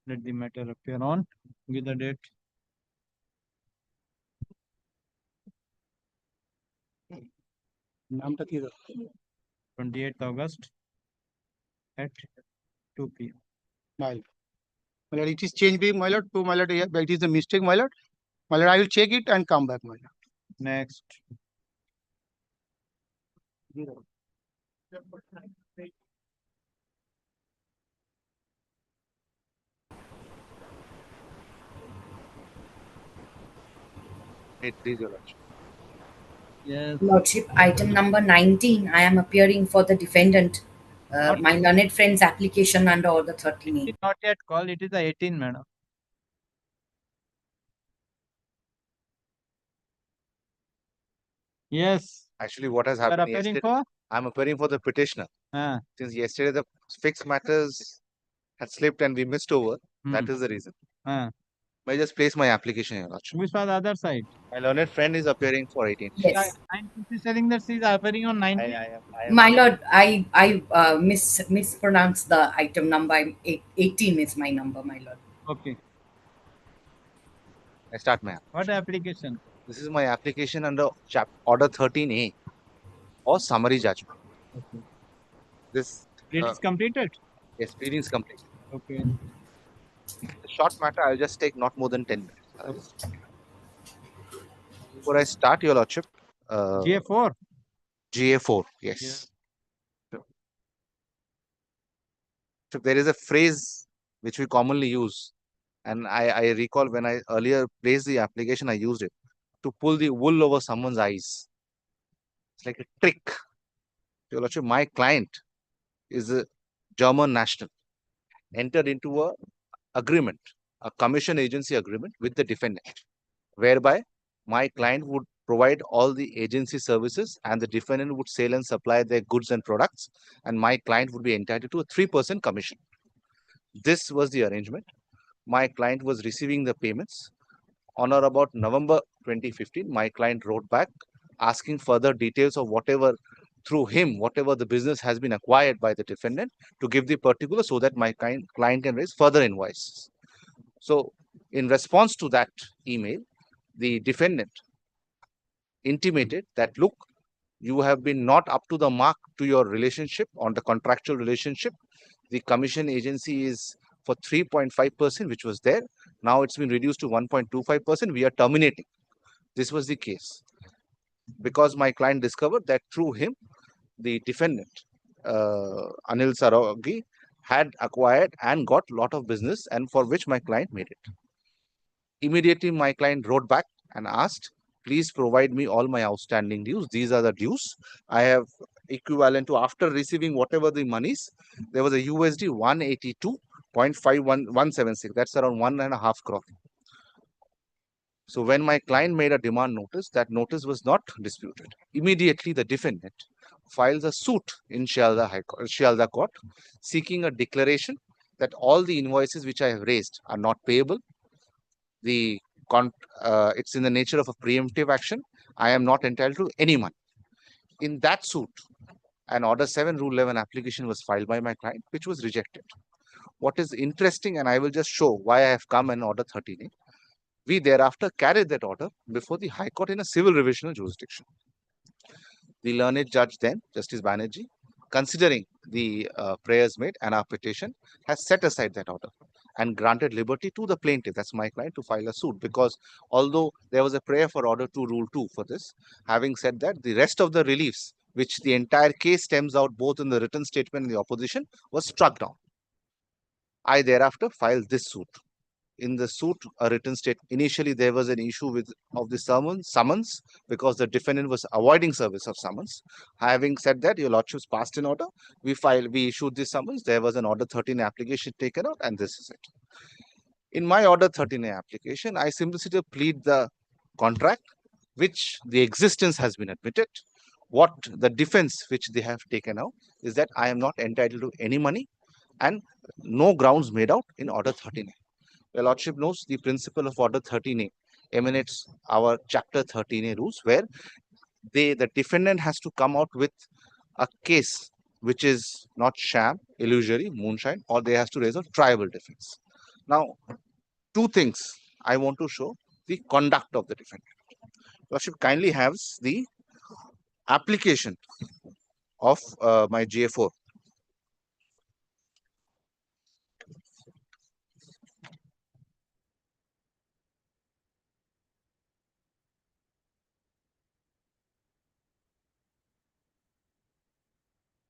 Let the matter appear on. Give the date.
नाम तक
28th August at 2 p.m.
My lord, it is changed, my lord. To my lord, it is a mistake, my lord. My lord, I will check it and come back, my lord.
Next.
Please, your lordship.
Yes.
Lordship, item number 19, I am appearing for the defendant. My learned friend's application under order 13A.
Not yet called, it is the 18, madam. Yes.
Actually, what has
You are
happened
appearing
yesterday,
for?
I'm appearing for the petitioner. Since yesterday the fixed matters had slipped and we missed over, that is the reason. I just place my application here, Lordship.
Which was the other side?
My learned friend is appearing for 18.
Yes.
I'm saying that she is appearing on 19.
My lord, I mispronounced the item number. 18 is my number, my lord.
Okay.
I start my
What application?
This is my application under order 13A or summary judgment.
Okay.
This
It is completed?
Yes, reading is complete.
Okay.
The short matter, I'll just take not more than 10 minutes. Before I start, your lordship.
GA4?
GA4, yes. So there is a phrase which we commonly use, and I recall when I earlier placed the application, I used it to pull the wool over someone's eyes. It's like a trick. Your lordship, my client is a German national, entered into a agreement
a commission agency agreement with the defendant, whereby my client would provide all the agency services and the defendant would sell and supply their goods and products, and my client would be entitled to a 3% commission. This was the arrangement. My client was receiving the payments. On or about November 2015, my client wrote back asking further details of whatever through him, whatever the business has been acquired by the defendant, to give the particulars so that my client can raise further invoices. So in response to that email, the defendant intimated that, look, you have been not up to the mark to your relationship on the contractual relationship. The commission agency is for 3.5%, which was there. Now it's been reduced to 1.25%. We are terminating. This was the case. Because my client discovered that through him, the defendant, Anil Saragi, had acquired and got a lot of business, and for which my client made it. Immediately, my client wrote back and asked, please provide me all my outstanding dues. These are the dues. I have equivalent to, after receiving whatever the monies, there was a USD 182.51176. That's around 1.5 crore. So when my client made a demand notice, that notice was not disputed. Immediately, the defendant files a suit in Shialda Court seeking a declaration that all the invoices which I have raised are not payable. It's in the nature of a preemptive action. I am not entitled to any money. In that suit, an Order 7 Rule 11 application was filed by my client, which was rejected. What is interesting, and I will just show why I have come in Order 13A, we thereafter carried that order before the High Court in a civil revisional jurisdiction. The learned judge then, Justice Banerjee, considering the prayers made and our petition, has set aside that order and granted liberty to the plaintiff, that's my client, to file a suit, because although there was a prayer for Order 2, Rule 2 for this, having said that, the rest of the reliefs, which the entire case stems out both in the written statement and the opposition, was struck down. I thereafter filed this suit. In the suit, a written statement. Initially, there was an issue of the summons because the defendant was avoiding service of summons. Having said that, your lordship's passed an order. We issued this summons. There was an Order 13 application taken out, and this is it. In my Order 13A application, I simply plead the contract, which the existence has been admitted. What the defense which they have taken out is that I am not entitled to any money and no grounds made out in Order 13A. Your lordship knows the principle of Order 13A emanates our Chapter 13A rules, where the defendant has to come out with a case which is not sham, illusory, moonshine, or they has to raise a triable defense. Now, two things I want to show: the conduct of the defendant. Lordship kindly has the application of my GA4.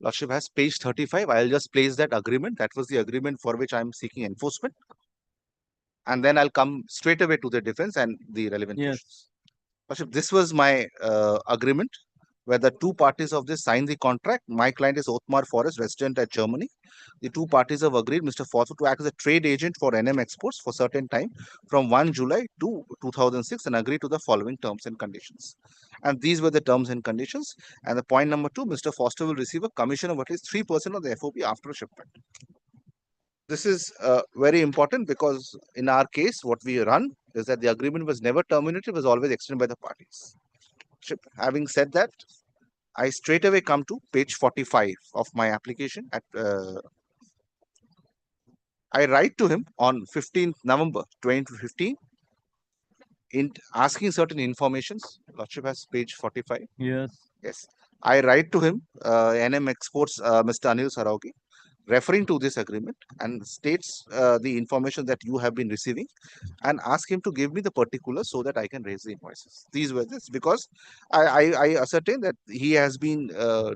Lordship has page 35. I'll just place that agreement. That was the agreement for which I'm seeking enforcement. And then I'll come straight away to the defense and the relevant issues. Lordship, this was my agreement, where the two parties of this signed the contract. My client is Othmar Forrest, resident at Germany. The two parties have agreed Mr. Forrest to act as a trade agent for NM Exports for certain time from 1 July to 2006 and agree to the following terms and conditions. And these were the terms and conditions. And the point number 2, Mr. Foster will receive a commission of at least 3% of the FOB after shipment. This is very important because in our case, what we run is that the agreement was never terminated, was always extended by the parties. Having said that, I straight away come to page 45 of my application. I write to him on 15th November 2015 in asking certain informations. Lordship has page 45.
Yes.
Yes. I write to him, NM Exports, Mr. Anil Saragi, referring to this agreement and states the information that you have been receiving and ask him to give me the particulars so that I can raise the invoices. These were this because I ascertain that he has been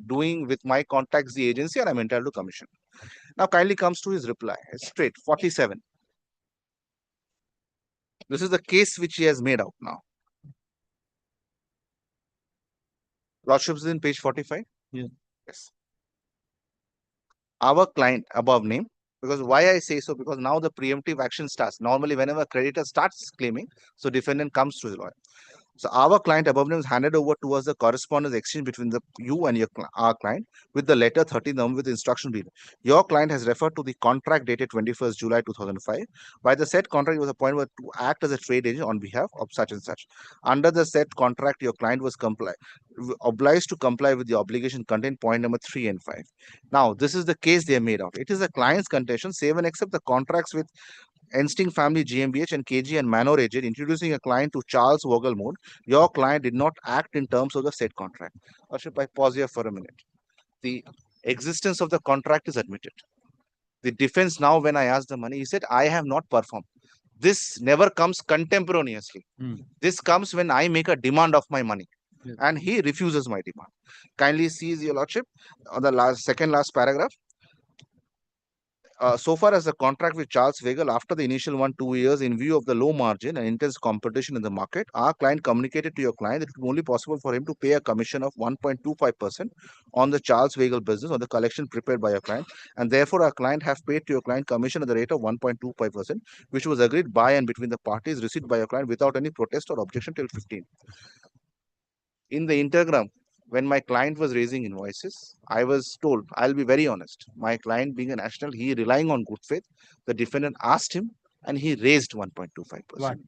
doing with my contacts the agency and I'm entitled to commission. Now kindly comes to his reply. Straight 47. This is the case which he has made out now. Lordship is in page 45.
Yeah.
Yes. Our client above name Because why I say so? Because now the preemptive action starts. Normally, whenever a creditor starts claiming, so defendant comes to the lawyer. So our client above name is handed over towards the correspondence exchange between you and our client with the letter 13 November with instruction read. Your client has referred to the contract dated 21st July 2005. By the said contract, was appointed to act as a trade agent on behalf of such and such. Under the said contract, your client was obliged to comply with the obligation contained point number 3 and 5. Now, this is the case they are made out. It is the client's contention, save and except the contracts with Instinct Family GmbH and KG and Manor Agent introducing a client to Charles Vogel mode, your client did not act in terms of the said contract. Or should I pause here for a minute? The existence of the contract is admitted. The defense now, when I asked the money, he said, I have not performed. This never comes contemporaneously. This comes when I make a demand of my money. And he refuses my demand. Kindly see, Your Lordship, on the second last paragraph. So far as the contract with Charles Vogel, after the initial 2 years, in view of the low margin and intense competition in the market, our client communicated to your client that it was only possible for him to pay a commission of 1.25% on the Charles Vogel business or the collection prepared by your client. And therefore, our client have paid to your client commission at the rate of 1.25%, which was agreed by and between the parties, received by your client without any protest or objection till 15. In the intergram, when my client was raising invoices, I was told, I'll be very honest, my client being a national, he relying on good faith, the defendant asked him and he raised 1.25%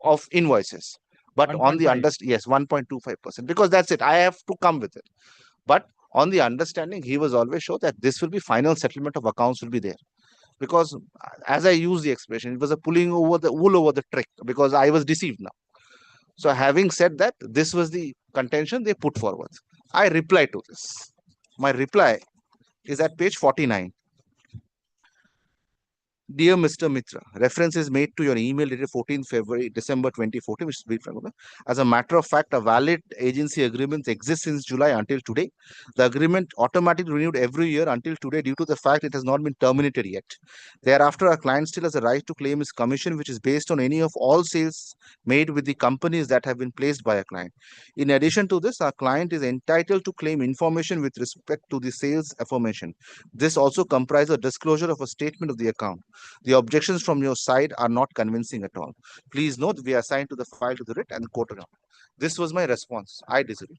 of invoices. But on the yes, 1.25%, because that's it. I have to come with it. But on the understanding, he was always sure that this will be final settlement of accounts will be there. Because as I use the expression, it was a pulling over the wool over the trick because I was deceived now. So having said that, this was the contention they put forward. I reply to this. My reply is at page 49. Dear Mr. Mitra, reference is made to your email dated 14th February, December 2014, which is brief. As a matter of fact, a valid agency agreement exists since July until today. The agreement automatically renewed every year until today due to the fact it has not been terminated yet. Thereafter, our client still has a right to claim his commission, which is based on any of all sales made with the companies that have been placed by a client. In addition to this, our client is entitled to claim information with respect to the sales aforementioned. This also comprises a disclosure of a statement of the account. The objections from your side are not convincing at all. Please note, we are assigned to the file to the writ and the court around. This was my response. I disagree.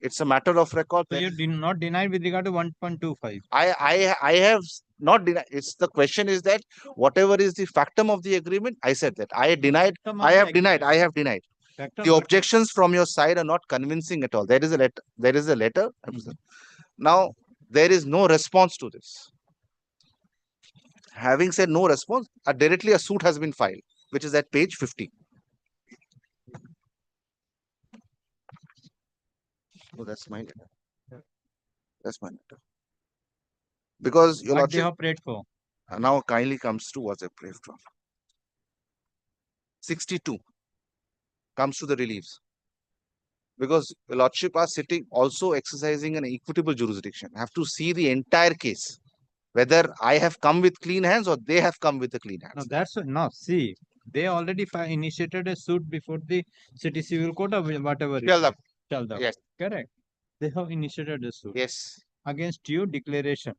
It's a matter of record.
So you did not deny with regard to 1.25.
I have not denied. It's the question is that whatever is the factum of the agreement, I said that. I denied. I have denied. I have denied. The objections from your side are not convincing at all. There is a letter. There is a letter. Now, there is no response to this. Having said no response, directly a suit has been filed, which is at page 50. Oh, that's my letter. That's my letter. Because your
What they
lordship
have prayed for.
now kindly comes to what they prayed for. 62 comes to the reliefs. Because your lordship are sitting also exercising an equitable jurisdiction. Have to see the entire case. Whether I have come with clean hands or they have come with the clean hands.
No, that's no. See, they already initiated a suit before the city civil court or whatever.
Chalda. Yes.
Correct. They have initiated a suit.
Yes.
Against you, declaration.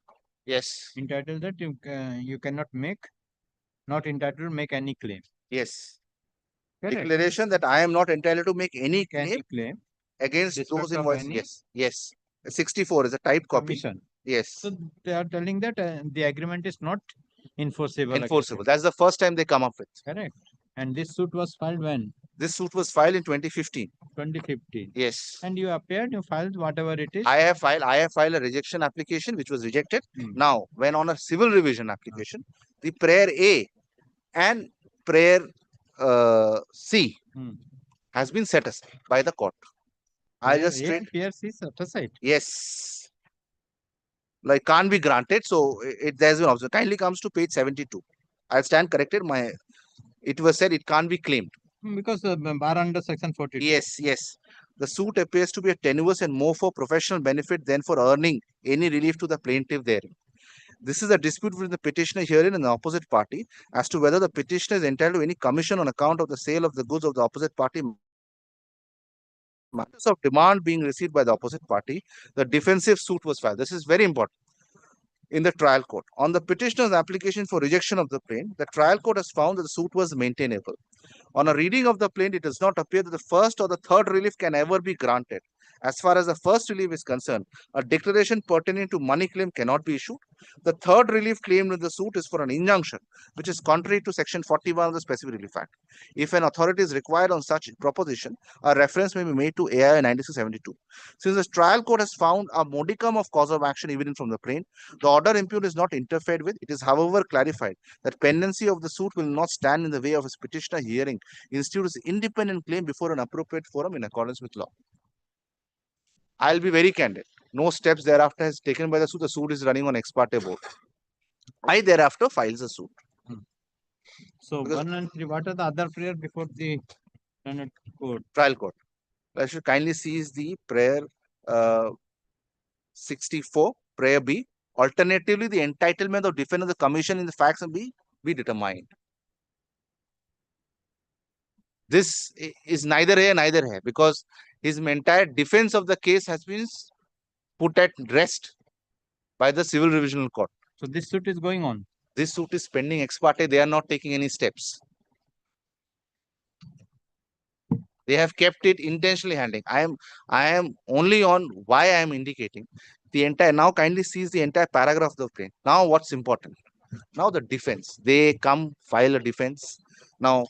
Yes.
Entitled that you cannot make, not entitled to make any claim.
Yes.
Correct.
Declaration that I am not entitled to make any claim against
Respect
those
of
invoices.
any
Yes. Yes. 64 is a typed copy.
Commission.
Yes.
So they are telling that the agreement is not enforceable.
Enforceable. That's the first time they come up with.
Correct. And this suit was filed when?
This suit was filed in 2015.
2015.
Yes.
And you appeared, you filed whatever it is.
I have filed a rejection application which was rejected. Now, when on a civil revision application, the prayer A and prayer C has been set aside by the court. I just straight.
Prayer C set aside.
Yes. Like can't be granted. So there's an observation. Kindly comes to page 72. I'll stand corrected. It was said it can't be claimed.
Because bar under section 42.
Yes, yes. The suit appears to be a tenuous and more for professional benefit than for earning any relief to the plaintiff therein. This is a dispute between the petitioner herein and the opposite party as to whether the petitioner is entitled to any commission on account of the sale of the goods of the opposite party. Matters of demand being received by the opposite party, the defensive suit was filed. This is very important. in the trial court. On the petitioner's application for rejection of the plaint, the trial court has found that the suit was maintainable. On a reading of the plaint, it does not appear that the first or the third relief can ever be granted. As far as the first relief is concerned, a declaration pertaining to money claim cannot be issued. The third relief claimed in the suit is for an injunction, which is contrary to Section 41 of the Specific Relief Act. If an authority is required on such proposition, a reference may be made to AI 9672. Since the trial court has found a modicum of cause of action evident from the plaint, the order impugned is not interfered with. It is, however, clarified that pendency of the suit will not stand in the way of his petitioner hearing institutes independent claim before an appropriate forum in accordance with law. I'll be very candid. No steps thereafter has taken by the suit. The suit is running on ex parte board. I thereafter files a suit.
So
Because
1 and 3, what are the other prayer before the court?
Trial court. I should kindly seize the prayer 64, prayer B. Alternatively, the entitlement of defendant of the commission in the facts and be determined. This is neither here, neither here, because his entire defense of the case has been put at rest by the civil revisional court.
So this suit is going on.
This suit is pending ex parte. They are not taking any steps. They have kept it intentionally handling. I am only on why I am indicating the entire. Now kindly seize the entire paragraph of the plaint. Now what's important? Now the defense. They come file a defense. Now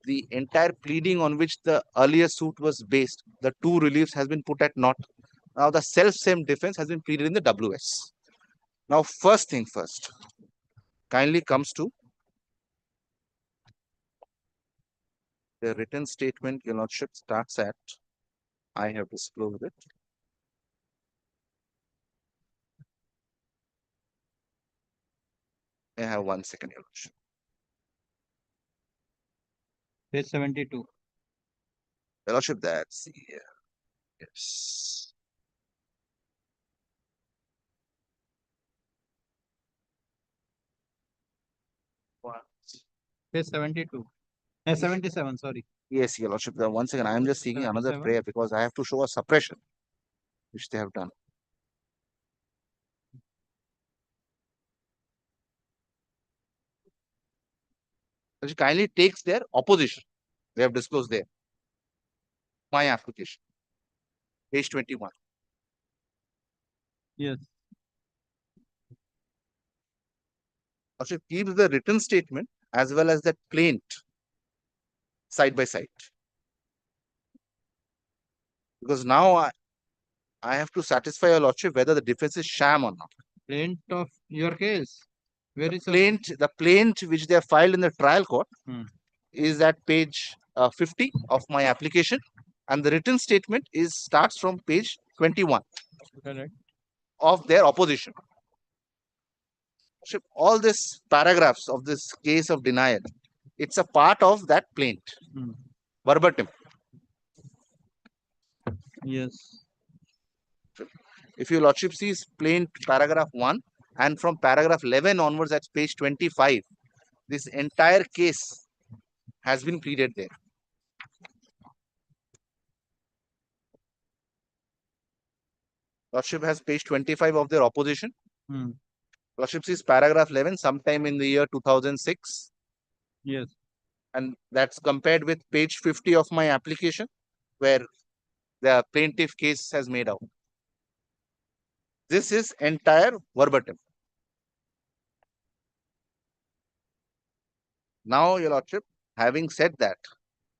the entire pleading on which the earlier suit was based, the two reliefs has been put at naught. Now the self-same defense has been pleaded in the WS. Now first thing first, kindly comes to the written statement, Your Lordship, starts at, I have disclosed it. I have 1 second, Your Lordship.
Page 72.
Your Lordship, that's here. Yes.
Page 72. 77, sorry.
Yes, Your Lordship. Once again, I am just seeking another
77.
prayer because I have to show a suppression, which they have done. Which kindly takes their opposition. They have disclosed there. My application. Page 21.
Yes.
Lordship keeps the written statement as well as that plaint side by side. Because now I have to satisfy Your Lordship whether the defense is sham or not.
Plaint of your case. Where is
The plaint which they have filed in the trial court is at page 50 of my application, and the written statement starts from page 21
Correct.
of their opposition. All these paragraphs of this case of denial, it's a part of that plaint, verbatim.
Yes.
If Your Lordship sees plaint paragraph 1 and from paragraph 11 onwards at page 25, this entire case has been pleaded there. Lordship has page 25 of their opposition. Lordship sees paragraph 11 sometime in the year 2006.
Yes.
And that's compared with page 50 of my application, where the plaintiff case has made out. This is entire verbatim. Now, Your Lordship, having said that,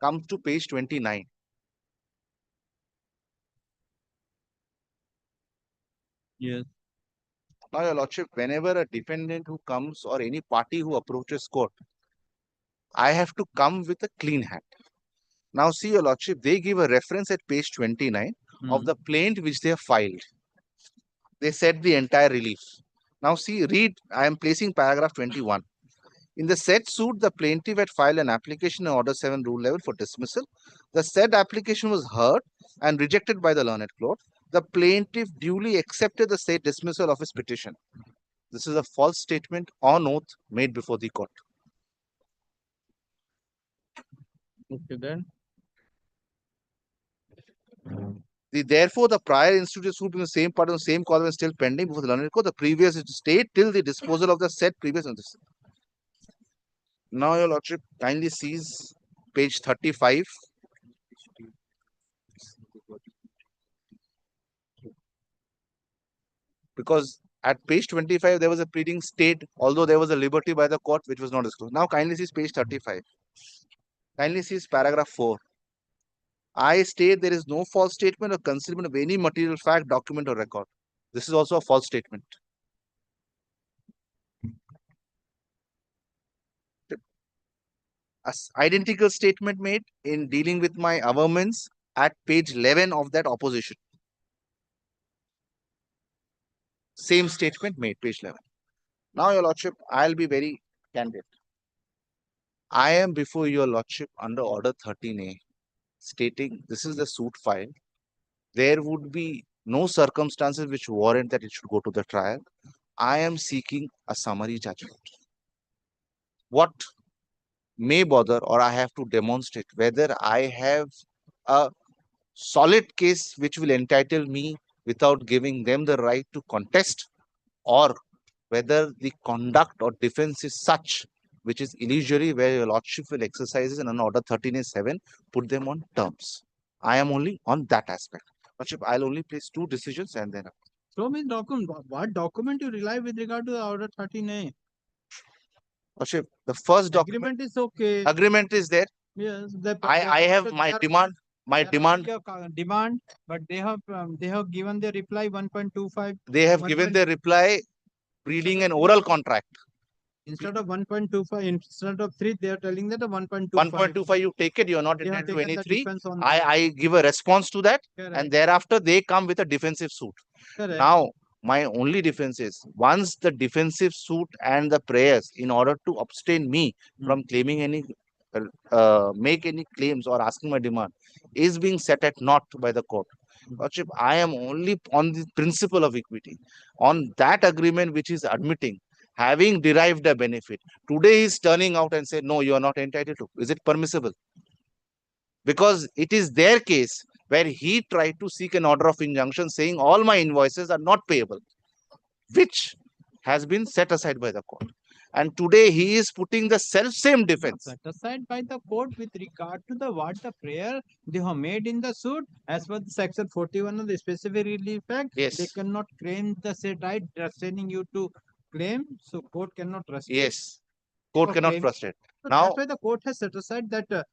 comes to page 29.
Yes.
Now, Your Lordship, whenever a defendant who comes or any party who approaches court, I have to come with a clean hand. Now, see, Your Lordship, they give a reference at page 29 of the plaint which they have filed. They said the entire relief. Now, see, read, I am placing paragraph 21. In the said suit, the plaintiff had filed an application in Order 7 Rule 11 for dismissal. The said application was heard and rejected by the learned court. The plaintiff duly accepted the said dismissal of his petition. This is a false statement on oath made before the court.
Okay, then.
Therefore, the prior instituted suit in the same part of the same column is still pending before the learned court. The previous is to stay till the disposal of the said previous notice. Now, your lordship kindly sees page 35. Because at page 25, there was a pleading stayed, although there was a liberty by the court which was not disclosed. Now, kindly see page 35. Kindly see paragraph 4. I state there is no false statement or concealment of any material fact, document, or record. This is also a false statement. Identical statement made in dealing with my averments at page 11 of that opposition. Same statement made, page 11. Now, your lordship, I'll be very candid. I am before your lordship under order 13A, stating this is the suit file. There would be no circumstances which warrant that it should go to the trial. I am seeking a summary judgment. What may bother, or I have to demonstrate whether I have a solid case which will entitle me without giving them the right to contest, or whether the conduct or defense is such which is illusory, where your lordship will exercise and on order 13A7 put them on terms. I am only on that aspect. Lordship, I'll only place 2 decisions and then.
Show me document. What document you rely with regard to the order 13A?
Lordship, the first document.
Agreement is okay.
Agreement is there.
Yes.
I have my demand. My demand.
Demand, but they have given their reply 1.25.
They have given their reply reading an oral contract.
Instead of 1.25, instead of 3, they are telling that a 1.25.
1.25, you take it, you are not
They have
entitled to
taken
any
the
3.
defense on
I give a response to that,
Correct.
and thereafter they come with a defensive suit.
Correct.
Now, my only defense is, once the defensive suit and the prayers, in order to abstain me from claiming any, make any claims or asking my demand, is being set at naught by the court. Lordship, I am only on the principle of equity. On that agreement which is admitting, having derived a benefit, today is turning out and say, no, you are not entitled to. Is it permissible? Because it is their case where he tried to seek an order of injunction saying all my invoices are not payable, which has been set aside by the court. And today he is putting the self-same defense.
Set aside by the court with regard to the what the prayer they have made in the suit as per the section 41 of the specific relief act.
Yes.
They cannot claim the said right, restraining you to claim. So court cannot restrain.
Yes. Court cannot
claim.
frustrate.
So
Now,
that's why the court has set aside that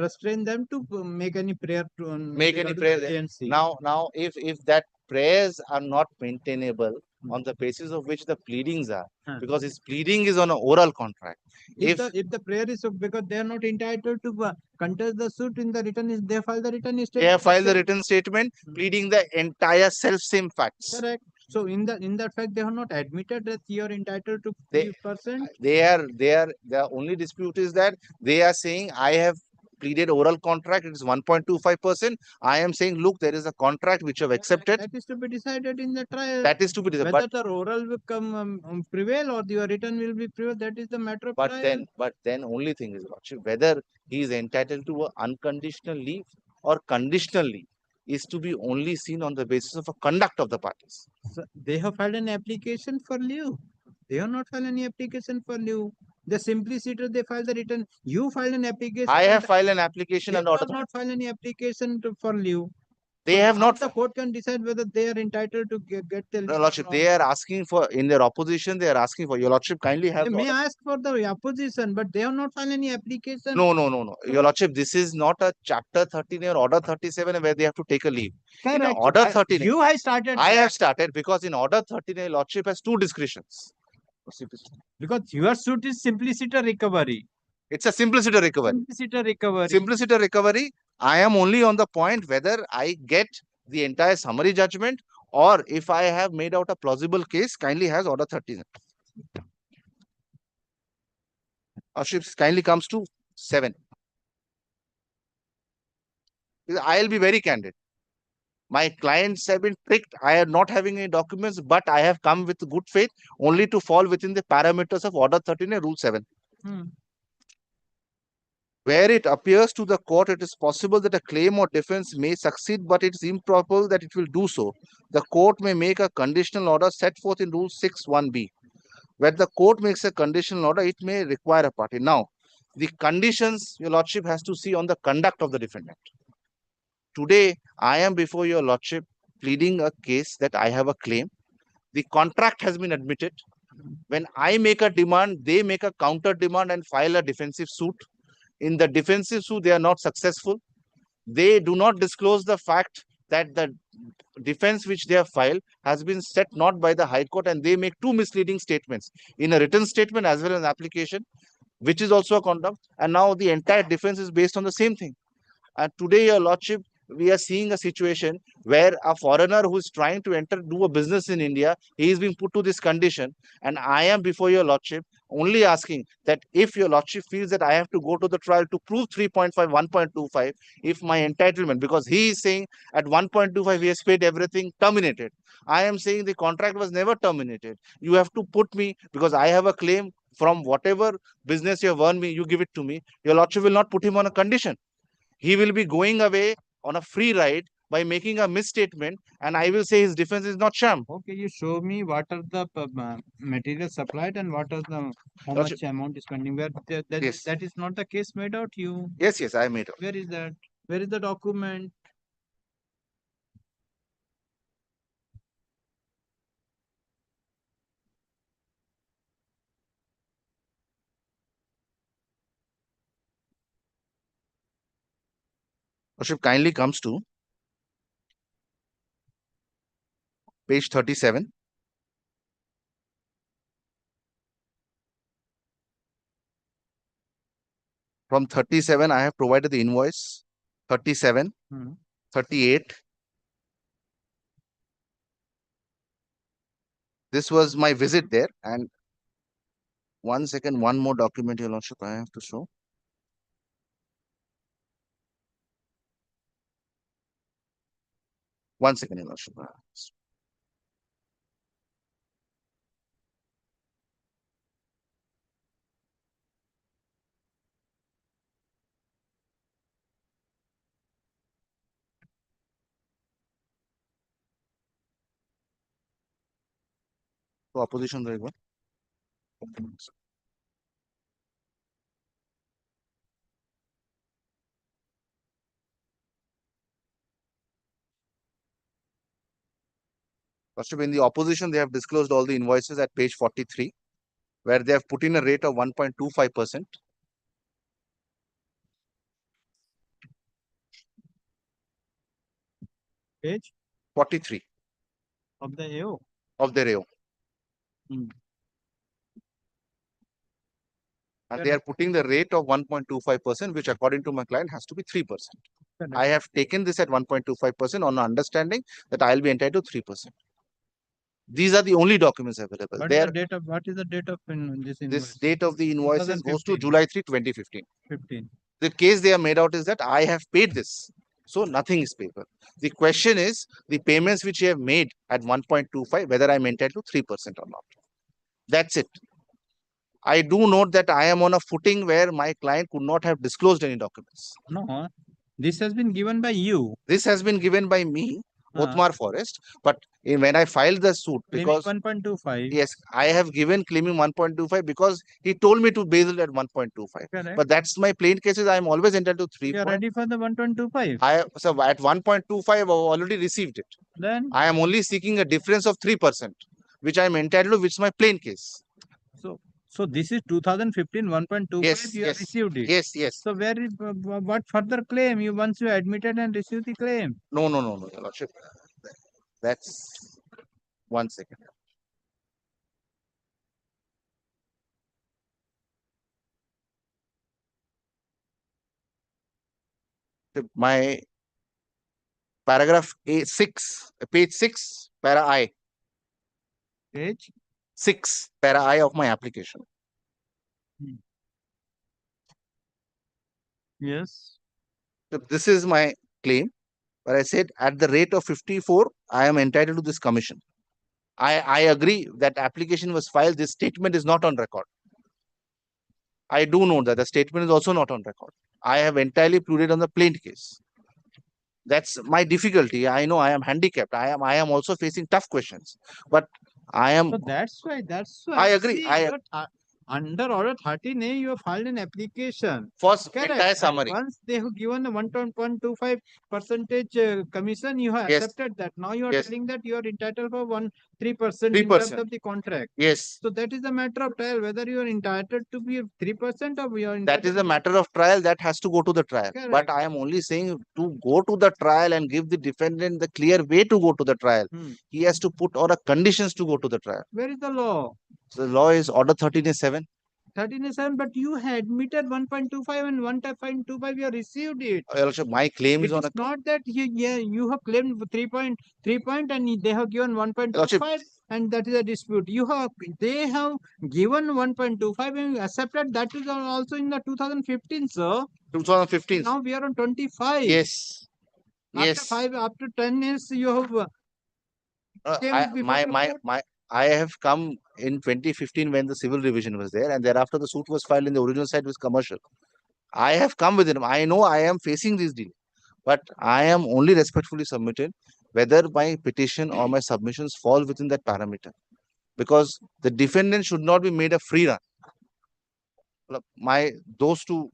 restrain them to make any prayer to
make any prayer. Now, if that prayers are not maintainable on the basis of which the pleadings are, because his pleading is on an oral contract.
If the prayer is because they are not entitled to contest the suit in the written, is they file the written statement.
They have filed the written statement pleading the entire self-same facts.
Correct. So in that fact, they have not admitted that you are entitled to 50%.
The only dispute is that they are saying I have pleaded oral contract, it is 1.25%. I am saying, look, there is a contract which you have accepted.
That is to be decided in the trial.
That is to be decided.
Whether the oral will come prevail or your written will be prevail, that is the matter of trial.
But then only thing is, Lordship, whether he is entitled to an unconditional leave or conditional leave is to be only seen on the basis of a conduct of the parties.
So they have filed an application for leave. They have not filed any application for leave. The simpliciter, they filed the written. You filed an application.
I have filed an application
and
and order.
They have not filed any application for leave.
They have not.
The court can decide whether they are entitled to get the leave.
No, Lordship, they are asking for, in their opposition, they are asking for, your Lordship, kindly have.
They may ask for the opposition, but they have not filed any application.
No. Your Lordship, this is not a chapter 13 or order 37 where they have to take a leave.
Correct.
In order 13.
You have started.
I have started because in order 13, Lordship has 2 discretions.
Because your suit is simpliciter recovery.
It's a simpliciter recovery.
Simpliciter recovery.
Simpliciter recovery. I am only on the point whether I get the entire summary judgment or if I have made out a plausible case, kindly has order 13. Lordship kindly comes to 7. I will be very candid. My clients have been tricked. I am not having any documents, but I have come with good faith only to fall within the parameters of order 13 and rule 7. Where it appears to the court it is possible that a claim or defense may succeed, but it is improbable that it will do so, the court may make a conditional order set forth in Rule 6(1)(b). Where the court makes a conditional order, it may require a party. Now, the conditions your lordship has to see on the conduct of the defendant. Today, I am before your lordship pleading a case that I have a claim. The contract has been admitted. When I make a demand, they make a counter demand and file a defensive suit. In the defensive suit, they are not successful. They do not disclose the fact that the defense which they have filed has been set not by the High Court, and they make two misleading statements in a written statement as well as an application, which is also a contempt. And now the entire defense is based on the same thing. And today, your lordship, we are seeing a situation where a foreigner who is trying to do a business in India, he is being put to this condition. And I am before your lordship only asking that if your lordship feels that I have to go to the trial to prove 3.5, 1.25, if my entitlement, because he is saying at 1.25 he has paid everything, terminated. I am saying the contract was never terminated. You have to put me, because I have a claim from whatever business you have earned me, you give it to me. Your lordship will not put him on a condition. He will be going away on a free ride by making a misstatement, and I will say his defense is not sham.
Okay, you show me what are the material supplied and what are the how much amount is spending. Where that is not the case made out. You
Yes, I made out.
Where is that? Where is the document?
Lordship kindly comes to page 37. From 37, I have provided the invoice. 37, 38. This was my visit there. And 1 second, one more document, your lordship, I have to show. One second, your lordship. तो opposition रहेगा. Lordship, in the opposition, they have disclosed all the invoices at page 43, where they have put in a rate of 1.25%.
Page
43
of the AO.
of their AO. And they are putting the rate of 1.25%, which according to my client has to be 3%. I have taken this at 1.25% on understanding that I will be entitled to 3%. These are the only documents available.
What is the date of this invoice?
This date of the invoices goes to July 3, 2015.
15.
The case they are made out is that I have paid this. So nothing is paper. The question is the payments which you have made at 1.25, whether I'm entitled to 3% or not. That's it. I do note that I am on a footing where my client could not have disclosed any documents.
No, this has been given by you.
This has been given by me, Othmar Forest, but when I filed the suit, because
1.25.
yes, I have given claiming 1.25 because he told me to base it at 1.25.
Correct.
But that's my plain cases. I am always entitled to 3.
You are ready for the 1.25.
So at 1.25, I have already received it.
Then
I am only seeking a difference of 3%, which I am entitled to, which is my plain case.
So this is 2015 1.25.
Yes,
You have received it.
Yes.
So where is what further claim? You once you admitted and received the claim.
No, your lordship. That's 1 second. My paragraph A6, page 6, para I.
Page
6, para I of my application.
Yes.
So this is my claim, where I said at the rate of 54, I am entitled to this commission. I agree that application was filed. This statement is not on record. I do know that the statement is also not on record. I have entirely pleaded on the plaint case. That's my difficulty. I know I am handicapped. I am also facing tough questions. But I am
So that's why.
I agree.
See, you're under order 13A, you have filed an application.
For
Correct.
entire
And
summary.
once they have given a 1.25% commission, you have
Yes.
accepted that. Now you are
Yes.
telling that you are entitled for 3% in
3%.
terms of the contract.
Yes.
So that is a matter of trial, whether you are entitled to be 3% or you are entitled.
That is a matter of trial that has to go to the trial.
Correct.
But I am only saying to go to the trial and give the defendant the clear way to go to the trial. He has to put order conditions to go to the trial.
Where is the law?
So the law is order 13A7.
13A7, but you had admitted 1.25 and 1.25, you have received it.
Also, my claim
It
is on
is
a
not that you have claimed 3 point and they have given 1.25 and that is a dispute. They have given 1.25 and accepted. That is also in the 2015, sir.
2015.
Now we are on 25.
Yes. Yes.
After 10 years, you have
I have come in 2015 when the civil revision was there, and thereafter the suit was filed in the original side with commercial. I have come with it. I know I am facing this deal, but I am only respectfully submitted whether my petition or my submissions fall within that parameter, because the defendant should not be made a free run. Those two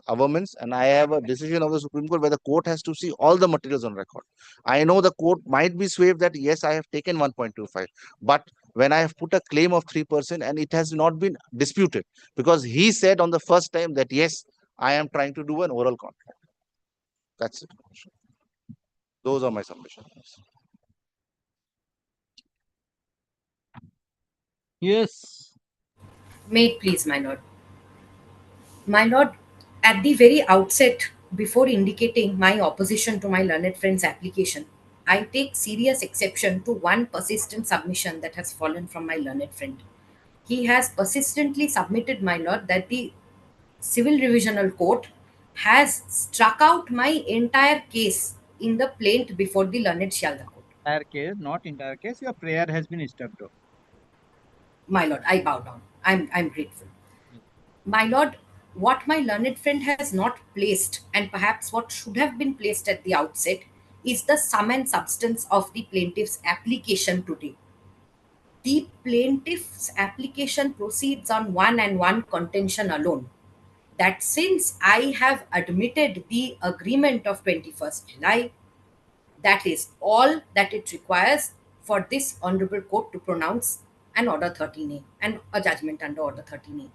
averments, and I have a decision of the Supreme Court where the court has to see all the materials on record. I know the court might be swayed that yes, I have taken 1.25, but when I have put a claim of 3% and it has not been disputed, because he said on the first time that yes, I am trying to do an oral contract. That's it. Those are my submissions.
Yes.
May it please, my lord. My lord, at the very outset, before indicating my opposition to my learned friend's application, I take serious exception to one persistent submission that has fallen from my learned friend. He has persistently submitted, my lord, that the civil revisional court has struck out my entire case in the plaint before the learned Shalda court.
Entire case, not entire case. Your prayer has been stepped up.
My lord, I bow down. I'm grateful. My lord, what my learned friend has not placed, and perhaps what should have been placed at the outset, is the sum and substance of the plaintiff's application today. The plaintiff's application proceeds on one and one contention alone, that since I have admitted the agreement of 21st July, that is all that it requires for this honorable court to pronounce an order 13A and a judgment under order 13A.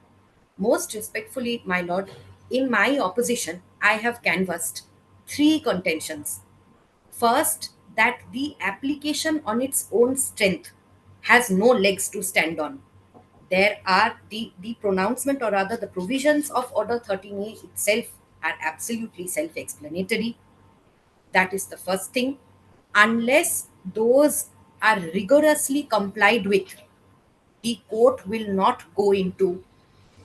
Most respectfully, my lord, in my opposition, I have canvassed three contentions. First, that the application on its own strength has no legs to stand on. There are the pronouncement, or rather the provisions of order 13A itself are absolutely self-explanatory. That is the first thing. Unless those are rigorously complied with, the court will not go into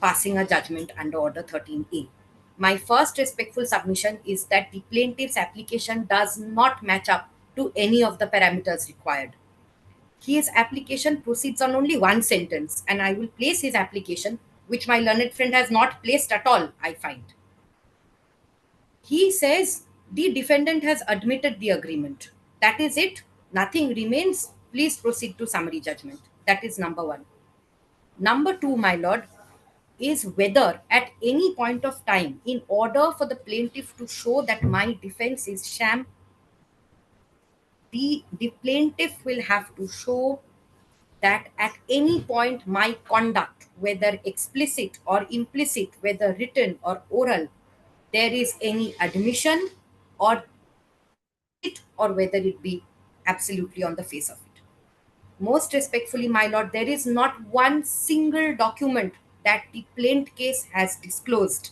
passing a judgment under order 13A. My first respectful submission is that the plaintiff's application does not match up to any of the parameters required. His application proceeds on only one sentence, and I will place his application, which my learned friend has not placed at all, I find. He says the defendant has admitted the agreement. That is it. Nothing remains. Please proceed to summary judgment. That is number one. Number two, my lord, is whether at any point of time, in order for the plaintiff to show that my defense is sham, the plaintiff will have to show that at any point my conduct, whether explicit or implicit, whether written or oral, there is any admission or whether it be absolutely on the face of it. Most respectfully, my lord, there is not one single document that the plaint case has disclosed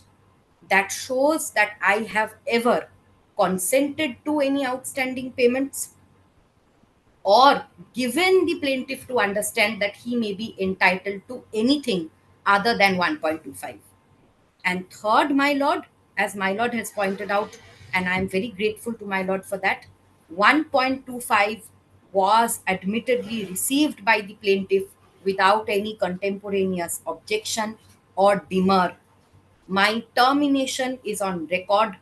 that shows that I have ever consented to any outstanding payments or given the plaintiff to understand that he may be entitled to anything other than 1.25. And third, my lord, as my lord has pointed out, and I am very grateful to my lord for that, 1.25 was admittedly received by the plaintiff without any contemporaneous objection or demur. My termination is on record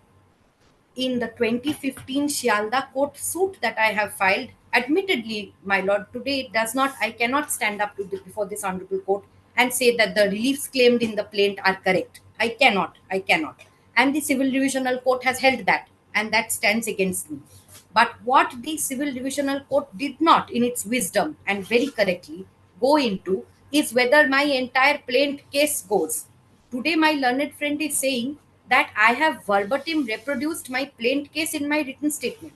in the 2015 Shialda court suit that I have filed. Admittedly, my lord, today it does not, I cannot stand up to before this honorable court and say that the reliefs claimed in the plaint are correct. I cannot. And the civil divisional court has held that, and that stands against me. But what the civil divisional court did not, in its wisdom and very correctly, go into is whether my entire plaint case goes. Today, my learned friend is saying that I have verbatim reproduced my plaint case in my written statement.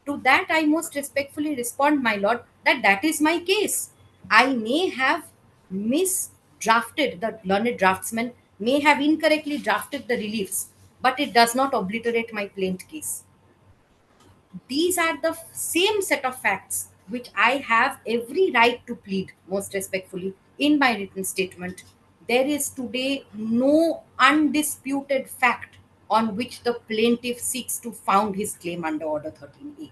To that, I most respectfully respond, my lord, that that is my case. I may have misdrafted, the learned draftsman may have incorrectly drafted the reliefs, but it does not obliterate my plaint case. These are the same set of facts which I have every right to plead, most respectfully, in my written statement. There is today no undisputed fact on which the plaintiff seeks to found his claim under Order 13A.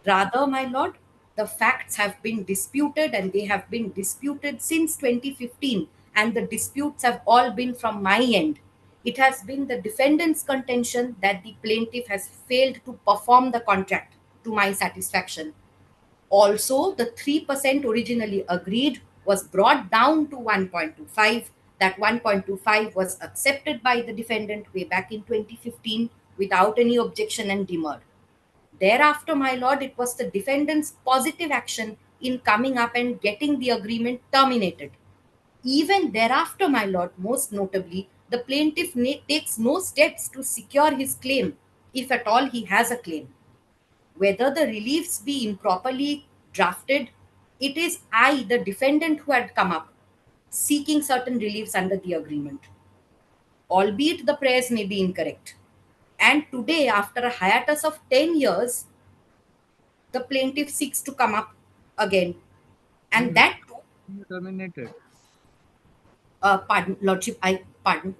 Rather, my lord, the facts have been disputed, and they have been disputed since 2015, and the disputes have all been from my end. It has been the defendant's contention that the plaintiff has failed to perform the contract to my satisfaction. Also, the 3% originally agreed was brought down to 1.25. That 1.25 was accepted by the defendant way back in 2015 without any objection and demur. Thereafter, my lord, it was the defendant's positive action in coming up and getting the agreement terminated. Even thereafter, my lord, most notably, the plaintiff takes no steps to secure his claim, if at all he has a claim. Whether the reliefs be improperly drafted, it is I, the defendant, who had come up seeking certain reliefs under the agreement. Albeit the prayers may be incorrect. And today, after a hiatus of 10 years, the plaintiff seeks to come up again. And that too.
Terminated.
Pardon, Lordship, pardon.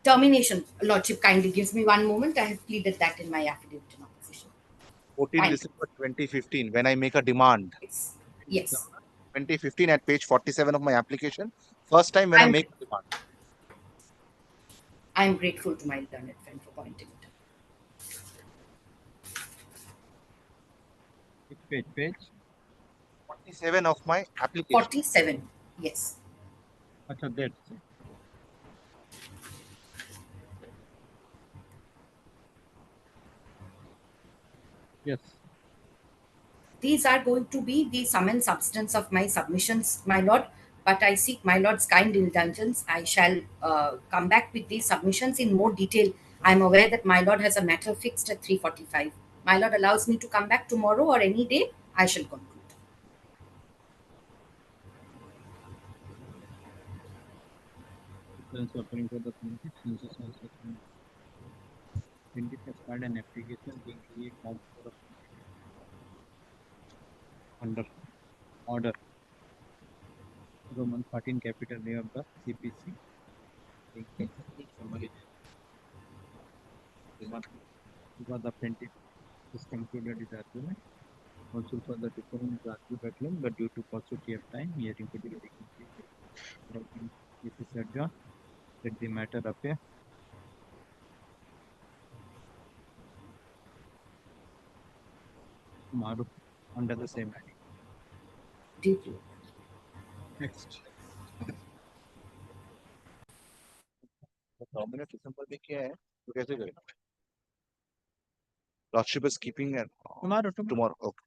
Termination, Lordship, kindly gives me one moment. I have pleaded that in my affidavit in opposition.
14 December 2015, when I make a demand.
Yes.
2015 at page 47 of my application. First time when I make a demand.
I am grateful to my learned friend for pointing it
out. Page
47 of my application.
47, yes.
That. Yes.
These are going to be the sum and substance of my submissions, my lord. But I seek my lord's kind indulgence. I shall come back with these submissions in more detail. I am aware that my lord has a matter fixed at 3:45. My lord allows me to come back tomorrow or any day. I shall conclude.
Plaintiff has filed an application being created under order Roman 14 capital A of the CPC. Because the plaintiff has concluded his argument. Also for the defendant is argued a claim, but due to paucity of time, hearing to be completed. This is adjourned. Let the matter appear. Tomorrow under the same heading.
Deeply.
Next.
Dominant December में क्या है तो कैसे करें? Lordship is keeping it tomorrow. Okay.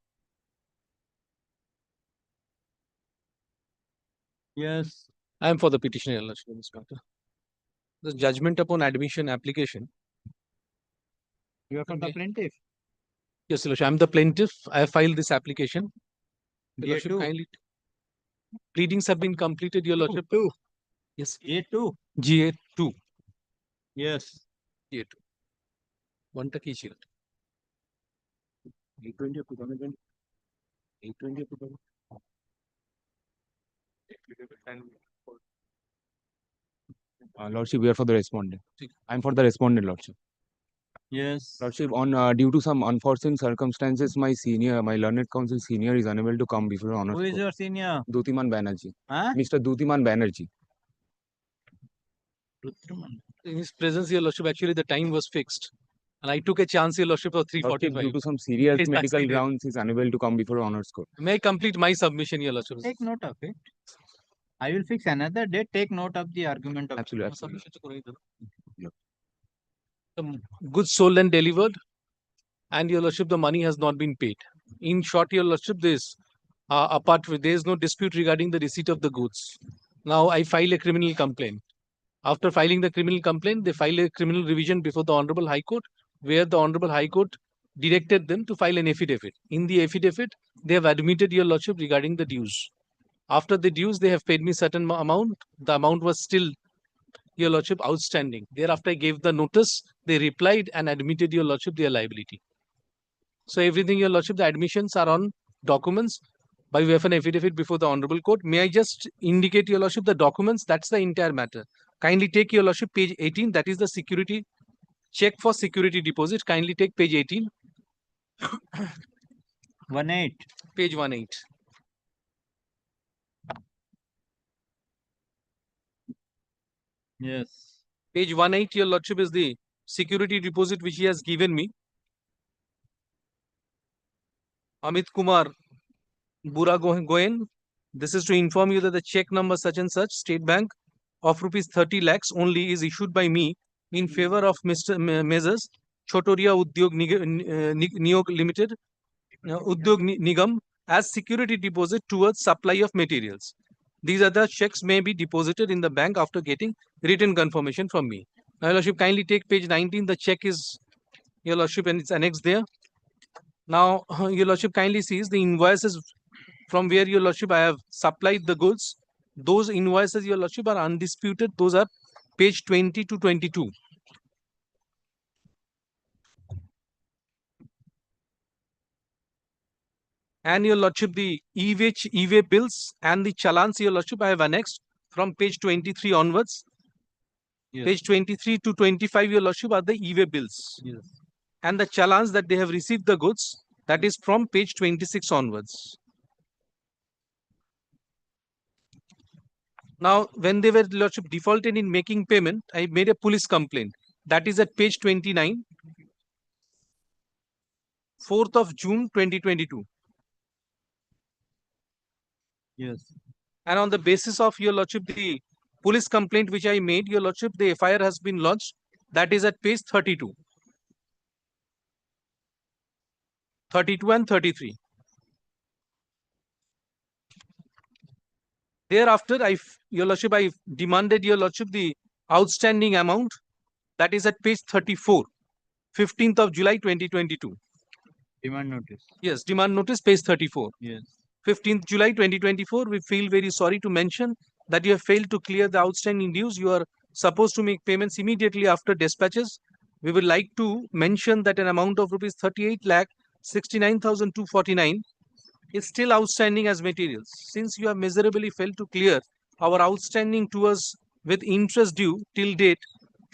Yes. I am for the petition, Your Lordship, in this matter. The judgment upon admission application.
You are from the plaintiff?
Yes, Your Lordship. I am the plaintiff. I have filed this application. Your Lordship,
A2.
kindly. Pleadings have been completed, Your Lordship.
A2.
Yes.
A2.
GA2.
Yes.
GA2. 1 टकी शील 820 of 2020 820 of 2020
Lordship, we are for the respondent. I am for the respondent, Lordship.
Yes.
Lordship, on due to some unforeseen circumstances, my learned counsel senior is unable to come before honor.
Who is your senior?
Dutiman Banerjee.
Huh?
Mr. Dutiman Banerjee.
In his presence, Your Lordship, actually the time was fixed. And I took a chance, Your Lordship, of
Lordship,
3:45.
due to some serious
Yes,
medical
accident.
grounds, is unable to come before Honor's Court.
May I complete my submission, Your Lordship?
Take note of it. I will fix another date. Take note of the argument of
Absolutely.
The goods sold and delivered, and Your Lordship, the money has not been paid. In short, Your Lordship, this there is no dispute regarding the receipt of the goods. Now I file a criminal complaint. After filing the criminal complaint, they file a criminal revision before the Honorable High Court, where the Honorable High Court directed them to file an affidavit. In the affidavit, they have admitted, Your Lordship, regarding the dues. After the dues, they have paid me certain amount. The amount was still, Your Lordship, outstanding. Thereafter, I gave the notice. They replied and admitted, Your Lordship, their liability. So everything, Your Lordship, the admissions are on documents by way of an affidavit before the Honorable Court. May I just indicate, Your Lordship, the documents? That's the entire matter. Kindly take, Your Lordship, page 18. That is the security check for security deposit. Kindly take page 18.
18.
Page 18.
Yes.
Page 18, Your Lordship, is the security deposit which he has given me. Amit Kumar Bura Goen. This is to inform you that the check number such and such, State Bank, of rupees 30 lakhs only is issued by me in favor of Mr. Measures Chotoria Udyog Niyog Limited, Udyog Nigam, as security deposit towards supply of materials. These other checks may be deposited in the bank after getting written confirmation from me. Now, Your Lordship, kindly take page 19. The check is, Your Lordship, and it's annexed there. Now, Your Lordship, kindly sees the invoices from where, Your Lordship, I have supplied the goods. Those invoices, Your Lordship, are undisputed. Those are page 20 to 22. And Your Lordship, the e-way bills and the challans, Your Lordship, I have annexed from page 23 onwards.
Yes.
Page 23 to 25, Your Lordship, are the e-way bills.
Yes.
And the challans that they have received the goods, that is from page 26 onwards. Now, when they were, Lordship, defaulted in making payment, I made a police complaint. That is at page 29, 4th of June 2022.
Yes.
And on the basis of, Your Lordship, the police complaint which I made, Your Lordship, the FIR has been lodged. That is at page 32. 32 and 33. Thereafter, Your Lordship, I demanded, Your Lordship, the outstanding amount. That is at page 34, 15th of July 2022.
Demand notice.
Yes, demand notice, page 34.
Yes.
15th July 2024, we feel very sorry to mention that you have failed to clear the outstanding dues. You are supposed to make payments immediately after dispatches. We would like to mention that an amount of rupees 38,69,249 is still outstanding as materials. Since you have miserably failed to clear our outstanding to us with interest due till date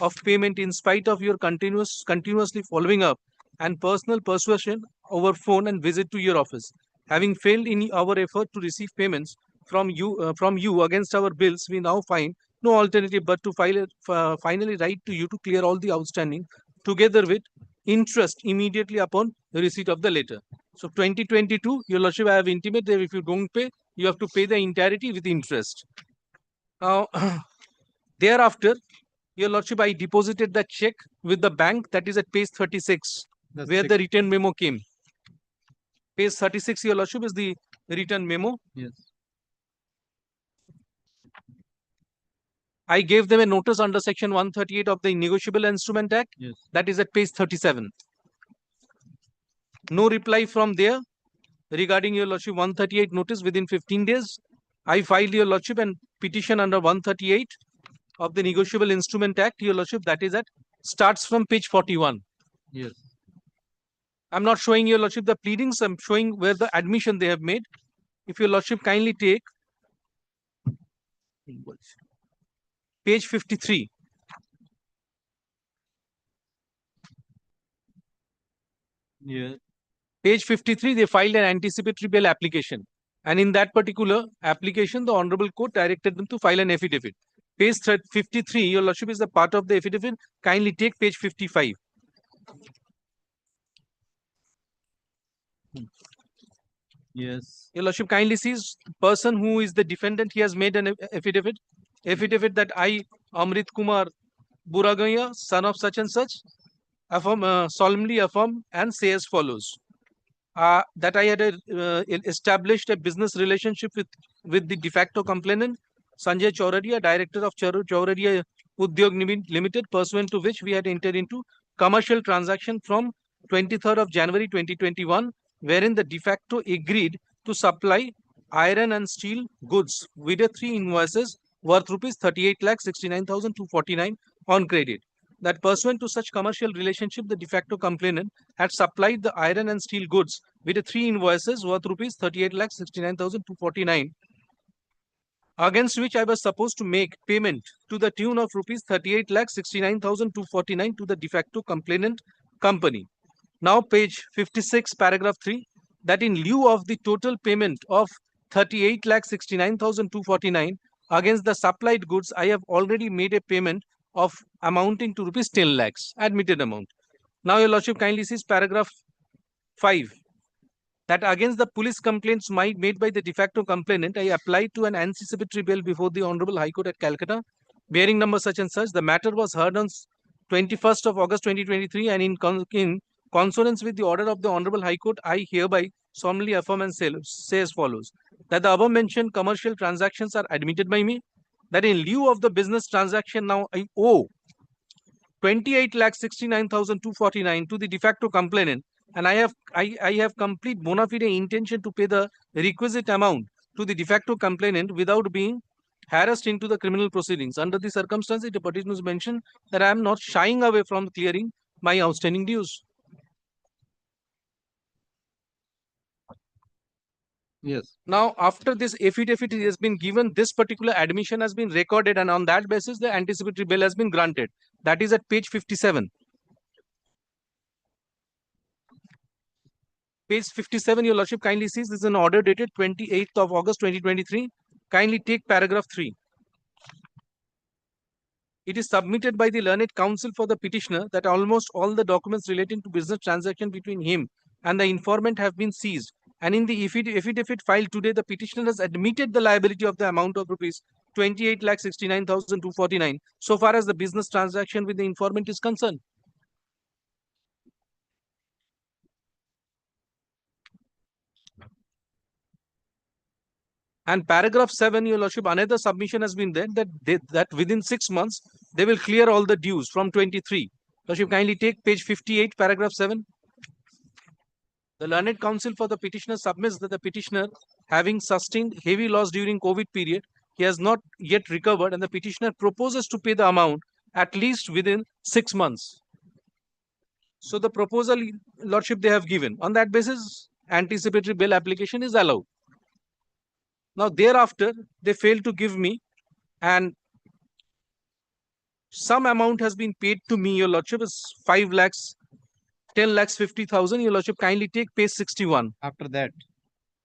of payment, in spite of your continuously following up and personal persuasion over phone and visit to your office, having failed in our effort to receive payments from you against our bills, we now find no alternative but to finally write to you to clear all the outstanding together with interest immediately upon the receipt of the letter. So 2022, Your Lordship, I have intimated that if you don't pay, you have to pay the entirety with interest. Now, thereafter, Your Lordship, I deposited that check with the bank. That is at page 36, where the return memo came. Page 36, Your Lordship, is the return memo.
Yes.
I gave them a notice under section 138 of the Negotiable Instrument Act.
Yes.
That is at page 37. No reply from there regarding, Your Lordship, 138 notice within 15 days. I filed, Your Lordship, and petition under 138 of the Negotiable Instrument Act, Your Lordship, that is starts from page 41.
Yes.
I'm not showing, Your Lordship, the pleadings. I'm showing where the admission they have made. If Your Lordship kindly take page 53.
Yes.
Page 53, they filed an anticipatory bail application. And in that particular application, the Honorable Court directed them to file an affidavit.
Page 53, your lordship, is the part of the affidavit. Kindly take page 55.
Yes.
Your lordship kindly sees the person who is the defendant. He has made an affidavit. Affidavit that I, Amrit Kumar Buragaya, son of such and such, solemnly affirm and say as follows. That I had established a business relationship with the de facto complainant, Sanjay Chauraria, director of Chauraria Udyog Limited, pursuant to which we had entered into commercial transaction from 23rd of January 2021, wherein the de facto agreed to supply iron and steel goods with 3 invoices worth rupees 38,69,249 on credit. That pursuant to such commercial relationship, the de facto complainant had supplied the iron and steel goods with 3 invoices worth rupees 38,69,249, against which I was supposed to make payment to the tune of rupees 38,69,249 to the de facto complainant company. Now page 56, paragraph 3, that in lieu of the total payment of 38,69,249 against the supplied goods, I have already made a payment of amounting to rupees 10 lakhs, admitted amount. Now your lordship kindly sees paragraph 5, that against the police complaints made by the de facto complainant, I applied to an anticipatory bail before the Honorable High Court at Calcutta, bearing number such and such. The matter was heard on 21st of August 2023, and in consonance with the order of the Honorable High Court, I hereby solemnly affirm and say as follows, that the above mentioned commercial transactions are admitted by me, that in lieu of the business transaction, now I owe 28,69,249 to the de facto complainant, and I have complete bona fide intention to pay the requisite amount to the de facto complainant without being harassed into the criminal proceedings. Under the circumstances, the petitioners mentioned that I am not shying away from clearing my outstanding dues.
Yes.
Now, after this affidavit has been given, this particular admission has been recorded, and on that basis, the anticipatory bail has been granted. That is at page 57. Page 57, your lordship kindly sees, this is an order dated 28th of August 2023. Kindly take paragraph 3. It is submitted by the learned counsel for the petitioner that almost all the documents relating to business transaction between him and the informant have been seized. And in the affidavit filed today, the petitioner has admitted the liability of the amount of rupees 28,69,249 so far as the business transaction with the informant is concerned. And paragraph 7, your lordship, another submission has been there that within 6 months, they will clear all the dues from 23. Lordship, kindly take page 58, paragraph 7. The learned counsel for the petitioner submits that the petitioner, having sustained heavy loss during COVID period, he has not yet recovered, and the petitioner proposes to pay the amount at least within 6 months. So the proposal, lordship, they have given. On that basis, anticipatory bail application is allowed. Now, thereafter, they fail to give me, and some amount has been paid to me, your lordship, is 5 lakhs, 10 lakhs 50,000. Your lordship, kindly take page 61.
After that,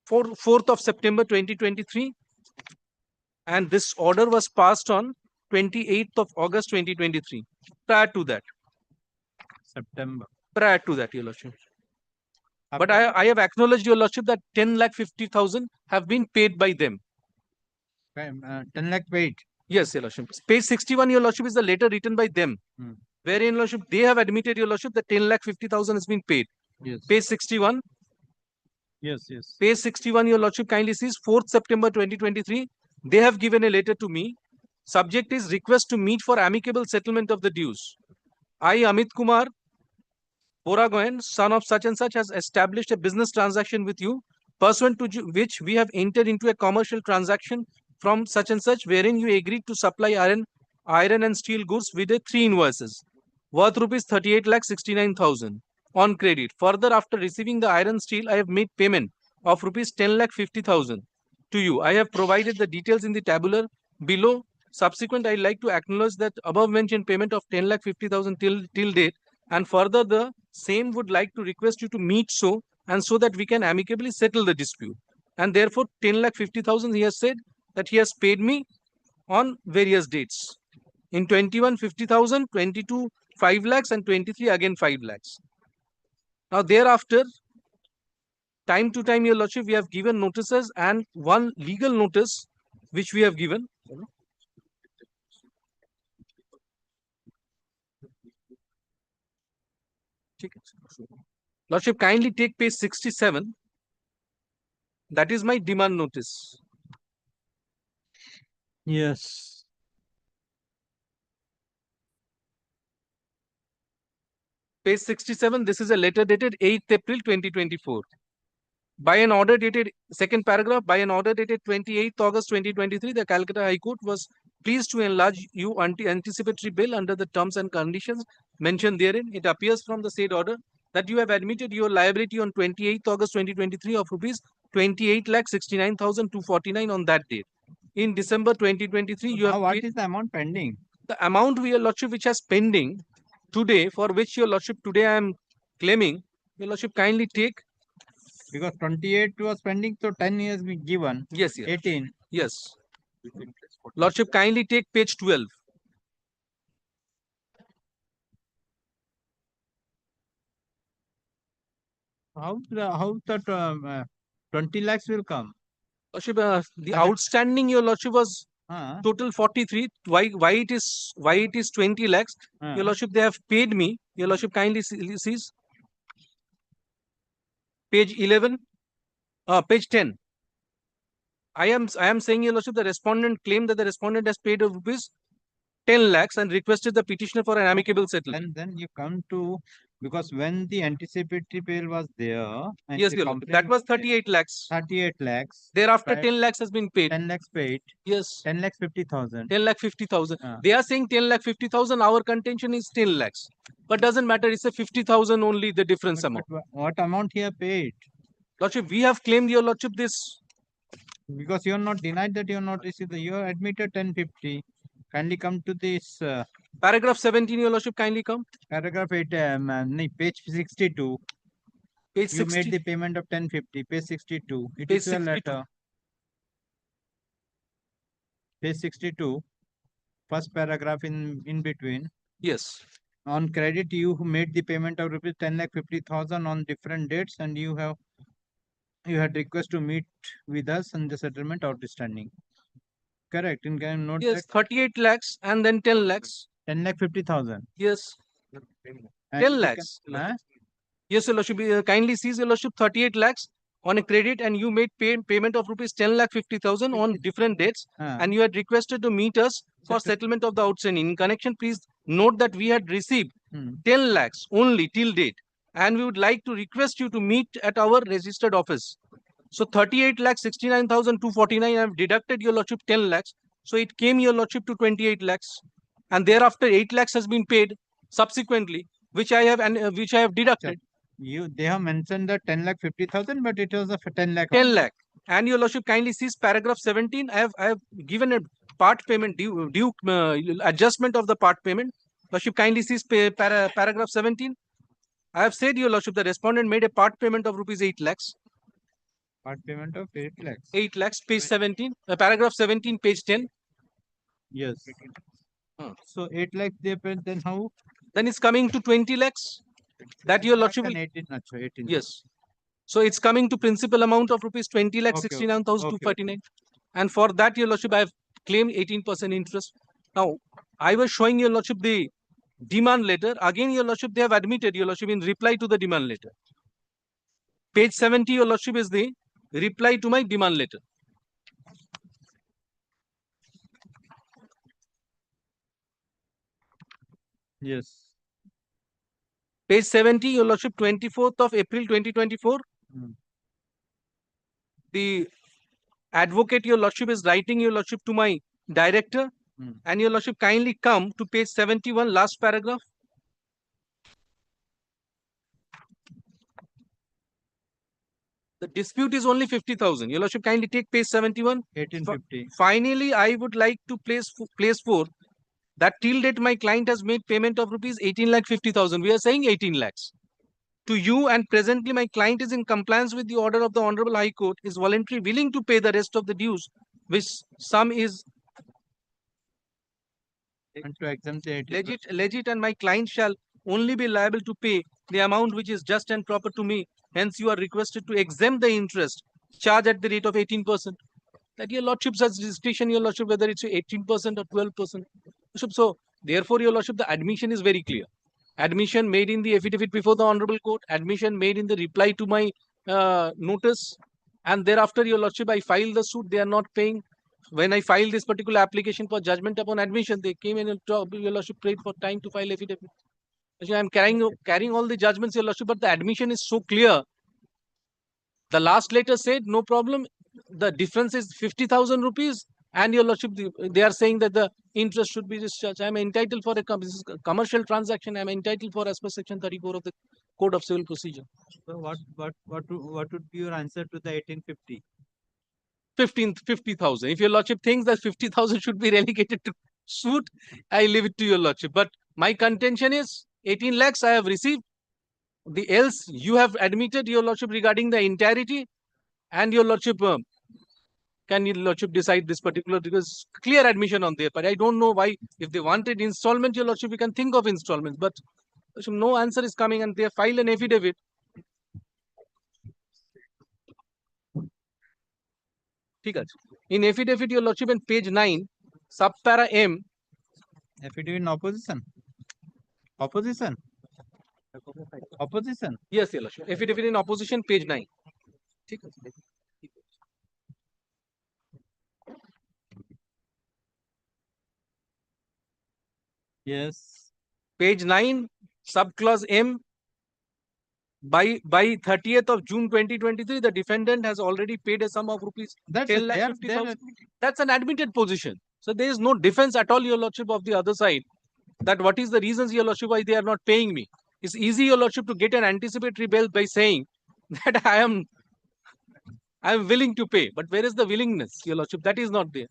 4th of September 2023, and this order was passed on 28th of August 2023. Prior to that,
September.
Prior to that, your lordship. But I have acknowledged, your lordship, that 10,50,000 have been paid by them.
10 lakh paid.
Yes, your lordship. Page 61, your lordship, is the letter written by them, wherein, your lordship, they have admitted, your lordship, that 10,50,000 has been paid.
Yes.
Page 61.
Yes, yes.
Page 61, your lordship, kindly sees 4th September 2023. They have given a letter to me. Subject is request to meet for amicable settlement of the dues. I, Amit Kumar Boragoyan, son of such and such, has established a business transaction with you, pursuant to which we have entered into a commercial transaction from such and such, wherein you agreed to supply iron and steel goods with 3 invoices worth rupees 38,69,000 on credit. Further, after receiving the iron steel, I have made payment of rupees 10,50,000 to you. I have provided the details in the tabular below. Subsequent, I like to acknowledge that above mentioned payment of 10,50,000 till date, and further the same would like to request you to meet so that we can amicably settle the dispute. And therefore 10,50,000 he has said that he has paid me, on various dates. In 21, 50,000, 22, 5 lakhs, and 23 again 5 lakhs. Now thereafter, time to time, Your Lordship, we have given notices, and one legal notice which we have given. Lordship, kindly take page 67. That is my demand notice.
Yes.
Page 67, this is a letter dated 8th April 2024. By an order dated, second paragraph, by an order dated 28th August 2023, the Calcutta High Court was pleased to enlarge you anticipatory bill under the terms and conditions mentioned therein. It appears from the said order that you have admitted your liability on 28th August 2023 of rupees 28,69,249 on that date. In December 2023, you have
what
paid
is the amount pending?
the amount, Your Lordship, which has pending today, for which Your Lordship today I am claiming. Your Lordship, kindly take.
Because 28 was pending, so 10 years be given.
Yes, yes.
18.
Yes. Lordship, kindly take page 12.
How that 20 lakhs will come?
Lordship, the outstanding, Your Lordship, was total 43. Why it is 20 lakhs? Your Lordship, they have paid me. Your Lordship, kindly sees page 11, page 10. I am saying, Your Lordship, the respondent claimed that the respondent has paid rupees 10 lakhs and requested the petitioner for an amicable settlement.
And then you come to, because when the anticipatory bail was there, and
Yes,
the
Your Lordship,
complaint
that was 38 lakhs.
38 lakhs.
Thereafter,
Right.
10 lakhs has been paid.
10 lakhs paid.
Yes.
10 lakhs 50,000.
10 lakh 50,000. They are saying 10 lakh 50,000. Our contention is 10 lakhs. But doesn't matter. It's a 50,000 only, the difference amount.
But what amount he have paid?
Lordship, we have claimed, Your Lordship, this.
Because you are not denied that you are not received. You are admitted 1050. Kindly come to this.
Paragraph 17, Your Lordship, kindly come.
Paragraph 8, page 62.
Page
you
60.
made the payment of 1050. Page 62. It
Page
is your
62.
letter. Page 62. First paragraph in between.
Yes.
On credit, you made the payment of rupees 10 lakh 50,000 on different dates, and you had request to meet with us on the settlement outstanding. Correct. In can note
yes, 38 lakhs and then 10 lakhs.
10 lakh 50,000.
Yes.
And
10 lakhs. Yes, Your Lordship, kindly sees, Your Lordship, 38 lakhs on a credit, and you made payment of rupees 10 lakh 50,000 on different dates, and you had requested to meet us for settlement of the outstanding. In connection, please note that we had received 10 lakhs only till date, and we would like to request you to meet at our registered office. So 38 lakhs 69,249, I have deducted, Your Lordship, 10 lakhs. So it came, Your Lordship, to 28 lakhs, and thereafter 8 lakhs has been paid subsequently, which I have deducted.
They have mentioned that 10 lakh 50,000, but it was a 10 lakh.
10 lakh. And Your Lordship, kindly sees paragraph 17. I have given a part payment due adjustment of the part payment. Lordship, kindly sees paragraph 17. I have said, Your Lordship, the respondent made a part payment of rupees 8 lakhs.
Part payment of 8 lakhs.
8 lakhs, page 17. Paragraph 17, page 10.
Yes. So 8 lakhs they paid, then how?
Then it's coming to 20 lakhs. That Your Lordship will.
18, 18.
Yes. So it's coming to principal amount of rupees 20 lakh 69,249. And for that, Your Lordship, I have claimed 18% interest. Now, I was showing Your Lordship the demand letter. Again, Your Lordship, they have admitted, Your Lordship, in reply to the demand letter. Page 70, Your Lordship, is the reply to my demand letter.
Yes.
Page 70, Your Lordship, 24th of April 2024. The advocate, Your Lordship, is writing, Your Lordship, to my director. And Your Lordship, kindly come to page 71, last paragraph. The dispute is only 50,000. Your Lordship, kindly take page 71.
1850.
Finally, I would like to place forth that till date my client has made payment of rupees 18 lakh 50,000. We are saying 18 lakhs. To you, and presently my client is in compliance with the order of the Honorable High Court, is voluntarily willing to pay the rest of the dues, which sum is
And to exempt the 80%.
legit, and my client shall only be liable to pay the amount which is just and proper to me. Hence, you are requested to exempt the interest charged at the rate of 18%. That your lordship has discretion, your lordship, whether it's 18% or 12%. So, therefore, your lordship, the admission is very clear. Admission made in the affidavit before the honorable court, admission made in the reply to my notice, and thereafter, your lordship, I filed the suit. They are not paying. When I filed this particular application for judgment upon admission, they came in and your lordship prayed for time to file affidavit. So I am carrying all the judgments, your lordship, but the admission is so clear. The last letter said no problem. The difference is 50,000 rupees, and your lordship, they are saying that the interest should be discharged. I am entitled for this is a commercial transaction. I am entitled for as per section 34 of the Code of Civil Procedure.
So what would be your answer to the 1850?
50,000. If your lordship thinks that 50,000 should be relegated to suit, I leave it to your lordship. But my contention is 18 lakhs I have received. The else you have admitted, your lordship, regarding the entirety, and your lordship, can your lordship decide this particular, because clear admission on their part. I don't know why, if they wanted installment, your lordship, we can think of installments, but no answer is coming, and they have filed an affidavit. In affidavit, your lordship, in page 9, subpara M.
Affidavit in opposition. Opposition. Opposition.
Yes, your lordship. Affidavit in opposition, page 9.
Yes.
Page 9, subclause M. By 30th of June 2023, the defendant has already paid a sum of rupees 10,50,000. That's an admitted position. So there is no defense at all, your lordship, of the other side. That what is the reasons, your lordship, why they are not paying me. It's easy, your lordship, to get an anticipatory bail by saying that I am willing to pay. But where is the willingness, your lordship? That is not there.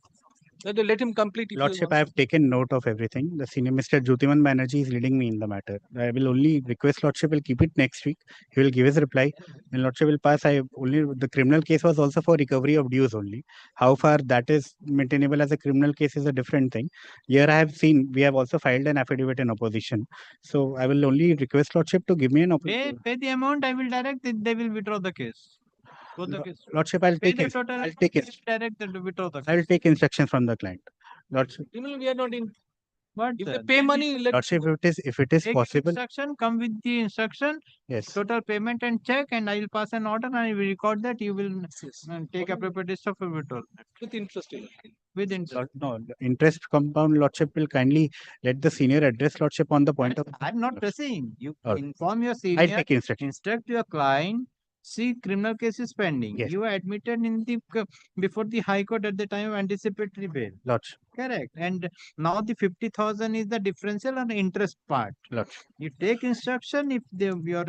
Let him complete.
Lordship, I have taken note of everything. The senior Mr. Jyotiman Banerjee is leading me in the matter. I will only request Lordship will keep it next week. He will give his reply, and Lordship will pass. The criminal case was also for recovery of dues only. How far that is maintainable as a criminal case is a different thing. Here I have seen we have also filed an affidavit in opposition. So I will only request Lordship to give me an opportunity.
Pay the amount. I will direct. They will withdraw the case.
Lordship, I'll take it. I'll take it. I will take instructions from the client. Lordship,
We are not in.
But
if they pay money,
Lordship, if it is
take
possible.
instruction, come with the instruction.
Yes.
Total payment and check, and I will pass an order, and I will record that. You will take appropriate steps of withdrawal.
With interest.
With interest.
No, the interest compound, Lordship will kindly let the senior address Lordship on the point of.
I'm not pressing. You
All right.
inform your
I'll
senior.
take instruction.
Instruct your client. See, criminal case is pending.
Yes.
You are admitted in the before the High Court at the time of anticipatory bail.
Lordship.
Correct. And now the 50,000 is the differential and interest part.
Lordship.
You take instruction if you are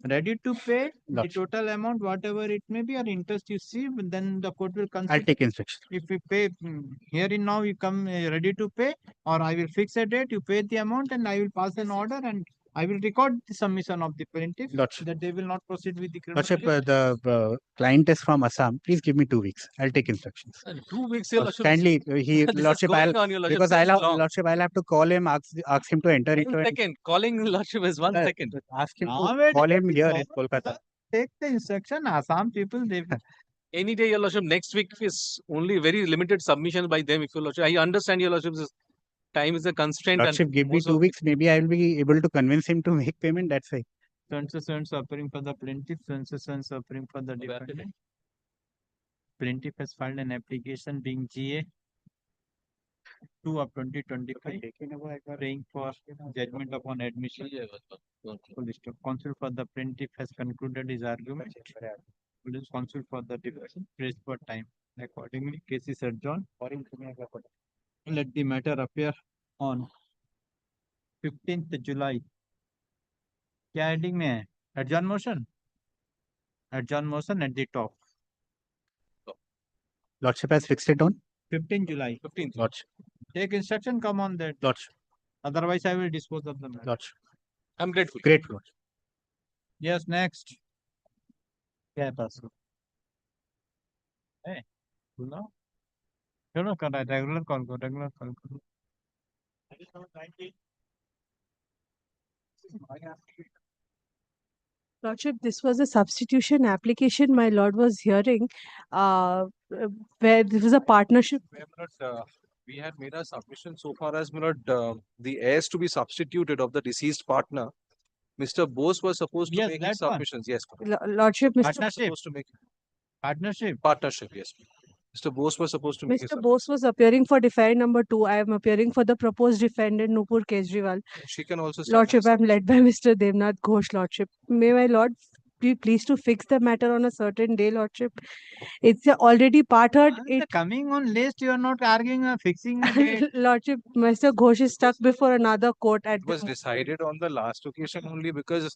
ready to pay the total amount, whatever it may be, or interest you see, then the court will consider.
I'll take instruction.
If you pay here in now, you come ready to pay, or I will fix a date, you pay the amount, and I will pass an order, and I will record the submission of the plaintiff that they will not proceed with the criminal
Lordship,
case.
the client is from Assam. Please give me 2 weeks. I'll take instructions.
2 weeks, your lordship.
Kindly,
Lordship,
because I'll have to call him, ask him to enter into.
1 second. Calling lordship is 1 second.
Ask him to call him here in Kolkata.
Take the instruction. Assam people, they
Any day, your lordship. Next week is only very limited submission by them. If your lordship, I understand your lordship. Time is a constraint.
Lordship, give me 2 weeks. Maybe I will be able to convince him to make payment. That's why.
So appearing for the plaintiff, so appearing for the defendant. Plaintiff has filed an application being GA 2 of 2025, praying for judgment upon admission. Counsel for the plaintiff has concluded his argument. Counsel for the defendant prays for time. Accordingly, case is adjourned. Let the matter appear on 15th July. क्या heading में है? Adjourn motion. Adjourn motion at the top.
Lordship has fixed it on
15 July.
15th.
Lordship.
Take instruction, come on that.
Lordship.
Otherwise, I will dispose of the matter.
Lordship.
I'm grateful.
Grateful.
Yes, next. क्या है पास? Hey, सुनो? क्यों ना कर रहा है? Regular call करो.
Lordship, this was a substitution application my lord was hearing, where this was a partnership.
We had made a submission so far as the heirs to be substituted of the deceased partner. Mr. Bose was supposed to make his submissions. Yes.
Lordship, Mr.
Partnership.
Supposed to make
Partnership.
partnership. Yes. Mr. Bose was supposed to make his
Mr. Bose was appearing for defendant number 2. I am appearing for the proposed defendant Nupur Kejriwal.
She can also start
Lordship, I am led by Mr. Devnath Ghosh, Lordship. May my lord be pleased to fix the matter on a certain day, Lordship. It's already parted.
Coming on list, you are not arguing or fixing a date.
Lordship, Mr. Ghosh is stuck before another court at
It was decided on the last occasion only because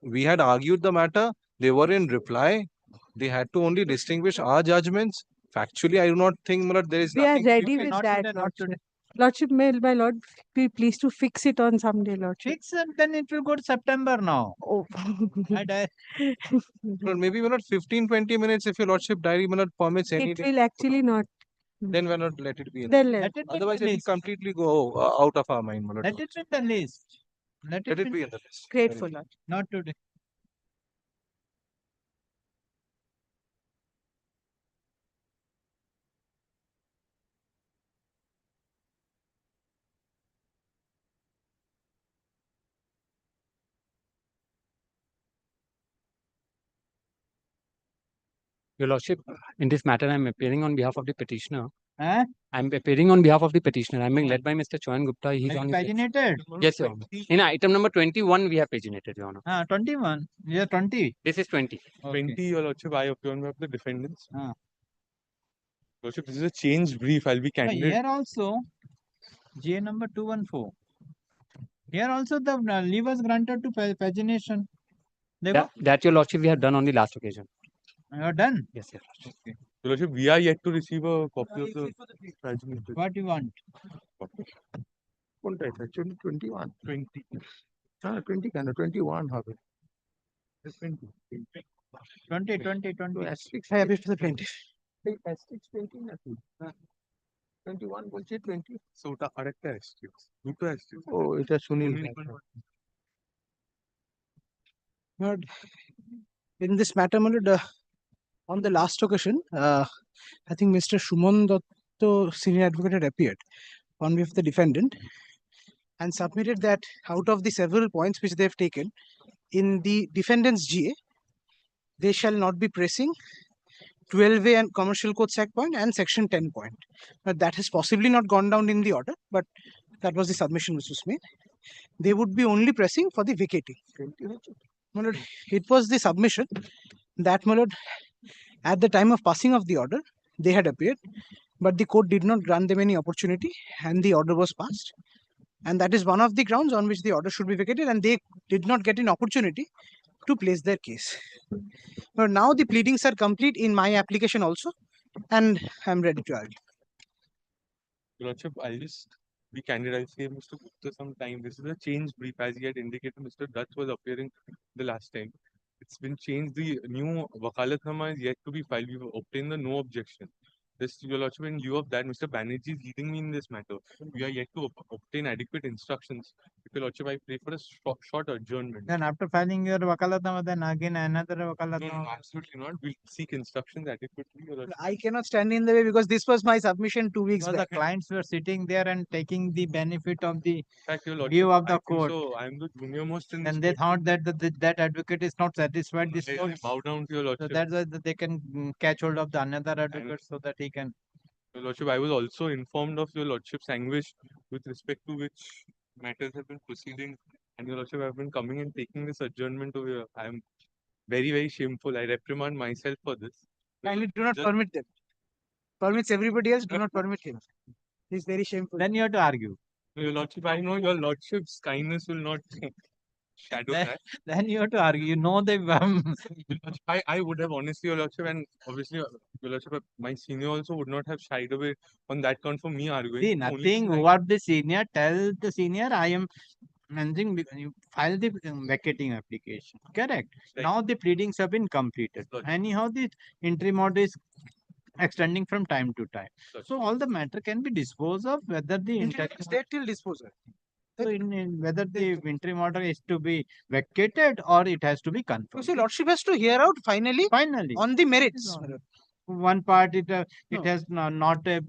we had argued the matter. They were in reply. They had to only distinguish our judgments. Factually, I do not think there is
We are
nothing.
ready with that, Lordship. Lordship, may my lord be pleased to fix it on some day, Lordship.
Fix it, then it will go to September now.
Oh.
Maybe 15-20 minutes if your lordship diary permits any
It
day.
will actually not.
Then why not let it be in
Then
the
let
list?
it be in
Otherwise,
the
it will
list.
completely go out of our mind.
Let it in the list. Let
it be in the list.
Grateful, Lord.
Not today.
Your Lordship, in this matter, I am appearing on behalf of the petitioner.
Huh?
I am appearing on behalf of the petitioner. I am being led by Mr. Choyan Gupta. He's on his
Paginated?
Yes, Your Honor. In item number 21, we have paginated, Your Honor.
21. Yeah, 20.
This is 20.
20, Your Lordship, I appear on behalf of the defendants.
Ah.
Lordship, this is a change brief. I'll be candid.
Here also, GA number 214. Here also the leave was granted to pagination.
That, Your Lordship, we have done on the last occasion.
You are done?
Yes, Your Lordship.
Okay.
Your Lordship, we are yet to receive a copy of the paginated.
What you want?
Actually 21.
20.
20 kind of 21 have it.
20.
Asterisk have it for the 20. Asterisk 20 nothing. 21 বলছে 20
So ওটা আরেকটা asterisk দুটো asterisk
ও এটা Sunil
But in this matter, my lord, on the last occasion, I think Mr. Shumon Dotto, senior advocate, had appeared on behalf of the defendant and submitted that out of the several points which they have taken in the defendant's GA, they shall not be pressing 12A and Commercial Code Sec point and Section 10 point. But that has possibly not gone down in the order, but that was the submission which was made. They would be only pressing for the vacating. My lord, it was the submission that, my lord, at the time of passing of the order, they had appeared, but the court did not grant them any opportunity and the order was passed. And that is one of the grounds on which the order should be vacated, and they did not get an opportunity to place their case. But now the pleadings are complete in my application also, and I'm ready to argue.
Your Lordship, I'll just be candid. I'll save Mr. Gupta some time. This is a change brief, as he had indicated. Mr. Dutt was appearing the last time. It's been changed. The new Wakalatnama is yet to be filed. We've obtained the no objection. This, Your Lordship, in lieu of that, Mr. Banerjee is leading me in this matter. We are yet to obtain adequate instructions. Your Lordship, I pray for a short adjournment.
Then after filing your wakalatnama, then again another wakalatnama.
No, absolutely not. We'll seek instructions adequately, Your Lordship.
I cannot stand in the way because this was my submission 2 weeks
So the
back.
clients were sitting there and taking the benefit of the
In fact, Your Lordship,
view of the
I think
court.
so. I'm the junior most in this
And they
court.
thought that that advocate is not satisfied. This
I
court.
bow down to Your
So
Lordship.
that's why they can catch hold of the another advocate so that he can.
Your Lordship, I was also informed of Your Lordship's anguish with respect to which matters have been proceeding. And Your Lordship, I've been coming and taking this adjournment over here. I am very, very shameful. I reprimand myself for this.
Kindly do not permit them. Permits everybody else, do not permit him. He's very shameful.
Then you have to argue.
Your Lordship, I know Your Lordship's kindness will not shadow that.
Then you have to argue. You know the.
Your Lordship, I would have honestly, Your Lordship, and obviously, Your Lordship, my senior also would not have shied away on that count for me arguing.
See,
The only
nothing.
thing
What the senior tell the senior, I am managing. You file the vacating application. Correct.
Right.
Now the pleadings have been completed. Anyhow, the interim order is extending from time to time. So all the matter can be disposed of whether the interim
State till disposal.
so whether the interim order is to be vacated or it has to be
You
confirmed.
see, Lordship has to hear out finally on the merits.
One part it
No.
has not a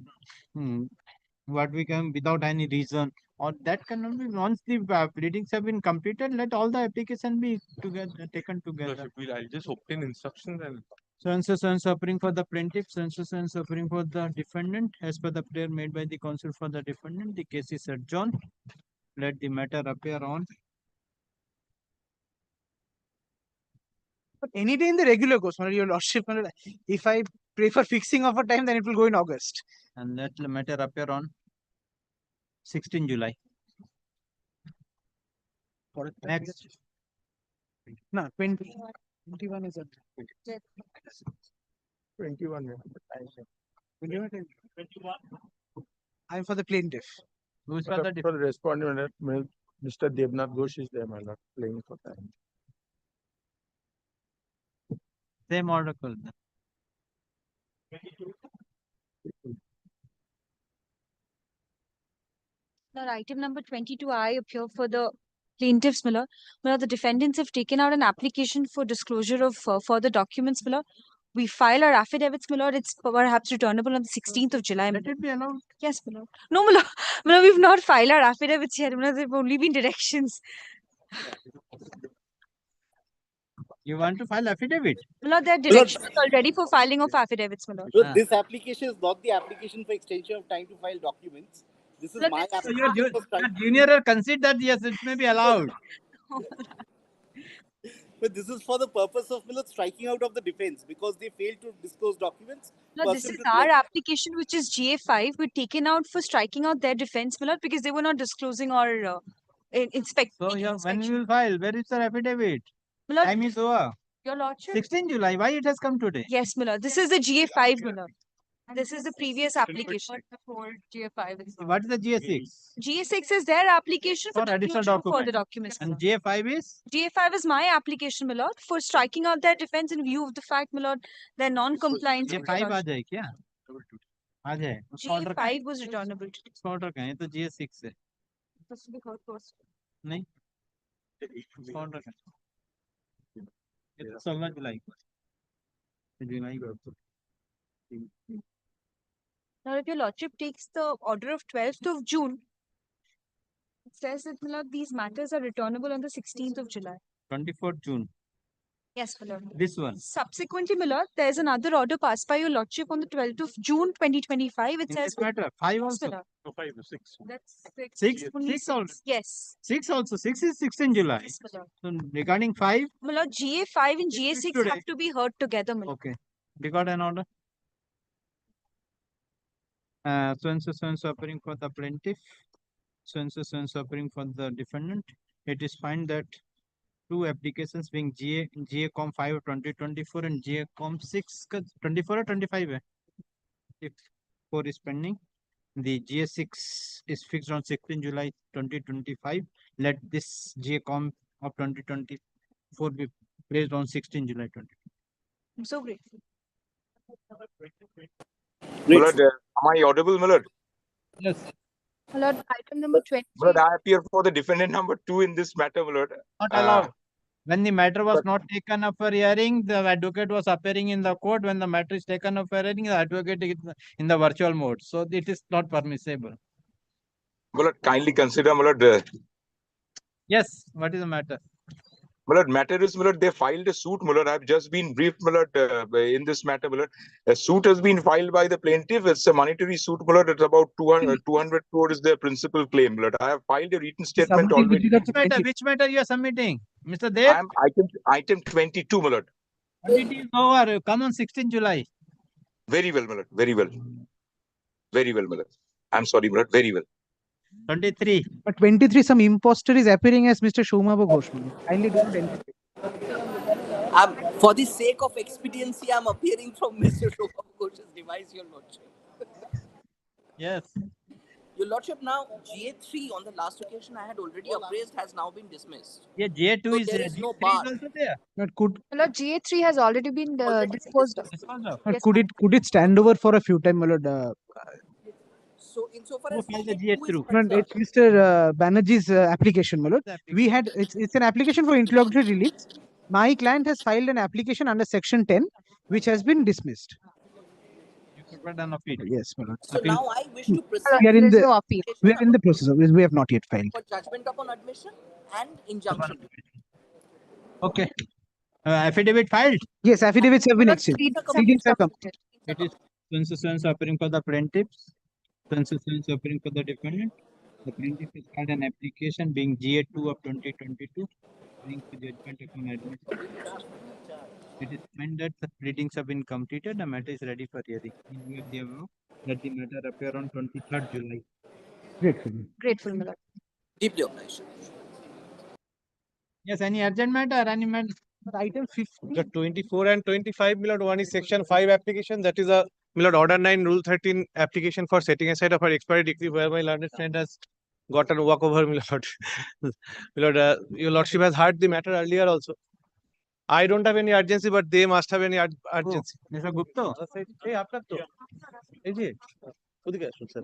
what we can without any reason, or that cannot be. Once the pleadings have been completed, let all the application be together taken together.
I'll just obtain instructions and
So and so appearing for the plaintiff, so and so appearing for the defendant, as per the prayer made by the counsel for the defendant, the case is adjourned. Let the matter appear on.
But any day in the regular course, your Lordship, if I pray for fixing of a time, then it will go in August.
And let the matter appear on 16 July. Next.
No, 21 is a
21.
21. I'm for the plaintiff.
Who's
For the respondent, Mr. Devnath Ghosh is there, my lord, playing for time.
Same article.
Now, item number 22, I appear for the plaintiffs, Miller. The defendants have taken out an application for disclosure of further documents, Miller. We file our affidavits, Miller. It's perhaps returnable on the 16th of July.
Let it be allowed.
Yes, Miller. No, Miller. Miller, we've not filed our affidavits yet, Miller. They've only been directions.
You want to file affidavit?
Miller, there are directions already for filing of affidavits, Miller.
Look, this application is not the application for extension of time to file documents. This is
Look,
my
it's-
Your
application.
junior have conceded that yes, it may be allowed.
But this is for the purpose of striking out of the defense because they failed to disclose documents.
No, this is our application, which is GA5. We're taken out for striking out their defense, Miller, because they were not disclosing or inspection.
So when you will file, where is the affidavit?
Miller,
Time is over.
Your Lordship.
16 July. Why it has come today?
Yes, Miller. This is the GA5, Miller. This is the previous application. GA5 is
What is the GA6?
GA6 is their application for
additional
for the documents.
And GA5 is?
GA5 is my application, my lord, for striking out their defense in view of the fact, my lord, their non-compliance.
GA5 आ जाए क्या? आ जाए.
GA5 was returnable today.
इसका order कहाँ है? तो GA6 है.
Supposed to be heard first.
नहीं. इसका order कहाँ है? ये तो 16 जुलाई को. जुलाई को.
Now, if your lordship takes the order of 12th of June, it says that, my lord, these matters are returnable on the 16th of July.
24th June.
Yes, my lord.
This one.
Subsequently, my lord, there is another order passed by your lordship on the 12th of June 2025. It
In
says
this matter, 5
Yes,
also.
my lord.
No, 5 or 6.
That's
6?
Only
6 also.
Yes.
6 also. 6 is 16 July.
Yes, my lord.
So regarding 5,
My lord, GA5 and
This is
GA6
today.
have to be heard together, my lord.
okay. We got an order. So and so appearing for the plaintiff. So and so appearing for the defendant. It is found that two applications being GA.com 5 of 2024 and GA.com 6 24 or 25 है? If 4 is pending. The GA6 is fixed on 16 July 2025. Let this GA.com of 2024 be placed on 16 July 2025.
I'm so grateful.
Millard, am I audible, Millard?
Yes.
My lord, item number 20.
Millard, I appear for the defendant number 2 in this matter, Millard.
Not allowed. When the matter was not taken up for hearing, the advocate was appearing in the court. When the matter is taken up for hearing, the advocate is in the virtual mode. So it is not permissible.
Millard, kindly consider, Millard.
Yes. What is the matter?
Millard, matter is, Millard, they filed a suit, Millard. I have just been briefed, Millard, in this matter, Millard. A suit has been filed by the plaintiff. It's a monetary suit, Millard. It's about 200 crore is their principal claim, Millard. I have filed a written statement already.
Which matter you are submitting? Mr. Dev?
I am item 22, Millard.
It is over. Come on 16 July.
Very well, Millard. Very well. Very well, Millard. I'm sorry, Millard. Very well.
23.
But 23, some imposter is appearing as Mr. Shomaba Ghosh. Kindly do not enter.
For the sake of expediency, I'm appearing from Mr. Shobha Ghosh's device, Your Lordship.
Yes.
Your Lordship, now GA3 on the last occasion I had already appraised has now been dismissed.
Yeah, GA2
So
is
there is no
GA3
bar.
is also there.
But could
My lord, GA3 has already been disposed of.
but
Yes,
could it stand over for a few time, my lord?
So insofar
Who
as
filed the
GA2 is
GA2?
But
concerned,
it's Mr. Banerjee's application, my lord. We had it's an application for interlocutory relief. My client has filed an application under Section 10, which has been dismissed.
You prepared an appeal.
Yes, my lord.
so
Appeal.
now I wish to proceed
We are in
there is
the
no appeal.
we are in the process of this. We have not yet filed.
for judgment upon admission and injunction.
Okay. Affidavit filed.
Yes, affidavits have been exchanged.
Pleadings have been
Pleadings are
completed.
It is so appearing for the plaintiffs, so appearing for the defendant. The plaintiff has filed an application being GA2 of 2022, bring to judgment upon admission. It is meant that the pleadings have been completed. The matter is ready for hearing. In view of the above, let the matter appear on 23rd July.
Grateful.
Grateful, my lord.
Deeply obliged.
Yes, any urgent matter? Any matter?
Item 50.
The 24 and 25, my lord, one is section 5 application. That is a, my lord, order 9, rule 13 application for setting aside of her expiry decree, where my learned friend has gotten a walkover, my lord. My lord, your lordship has heard the matter earlier also. I don't have any urgency, but they must have any urgency.
Mr. Gupta?
Hey, আপনার তো। এই যে, ওদিকে আসুন, sir.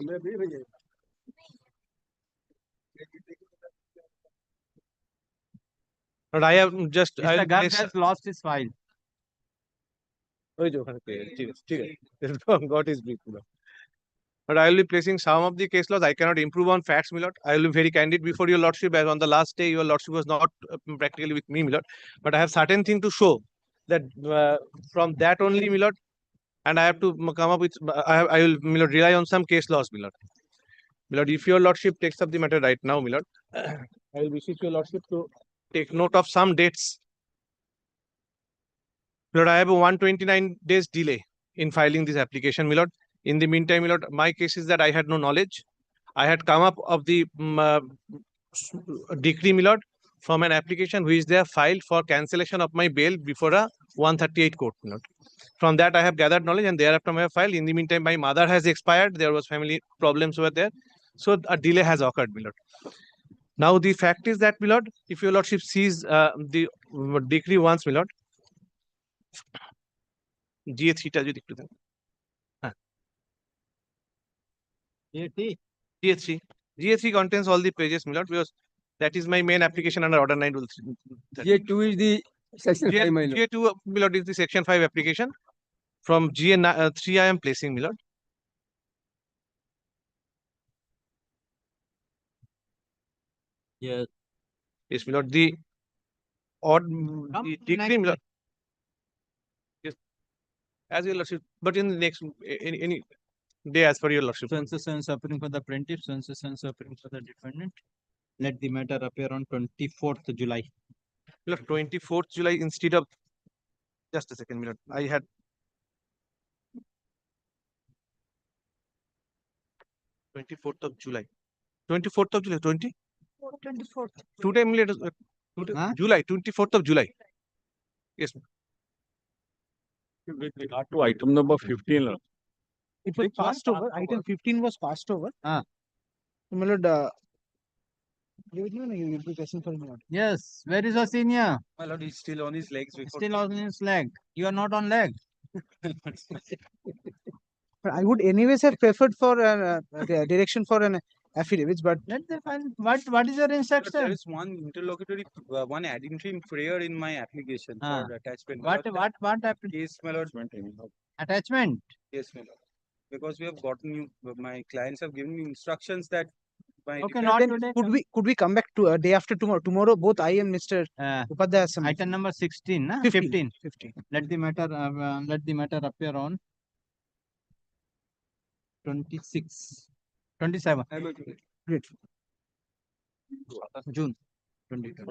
But I have just.
Mr. Garg has lost his file.
ওই যে ওখানে পেয়ে গেছি, ঠিক আছে, ঠিক আছে। Got his brief, my lord. But I will be placing some of the case laws. I cannot improve on facts, my lord. I will be very candid before your lordship, as on the last day, your lordship was not practically with me, my lord. But I have certain thing to show that from that only, my lord, and I have to come up with, I will, my lord, rely on some case laws, my lord. My lord, if your lordship takes up the matter right now, my lord, I will beseech your lordship to take note of some dates. My lord, I have a 129 days delay in filing this application, my lord. In the meantime, my lord, my case is that I had no knowledge. I had come up of the decree, my lord, from an application which they have filed for cancellation of my bail before a 138 court, my lord. From that, I have gathered knowledge, and thereafter I have filed. In the meantime, my mother has expired. There was family problems over there. So a delay has occurred, my lord. Now, the fact is that, my lord, if your lordship sees the decree once, my lord, GA3 টা যদি একটু দেন। GA3 contains all the pages, my lord, because that is my main application under order 9 rule 3.
GA2 is the section 5, my lord.
GA2, my lord, is the section 5 application. From GA3 I am placing, my lord.
Yes.
Yes, my lord. The decree, my lord. Yes. As your lordship, but in the next any day as per your lordship.
So appearing for the plaintiff, so appearing for the defendant. Let the matter appear on 24th July.
My lord, 24th July instead of, just a second, my lord. I had 24th of July. 24th of July,
24th.
Today, my lord, July, 24th of July. Yes, ma'am.
With regard to item number 15, lord.
It was passed over. Item 15 was passed over. My lord, you will be pressing for me.
Yes. Where is our senior?
My lord, he's still on his legs.
Still on his leg. You are not on leg.
I would anyways have preferred for direction for an affidavits, but
let them find what is your instruction?
There is one interlocutory, one addendum prayer in my application for attachment.
What happened?
Yes, my lord.
Attachment.
Yes, my lord. Because we have gotten you, my clients have given me instructions that.
Okay, not
then
today.
Could we come back to a day after tomorrow? Tomorrow, both I and Mr. Upadhyay.
Item number 16, na?
15.
Let the matter appear on 26, 27.
Great.
June 22.